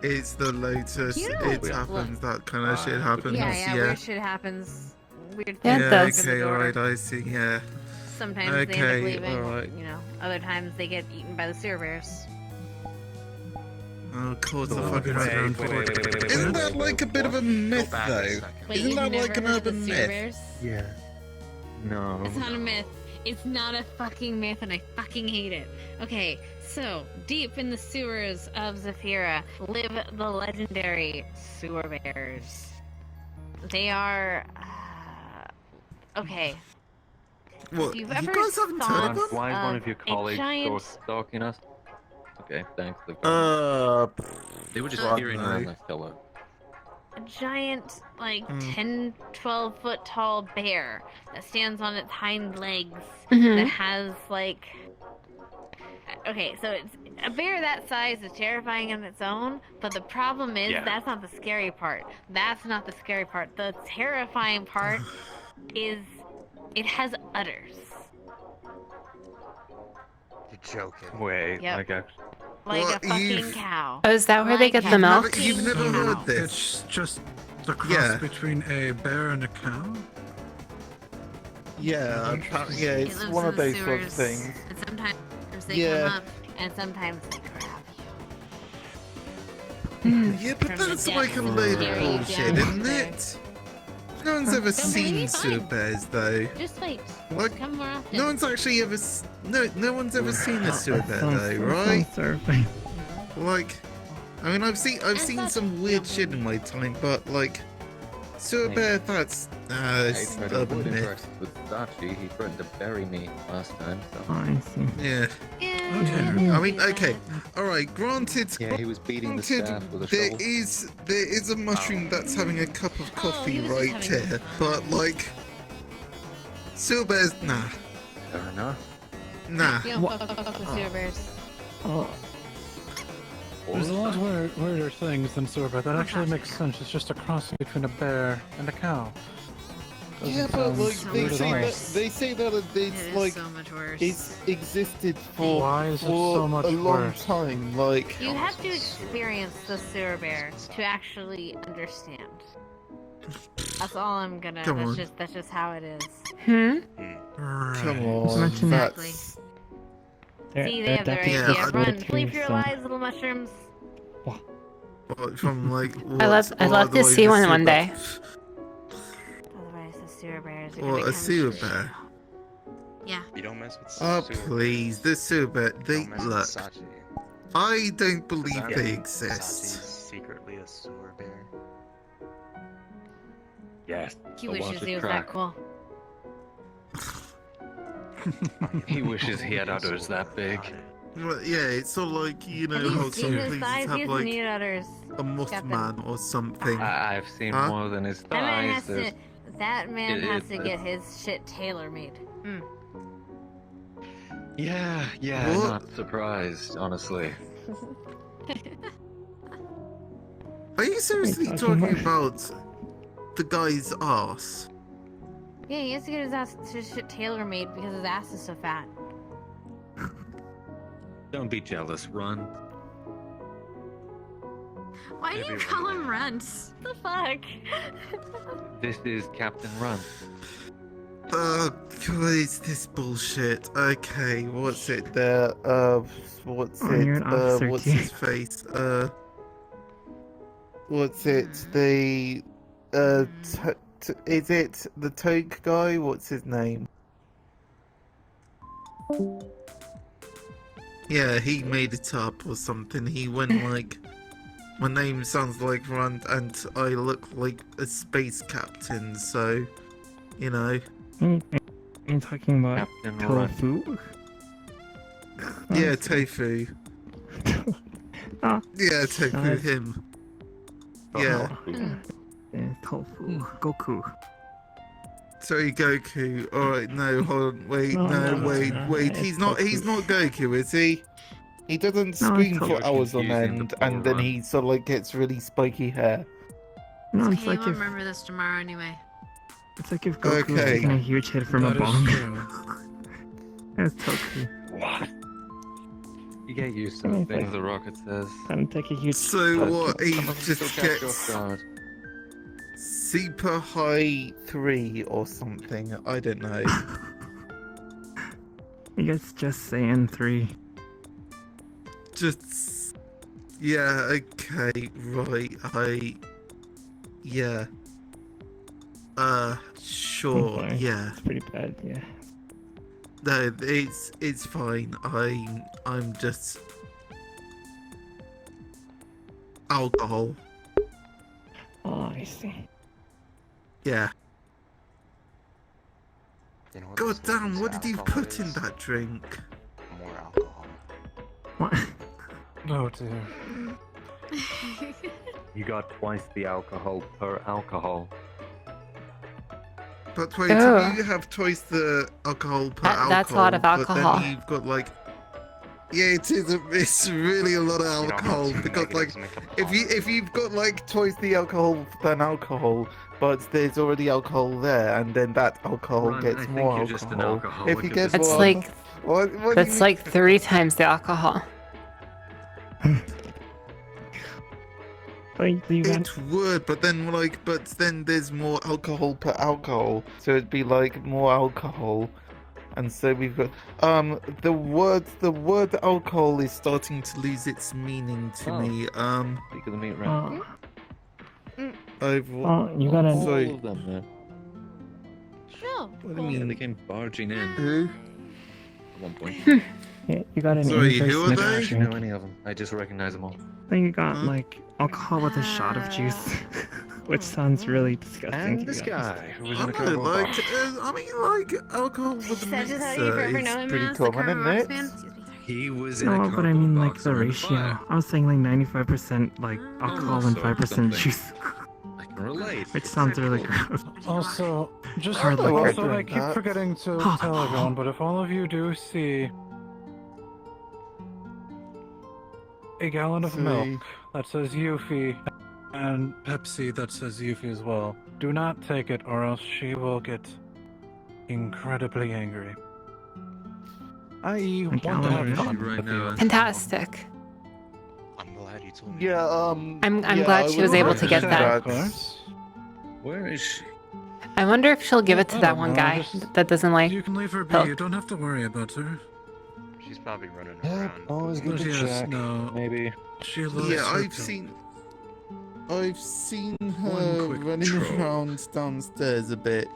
it's the Lotus, You know, it happens, that kind of shit happens, Yeah, weird shit happens. Weird Yeah, things break in the okay, door. alright, I see, yeah. Sometimes they end up Okay, leaving, alright. you know. Other times they get eaten by the sewer bears. Oh, God, the Oh, fucking wait, round wait, four. wait, wait, wait, Isn't wait, that like a bit of a myth, back a though? second. Wait, Isn't you've that never like an heard of the urban sewer myth? bears? Yeah. No. It's not a myth. It's not a fucking myth, and I fucking hate it. Okay, so deep in the sewers of Zafira live the legendary sewer bears. They are. Okay. What, If you've you ever guys haven't heard of them? Why is one of your a colleagues giant- ghost stalking us? Okay, thanks. They were just fuck peering no. around that fella. A giant, like, Hmm. 10, 12 foot tall bear that stands on its hind legs Mhm. that has, like. Okay, so it's a bear that size is terrifying on its own, but the problem is Yeah. that's not the scary part. That's not the scary part. The terrifying part is it has udders. You're joking. Wait, Yep. like actually. Like What, a fucking you've- cow. Oh, is that where they Like get a the milk? fucking You've never cow. heard this? It's just a cross Yeah. between a bear and a cow? Yeah, yeah, It it's lives one in of the those sort of sewers, things. And sometimes they Yeah. come up, and sometimes they grab Yeah, but From the that's like a depths, load of carry you bullshit, down isn't there. it? No one's ever seen believe sewer fine. bears, though. you. Just wait. Like, Come more often. no one's actually ever. No one's ever seen a sewer bear, though, right? Like, I mean, I've seen some weird shit in my time, but like, sewer bear, that's it's I urban myth. impressed with Sachi. He threatened to bury me last time. So. I see. Yeah. Yeah, I mean, okay, all right. Granted, Yeah, he was beating the granted, staff with a there shovel. is a mushroom that's having a cup of coffee he was just right having- here, but like, sewer bears, nah, Fair enough. nah. You don't fuck with sewer bears. Oh, There's a lot weirder things than sewer bear. That actually makes sense. It's just a crossing between a bear and a cow. Yeah, Doesn't but sound like so they much say that worse. it's It is like so much worse. it's existed for Why is it for so much a long worse? time. Like, You have to experience the sewer bear to actually understand. That's all I'm gonna. Come that's on. just how it is. Hmm? come on, Imagine that. that's See, they have their Yeah, idea. I- Run, flee for your lives, little mushrooms. what, from like. I'd love to see one day. Otherwise, the sewer bears are Or gonna a come sewer and- bear. Yeah. You don't mess with Oh sewer. please, the sewer bear. They Don't mess with look. Sachi. I don't believe Yeah. they Sachi's exist. secretly a sewer bear. Yes. He so watch wishes his he was track. that cool. He wishes he had udders that big. Well, yeah, it's sort of like you know Have how you seen some his places thighs? He have doesn't like need udders. a Mothman or something. I've seen Huh? more than his That man thighs. has There's... to. That man It has is to the- get his shit tailor made. Mm. Yeah, What? I'm not surprised, honestly. Are you seriously Wait, talking about the guy's ass? Yeah, he has to get his shit tailor made because his ass is so fat. Don't be jealous, Run. Why do you call him Runt? The fuck? This is Captain Run. Oh god, it's this bullshit. Okay, what's it there? What's Oh, it? you're an officer, What's too. his face? What's it? The is it the Toad guy? What's his name? Yeah, he made it up or something. He went like, my name sounds like Runt and I look like a space captain, so, you know. I'm talking about Captain Run. tofu. Yeah, Tofu. Ah. Yeah, Tofu, Nice. him. Yeah. Tofu. Goku. Sorry, Goku. Alright, no, hold on, wait, no, wait, he's not Goku, is he? He doesn't No, scream it's for Tofu. hours on Confusing end, the and then poor he sort of like gets really spiky hair. No, It's it's okay, like we'll if remember this tomorrow anyway. it's like if Goku was Okay. taking a huge hit from That a is bomb. true. That's Toku. What? You get used to the things the rocket says. And take a huge. So what? He Some of them just still catch you gets off guard. Super high 3 or something. I don't know. You guys just saying 3. Just. Yeah, okay, right. Yeah. Sure, Okay. yeah. It's pretty bad, yeah. No, it's fine. I'm just. Alcohol. Oh, I see. Yeah. You know what God this damn, means? what did you Alcohol put in is that drink? More alcohol. What? Oh dear. You got twice the alcohol per alcohol. But wait, Oh. if you have twice the alcohol per alcohol. That's a lot of But alcohol. then you've got like. Yeah, it's really a lot of alcohol because like if you've got like twice the alcohol than alcohol, but there's already alcohol there, and then that alcohol Ron, I gets think more you're just an alcohol. alcoholic If you at get this That's more, like what do that's you- like 3 times the alcohol. It would, but then there's more alcohol per alcohol, so it'd be like more alcohol, and so we've got the word alcohol is starting to lose its meaning to me. Speak of the meat wrap. You gotta. Sorry. All of them there. No. What do you mean? They came barging in. Who? At one point. Yeah, you got an Sorry, inverse who are mixed they? I don't drink. know any of them. I just recognize them all. Then you got like alcohol with a shot of juice, which sounds really disgusting. And to this be honest. guy who was I in a don't know, cardboard like, box. I mean, like alcohol with a Says mixer how you've ever is known him pretty as the common, Karl isn't Marx it? fan? He was in a No, cardboard but I mean like box the around a ratio. fire. I was saying like 95% like alcohol and so 5% something. juice, I can relate. which sounds really gross. Also, just Hard liquor. also, I keep that. forgetting to tell everyone, but if all of you do see a gallon of milk that says Yuffie and Pepsi that says Yuffie as well, do not take it or else she will get incredibly angry. I.e., want to have fun Right with now. you. Fantastic. I'm glad you told me. Yeah, I'm yeah, glad I she would was able to get recommend that. Where is she? I wonder if she'll give it to I that don't one know, guy just- that doesn't like. You can leave her be. milk. You don't have to worry about her. She's probably running Yeah, around. always good to Yes, check. no. Maybe. She loves Yeah, her I've seen her One quick running troll. around downstairs a bit.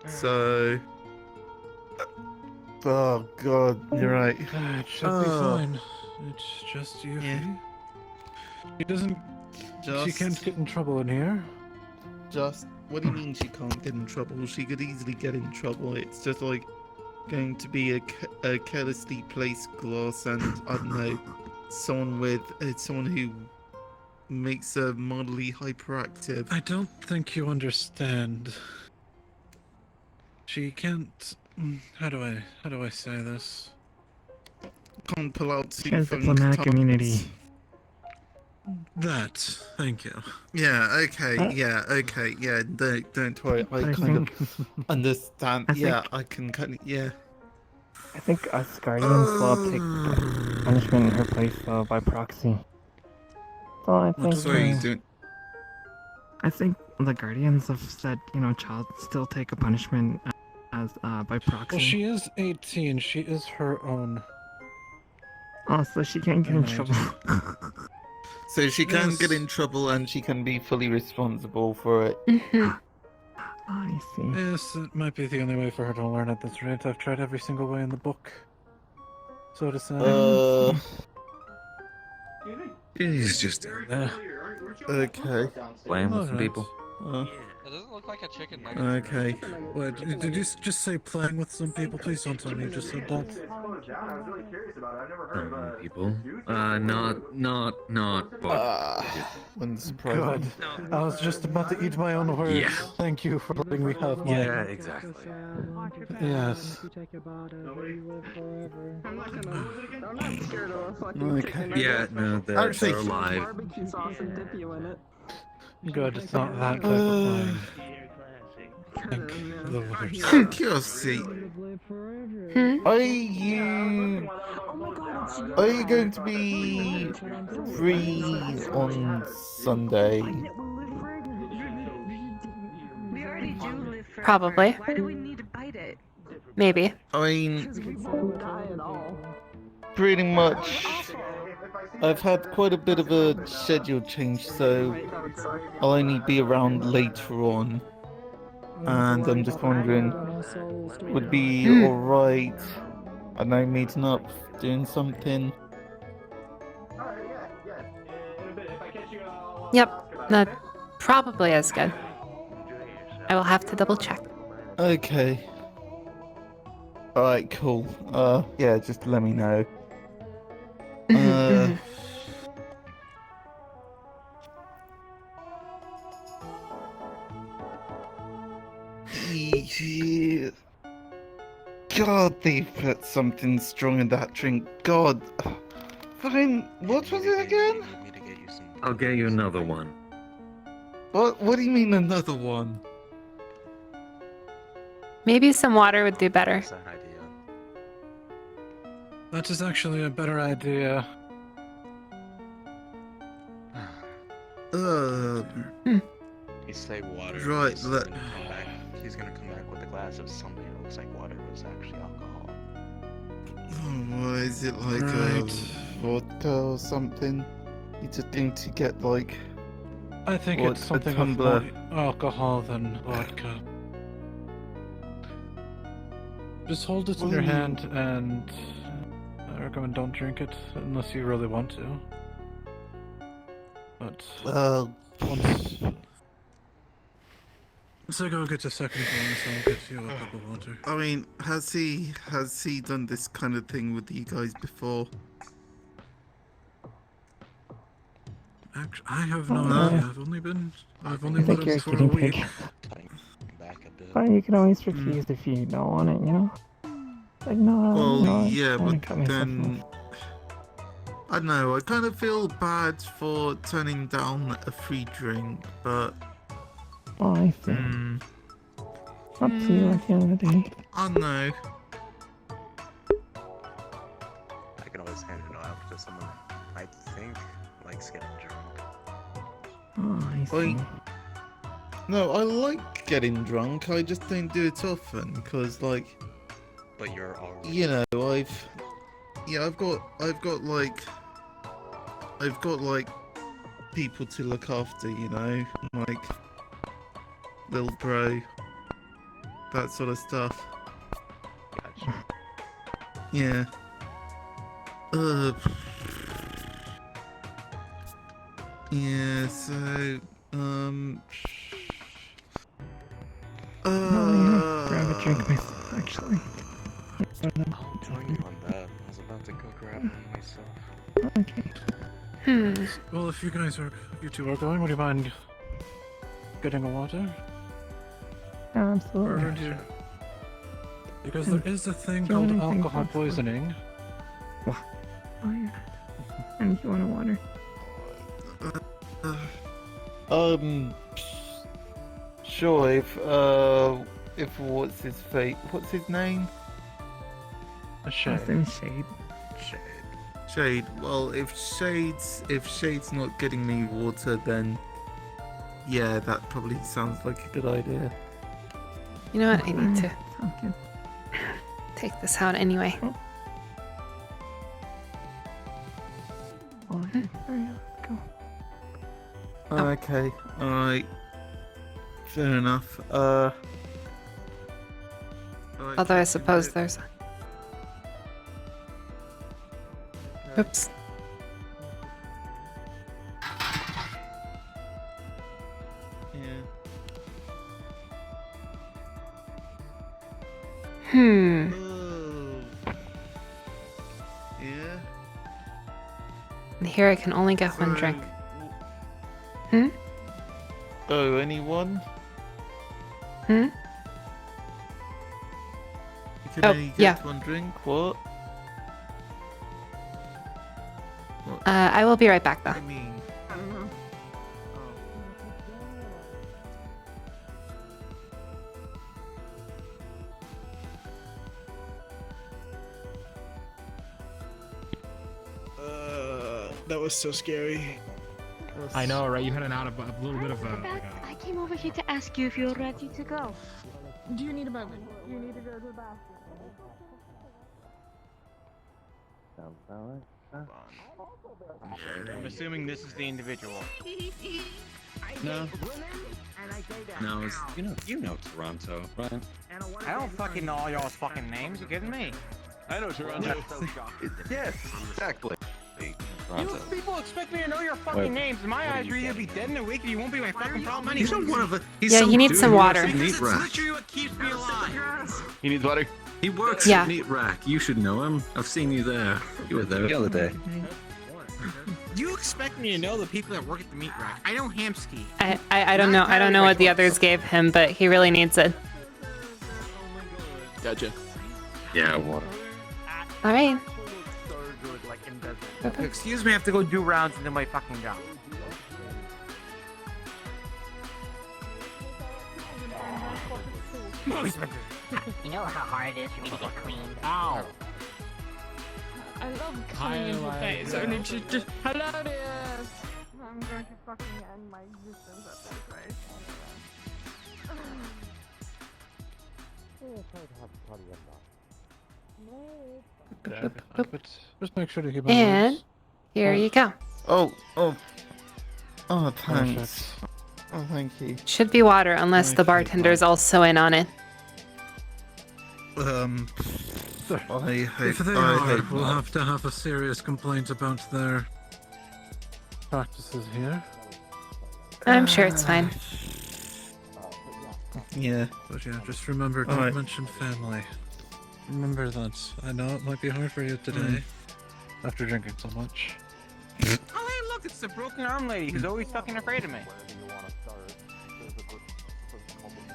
So. Oh god, you're right. It should be Oh. fine. It's just Yuffie. Yeah. She doesn't. She can't get in trouble in here. Just. What do you mean she can't get in trouble? She could easily get in trouble. It's just like going to be a carelessly placed glass and I don't know, someone who makes her mildly hyperactive. I don't think you understand. She can't. How do I say this? Can't pull out two Guys, phone diplomatic cards. immunity. That. Thank you. Yeah. Okay. Yeah. Okay. Yeah. Don't worry. I I kind think of understand. I Yeah. think- I can kind of. Yeah. I think us guardians will take punishment in her place though by proxy. So I think Sorry. Don't. I think the guardians have said child still take a punishment as by proxy. Well, she is 18. She is her own. Oh, so she can't get in Right. trouble. So she can Yes. get in trouble and she can be fully responsible for it. I see. Yes, it might be the only way for her to learn at this rate. I've tried every single way in the book. So to say. She's just down there. Okay. Playing with some Alright. people. It doesn't look like a chicken nugget. Okay. What, did you just say playing with some people? Please don't tell me you just said that. People. Not, but. When surprised. Good. I was just about to eat my own words. Yeah. Thank you for letting me have my. Yeah, exactly. Yes. Okay. Yeah, no, they're Actually- alive. Barbecue sauce and dip you in it. Good, it's not that type of wine. Thank the Lord. Out of curiosity, are you going to be free on Sunday? Probably. Maybe. I mean, pretty much. I've had quite a bit of a schedule change, so I'll only be around later on. And I'm just wondering, would it be alright, I know, meeting up, doing something? Yep, that probably is good. I will have to double check. Okay. Alright, cool. Yeah, just let me know. God, they put something strong in that drink. God. Fine, what was it again? I'll get you another one. What do you mean another one? Maybe some water would do better. That is actually a better idea. You say water. Right, He's gonna come back with a glass of something that looks like water, but it's actually alcohol. What is it, like vodka or something? You just need to get like... I think what, it's something a with tumbler. more alcohol than vodka. Just hold it in your hand, and I recommend don't drink it unless you really want to. But once I go get a second glass, I'll get you a cup of water. I mean, has he done this kind of thing with you guys before? I have no idea. I've only been with him for a week. But you can always refuse if you don't want it, you know? Like, no, Well, no, yeah, I wanna but cut myself then... I don't know, I kind of feel bad for turning down a free drink, but... off. Oh, I see. Up to you at the end of the day. I don't know. I can always hand it out to someone I think likes getting drunk. Oh, I see. No, I like getting drunk, I just don't do it often, because, like... But you're already... You know, I've got like people to look after, you know, like little bro, that sort of stuff. Gotcha. Yeah. Yeah, so grab a drink myself, actually. I'll join you on that. I was about to go grab one myself. Okay. Well, if you two are going, would you mind getting a water? Absolutely. Or do you- Because there is a thing Do you want called anything alcohol else? poisoning. Oh yeah. And if you want a water. Sure, if what's his name? Last name is Shade. Shade. Well, if Shade's not getting me water, then yeah, that probably sounds like a good idea. You know what? I need to Sounds good. take this out anyway. Alright, let's go. Okay, alright. Fair enough. Alright. Although I suppose there's... Oops. Yeah. Hmm. Yeah. And here I can only get one drink. Hmm? Oh, anyone? Hmm? You can Oh, only get yeah. one drink? What? I will be right back though. I mean... That was so scary. I know, right? You had a little bit of a. I came over here to ask you if you're ready to go. Do you need a moment? You need to go to the bathroom. I'm assuming this is the individual. No. No, it's, you know Toronto, right? I don't fucking know all y'all's fucking names. You kidding me? I know Toronto. Yes, exactly. You people expect me to know your fucking names. In my eyes, you're either be dead in a week or you won't be my fucking problem anyway. He's not one of the. He's Yeah, some he needs dude some who water. works at Meat It's Rack. literally what keeps me alive. He needs water. He works Yeah. at Meat Rack. You should know him. I've seen you there. You were there the other day. You expect me to know the people that work at the meat rack? I know Hamsky. I don't know. I don't know what the others gave him, but he really needs it. Gotcha. Yeah, water. All right. Excuse me, I have to go do rounds and do my fucking job. You know how hard it is for me to get clean? Ow. I love coming into face and it's just hello dear. I'm going to fucking end my existence at this rate. Just make sure to keep And here you go. Oh, thanks. Oh, thank you. Should be water unless the bartender's also in on it. I If they are, we'll have to have a serious complaint about their practices here. I'm sure it's fine. Yeah. But yeah, just remember, don't Alright. mention family. Remember that. I know it might be hard for you today, after drinking so much. Oh, hey, look, it's the broken arm lady who's always fucking afraid of me.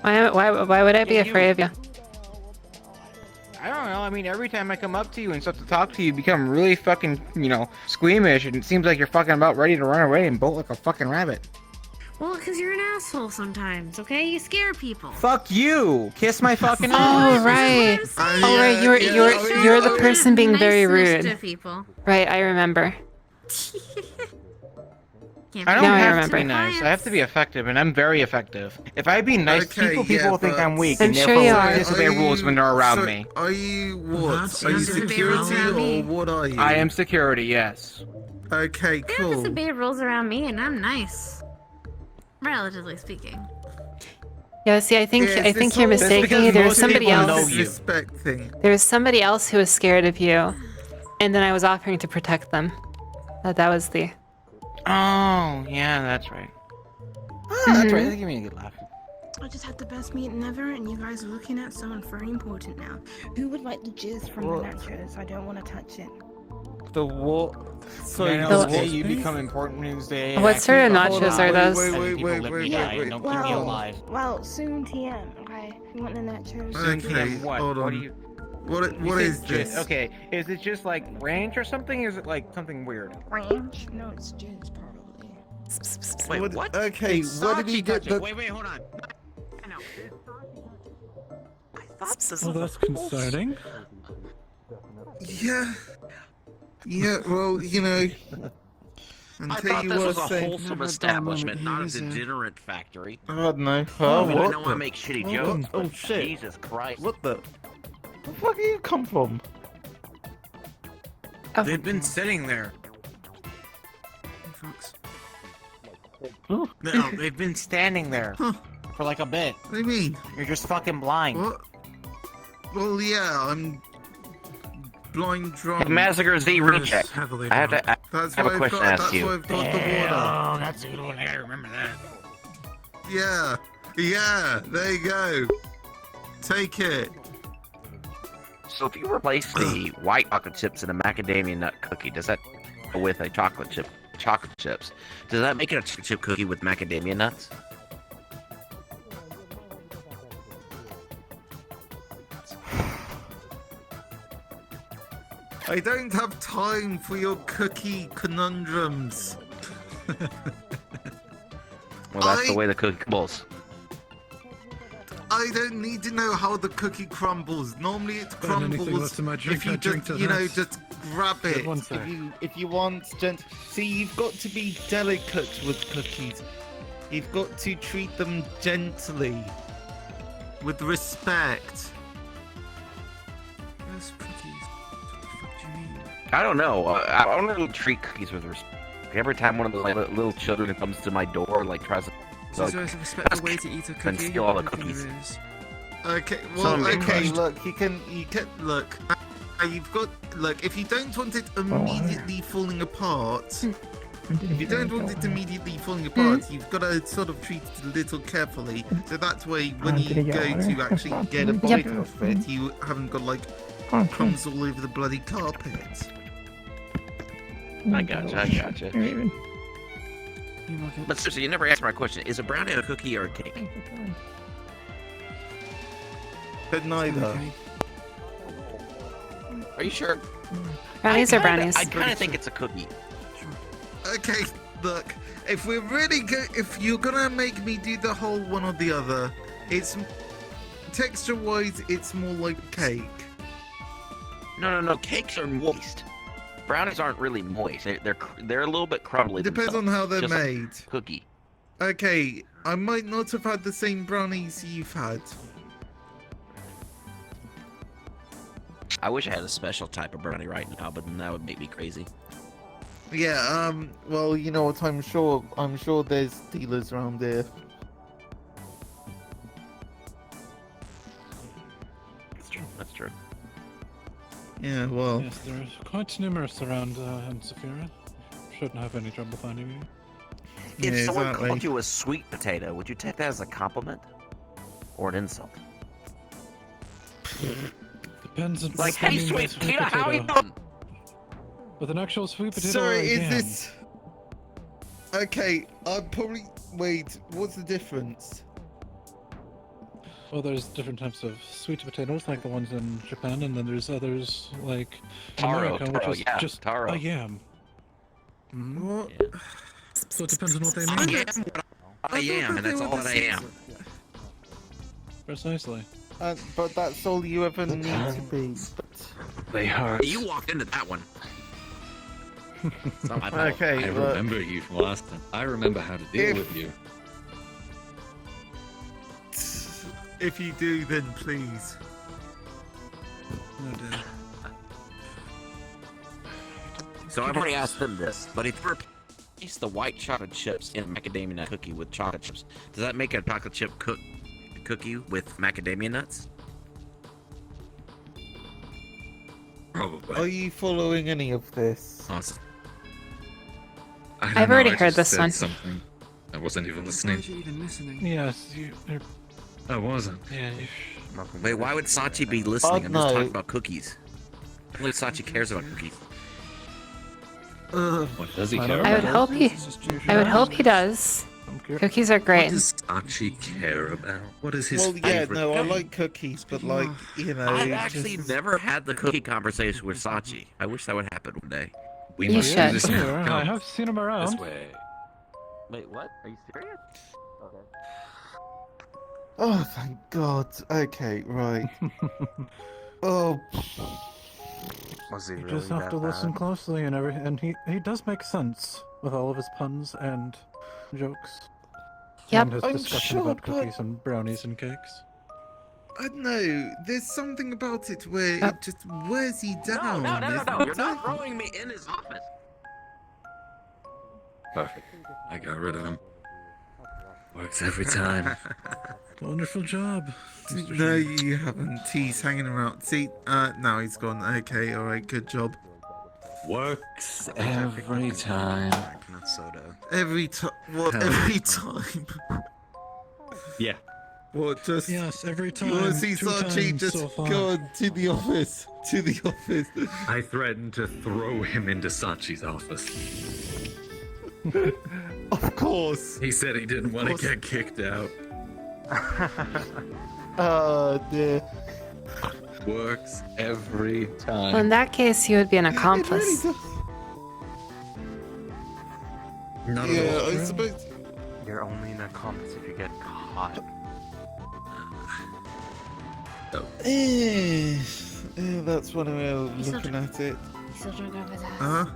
Why would I be Yeah, afraid of you? I don't know. I mean, every time I come up to you and start to talk to you, you become really fucking, squeamish, and it seems like you're fucking about ready to run away and bolt like a fucking rabbit. Well, because you're an asshole sometimes, okay? You scare people. Fuck you! Kiss my fucking ass! Oh right. Oh right. You're the person being very Niceness to rude. people. Right. I remember. I don't Now I have remember. to be nice. I have to be effective, and I'm very effective. If I be nice to Okay, people will think but- I'm weak, I'm and sure therefore you will are. disobey rules when they're around so me. Are you what? That's Are you easy. security or what are you? I am security, yes. Okay, They don't cool. disobey rules around me, and I'm nice. Relatively speaking. Yeah. See, I think Yeah, I it's think this you're whole- mistaking you. There was somebody people know else. you. Respect thing. There was somebody else who was scared of you, and then I was offering to protect them. That was the. Oh, yeah, that's right. Oh, that's right. Mhm. That gave me a good laugh. I just had the best meeting ever, and you guys are looking at someone very important now. Who would like the jizz from What? the nachos? I don't want to touch it. The what? So the the day what? you become important news day. What sort of actually nachos are those? Wait, Don't keep me alive. Well, soon TM, okay? You want the nachos? Okay, What? hold What on. do you? What you is said this? Okay, is it just like ranch or something? Or is it like something weird? Ranch? No, it's jizz, probably. Wait, what? Okay, It's what did he Sachi get? touching. Wait, hold on. Well, that's concerning. Yeah. Yeah, well, you know. I Until thought you this were was a saying. wholesome establishment, not a degenerate factory. Oh, no. I mean, I what know the- I make shitty Hold jokes, on. Oh, but shit. Jesus Christ. What the? Where the fuck did you come from? They've been sitting there. Huh? No, they've been standing there for like a bit. What do you mean? You're just fucking blind. What? Well, yeah, I'm blind drunk. Massacre Z recheck. Heavily I have to. I That's have why a I've question got, to ask that's you. why I've got the water. Oh, that's a good one. I gotta remember that. Yeah. Yeah, there you go. Take it. So if you replace the white chocolate chips in a macadamia nut cookie, does that with a chocolate chips, does that make it a chocolate chip cookie with macadamia nuts? I don't have time for your cookie conundrums. Well, that's the way the cookie bowls. I don't need to know how the cookie crumbles. Normally it anything crumbles left in my drink, if you I drink just, to you know, this. just grab it. one sec. If you want, see, you've got to be delicate with cookies. You've got to treat them gently, with respect. Where's cookies? What the fuck do you mean? I don't know. I don't really treat cookies with respect. Every time one of the little children comes to my door, like tries to, So is there a respectful way to eat a and cookie? steal all the I don't think cookies. there is. Okay, well, Some okay, crushed. look, you can, look, you've got, look, if you don't want it immediately falling apart, if you don't want it immediately falling apart, you've got to sort of treat it a little carefully, so that way, when you go to actually get a bite out of it, you haven't got, like, crumbs all over the bloody carpet. I gotcha. But seriously, you never asked my question. Is a brownie a cookie or a cake? But neither. Are you sure? Brownies are brownies. I kind of think it's a cookie. Okay, look, if we're really good, if you're gonna make me do the whole one or the other, it's texture-wise, it's more like cake. No. Cakes are moist. Brownies aren't really moist. They're a little bit crumbly. It depends on how they're just like made. cookie. Okay, I might not have had the same brownies you've had. I wish I had a special type of brownie right now, but then that would make me crazy. Yeah, well, you know what, I'm sure there's dealers around there. That's true. Yeah, well. Yes, there's quite numerous around in Saphira. Shouldn't have any trouble finding me. If Yeah, someone exactly. called you a sweet potato, would you take that as a compliment or an insult? Depends on Like, what hey, you mean by sweet potato, how are you potato. doing? With an actual sweet potato. Sorry, or a is yam? this... Okay, I'd probably... Wait, what's the difference? Well, there's different types of sweet potatoes, like the ones in Japan, and then there's others like Taro, America, which taro, is yeah, just taro. a yam. What? So it depends on what they I mean. am what I am, and that's all that I am. Precisely. But that's all you ever need to be. They hurt. You walked into that one. It's not my fault. Okay, I look. remember you from last time. I remember how to deal If- with you. If you do, then please. No doubt. So I've already asked them this, but if you replace the white chocolate chips in a macadamia nut cookie with chocolate chips, does that make a chocolate chip cookie with macadamia nuts? Probably. Are you following any of this? Awesome. I've already heard this one. Something. I wasn't even Why listening. aren't you even listening? Yes, I wasn't. yeah, you Wait, why would Sachi be listening? I'm just no. talking about cookies. I don't think Sachi cares about cookies. What does he I care don't I would about? hope he does. Cookies are What great. does Archie care about? What is his Well, yeah, favorite? no, I like cookies, but like, you know, I've actually just- never had the cookie conversation with Sachi. I wish that would happen one day. We You must do should. this now. I Come. have seen him around. This way. Wait, what? Are you serious? Okay. Oh, thank God. Okay, right. Oh, Was he You really just have that to listen bad? closely and he does make sense with all of his puns and jokes. Yep. And his I'm discussion sure, about but- cookies and brownies and cakes. I don't know. There's something about it where it just wears you down. No. isn't You're it? not throwing me in his office. Perfect. I got rid of him. Works every time. Wonderful job. Mr. No, Sheen. you haven't. He's hanging around. See, now he's gone. Okay, alright, good job. Works every time. Not soda. Every time. What? Hell. Every time? Yeah. What? Just. Yes, every You want time. to see 2 Sachi times just so far. go on to the office? To the office. I threatened to throw him into Sachi's office. Of course. He said he didn't want to Of get kicked out. Dear. Works every time. Well, in that case, you would be an accomplice. Not Yeah, at all. I suppose. You're only an accomplice if you get caught. That's one way of looking at it. He's still drunk off his ass. Huh?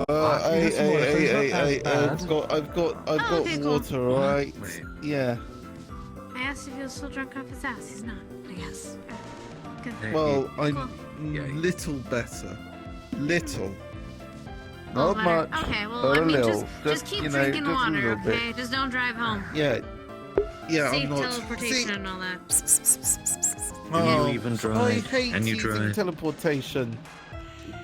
I've got okay, cool. water, alright? Yeah. I asked if he was still drunk off his ass. He's not, I guess. Good. Well, I'm Cool. little better. Little. Little Not better. much. Okay, well, but I a mean, little. just keep you know, drinking just a water, little bit. okay? Just don't drive home. Yeah. Yeah, Safe I'm not. teleportation and all that. Oh, you even drive? I hate Can you using drive? teleportation.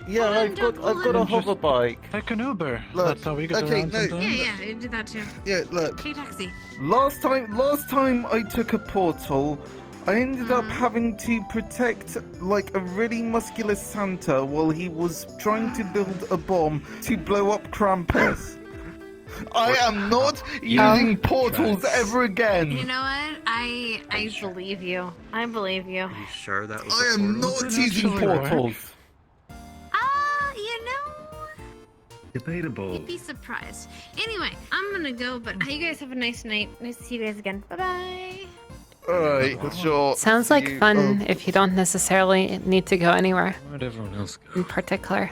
Yeah, I've got a hover bike. Take an Uber. Look, That's how we get okay, around no. sometimes. Yeah, you do that too. Yeah, look. Take taxi. Last time I took a portal, I ended up having to protect like a really muscular Santa while he was trying to build a bomb to blow up Krampus. I am not using portals ever again. You know what? I believe you. I believe you. Are you sure that was I a am portal? not using portals. You know, Debatable. you'd be surprised. Anyway, I'm gonna go, but you guys have a nice night. Nice to see you guys again. Bye bye. Alright, sure. Sounds See like you. fun if you don't necessarily need to go anywhere Where'd everyone else go? in particular.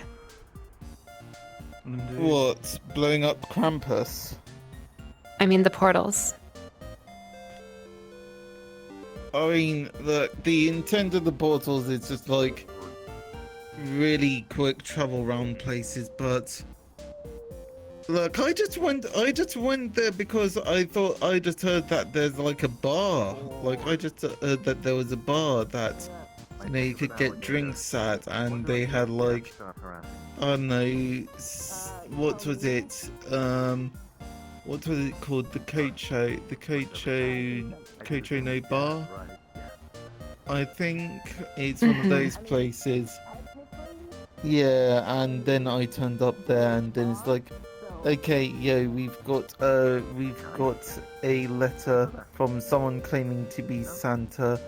What? Blowing up Krampus? I mean, the portals. I mean, the intent of the portals is just like really quick travel around places, but look, I just went there because I thought I just heard that there's like a bar. Like I just heard that there was a bar that you could get drinks at, and they had like I don't know, what was it? What was it called? The Kocho no Bar? I think it's one of those places. Yeah, and then I turned up there, and then it's like, okay, yo, we've got a letter from someone claiming to be Santa,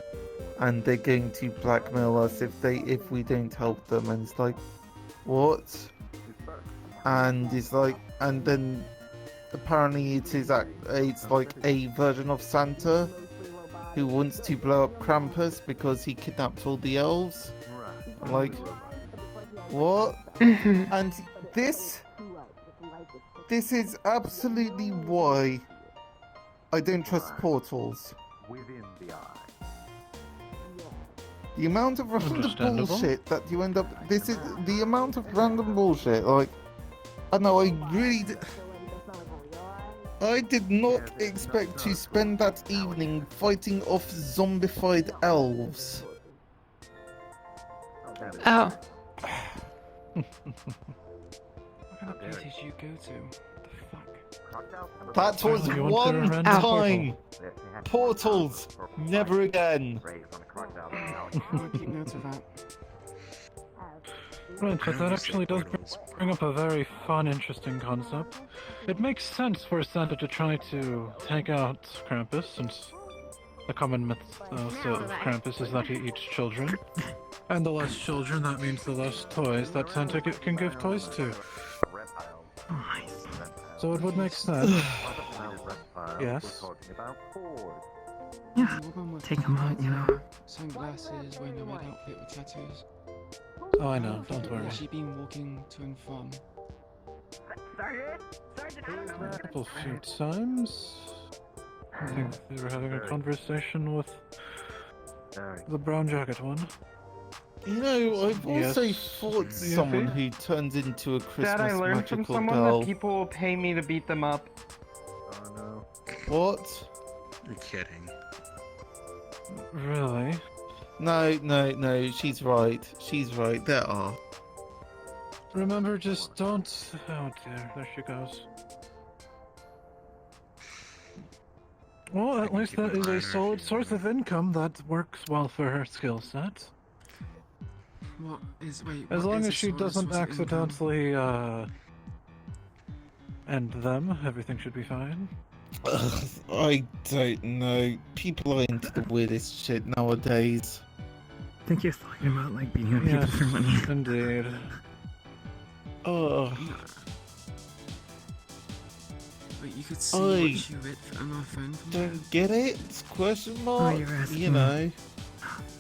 and they're going to blackmail us if we don't help them. And it's like, what? And it's like, and then apparently it's like a version of Santa who wants to blow up Krampus because he kidnapped all the elves. Like, what? And this is absolutely why I don't trust portals. The amount of random bullshit that you end up... This is the amount of random bullshit, like... I know, I did not expect to spend that evening fighting off zombified elves. Oh. What kind of place did you go to? That was You went to a one random time! Portals! Never again! I'll keep notes of that. Right, but that actually does bring up a very fun, interesting concept. It makes sense for Santa to try to take out Krampus, since the common myth of Krampus is that he eats children. And the less children, that means the less toys that Santa can give toys to. So it would make sense. Yes. Yeah, take them out, you know. Sunglasses, wearing a red outfit with tattoos. Oh, I know, don't worry. Has she been walking to and from? A couple few times. I think they were having a conversation with the brown jacket one. You know, I've also Yes. fought someone who turns into a Christmas Dad, I learned from magical someone girl. that people will pay me to beat them up. Oh no. What? You're kidding. Really? No, she's right. She's right, there are. Remember, just don't... Oh dear, there she goes. Well, at least that is a solid source of income that works well for her skill set. What is, wait, As what long is as a she solid doesn't source of income? accidentally, end them, everything should be fine. Ugh, I don't know. People are into the weirdest shit nowadays. I think you're talking about like beating up people Yes, for money. indeed. Oh. but you could see I what you read on our phone. don't get it. Question mark. you're asking You know.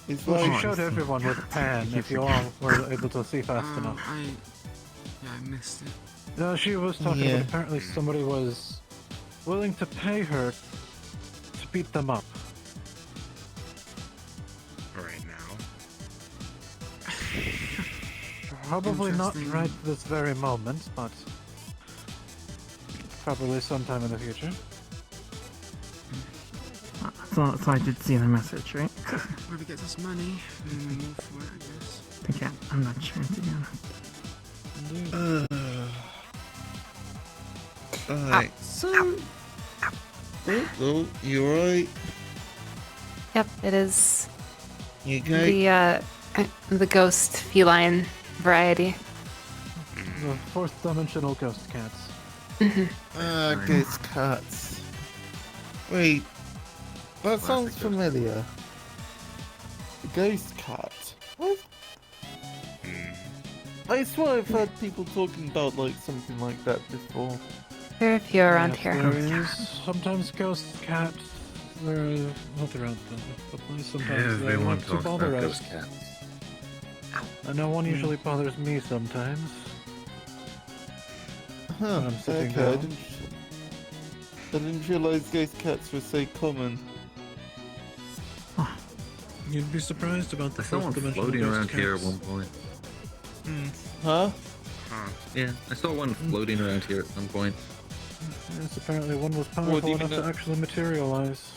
It's Well, like she showed everyone with a pen if you all were able to see fast enough. I missed it. No, she was talking Yeah. about apparently somebody was willing to pay her to beat them up. Right now. Probably not Interesting. right this very moment, but probably sometime in the future. So I did see the message, right? Whoever gets us money, then we move for it, I guess. Okay, I'm not sure, to be honest. Alright, so. Oh, you alright? Yep, it is You okay? the ghost feline variety. The fourth dimensional ghost cats. Ghost cats. Wait, that sounds familiar. The ghost cat. What? I swear I've heard people talking about like something like that before. There are a few around here. There is sometimes ghost cats. They're not around the place. Sometimes they Everyone want to talks bother about us. ghost cats. I know one usually bothers me sometimes. Huh, When I'm sitting okay, down. I didn't realize ghost cats were so common. You'd be surprised about the I saw one fourth dimensional floating ghost around here at cats. one point. Huh? Yeah, I saw one floating around here at some point. Yes, apparently one was do powerful you enough mean to actually materialize.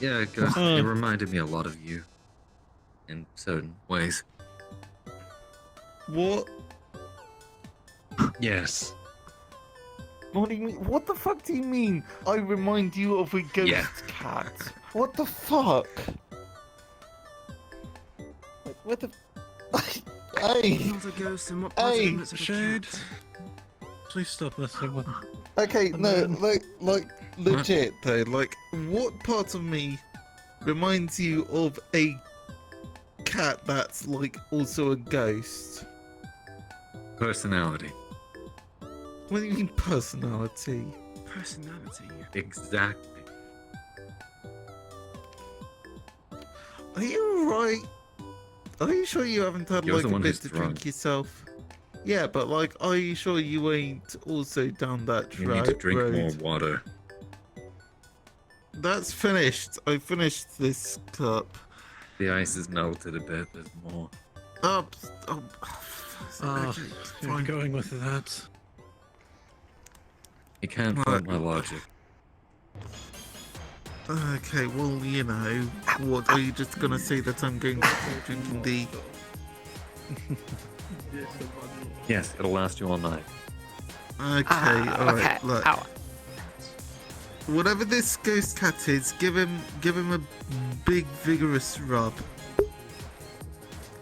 Yeah, Ghost, it reminded me a lot of you. In certain ways. What? Yes. What do you mean? What the fuck do you mean? I remind you of a ghost Yeah. cat. What the fuck? What the? Hey. Not a ghost, and what part of Hey. him looks like a Shade. cat? Please stop messing with. Okay, And no, then- like legit though. Like, what part of me reminds you of a cat that's like also a ghost? Personality. What do you mean personality? Personality. Exactly. Are you alright? Are you sure you haven't had You're like the a one bit who's to drunk. drink yourself? Yeah, but like, are you sure you ain't also down that You need to drink road? more water. That's finished. I finished this cup. The ice is melted a bit, there's more. Up. Oh, you're fine. going with that. You can't fight my logic. Okay, well, you know, what are you just gonna say that I'm going to keep drinking the? Yes, it'll last you all night. Okay, alright, okay. look. Ow. Whatever this ghost cat is, give him a big vigorous rub.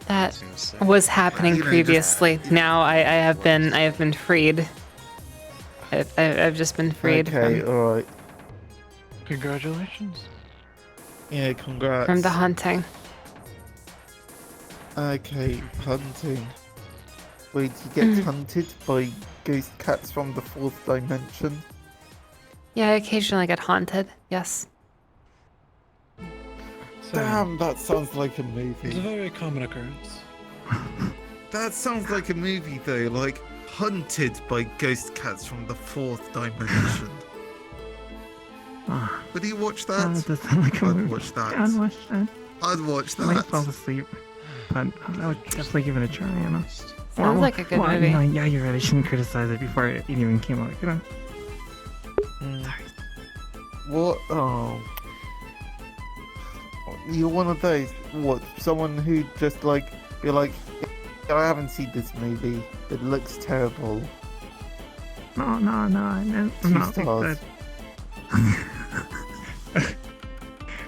That was happening You know, just- previously. Now I have been freed. I've just been freed Okay, alright. Congratulations. Yeah, congrats. from the haunting. Okay, hunting. Wait, you get hunted by ghost cats from the fourth dimension? Yeah, I occasionally get haunted. Yes. Damn, that sounds like a It's a movie. very common occurrence. That sounds like a movie though, like hunted by ghost cats from the fourth dimension. Ah, Would you watch that that? does sound like a I'd movie. watch that. I'd watch that. I'd watch I might fall that. asleep, but I would definitely give it a try, you know. Sounds like a good movie. You know, yeah, you're right. I shouldn't criticize it before it even came out, you know. What? Oh. You're one of those, what, someone who just like, you're like, I haven't seen this movie, it looks terrible. No, I'm Two not like stars. that.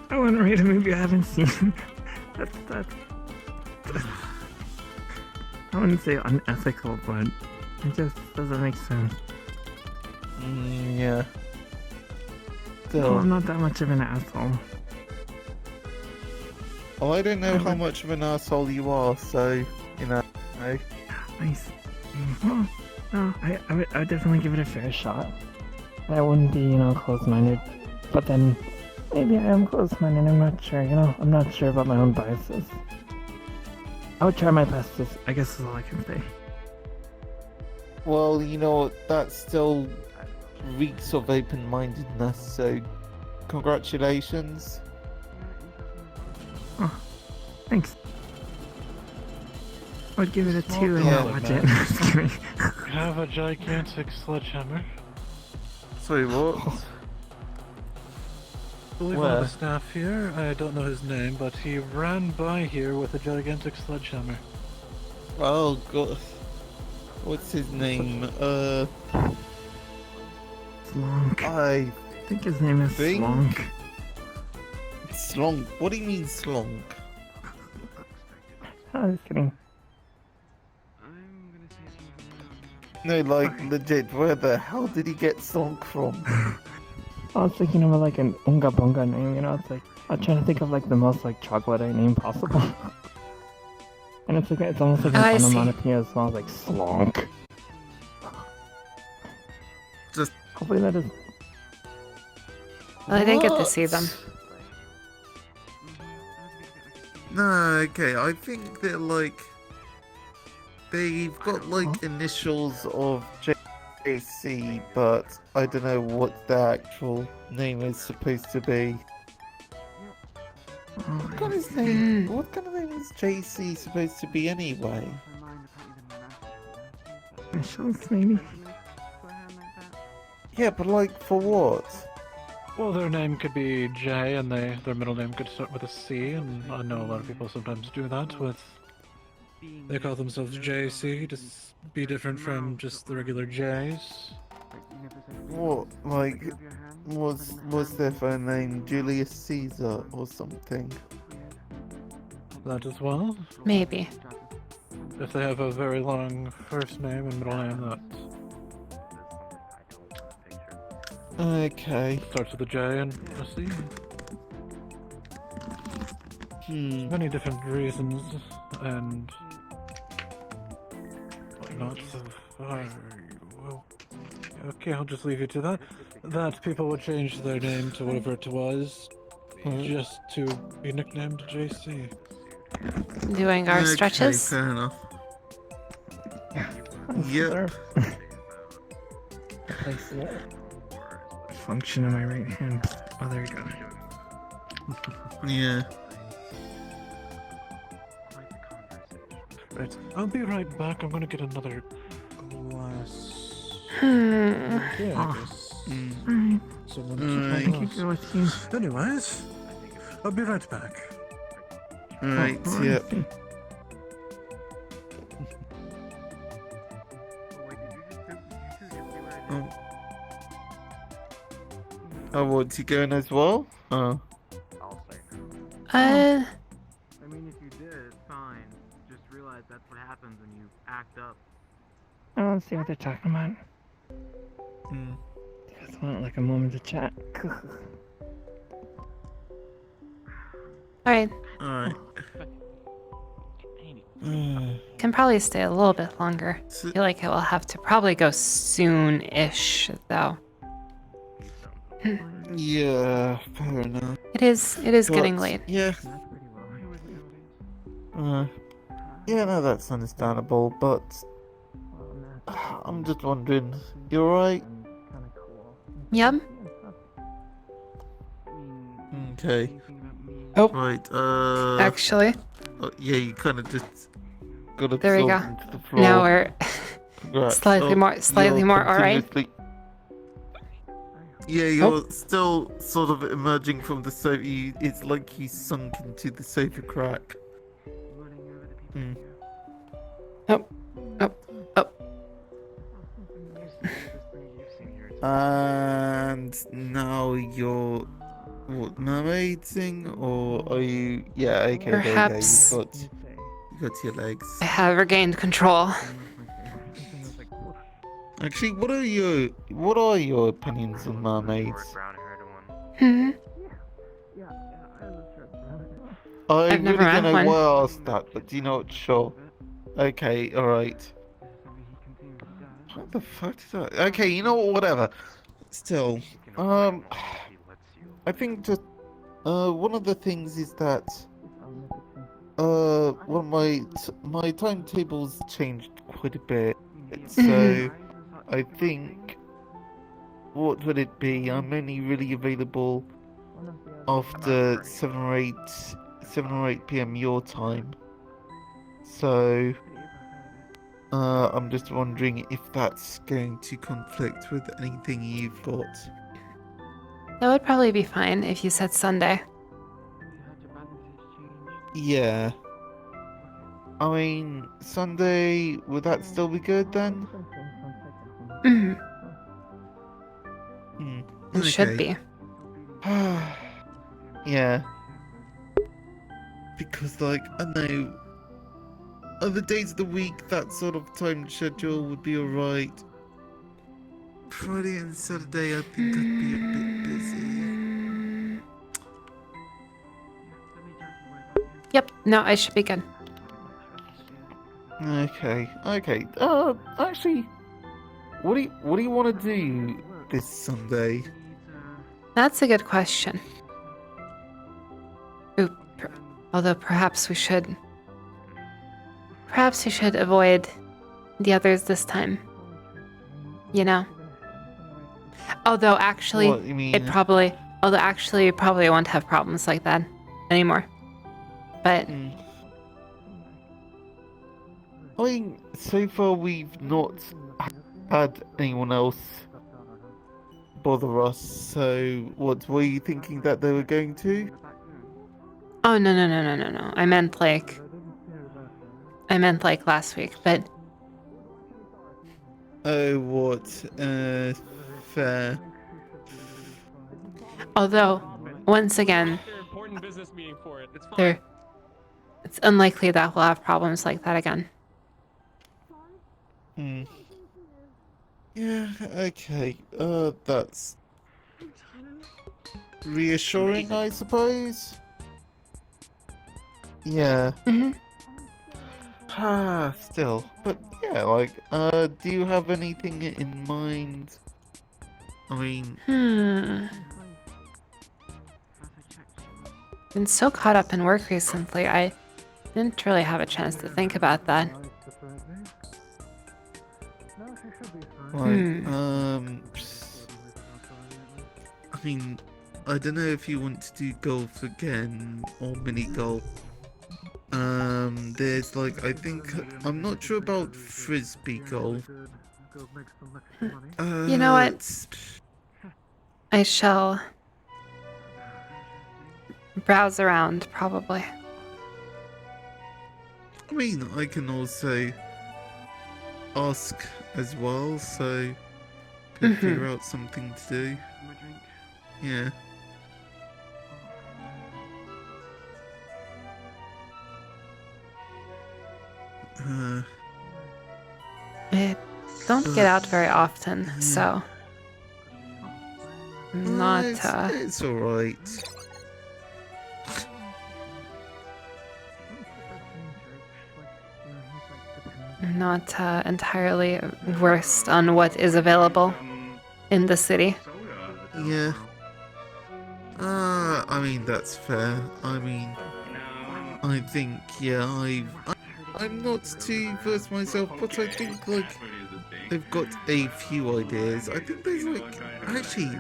I wouldn't rate a movie I haven't seen. that's I wouldn't say unethical, but it just doesn't make sense. Yeah. No, I'm not that much of an asshole. Oh, I don't know how much of an asshole you are, so, you know. Nice. Well, no, I would definitely give it a fair shot. I wouldn't be, closed-minded. But then, maybe I am closed-minded, I'm not sure, I'm not sure about my own biases. I would try my best, I guess is all I can say. Well, that still reeks of open-mindedness, so congratulations. Oh, thanks. I would give it a 2 and Yeah. not watch it. Just kidding. Have a gigantic sledgehammer. Sorry, what? I believe one of the staff here, I don't know his name, but he ran by here with a gigantic sledgehammer. Oh, God. What's his name? Slonk. I think his name is Slonk. Slonk? What do you mean, Slonk? I was kidding. No, like, legit, where the hell did he get Slonk from? I was thinking of like an Unga Bunga name, it's like, I'm trying to think of like the most like chocolate name possible. And it's like, it's almost like an I see. onomatopoeia as well, like Slonk. Just hopefully that is. Well, I didn't get to see them. No, okay, I think they're like... They've got like initials of JC, but I don't know what the actual name is supposed to be. What kind of name? What kind of name is JC supposed to be anyway? Initials, maybe? Yeah, but like for what? Well, their name could be J, and their middle name could start with a C, and I know a lot of people sometimes do that with... They call themselves JC to be different from just the regular J's. What, like, what's their phone name? Julius Caesar or something? That as well? Maybe. If they have a very long first name and middle name, that Okay. starts with a J and a C. Many different reasons, and whatnot. So far, well, okay, I'll just leave you to that. That people would change their name to whatever it was, just to be nicknamed JC. Doing our stretches. Fair enough. Yep. Function in my right hand. Oh, there we go. Yeah. Right, I'll be right back. I'm gonna get another glass. Yeah, I guess. Someone keep my I can glass. go with you. Anyways, I'll be right back. Right, Oh, yep. Oh, what's he going as well? Oh. Uh, I mean, if you did, it's fine. Just realize that's what happens when you act up. I don't see what they're talking about. Just want like a moment to chat. alright. Alright. Can probably stay a little bit longer. I feel like I will have to probably go soon-ish, though. Yeah, fair enough. It is getting But, late. Yeah. Yeah, no, that's understandable, but... I'm just wondering, you alright? Yep. Okay. Oh. Right, Actually. yeah, you kind of just got There we go. absorbed into the floor. Now we're Congrats. slightly You're more alright. continuously- Yeah, you're still sort of emerging from the sofa. It's like you sunk into the sofa crack. And now you're what, mermaiding, or are you? Yeah, okay, Perhaps. there you go. You got your legs. I have regained control. Actually, what are your opinions on mermaids? Hmm. I I've really never don't met know one. why I asked that, but do you know what? Sure. Okay, alright. What the fuck is that? Okay, you know what? Whatever. still, I think just one of the things is that well, my timetables changed quite a bit, so I think what would it be? I'm only really available after 7 or 8 p.m. your time. So I'm just wondering if that's going to conflict with anything you've got. That would probably be fine if you said Sunday. Yeah. I mean, Sunday, would that still be good then? Mm-hmm. Hmm. It should be. Yeah. Because, like, I know, other days of the week, that sort of time schedule would be alright. Friday and Saturday, I think I'd be a bit busy. Yep, no, I should be good. Okay. Actually, what do you want to do this Sunday? That's a good question. Ooh, although perhaps we should avoid the others this time. You know? Although actually, What, you mean? you probably won't have problems like that anymore. But I mean, so far we've not had anyone else bother us, so what, were you thinking that they were going to? oh no. I meant like last week, but Oh, what? Fair. although once again, Important business meeting for it. It's fine. it's unlikely that we'll have problems like that again. Yeah, okay. That's reassuring, I suppose. Yeah. Still. But yeah, like, do you have anything in mind? I mean... Been so caught up in work recently, I didn't really have a chance to think about that. Like, I mean, I don't know if you want to do golf again or mini golf. There's like, I think, I'm not sure about frisbee golf. You know what? I shall browse around, probably. I mean, I can also ask as well, so could figure out something to do. Yeah. I don't get out very often, so not It's alright. not entirely versed on what is available in the city. Yeah. I mean, that's fair. I mean, I think, yeah, I'm not too versed myself, but I think, like, they've got a few ideas. I think there's, like, actually,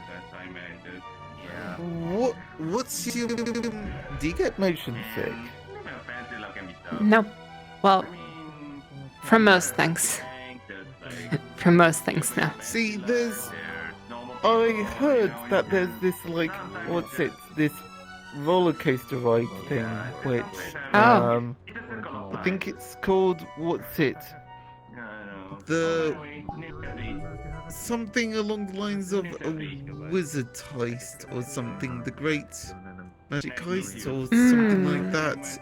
what's your, do you get motion sick? No. Well, from most things. From most things, no. See, I heard that there's this, like, this roller coaster ride thing, which, I think it's called, something along the lines of a wizard heist or something, the Great Magic Heist or something like that.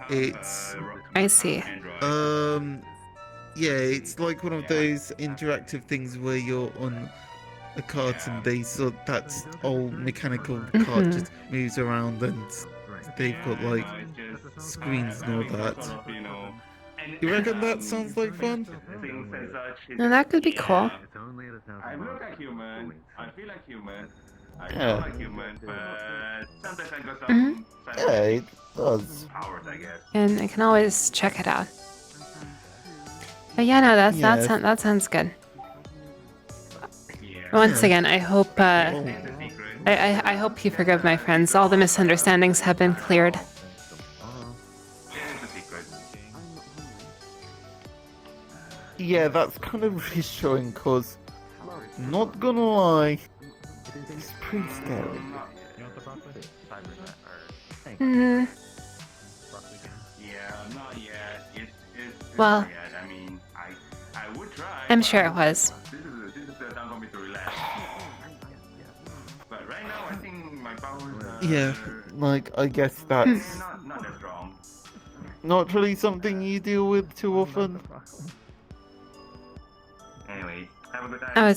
I see. Yeah, it's like one of those interactive things where you're on a cart and that old mechanical cart just moves around and they've got like screens and all that. You reckon that sounds like fun? No, that could be cool. I look like human, I feel like human, I Yeah. feel like human, but sometimes I got Mhm. some Yeah, it does. powers, I guess. And I can always check it out. But yeah, no, Yeah. that sounds good. Once again, I hope I hope you forgive my friends. All the misunderstandings have been cleared. Yeah, that's kind of reassuring, cause not gonna lie, it's pretty scary. Hmm. Yeah, not yet. It's Well, not yet. I mean, I would try. I'm sure it was. This is the time for me to relax. But right now, I think my powers are Yeah, like I guess that's not that strong. not really something you deal with too often. Anyway, have a good time. Oh,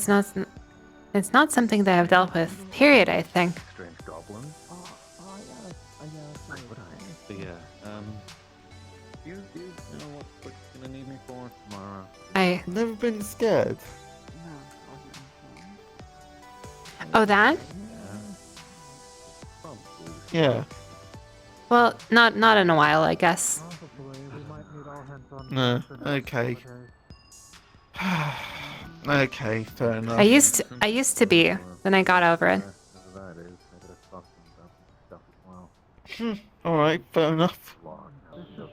it's not something that I've dealt with. Period, I think. Strange goblin. But yeah, you know what you're gonna need me for tomorrow? Never been scared. Oh, that? Yeah. Well, not in a while, I guess. No. Okay. Okay, fair enough. I used to be, then I got over it. Alright, fair enough.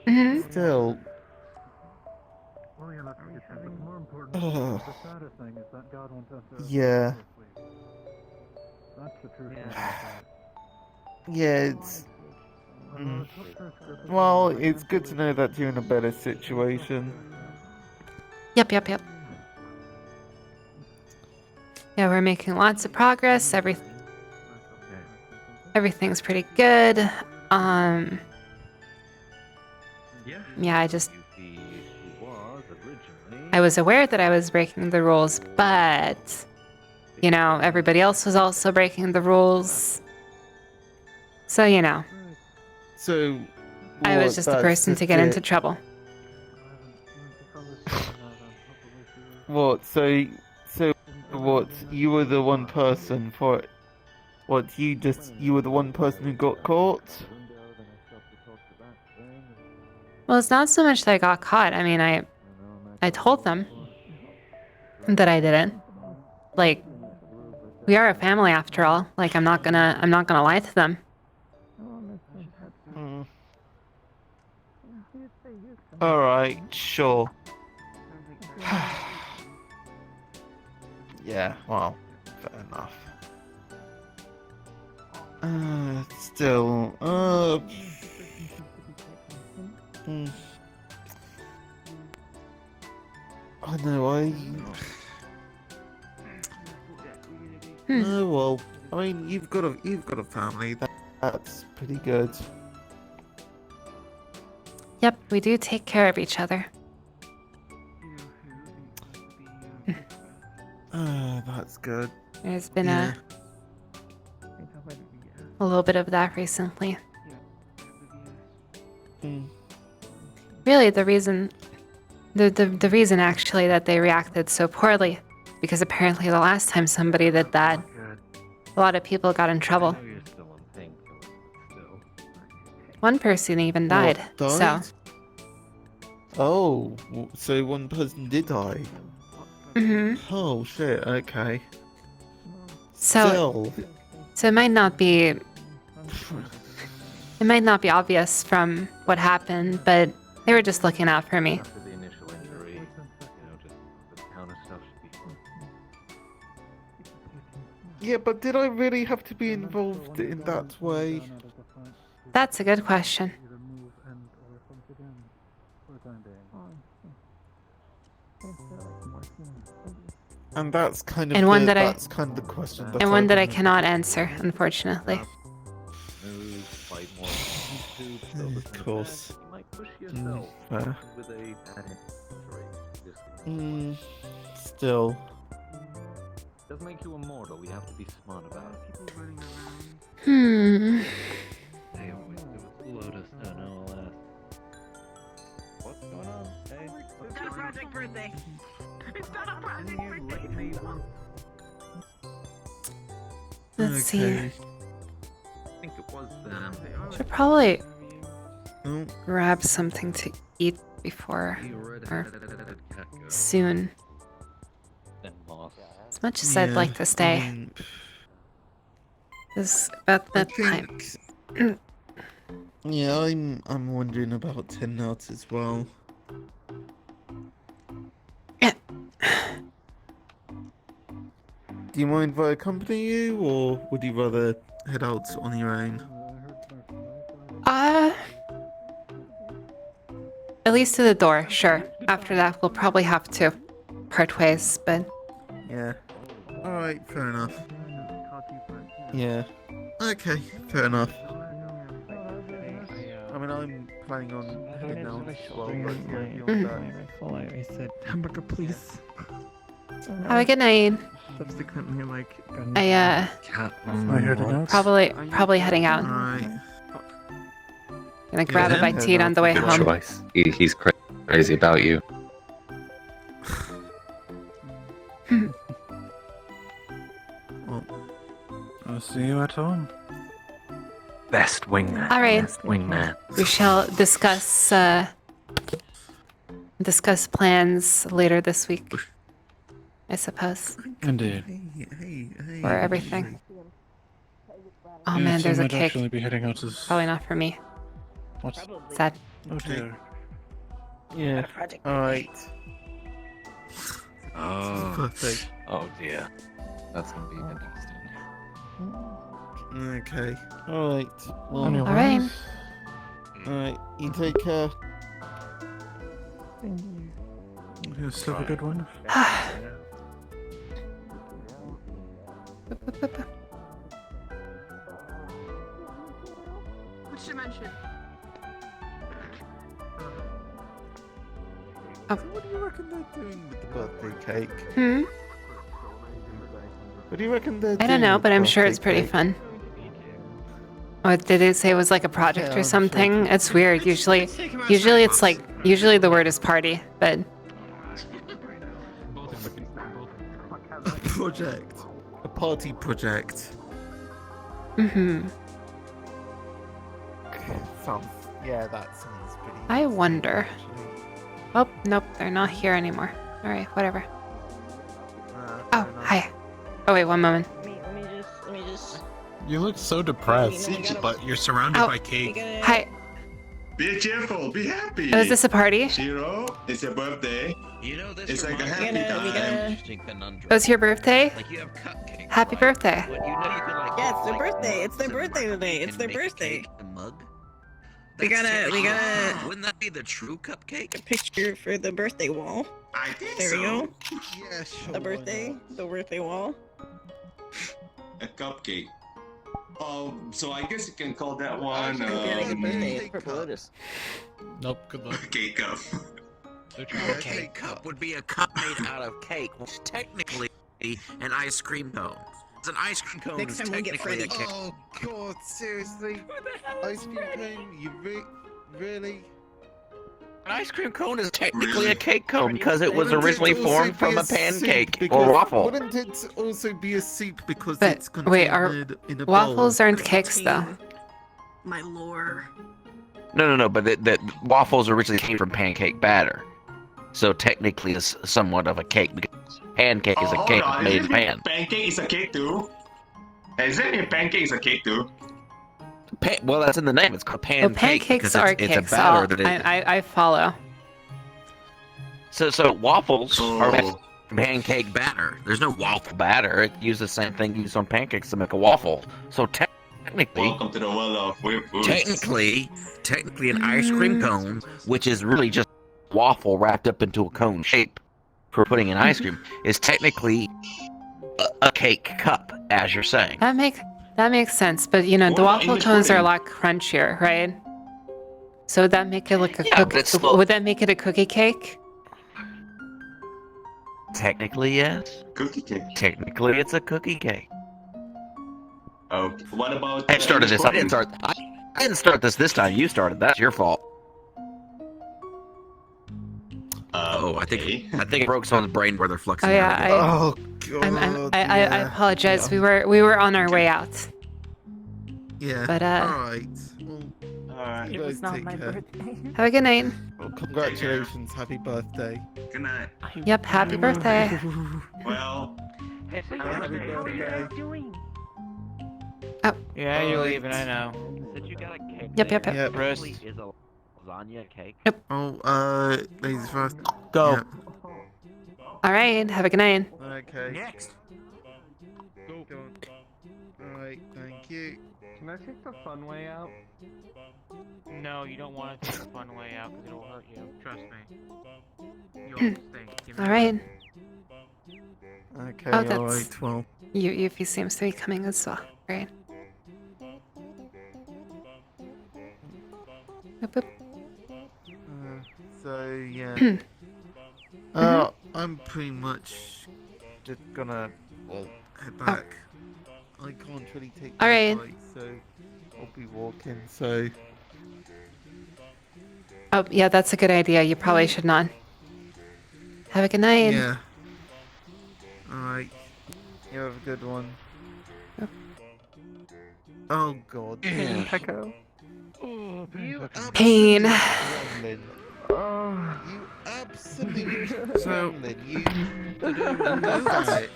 Mhm. Still. Ugh. Yeah. Yeah, it's. Well, it's good to know that you're in a better situation. Yep. Yeah, we're making lots of progress. Everything's pretty good. Yeah, I was aware that I was breaking the rules, but you know, everybody else was also breaking the rules. So, you know, So. I was what, just the that's person to just get it? into trouble. What? So what? You were the one person for it. What? You were the one person who got caught? Well, it's not so much that I got caught. I mean, I told them that I didn't. Like, we are a family after all. Like, I'm not gonna lie to them. Alright, sure. Yeah, well, fair enough. Still, I know, Oh well, I mean, you've got a family. That's pretty good. Yep, we do take care of each other. That's good. There's been Yeah. a little bit of that recently. Really, the reason actually that they reacted so poorly, because apparently the last time somebody did that, a lot of people got in trouble. One person even died. What, So, died? Oh, so one person did die. Oh shit. Okay. so it might not be obvious from what happened, but they were just looking out for me. After the initial injury, just the counter stuff should be fine. Yeah, but did I really have to be involved in that way? That's a good question. And that's kind of And one that that's kind of the question. And one that I cannot answer, unfortunately. Of course. Fair. Still. Does make you immortal, you have to be smart about it. They always do it. Lotus, LS. What's going on? Hey, Got a project birthday. Let's see. I think it was them. Should probably Oh. grab something to eat before or soon. As much as I'd Yeah, like to stay. I mean, It's about that time. yeah, I'm wondering about 10 out as well. Do you mind if I accompany you, or would you rather head out on your own? At least to the door, sure. After that, we'll probably have to part ways, but Yeah. Alright, fair enough. Yeah. Okay, fair enough. I mean, I'm planning on heading out as well, but yeah, beyond that. I said, hamburger, please. have a good night. Subsequently, like, I probably heading out. Alright. Gonna grab a bite to eat on the way Good home. choice. He's crazy about you. I'll see you at home. Best wingman. All right. Best wingman. We shall discuss plans later this week, I suppose, Indeed. for everything. Oh Yes, man, I there's a might cake. actually be heading out as... Probably not for me. What's... Sad. Oh dear. Yeah. Alright. Oh. Perfect. Oh dear. That's gonna be interesting. Okay. Alright. Well, Anyways, Alright. Alright, you take care. Yes, have a good one. Which dimension? What do you reckon they're doing with the birthday cake? Hmm? What do you reckon they're I doing don't know, with but the I'm sure birthday it's pretty cake? fun. Oh, did it say it was like a project Yeah, or I'm something? It's weird. Usually it's like the word is party, but A project. A party project. Sounds. Yeah, that sounds pretty. I wonder. Oh, nope, they're not here anymore. All right, whatever. Oh, hi. Oh wait, one moment. Let me just. You look so depressed, but you're surrounded Oh. by cake. Hi. Be cheerful, be happy. Oh, is this a party? Shiro, it's your birthday. You know, this It's like a reminds me happy of an time. interesting conundrum. Oh, it's your birthday? Like you have cupcakes. Happy birthday. But you know you could like. Yeah, it's their like, birthday. It's their mugs and birthday today. It's and their make a birthday. cake and mug. We That's gotta- we so- gotta- Wouldn't that be the true cupcake? A picture for the birthday wall. I think There we so. go. Yeah, sure. The birthday wall. A cupcake. Oh, so I guess you can call that one. Happy birthday. It's Purple Lotus. Nope, good luck. Cake cup. No A chance. cake cup would be a cup made out of cake, which is technically an ice cream cone. It's an ice cream cone. Next is time we'll get technically a Freddy. cake. Oh god, seriously? Ice cream cone? You really? An ice cream cone is technically a cake cone because it was Wouldn't originally also formed be from a soup pancake because- or waffle. Wouldn't it also be a soup because But it's wait, contained in a waffles bowl? aren't cakes though. My lore. No, but the waffles originally came from pancake batter. So technically it's somewhat of a cake because pancake is a cake made in pan. Pancake is a cake too. Is that mean pancake is a cake too? Well, that's in the name. It's called Well, pancake. pancakes because are it's cakes. a batter Oh, that is. I follow. So waffles are Oh. pancake batter. There's no waffle batter. It uses the same thing used on pancakes to make a waffle. So technically, Welcome to the world of weird foods. technically an ice cream cone, which is really just waffle wrapped up into a cone shape for putting in ice cream, is technically a cake cup, as you're saying. That makes sense, but you know, the What about waffle English cones are a pudding? lot crunchier, right? So would that make it like a Yeah, but cookie? it's still- Would that make it a cookie cake? Technically, yes. Cookie cake. Technically, it's a cookie cake. Oh, what about? I started English this. I didn't pudding? start. I didn't start this time. You started. That's your fault. I think it broke someone's brain where they're flexing. Oh yeah, Oh I apologize. We were on our way out. Yeah. But Alright. Alright. It was not my birthday. Have a good night. Well, congratulations. Happy birthday. Good night. Yep, happy birthday. Well. Oh. Yeah, you're leaving, I know. Said you got a cake. Yep, yep, yep. Yep. Is a lasagna cake? Yep. Oh, ladies first. Go. Yep. All right, have a good night. Okay. Next. Go. Alright, thank you. Can I take the fun way out? No, you don't want to take the fun way out because it'll hurt you. Trust me. You'll stink. All right. Okay, Oh, that's- alright, well. Yuffie seems to be coming as well. Great. Boop, boop. So, yeah. I'm pretty much just gonna, well, head back. I can't really take All my right. bike, so I'll be walking, so. Oh, yeah, that's a good idea. You probably should not. Have a good night. Yeah. Alright. You have a good one. Oh god. Pecco. Oh, Pain. Gremlin. You absolute So- gremlin. You know that.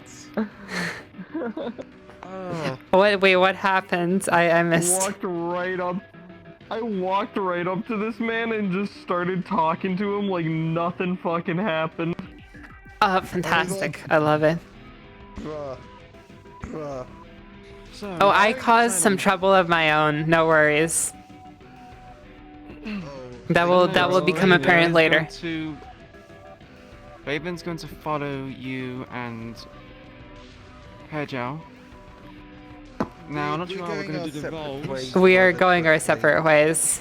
Oh. Wait, what happened? I missed. I walked right up to this man and just started talking to him like nothing fucking happened. Oh, fantastic. I love it. So, Oh, I caused some trouble of my own. No worries. That will become apparent later. Raven's going to follow you and Herjal. Now, I'm not sure how we're going to do the roles. We are going our separate ways.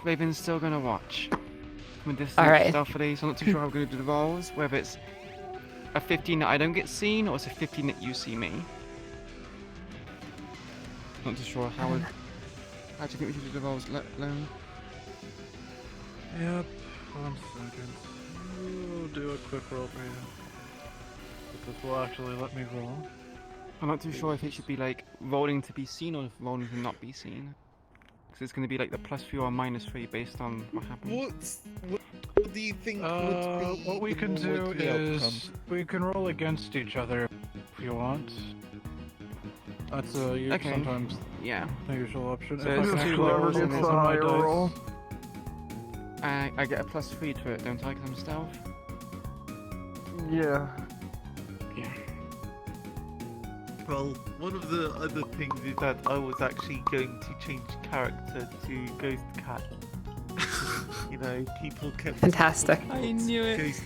Raven's still going to watch. With this All right. stealthily, so I'm not too sure how we're going to do the roles. Whether it's a 15 that I don't get seen, or it's a 15 that you see me. Not too sure how do you think we should do the roles, Lone? Yep. 1 second. We'll do a quick roll for you. But this will actually let me roll. I'm not too sure if it should be like rolling to be seen or rolling to not be seen. Because it's going to be like the +3 or -3 based on what happens. What do you think would be What we can the do likely is outcome? we can roll against each other if you want. That's Okay. sometimes Yeah. the usual option. So If I it's can two actually rolls roll and some there's of a my higher dice. roll. I get a +3 to it, don't I? Because I'm stealth. Yeah. Yeah. Well, one of the other things is that I was actually going to change character to Ghost Cat. You know, people kept. Fantastic. I knew it. Ghost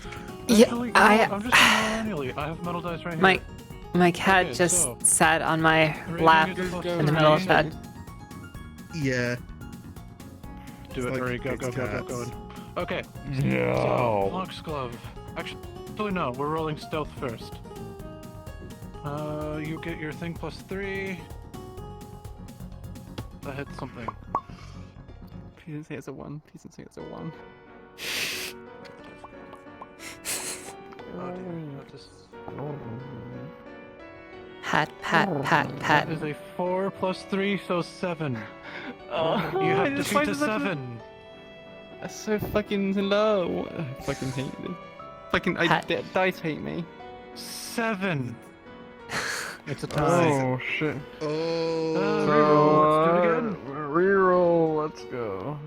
Yeah, Actually, I I'm just gonna roll manually. I have metal dice right here. my cat Okay, just so- sat on my Raven lap gets a +3. in the middle of bed. Yeah. Do it, like hurry, go, go, Ghost go, go, Cats. go. Okay. No. So, Foxglove. Actually, no, we're rolling stealth first. You get your thing +3. That hits something. Please don't say it's a 1. Please don't say it's a 1. Oh dear, that just... Pat, pat, pat, pat. That is a 4 +3, so 7. Oh, You have I to just beat find a that- 7. That's so fucking low. I fucking hate this. Fucking, dice hate me. 7. It's a tie. Oh shit. Oh. Reroll. Let's do it again. Reroll. Let's go.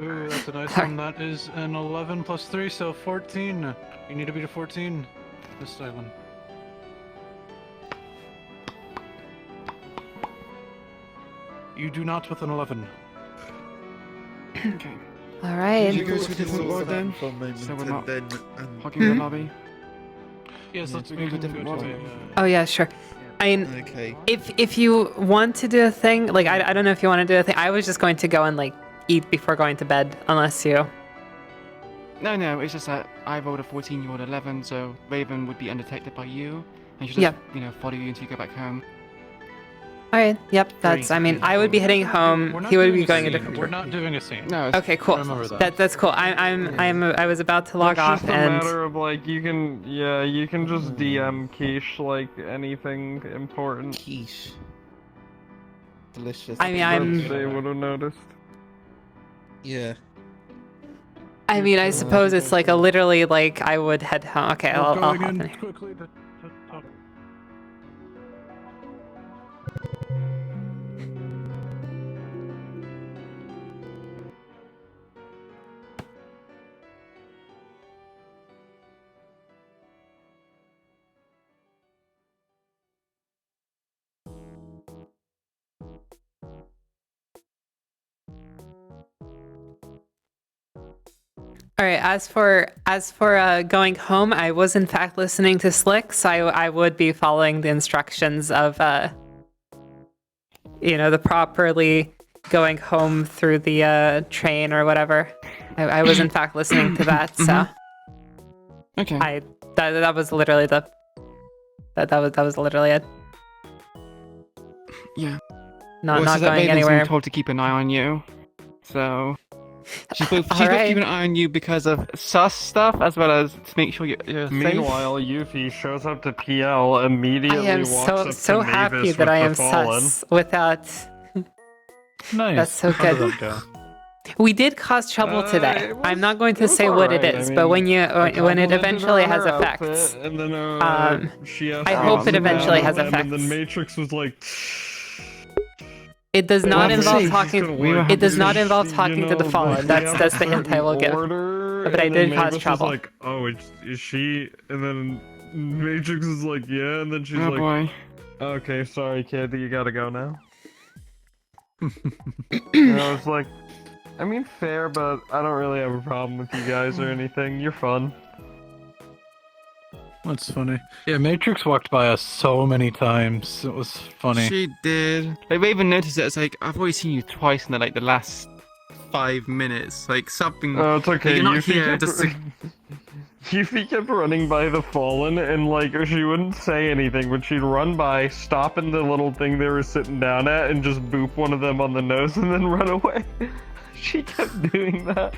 Ooh, that's a nice one. That is an 11 +3, so 14. You need to beat a 14, Miss Dylan. You do not with an 11. Okay. All right. Did you go to a different ward then? For a moment, So we're and not then hogging the Hmm? lobby? Yes, Yeah, let's we we go to can different go to ward. Oh yeah, sure. I mean, Okay. if you want to do a thing, like I don't know if you want to do a thing. I was just going to go and like eat before going to bed, unless you. No, it's just that I rolled a 14, you rolled 11, so Raven would be undetected by you, and she'll just, follow you until you go back home. Alright, yep, that's, I mean, I would be heading home, he would be going a different We're not doing a scene. No, Okay, cool. Remember that. That's cool. I was about to log It's off just a and matter of like you can just DM Quiche like anything important. Quiche. Delicious. I mean, They would have noticed. Yeah. I suppose it's like a literally like I would head home. Okay, I'll Going hop in in here. quickly to talk. All right. As for going home, I was in fact listening to Slick, so I would be following the instructions of the properly going home through the train or whatever. I was in fact listening to that, so Okay. that was literally that was literally it. Yeah. Not Well, so that going Raven's anywhere. been told to keep an eye on you. So she's both Alright. keeping an eye on you because of sus stuff as well as to make sure you're safe. Meanwhile, Yuffie shows up to PL immediately. I am walks so up so to happy Mavis that with I the am Fallen. sus without. Nice. That's so How did good. that go? We did cause trouble today. I'm not going to say what it alright, is, I but mean, when I it complimented eventually her has on her effects. outfit, and then she asked I me hope to it sit eventually down has with them, effects. And then Matrix was like, It does not Well, involve she's talking. gonna work It does not this, involve you talking to the know, fallen. like, That's we the have a hint I will give. order, But I and did then cause Mavis was trouble. like, oh, is she? And then Matrix is like, yeah, and then she's Oh like, boy. okay, sorry, kid, you gotta go now. And I was like, I mean, fair, but I don't really have a problem with you guys or anything. You're fun. That's funny. Yeah, Matrix walked by us so many times. It was funny. She did. Like, we even noticed it. It's like I've already seen you twice in the last 5 minutes. Like something. Oh, it's okay. Like, you're not Yuffie here kept, just to... Yuffie kept running by the Fallen, and like she wouldn't say anything, but she'd run by, stop in the little thing they were sitting down at, and just boop one of them on the nose, and then run away. She kept doing that.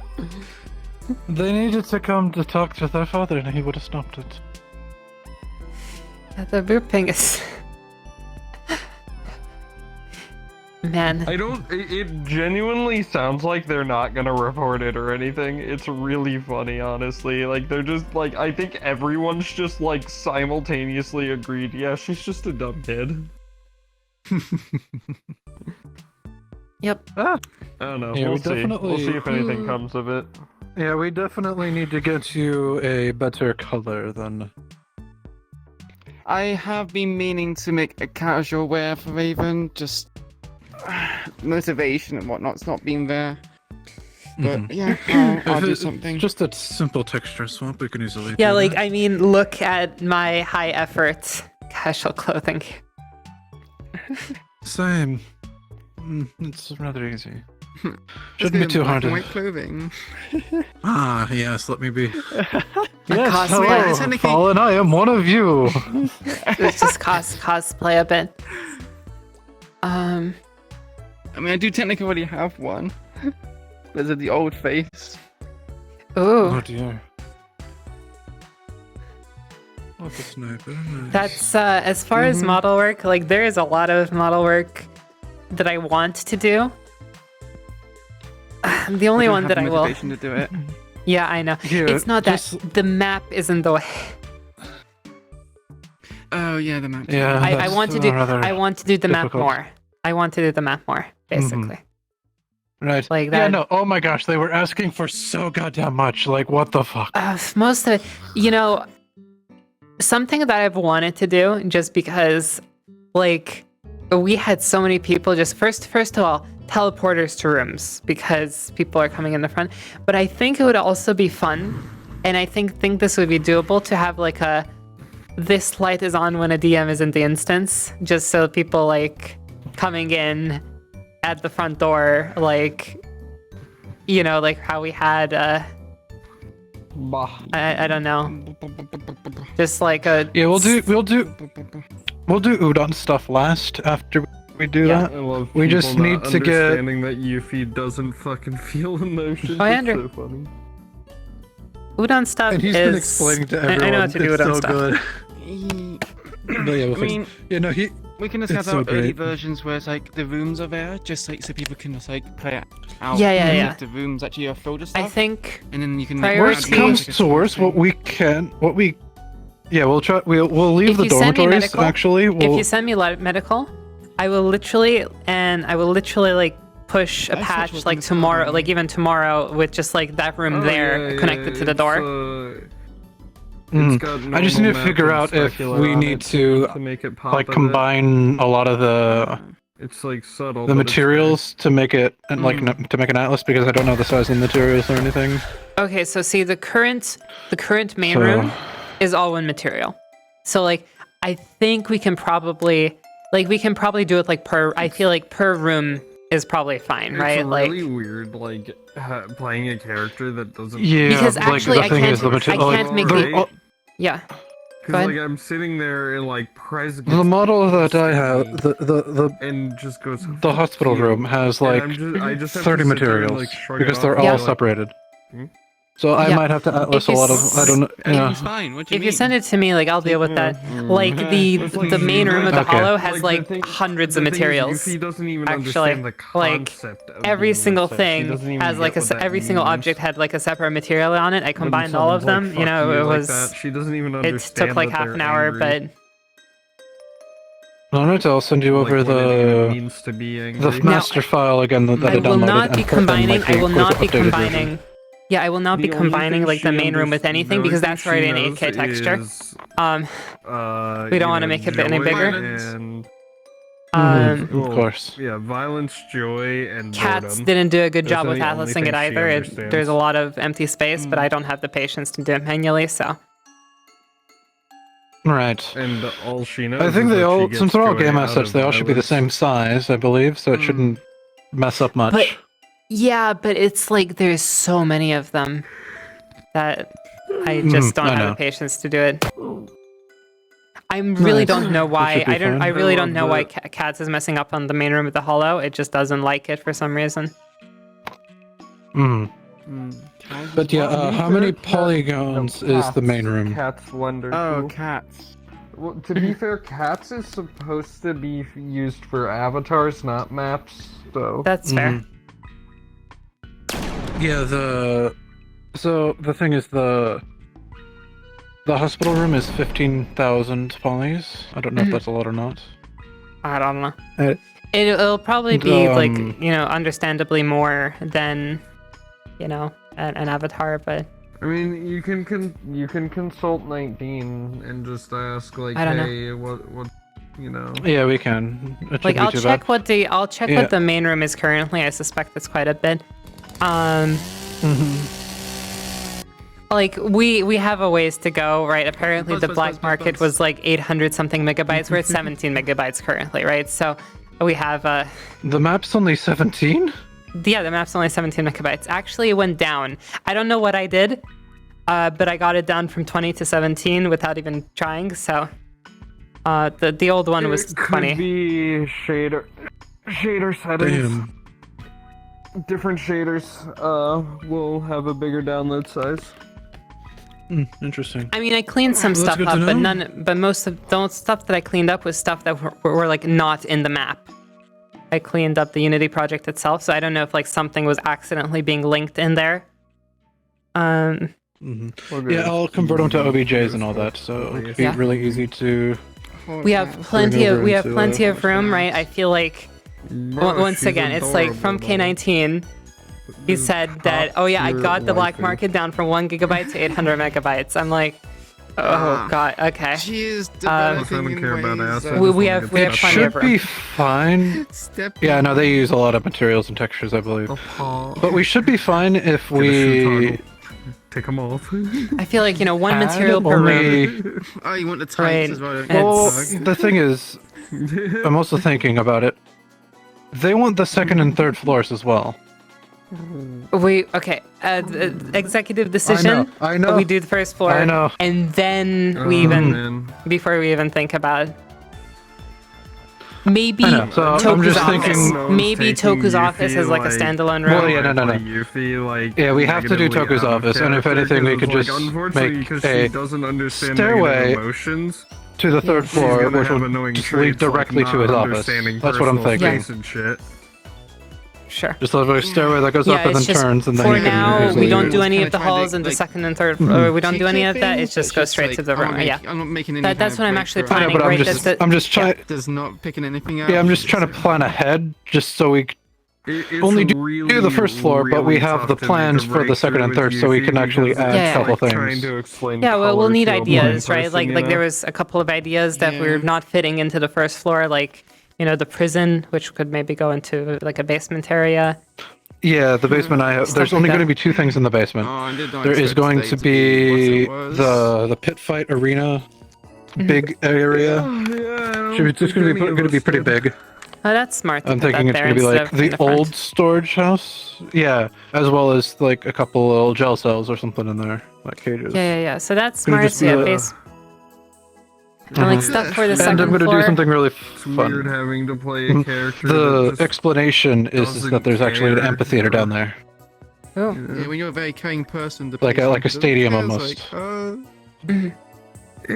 They needed to come to talk to their father, and he would have stopped it. The booping is. Man. I don't. It genuinely sounds like they're not gonna report it or anything. It's really funny, honestly. Like they're just like I think everyone's just like simultaneously agreed. Yeah, she's just a dumb kid. Yep. I don't know. Yeah, we'll we see. definitely- We'll see if anything comes of it. Yeah, we definitely need to get you a better color than. I have been meaning to make a casual wear for Raven. Just motivation and whatnot's not been there. But yeah, I'll do If something. It's just a simple texture swap. We can easily. Yeah, do like that. I mean, look at my high effort casual clothing. Same. It's rather easy. Let's Shouldn't go be in too black hard and to. white clothing. Ah, yes. Let me be. Yes, Hello, Fallen. I am one of you. Let's just cosplay a bit. I mean, I do technically already have one. There's the old face. Ooh. Oh dear. Like a sniper. Nice. That's as far as model work, like there is a lot of model work that I want to do. The only don't one have that the I will. motivation to do it. Yeah, I know. Here, It's not that just- the map isn't the way. Oh yeah, the map. Yeah. I that's want to do. rather I want to do the map difficult. more. I want to do the map more, basically. Right. Like Yeah. that. No. Oh my gosh, they were asking for so goddamn much. Like, what the fuck? Most of it, something that I've wanted to do just because, like, we had so many people just first of all, teleporters to rooms because people are coming in the front. But I think it would also be fun, and I think this would be doable to have like this light is on when a DM is in the instance, just so people like coming in at the front door, like, like how we had I don't know. Just like a Yeah, we'll do udon stuff last after We do Yeah. that. I love We just people need not to get. understanding that Yuffie doesn't fucking feel emotions. I It's under- so funny. Udon stuff And he's is. been explaining to I everyone. know what to do it's with so stuff. good. No, yeah, I we'll fix- mean, yeah, no, he. we can just it's have so our early great. versions where it's like the rooms are there, just like so people can just like play it out. Yeah, yeah, and yeah. if the rooms actually are filled with stuff. I think And then you can Worst comes to worst, what we. Yeah, we'll try. We'll leave If the you send me dormitories. medical, Actually, if we'll. you send me medical, I will literally like push a I switch patch with like Miss tomorrow, Marvin. like even tomorrow with just like that room there connected to the door. It's got I just need to normal figure map out and if specular we on need it to make it pop like a bit. combine a lot of the It's like subtle. the but it's materials to make it and like to make an atlas because I don't know the size of the materials or anything. Okay, so see the current main So- room is all one material. So like I think we can probably do it like I feel like per room is probably fine, It's right? really Like weird, like playing a character that doesn't. Yeah, because like, actually the I thing can't is the material. I can't make the yeah. Go Because ahead. like I'm sitting there and like Prez The model that I have, the and just goes. the hospital room has And like I just have to 30 sit there and, materials like, shrug it because off they're and be all like, separated. Hmm? So I Yeah. might have to atlas If a you lot of. s- I don't know. Yeah. It's fine. What do you If mean? you send it to me, like I'll deal with that. Like the main room of the Okay. hollow has Like, the like thing- hundreds the of thing is, materials. Yuffie doesn't even Actually, understand the like concept of every being single upset. She thing doesn't even has like get what that every single means. object had like a separate material on it. I When combined all of someone's them. like, you "Fuck know, you," it like was. that, she doesn't even It understand took like that half they're an hour, angry. Alright, I'll send you Like, over what it even the means to be angry. the master file again that I I will downloaded. not be and put in, like, combining. I the will quick not be updated version. combining. Yeah, I will not be The only combining thing like the she main room with underst- anything the because only that's thing already she an knows 8K texture. is, We don't you want to know, make it any joy bigger. And, Of well, course. Yeah, violence, joy, and Cats boredom. didn't do a good Those job are with the only atlasing things it she either. understands. There's a lot of empty space, but I don't have the patience to do it manually, so. Right. And all she knows I think is they that all, she gets since they're all joy game out assets, of they all should be the violence. same size, I believe, so it shouldn't mess up much. But yeah, but it's like there's so many of them that I just don't I have know. the patience to do it. I really Nice. don't know That why. should be I don't. fine. I really I don't know love why that. Cats is messing up on the main room of the hollow. It just doesn't like it for some reason. Mm. But yeah, To be how fair, many Cat- polygons no, is the Cats. main room? Cat's Wonder. Oh, Cool. cats. Well, to be fair, Cats is supposed to be used for avatars, not maps. So That's fair. Yeah, so the thing is the hospital room is 15,000 polys. I don't know if that's a lot or not. I don't know. Uh, It'll probably be like um, understandably more than an avatar, but I mean, you can consult 19 and just ask like, I don't know. hey, what Yeah, we can. It like shouldn't I'll be too check bad. what Yeah. what the main room is currently. I suspect it's quite a bit. Like we have a ways to go, right? Apparently the black market was like 800 something megabytes. We're at 17 megabytes currently, right? So we have The map's only 17? yeah, the map's only 17 megabytes. Actually, it went down. I don't know what I did, but I got it down from 20 to 17 without even trying. So the old one was it could 20. be shader settings. Damn. Different shaders will have a bigger download size. Interesting. I mean, I cleaned some Well, that's stuff good up, to but know. but most of the stuff that I cleaned up was stuff that were like not in the map. I cleaned up the Unity project itself, so I don't know if like something was accidentally being linked in there. Yeah, I'll convert them to OBJs and all that, so it'll be Yeah. really easy to. We have plenty over of into, plenty of room, right? I feel like once she's again, it's like from K19. He said that, oh yeah, I pure got the black waifu. market down from 1 gigabyte to 800 megabytes. I'm like, oh god, okay. She is I don't care about assets. we have It plenty should of be room. fine. Yeah, no, they use a lot of materials and textures, I believe. But we should be fine if we. Take them off. I feel like one Add material per only- room. Oh, you want the tights Right. as well? Well, It's- the thing is, I'm also thinking about it. They want the second and third floors as well. Okay. Executive decision. I know. We do the first floor. I know. And then we Oh, even man. before we even think about. maybe I know, so I'm Toku's just office. thinking- Maybe Toku's office is like a standalone room. Well, yeah, no. Yeah, we have to do Toku's office, and if anything, we could just make a stairway to the third floor, which will just lead directly to his office. That's what I'm thinking. Sure. Just a stairway that goes Yeah, up and then it's just turns, and then for you can now easily we don't use do it. any of the halls in the second and third floor. We don't do any of that. It just goes straight to the room. Yeah. I'm not making any That's what I'm actually planning. but I'm Right? just- That's I'm just trying. Does not picking anything out. Yeah, I'm just trying to plan ahead, just so we only do the first floor, but we have the plans for the second and third, so we can actually add a couple things. Yeah, well, we'll need ideas, right? Like there was a couple of ideas that were not fitting into the first floor, like the prison, which could maybe go into like a basement area. Yeah, the basement. There's only going to be two things in the basement. There is going to be the pit fight arena, big area. It's going to be pretty big. Oh, that's smart. I'm thinking it's going to be like the old storage house. Yeah, as well as like a couple little gel cells or something in there, like cages. Yeah. So that's Gonna smart. just be Yeah, a- base. And like stuff for the And second I'm going to floor. do something really fun. Weird having to play a character. The explanation is that there's actually an amphitheater down there. Oh. Yeah, when you're a very caring person, the Like place a doesn't stadium care, almost. it's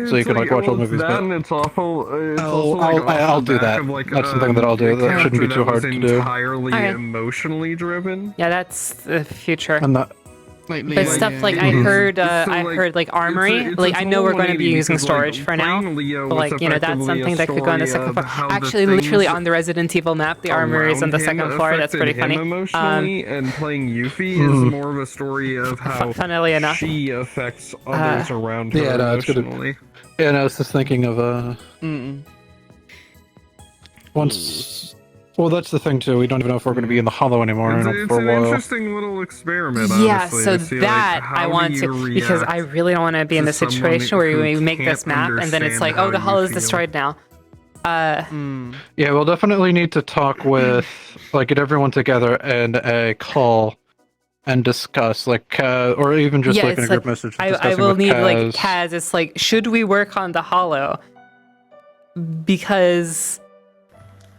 So you can like watch old movies there. It's awful. It's also, like, I'll off the do back that. of, like, That's something that I'll do. That character shouldn't be too that hard was to do. entirely Okay. emotionally driven. Yeah, that's the future. I'm not. But stuff like I heard, I heard like armory. Like I know we're going to be using storage for now, but like that's something that could go on the second floor. Actually, literally on the Resident Evil map, the armory is on the second floor. That's pretty funny. Emotionally, and playing Yuffie is more of a story of how funnily enough, she affects others around her Yeah, no, it's emotionally. Yeah, no, I was just thinking of once. Well, that's the thing too. We don't even know if we're going to be in the Hollow anymore It's for a an while. interesting little experiment. yeah. honestly, So to see, that like, I how want do to you because I react really don't want to be in to a situation where someone we who make this can't map and then it's like, understand oh, the how Hollow you is feel. destroyed now. Yeah, we'll definitely need to talk with, like, get everyone together and a call and discuss, like, or even just yeah, like in a it's group like, message. I discussing will with need like Kaz. Kaz. It's like, should we work on the Hollow? Because,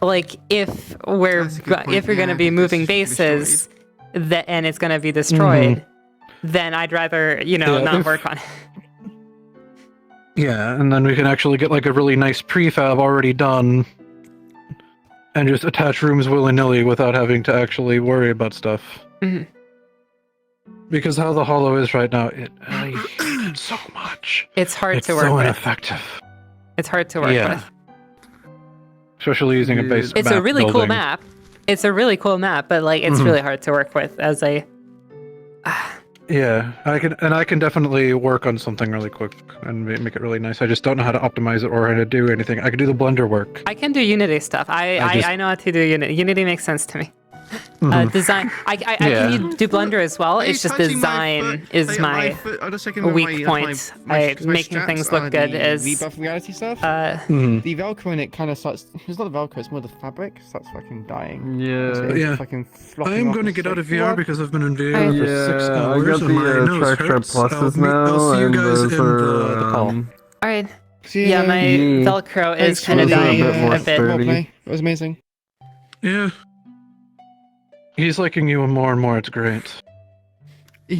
like, if we're going to be moving bases, and it's going to be destroyed, then I'd rather Yeah, not if- work on it. Yeah, and then we can actually get like a really nice prefab already done, and just attach rooms willy nilly without having to actually worry about stuff. Mhm. Because how the Hollow is right now, I hate it so much. It's hard It's to work so with. ineffective. It's hard to work Yeah. with. Especially using a base. It's a really cool map. It's a really cool map, but like it's Mhm. really hard to work with as a. Yeah, I can definitely work on something really quick and make it really nice. I just don't know how to optimize it or how to do anything. I can do the Blender work. I can do Unity stuff. I know how to do Unity. Unity makes sense to me. Mhm. Design. I Yeah. can do Blender as well. It's just design is my weak point. Making things look good is. Rebuff reality stuff. Mhm. The Velcro in it kind of starts. It's not the Velcro. It's more the fabric. Starts fucking dying. Yeah. Yeah. Fucking flopping I'm off going to the get out of shape VR board. because I've been in VR for 6 Yeah, I hours got and my the nose Track hurts. Pluses I'll now, see you and guys those in are, the call. All right. See Yeah, ya. my Velcro is Thanks kind of for the dying bit more a bit. sturdy. It was amazing. Yeah. He's liking you more and more. It's great.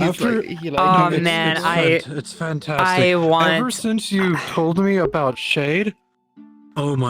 After, Oh man, it's fantastic. I want. Ever since you told me about Shade, oh my